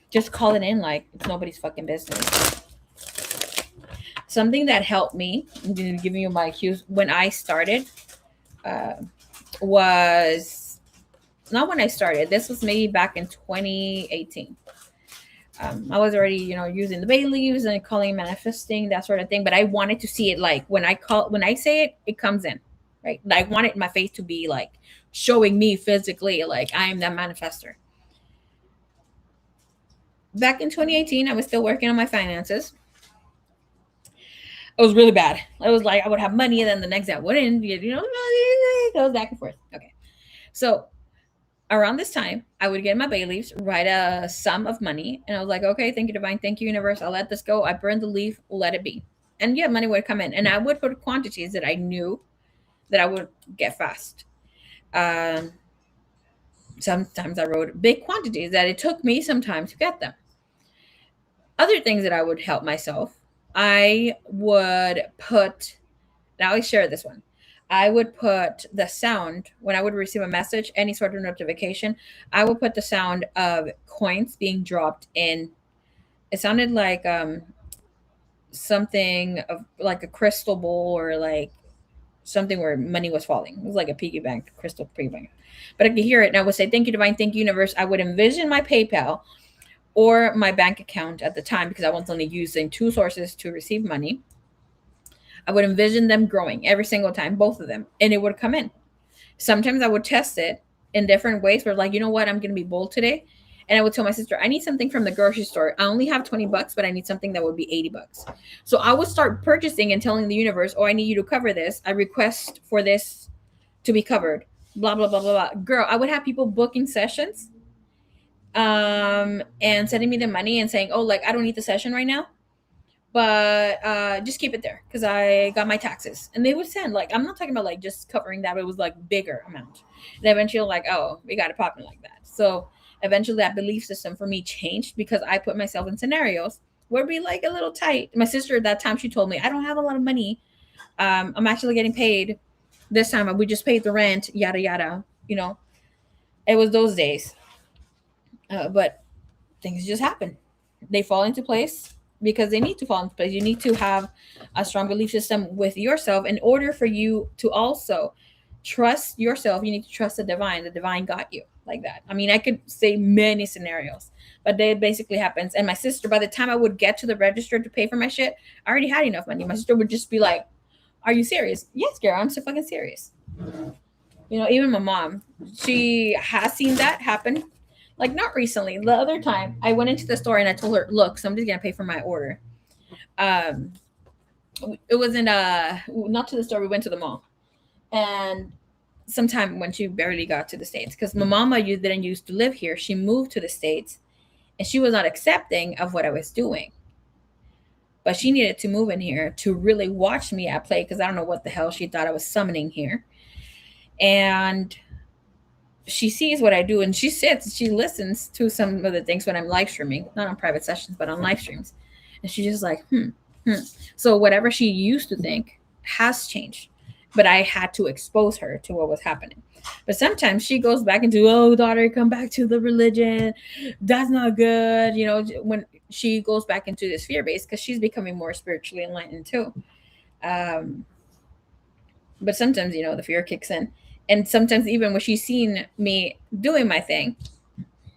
just call it in like it's nobody's fucking business. Something that helped me, I'm giving you my cues, when I started, uh, was not when I started. This was maybe back in 2018. I was already, using the bay leaves and calling, manifesting, that sort of thing. But I wanted to see it like when I say it, it comes in, right? I wanted my face to be like showing me physically, like I am that manifester. Back in 2018, I was still working on my finances. It was really bad. It was like I would have money, and then the next day I wouldn't. It goes back and forth. Okay, so around this time, I would get my bay leaves, write a sum of money, and I was like, okay, thank you, divine, thank you, universe. I'll let this go. I burned the leaf, let it be. And yeah, money would come in. And I would put quantities that I knew that I would get fast. Um, Sometimes I wrote big quantities that it took me some time to get them. Other things that I would help myself, I would put, now I share this one. I would put the sound when I would receive a message, any sort of notification. I would put the sound of coins being dropped in. It sounded like something of like a crystal bowl or like something where money was falling. It was like a piggy bank, crystal piggy bank. But I could hear it, and I would say, "Thank you, divine. Thank you, universe." I would envision my PayPal or my bank account at the time, because I was only using two sources to receive money. I would envision them growing every single time, both of them, and it would come in. Sometimes I would test it in different ways where, like, you know what, I'm going to be bold today. And I would tell my sister, I need something from the grocery store. I only have 20 bucks, but I need something that would be 80 bucks. So I would start purchasing and telling the universe, oh, I need you to cover this. I request for this to be covered. Blah, blah, blah, blah, blah. Girl, I would have people booking sessions and sending me the money and saying, oh, like, I don't need the session right now, but just keep it there because I got my taxes. And they would send, like, I'm not talking about like just covering that, but it was like bigger amount. And eventually, like, oh, we got it popping like that. So eventually, that belief system for me changed because I put myself in scenarios where it'd be like a little tight. My sister at that time, she told me, I don't have a lot of money. I'm actually getting paid this time. We just paid the rent, yada yada. You know, it was those days. But things just happen. They fall into place because they need to fall into place. You need to have a strong belief system with yourself in order for you to also trust yourself. You need to trust the divine. The divine got you like that. I mean, I could say many scenarios, but they basically happens. And my sister, by the time I would get to the register to pay for my shit, I already had enough money. My sister would just be like, "Are you serious?" Yes, girl, I'm so fucking serious. You know, even my mom, she has seen that happen. Like, not recently. The other time, I went into the store and I told her, "Look, somebody's gonna pay for my order." Um, it wasn't not to the store. We went to the mall, and sometime when she barely got to the states, because my mama you didn't used to live here. She moved to the states, and she was not accepting of what I was doing. But she needed to move in here to really watch me at play, because I don't know what the hell she thought I was summoning here. And she sees what I do, and she sits, she listens to some of the things when I'm live streaming, not on private sessions, but on live streams. And she's just like, hmm. So whatever she used to think has changed. But I had to expose her to what was happening. But sometimes she goes back into, oh, daughter, come back to the religion. That's not good. You know, when she goes back into this fear base, because she's becoming more spiritually enlightened too. Um, but sometimes, you know, the fear kicks in. And sometimes even when she's seen me doing my thing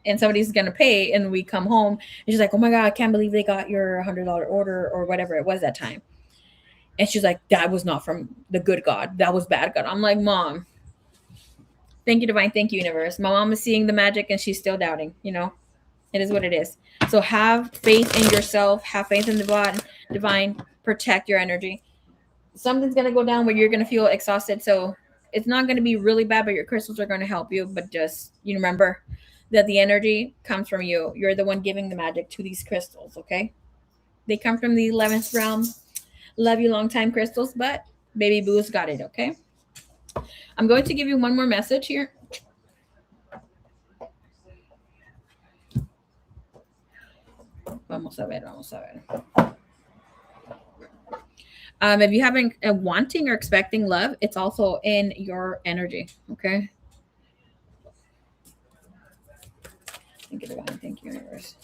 and somebody's gonna pay and we come home and she's like, oh my god, I can't believe they got your $100 order or whatever it was that time. And she's like, that was not from the good God, that was bad God. I'm like, mom, thank you, divine, thank you, universe. My mom is seeing the magic and she's still doubting, you know. It is what it is. So have faith in yourself, have faith in the divine, protect your energy. Something's gonna go down where you're gonna feel exhausted. So it's not gonna be really bad, but your crystals are gonna help you. But just you remember that the energy comes from you. You're the one giving the magic to these crystals, okay? They come from the 11th realm. Love you long time crystals, but baby boo's got it, okay? I'm going to give you one more message here. Vamos a ver, vamos a ver. If you haven't wanting or expecting love, it's also in your energy, okay? Thank you, divine. Thank you, universe.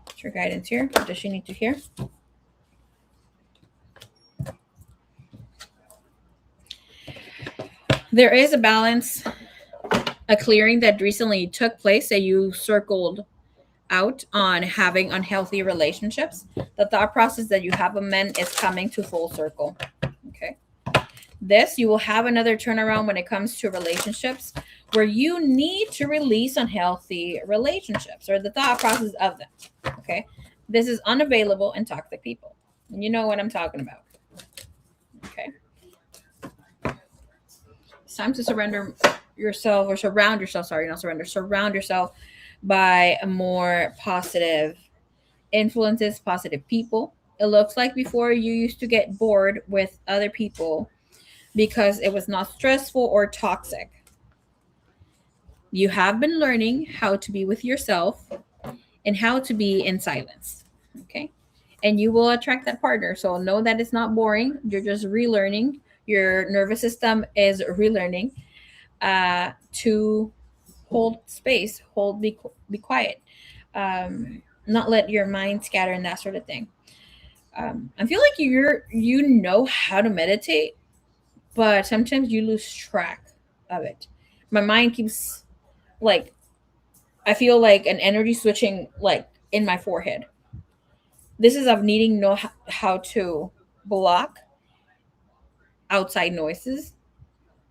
What's your guidance here? What does she need to hear? There is a balance, a clearing that recently took place that you circled out on having unhealthy relationships. The thought process that you have of men is coming to full circle. Okay. This, you will have another turnaround when it comes to relationships where you need to release unhealthy relationships or the thought process of them. Okay. This is unavailable in toxic people. And you know what I'm talking about. Okay. It's time to surrender yourself or surround yourself. Sorry, not surrender. Surround yourself by more positive influences, positive people. It looks like before you used to get bored with other people because it was not stressful or toxic. You have been learning how to be with yourself and how to be in silence. Okay. And you will attract that partner. So know that it's not boring. You're just relearning. Your nervous system is relearning to hold space, be quiet, not let your mind scatter and that sort of thing. I feel like you know how to meditate, but sometimes you lose track of it. My mind keeps like I feel like an energy switching like in my forehead. This is of needing know how to block outside noises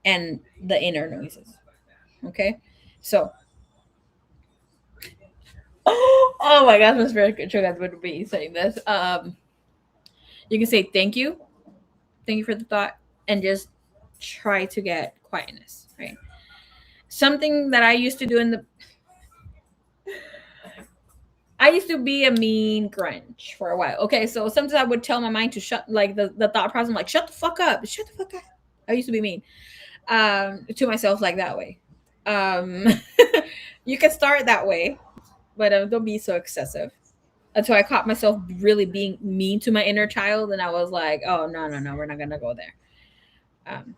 and the inner noises. Okay, so oh my gosh, my spirit trigger would be saying this. You can say thank you for the thought, and just try to get quietness. Right, something that I used to do in the I used to be a mean Grinch for a while. Okay, so sometimes I would tell my mind to shut, like the thought process, like shut the fuck up, shut the fuck up. I used to be mean to myself like that way. Um, you can start that way, but don't be so excessive. Until I caught myself really being mean to my inner child, and I was like, oh no no no, we're not gonna go there. Um,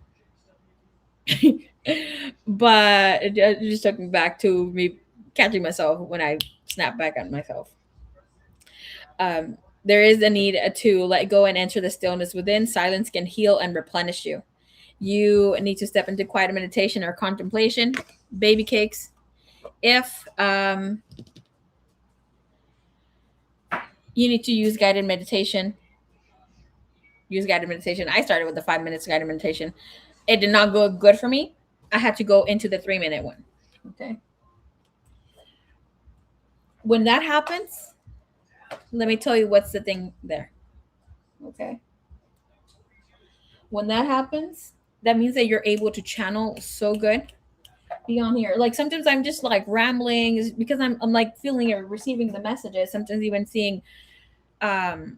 but it just took me back to me catching myself when I snapped back at myself. There is a need to let go and enter the stillness within. Silence can heal and replenish you. You need to step into quiet meditation or contemplation. Baby cakes. If you need to use guided meditation, use guided meditation. I started with the 5 minutes guided meditation. It did not go good for me. I had to go into the 3 minute one. Okay. When that happens, let me tell you what's the thing there. Okay. When that happens, that means that you're able to channel so good beyond here. Like sometimes I'm just like rambling because I'm like feeling or receiving the messages. Sometimes even seeing um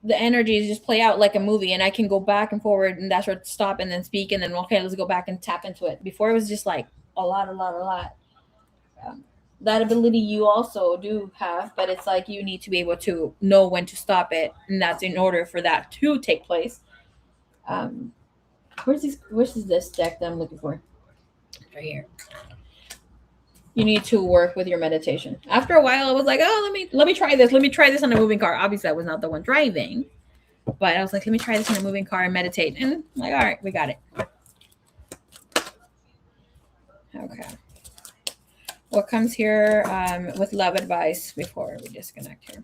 the energies just play out like a movie, and I can go back and forward, and that's where to stop and then speak, and then okay, let's go back and tap into it. Before it was just like a lot. Um, that ability you also do have, but it's like you need to be able to know when to stop it, and that's in order for that to take place. Um, where's this deck that I'm looking for? Right here. You need to work with your meditation. After a while, I was like, oh, let me try this. Let me try this on a moving car. Obviously, I was not the one driving, but I was like, let me try this on a moving car and meditate. And I'm like, all right, we got it. Okay. What comes here with love advice before we disconnect here?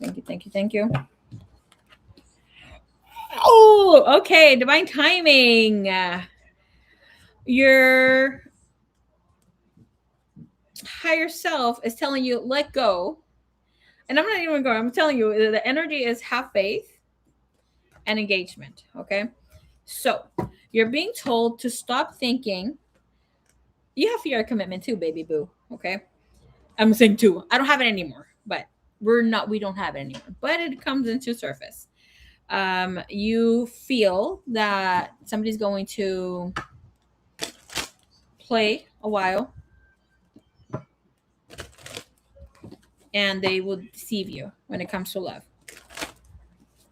Thank you, thank you, thank you. Oh, okay. Divine timing. Your higher self is telling you, let go. And I'm not even going, I'm telling you, the energy is have faith and engagement. Okay. So you're being told to stop thinking. You have fear of commitment too, baby boo. Okay. I'm saying too. I don't have it anymore, but we don't have it anymore. But it comes into surface. You feel that somebody's going to play a while and they will deceive you when it comes to love.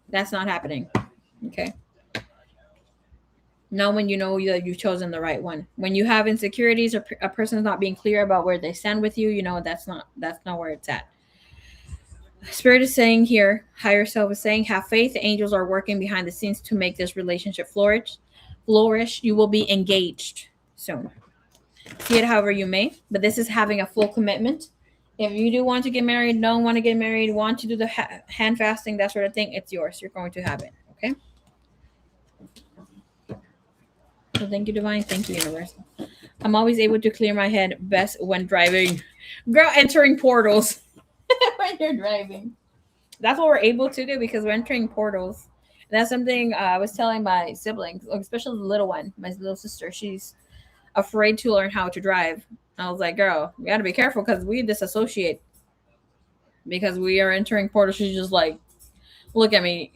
That's not happening. Okay. Not when you know that you've chosen the right one. When you have insecurities or a person is not being clear about where they stand with you, you know that's not where it's at. Spirit is saying here, higher self is saying, have faith. The angels are working behind the scenes to make this relationship flourish. Flourish. You will be engaged soon. See it however you may, but this is having a full commitment. If you do want to get married, don't want to get married, want to do the hand fasting, that sort of thing, it's yours. You're going to have it. Okay. So thank you, divine. Thank you, universe. I'm always able to clear my head best when driving. Girl, entering portals when you're driving. That's what we're able to do because we're entering portals. And that's something I was telling my siblings, especially the little one, my little sister. She's afraid to learn how to drive. I was like, girl, we got to be careful because we disassociate because we are entering portals. She's just like, look at me,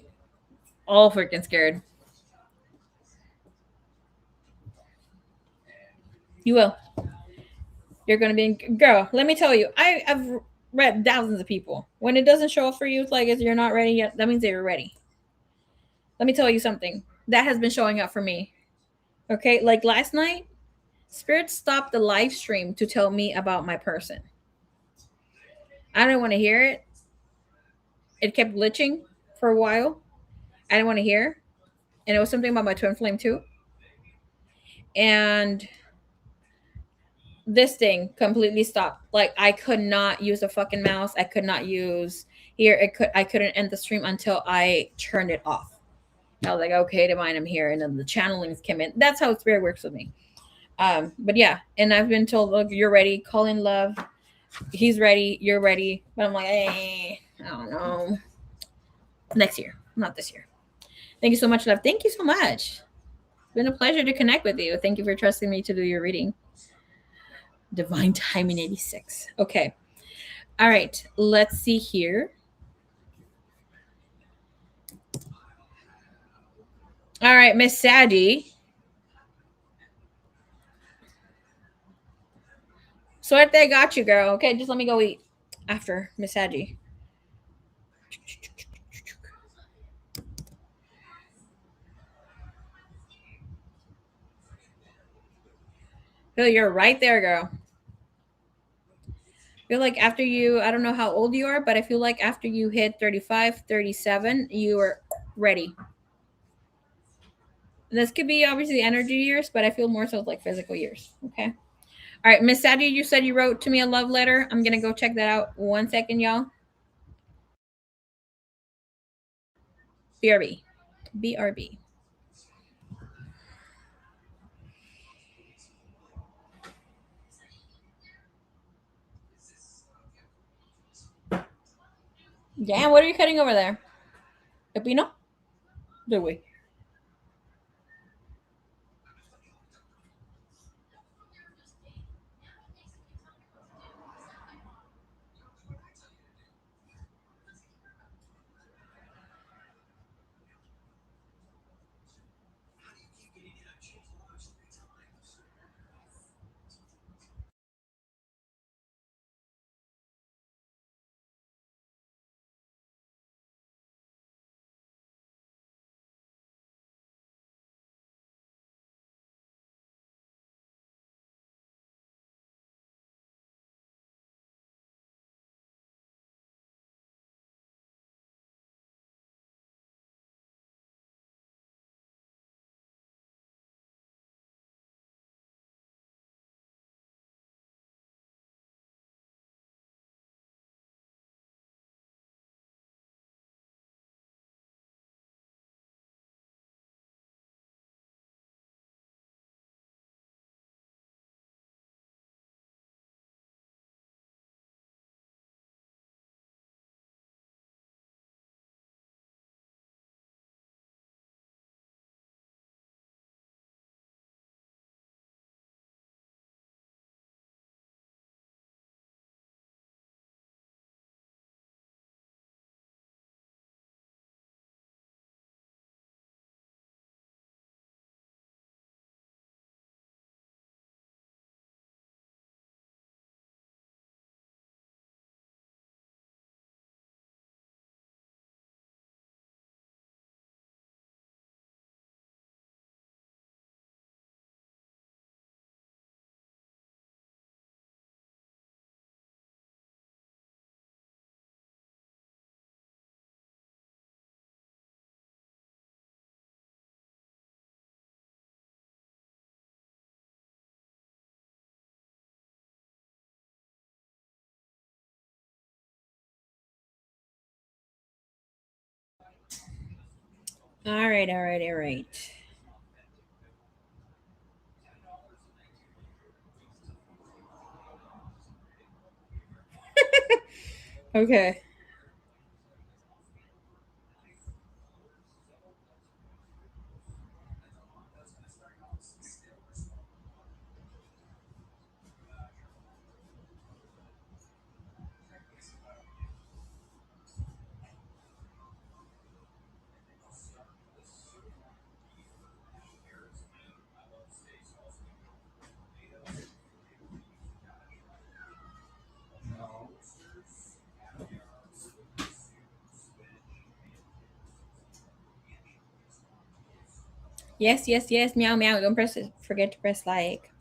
all freaking scared. You will. You're going to be, girl, let me tell you, I've read thousands of people. When it doesn't show up for you, it's like, if you're not ready yet, that means that you're ready. Let me tell you something. That has been showing up for me. Okay, like last night, Spirit stopped the live stream to tell me about my person. I don't want to hear it. it kept glitching for a while. I didn't want to hear, and it was something about my twin flame too. And this thing completely stopped. Like I could not use a fucking mouse. I could not use here. I couldn't end the stream until I turned it off. I was like, okay, divine, I'm here, and then the channelings came in. That's how spirit works with me. But yeah, and I've been told, look, you're ready. Call in love. He's ready. You're ready. But I'm like, hey, I don't know. Next year, not this year. Thank you so much, love. Thank you so much. It's been a pleasure to connect with you. Thank you for trusting me to do your reading. Divine timing 86. Okay. All right. Let's see here. All right, Miss Sadie. Suerte got you, girl. Okay, just let me go eat after Miss Sadie. Phil, you're right there, girl. I feel like after you, I don't know how old you are, but I feel like after you hit 35, 37, you are ready. This could be obviously energy years, but I feel more so like physical years. Okay. All right, Miss Sadie, you said you wrote to me a love letter. I'm going to go check that out. 1 second, y'all. BRB. BRB. Damn, what are you cutting over there? Pepino? Do we? All right, all right, all right. Okay. Yes, yes, yes. Meow, meow. Don't forget to press like.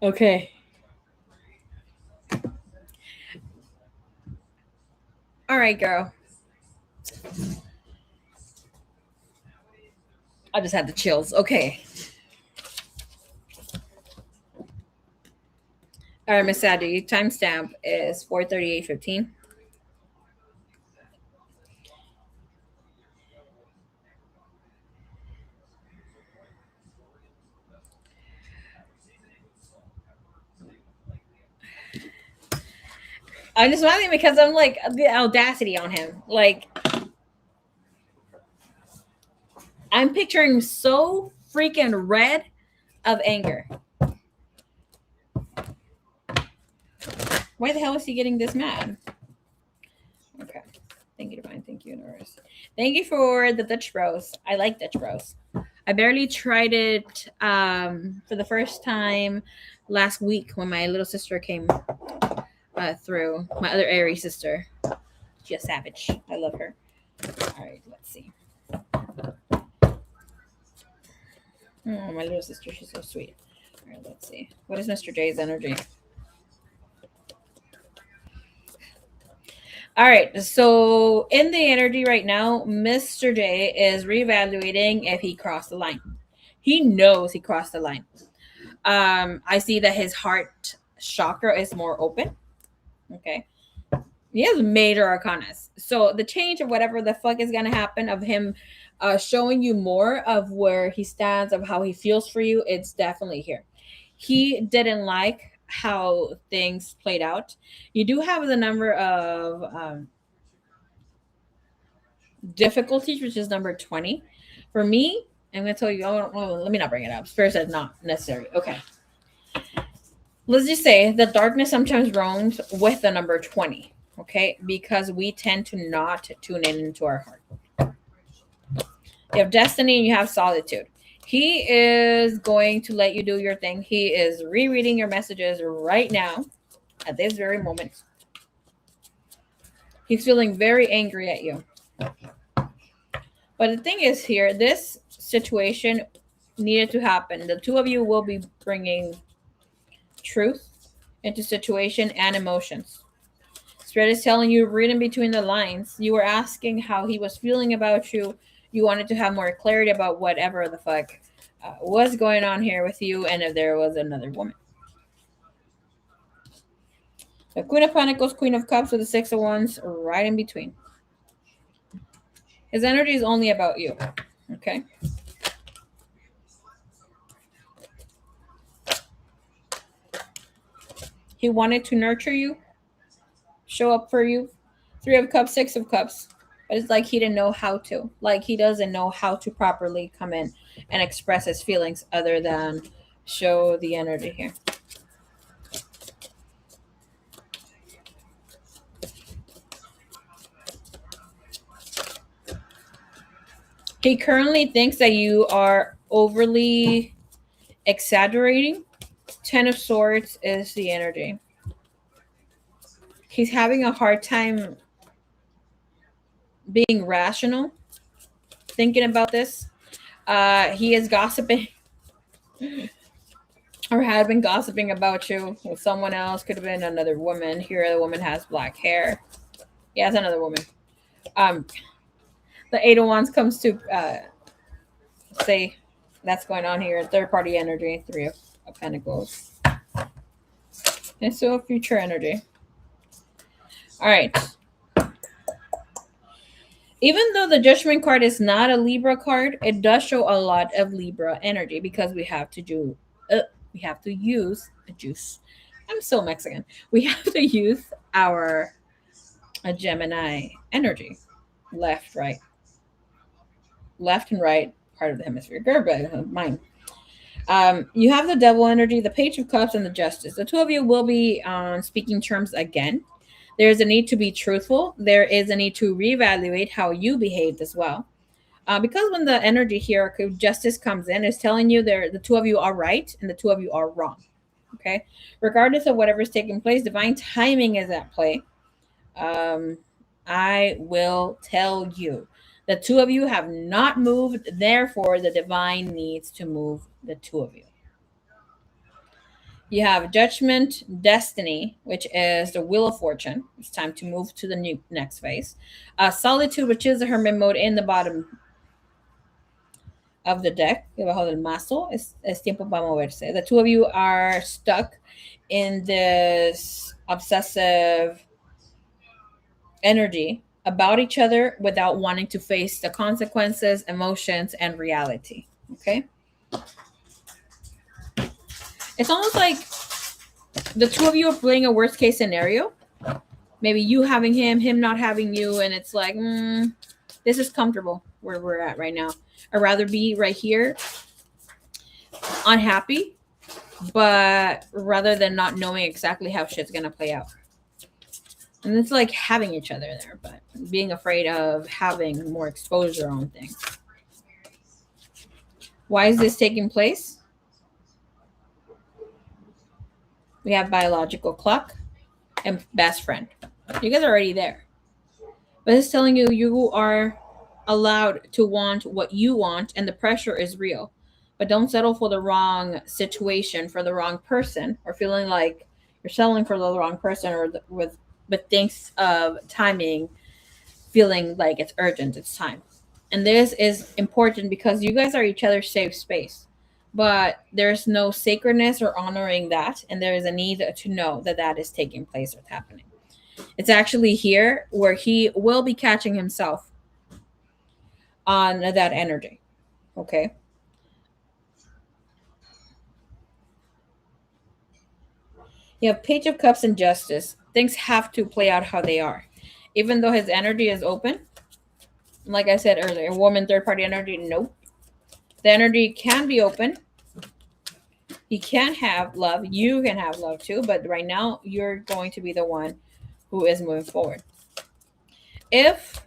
Okay. All right, girl. I just had the chills. Okay. All right, Miss Sadie, timestamp is 4:38:15. I'm just smiling because I'm like the audacity on him. Like I'm picturing so freaking red of anger. Why the hell is he getting this mad? Okay. Thank you, Divine. Thank you, Universe. Thank you for the Dutch Bros. I like Dutch Bros. I barely tried it for the first time last week when my little sister came through. My other Aries sister. She's a savage. I love her. All right, let's see. Oh, my little sister. She's so sweet. All right, let's see. What is Mr. J's energy? All right. So in the energy right now, Mr. J is reevaluating if he crossed the line. He knows he crossed the line. I see that his heart chakra is more open. Okay. He has major arcanas. So the change of whatever the fuck is gonna happen of him showing you more of where he stands, of how he feels for you, it's definitely here. He didn't like how things played out. You do have the number of difficulties, which is number 20. For me, I'm going to tell you, oh, let me not bring it up. Spirit said not necessary. Okay. Let's just say the darkness sometimes roams with the number 20. Okay. Because we tend to not tune in into our heart. You have destiny and you have solitude. He is going to let you do your thing. He is rereading your messages right now at this very moment. He's feeling very angry at you. But the thing is here, this situation needed to happen. The two of you will be bringing truth into situation and emotions. Spirit is telling you, reading between the lines, you were asking how he was feeling about you. You wanted to have more clarity about whatever the fuck was going on here with you, and if there was another woman. The Queen of Pentacles, Queen of Cups with the Six of Wands right in between. His energy is only about you. Okay. He wanted to nurture you, show up for you. Three of Cups, Six of Cups. But it's like he didn't know how to. Like he doesn't know how to properly come in and express his feelings other than show the energy here. He currently thinks that you are overly exaggerating. Ten of Swords is the energy. He's having a hard time being rational, thinking about this. He is gossiping or had been gossiping about you with someone else. Could have been another woman. Here, the woman has black hair. Yeah, it's another woman. Um, the Eight of Wands comes to say that's going on here. Third party energy. Three of Pentacles. And so future energy. All right. Even though the Judgment card is not a Libra card, it does show a lot of Libra energy because we have to use a juice. I'm so Mexican. We have to use our Gemini energy, left, right, left and right part of the hemisphere. Gerba, mine. You have the Devil energy, the Page of Cups, and the Justice. The two of you will be on speaking terms again. There's a need to be truthful. There is a need to reevaluate how you behaved as well. Because when the energy here, justice comes in, is telling you the two of you are right and the two of you are wrong. Okay, regardless of whatever's taking place, divine timing is at play. I will tell you, the two of you have not moved. Therefore, the divine needs to move the two of you. You have Judgment, Destiny, which is the Wheel of Fortune. It's time to move to the next phase. Solitude, which is the Hermit mode in the bottom of the deck, debajo del mazo, es tiempo para moverse. The two of you are stuck in this obsessive energy about each other without wanting to face the consequences, emotions, and reality. Okay? It's almost like the two of you are playing a worst case scenario. Maybe you having him not having you, and it's like, this is comfortable where we're at right now. I'd rather be right here, unhappy, but rather than not knowing exactly how shit's gonna play out. And it's like having each other there, but being afraid of having more exposure on things. Why is this taking place? We have biological clock and best friend. You guys are already there. But it's telling you you are allowed to want what you want, and the pressure is real. But don't settle for the wrong situation, for the wrong person, or feeling like you're settling for the wrong person, or with things of timing, feeling like it's urgent, it's time. And this is important because you guys are each other's safe space. But there's no sacredness or honoring that, and there is a need to know that that is taking place or happening. It's actually here where he will be catching himself on that energy. Okay. You have Page of Cups and Justice. Things have to play out how they are. Even though his energy is open, like I said earlier, woman, third party energy, nope. The energy can be open. He can have love. You can have love too. But right now, you're going to be the one who is moving forward. If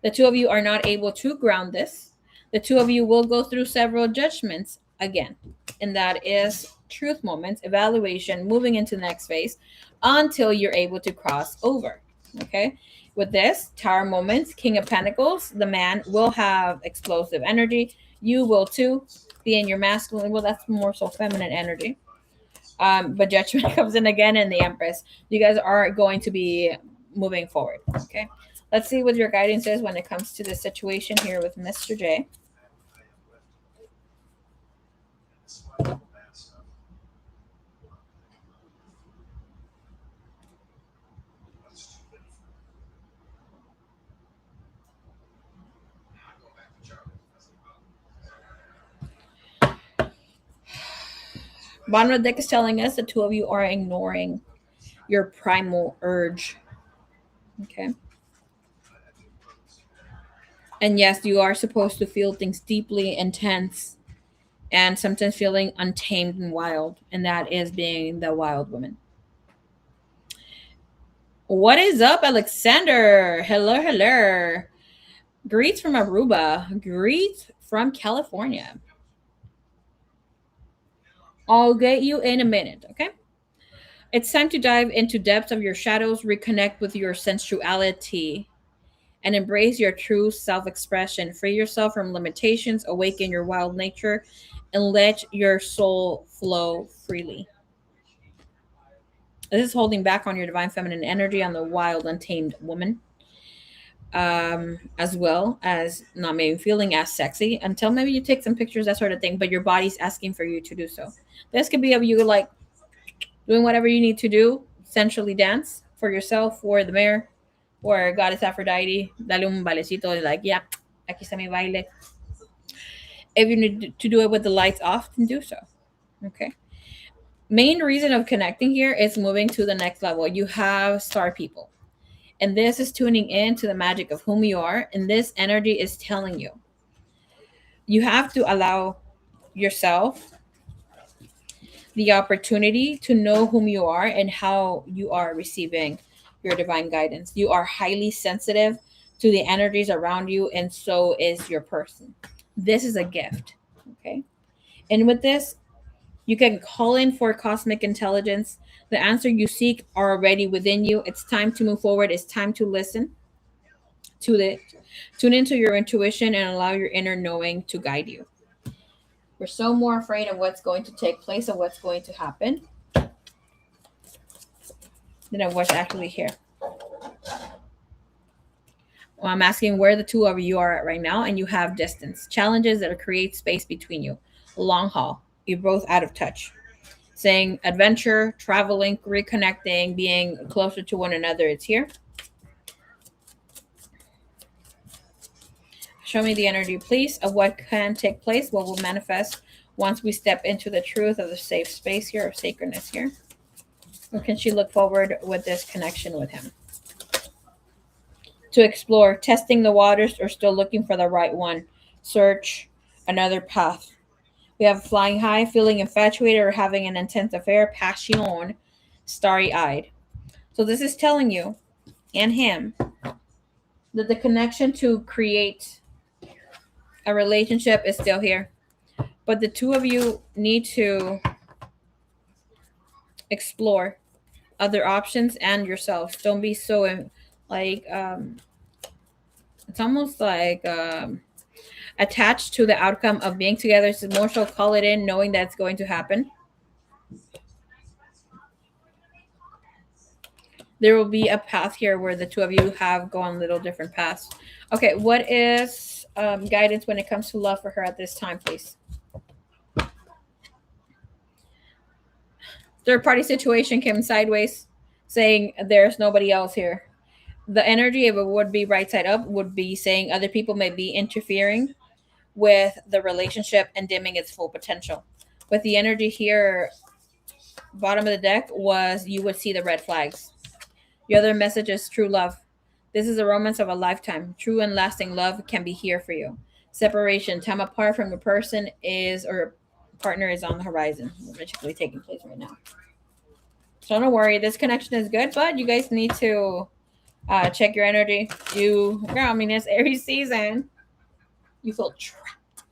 the two of you are not able to ground this, the two of you will go through several judgments again. And that is truth moments, evaluation, moving into the next phase until you're able to cross over. Okay. With this, Tower moments, King of Pentacles, the man will have explosive energy. You will too be in your masculine. Well, that's more so feminine energy. But Judgment comes in again, and the Empress. You guys are going to be moving forward. Okay. Let's see what your guidance is when it comes to the situation here with Mr. J. Bottom of the deck is telling us the two of you are ignoring your primal urge. Okay. And yes, you are supposed to feel things deeply intense and sometimes feeling untamed and wild. And that is being the wild woman. What is up, Alexander? Hello, hello. Greets from Aruba. Greets from California. I'll get you in a minute, okay? It's time to dive into depths of your shadows, reconnect with your sensuality, and embrace your true self-expression. Free yourself from limitations, awaken your wild nature, and let your soul flow freely. This is holding back on your divine feminine energy on the wild, untamed woman, as well as not maybe feeling as sexy until maybe you take some pictures, that sort of thing. But your body's asking for you to do so. This could be of you like doing whatever you need to do, sensually dance for yourself, for the mayor, or Goddess Aphrodite. Dale un bailecito, like, yeah, aquí está mi baile. If you need to do it with the lights off, then do so. Okay. Main reason of connecting here is moving to the next level. You have star people. And this is tuning in to the magic of whom you are. And this energy is telling you. You have to allow yourself the opportunity to know whom you are and how you are receiving your divine guidance. You are highly sensitive to the energies around you, and so is your person. This is a gift. Okay. And with this, you can call in for cosmic intelligence. The answer you seek are already within you. It's time to move forward. It's time to listen to it. Tune into your intuition and allow your inner knowing to guide you. We're so more afraid of what's going to take place and what's going to happen than of what's actually here. Well, I'm asking where the two of you are at right now, and you have distance. Challenges that create space between you. Long haul. You're both out of touch. Saying adventure, traveling, reconnecting, being closer to one another. It's here. Show me the energy, please, of what can take place, what will manifest once we step into the truth of the safe space here, of sacredness here. Or can she look forward with this connection with him? To explore, testing the waters, or still looking for the right one. Search another path. We have flying high, feeling infatuated, or having an intense affair, passion, starry eyed. So this is telling you and him that the connection to create a relationship is still here. But the two of you need to explore other options and yourselves. Don't be so like it's almost like attached to the outcome of being together. So more so call it in, knowing that it's going to happen. There will be a path here where the two of you have gone little different paths. Okay, what is guidance when it comes to love for her at this time, please? Third party situation came sideways, saying there's nobody else here. The energy, if it would be right side up, would be saying other people may be interfering with the relationship and dimming its full potential. With the energy here, bottom of the deck was you would see the red flags. The other message is true love. This is a romance of a lifetime. True and lasting love can be here for you. Separation, time apart from your person is or partner is on the horizon, basically taking place right now. So don't worry, this connection is good, but you guys need to check your energy. Girl, I mean, it's Aries season. You feel trapped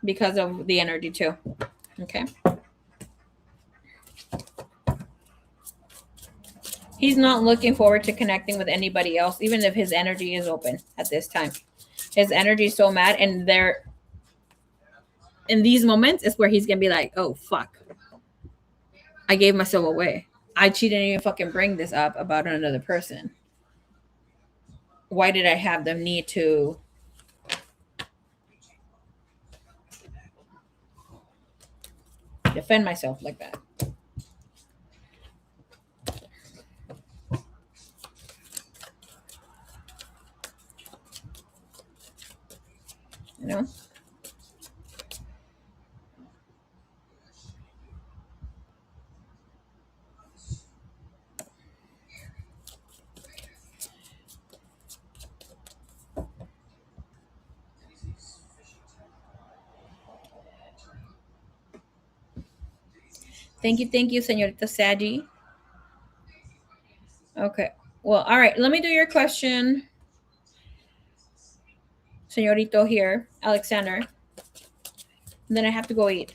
because of the energy too. Okay. He's not looking forward to connecting with anybody else, even if his energy is open at this time. His energy is so mad, and there, in these moments, is where he's gonna be like, "Oh fuck, I gave myself away. She didn't even fucking bring this up about another person. Why did I have the need to defend myself like that?" You know? Thank you, señorita Sadi. Okay. Well, all right. Let me do your question, señorito here, Alexander. And then I have to go eat.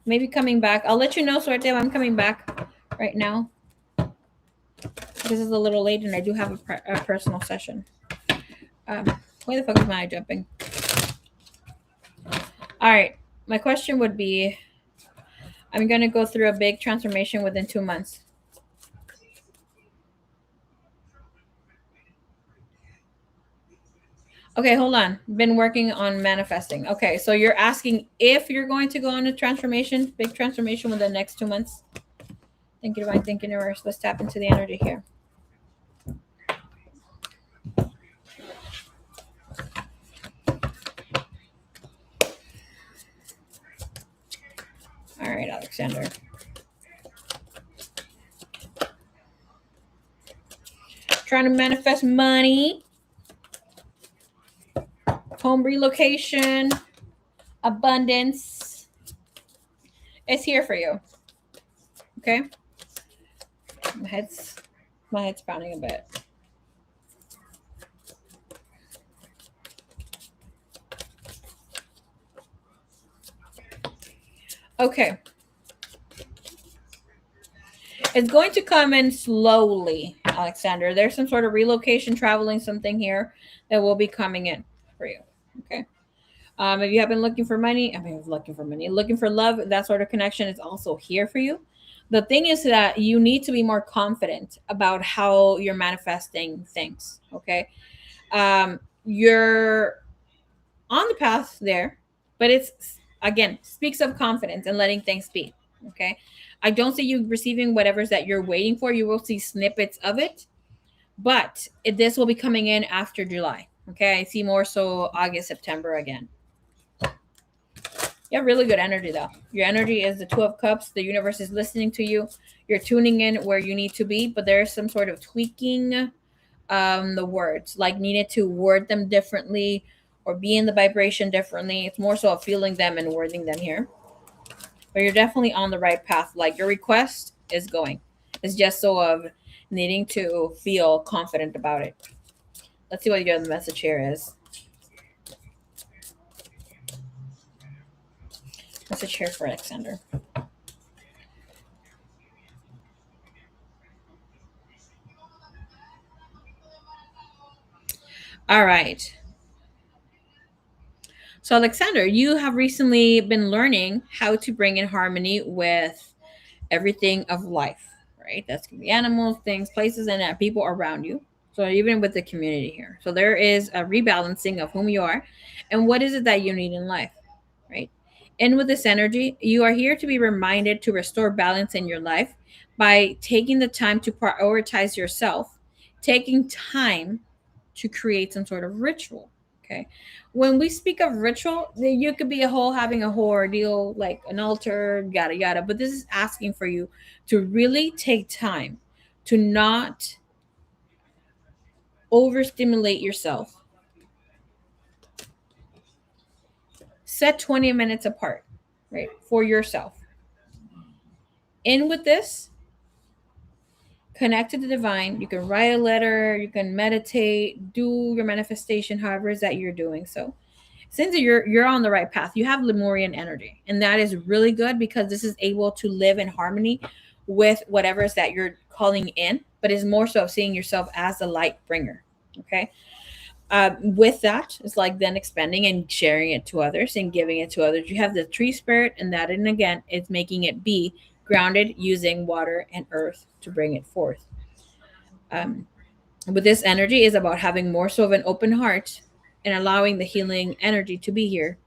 Maybe coming back. I'll let you know, Suerte, if I'm coming back right now. This is a little late, and I do have a personal session. Why the fuck is my eye jumping? All right. My question would be, I'm going to go through a big transformation within 2 months. Okay, hold on. Been working on manifesting. Okay, so you're asking if you're going to go on a transformation, big transformation within the next 2 months. Thank you, Divine. Thank you, Universe. Let's tap into the energy here. All right, Alexander. Trying to manifest money, home relocation, abundance. It's here for you. Okay? My head's pounding a bit. Okay. It's going to come in slowly, Alexander. There's some sort of relocation, traveling, something here that will be coming in for you. Okay. If you have been looking for money, looking for love, that sort of connection is also here for you. The thing is that you need to be more confident about how you're manifesting things. Okay. You're on the path there, but it's again speaks of confidence and letting things be. Okay. I don't see you receiving whatever's that you're waiting for. You will see snippets of it, but this will be coming in after July. Okay. I see more so August, September again. You have really good energy though. Your energy is the Two of Cups. The universe is listening to you. You're tuning in where you need to be, but there's some sort of tweaking the words, like needed to word them differently or be in the vibration differently. It's more so of feeling them and wording them here. But you're definitely on the right path. Like your request is going. It's just so of needing to feel confident about it. Let's see what your message here is. Message here for Alexander. All right. So, Alexander, you have recently been learning how to bring in harmony with everything of life, right? That's going to be animals, things, places, and people around you. So, even with the community here. So, there is a rebalancing of whom you are and what is it that you need in life, right? And with this energy, you are here to be reminded to restore balance in your life by taking the time to prioritize yourself, taking time to create some sort of ritual. Okay. When we speak of ritual, you could be a whole having a whole ordeal like an altar, yada yada. But this is asking for you to really take time to not overstimulate yourself. Set 20 minutes apart, right, for yourself. In with this, connect to the divine. You can write a letter, you can meditate, do your manifestation, however is that you're doing so. Since you're on the right path, you have Lemurian energy, and that is really good because this is able to live in harmony with whatever is that you're calling in, but is more so of seeing yourself as the light bringer. Okay. With that, it's like then expanding and sharing it to others and giving it to others. You have the tree spirit, and that, and again, it's making it be grounded using water and earth to bring it forth. Um, with this energy is about having more so of an open heart and allowing the healing energy to be here,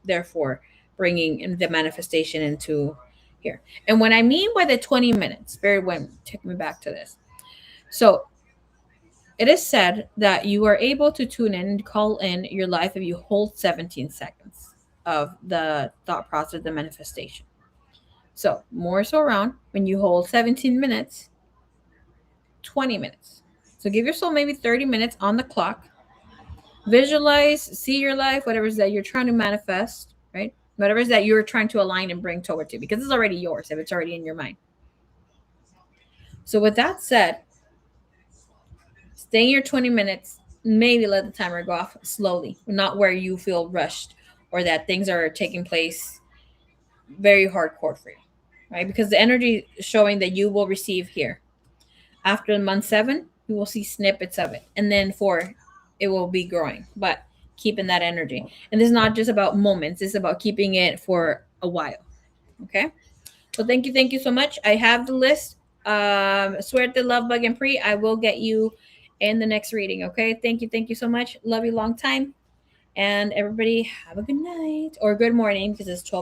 therefore bringing in the manifestation into here. And when I mean by the 20 minutes, Spirit went take me back to this. So it is said that you are able to tune in and call in your life if you hold 17 seconds of the thought process, the manifestation. So more so around when you hold 17 minutes, 20 minutes. So give yourself maybe 30 minutes on the clock. Visualize, see your life, whatever it is that you're trying to manifest, right? Whatever it is that you're trying to align and bring toward you, because it's already yours if it's already in your mind. So with that said, stay in your 20 minutes, maybe let the timer go off slowly, not where you feel rushed or that things are taking place very hardcore for you, right? Because the energy is showing that you will receive here. After month 7, you will see snippets of it. And then 4, it will be growing. But keeping that energy. And this is not just about moments, it's about keeping it for a while. Okay? So thank you so much. I have the list. Suerte, love, bug, and pre. I will get you in the next reading. Okay? Thank you so much. Love you long time. And everybody have a good night or good morning because it's 12.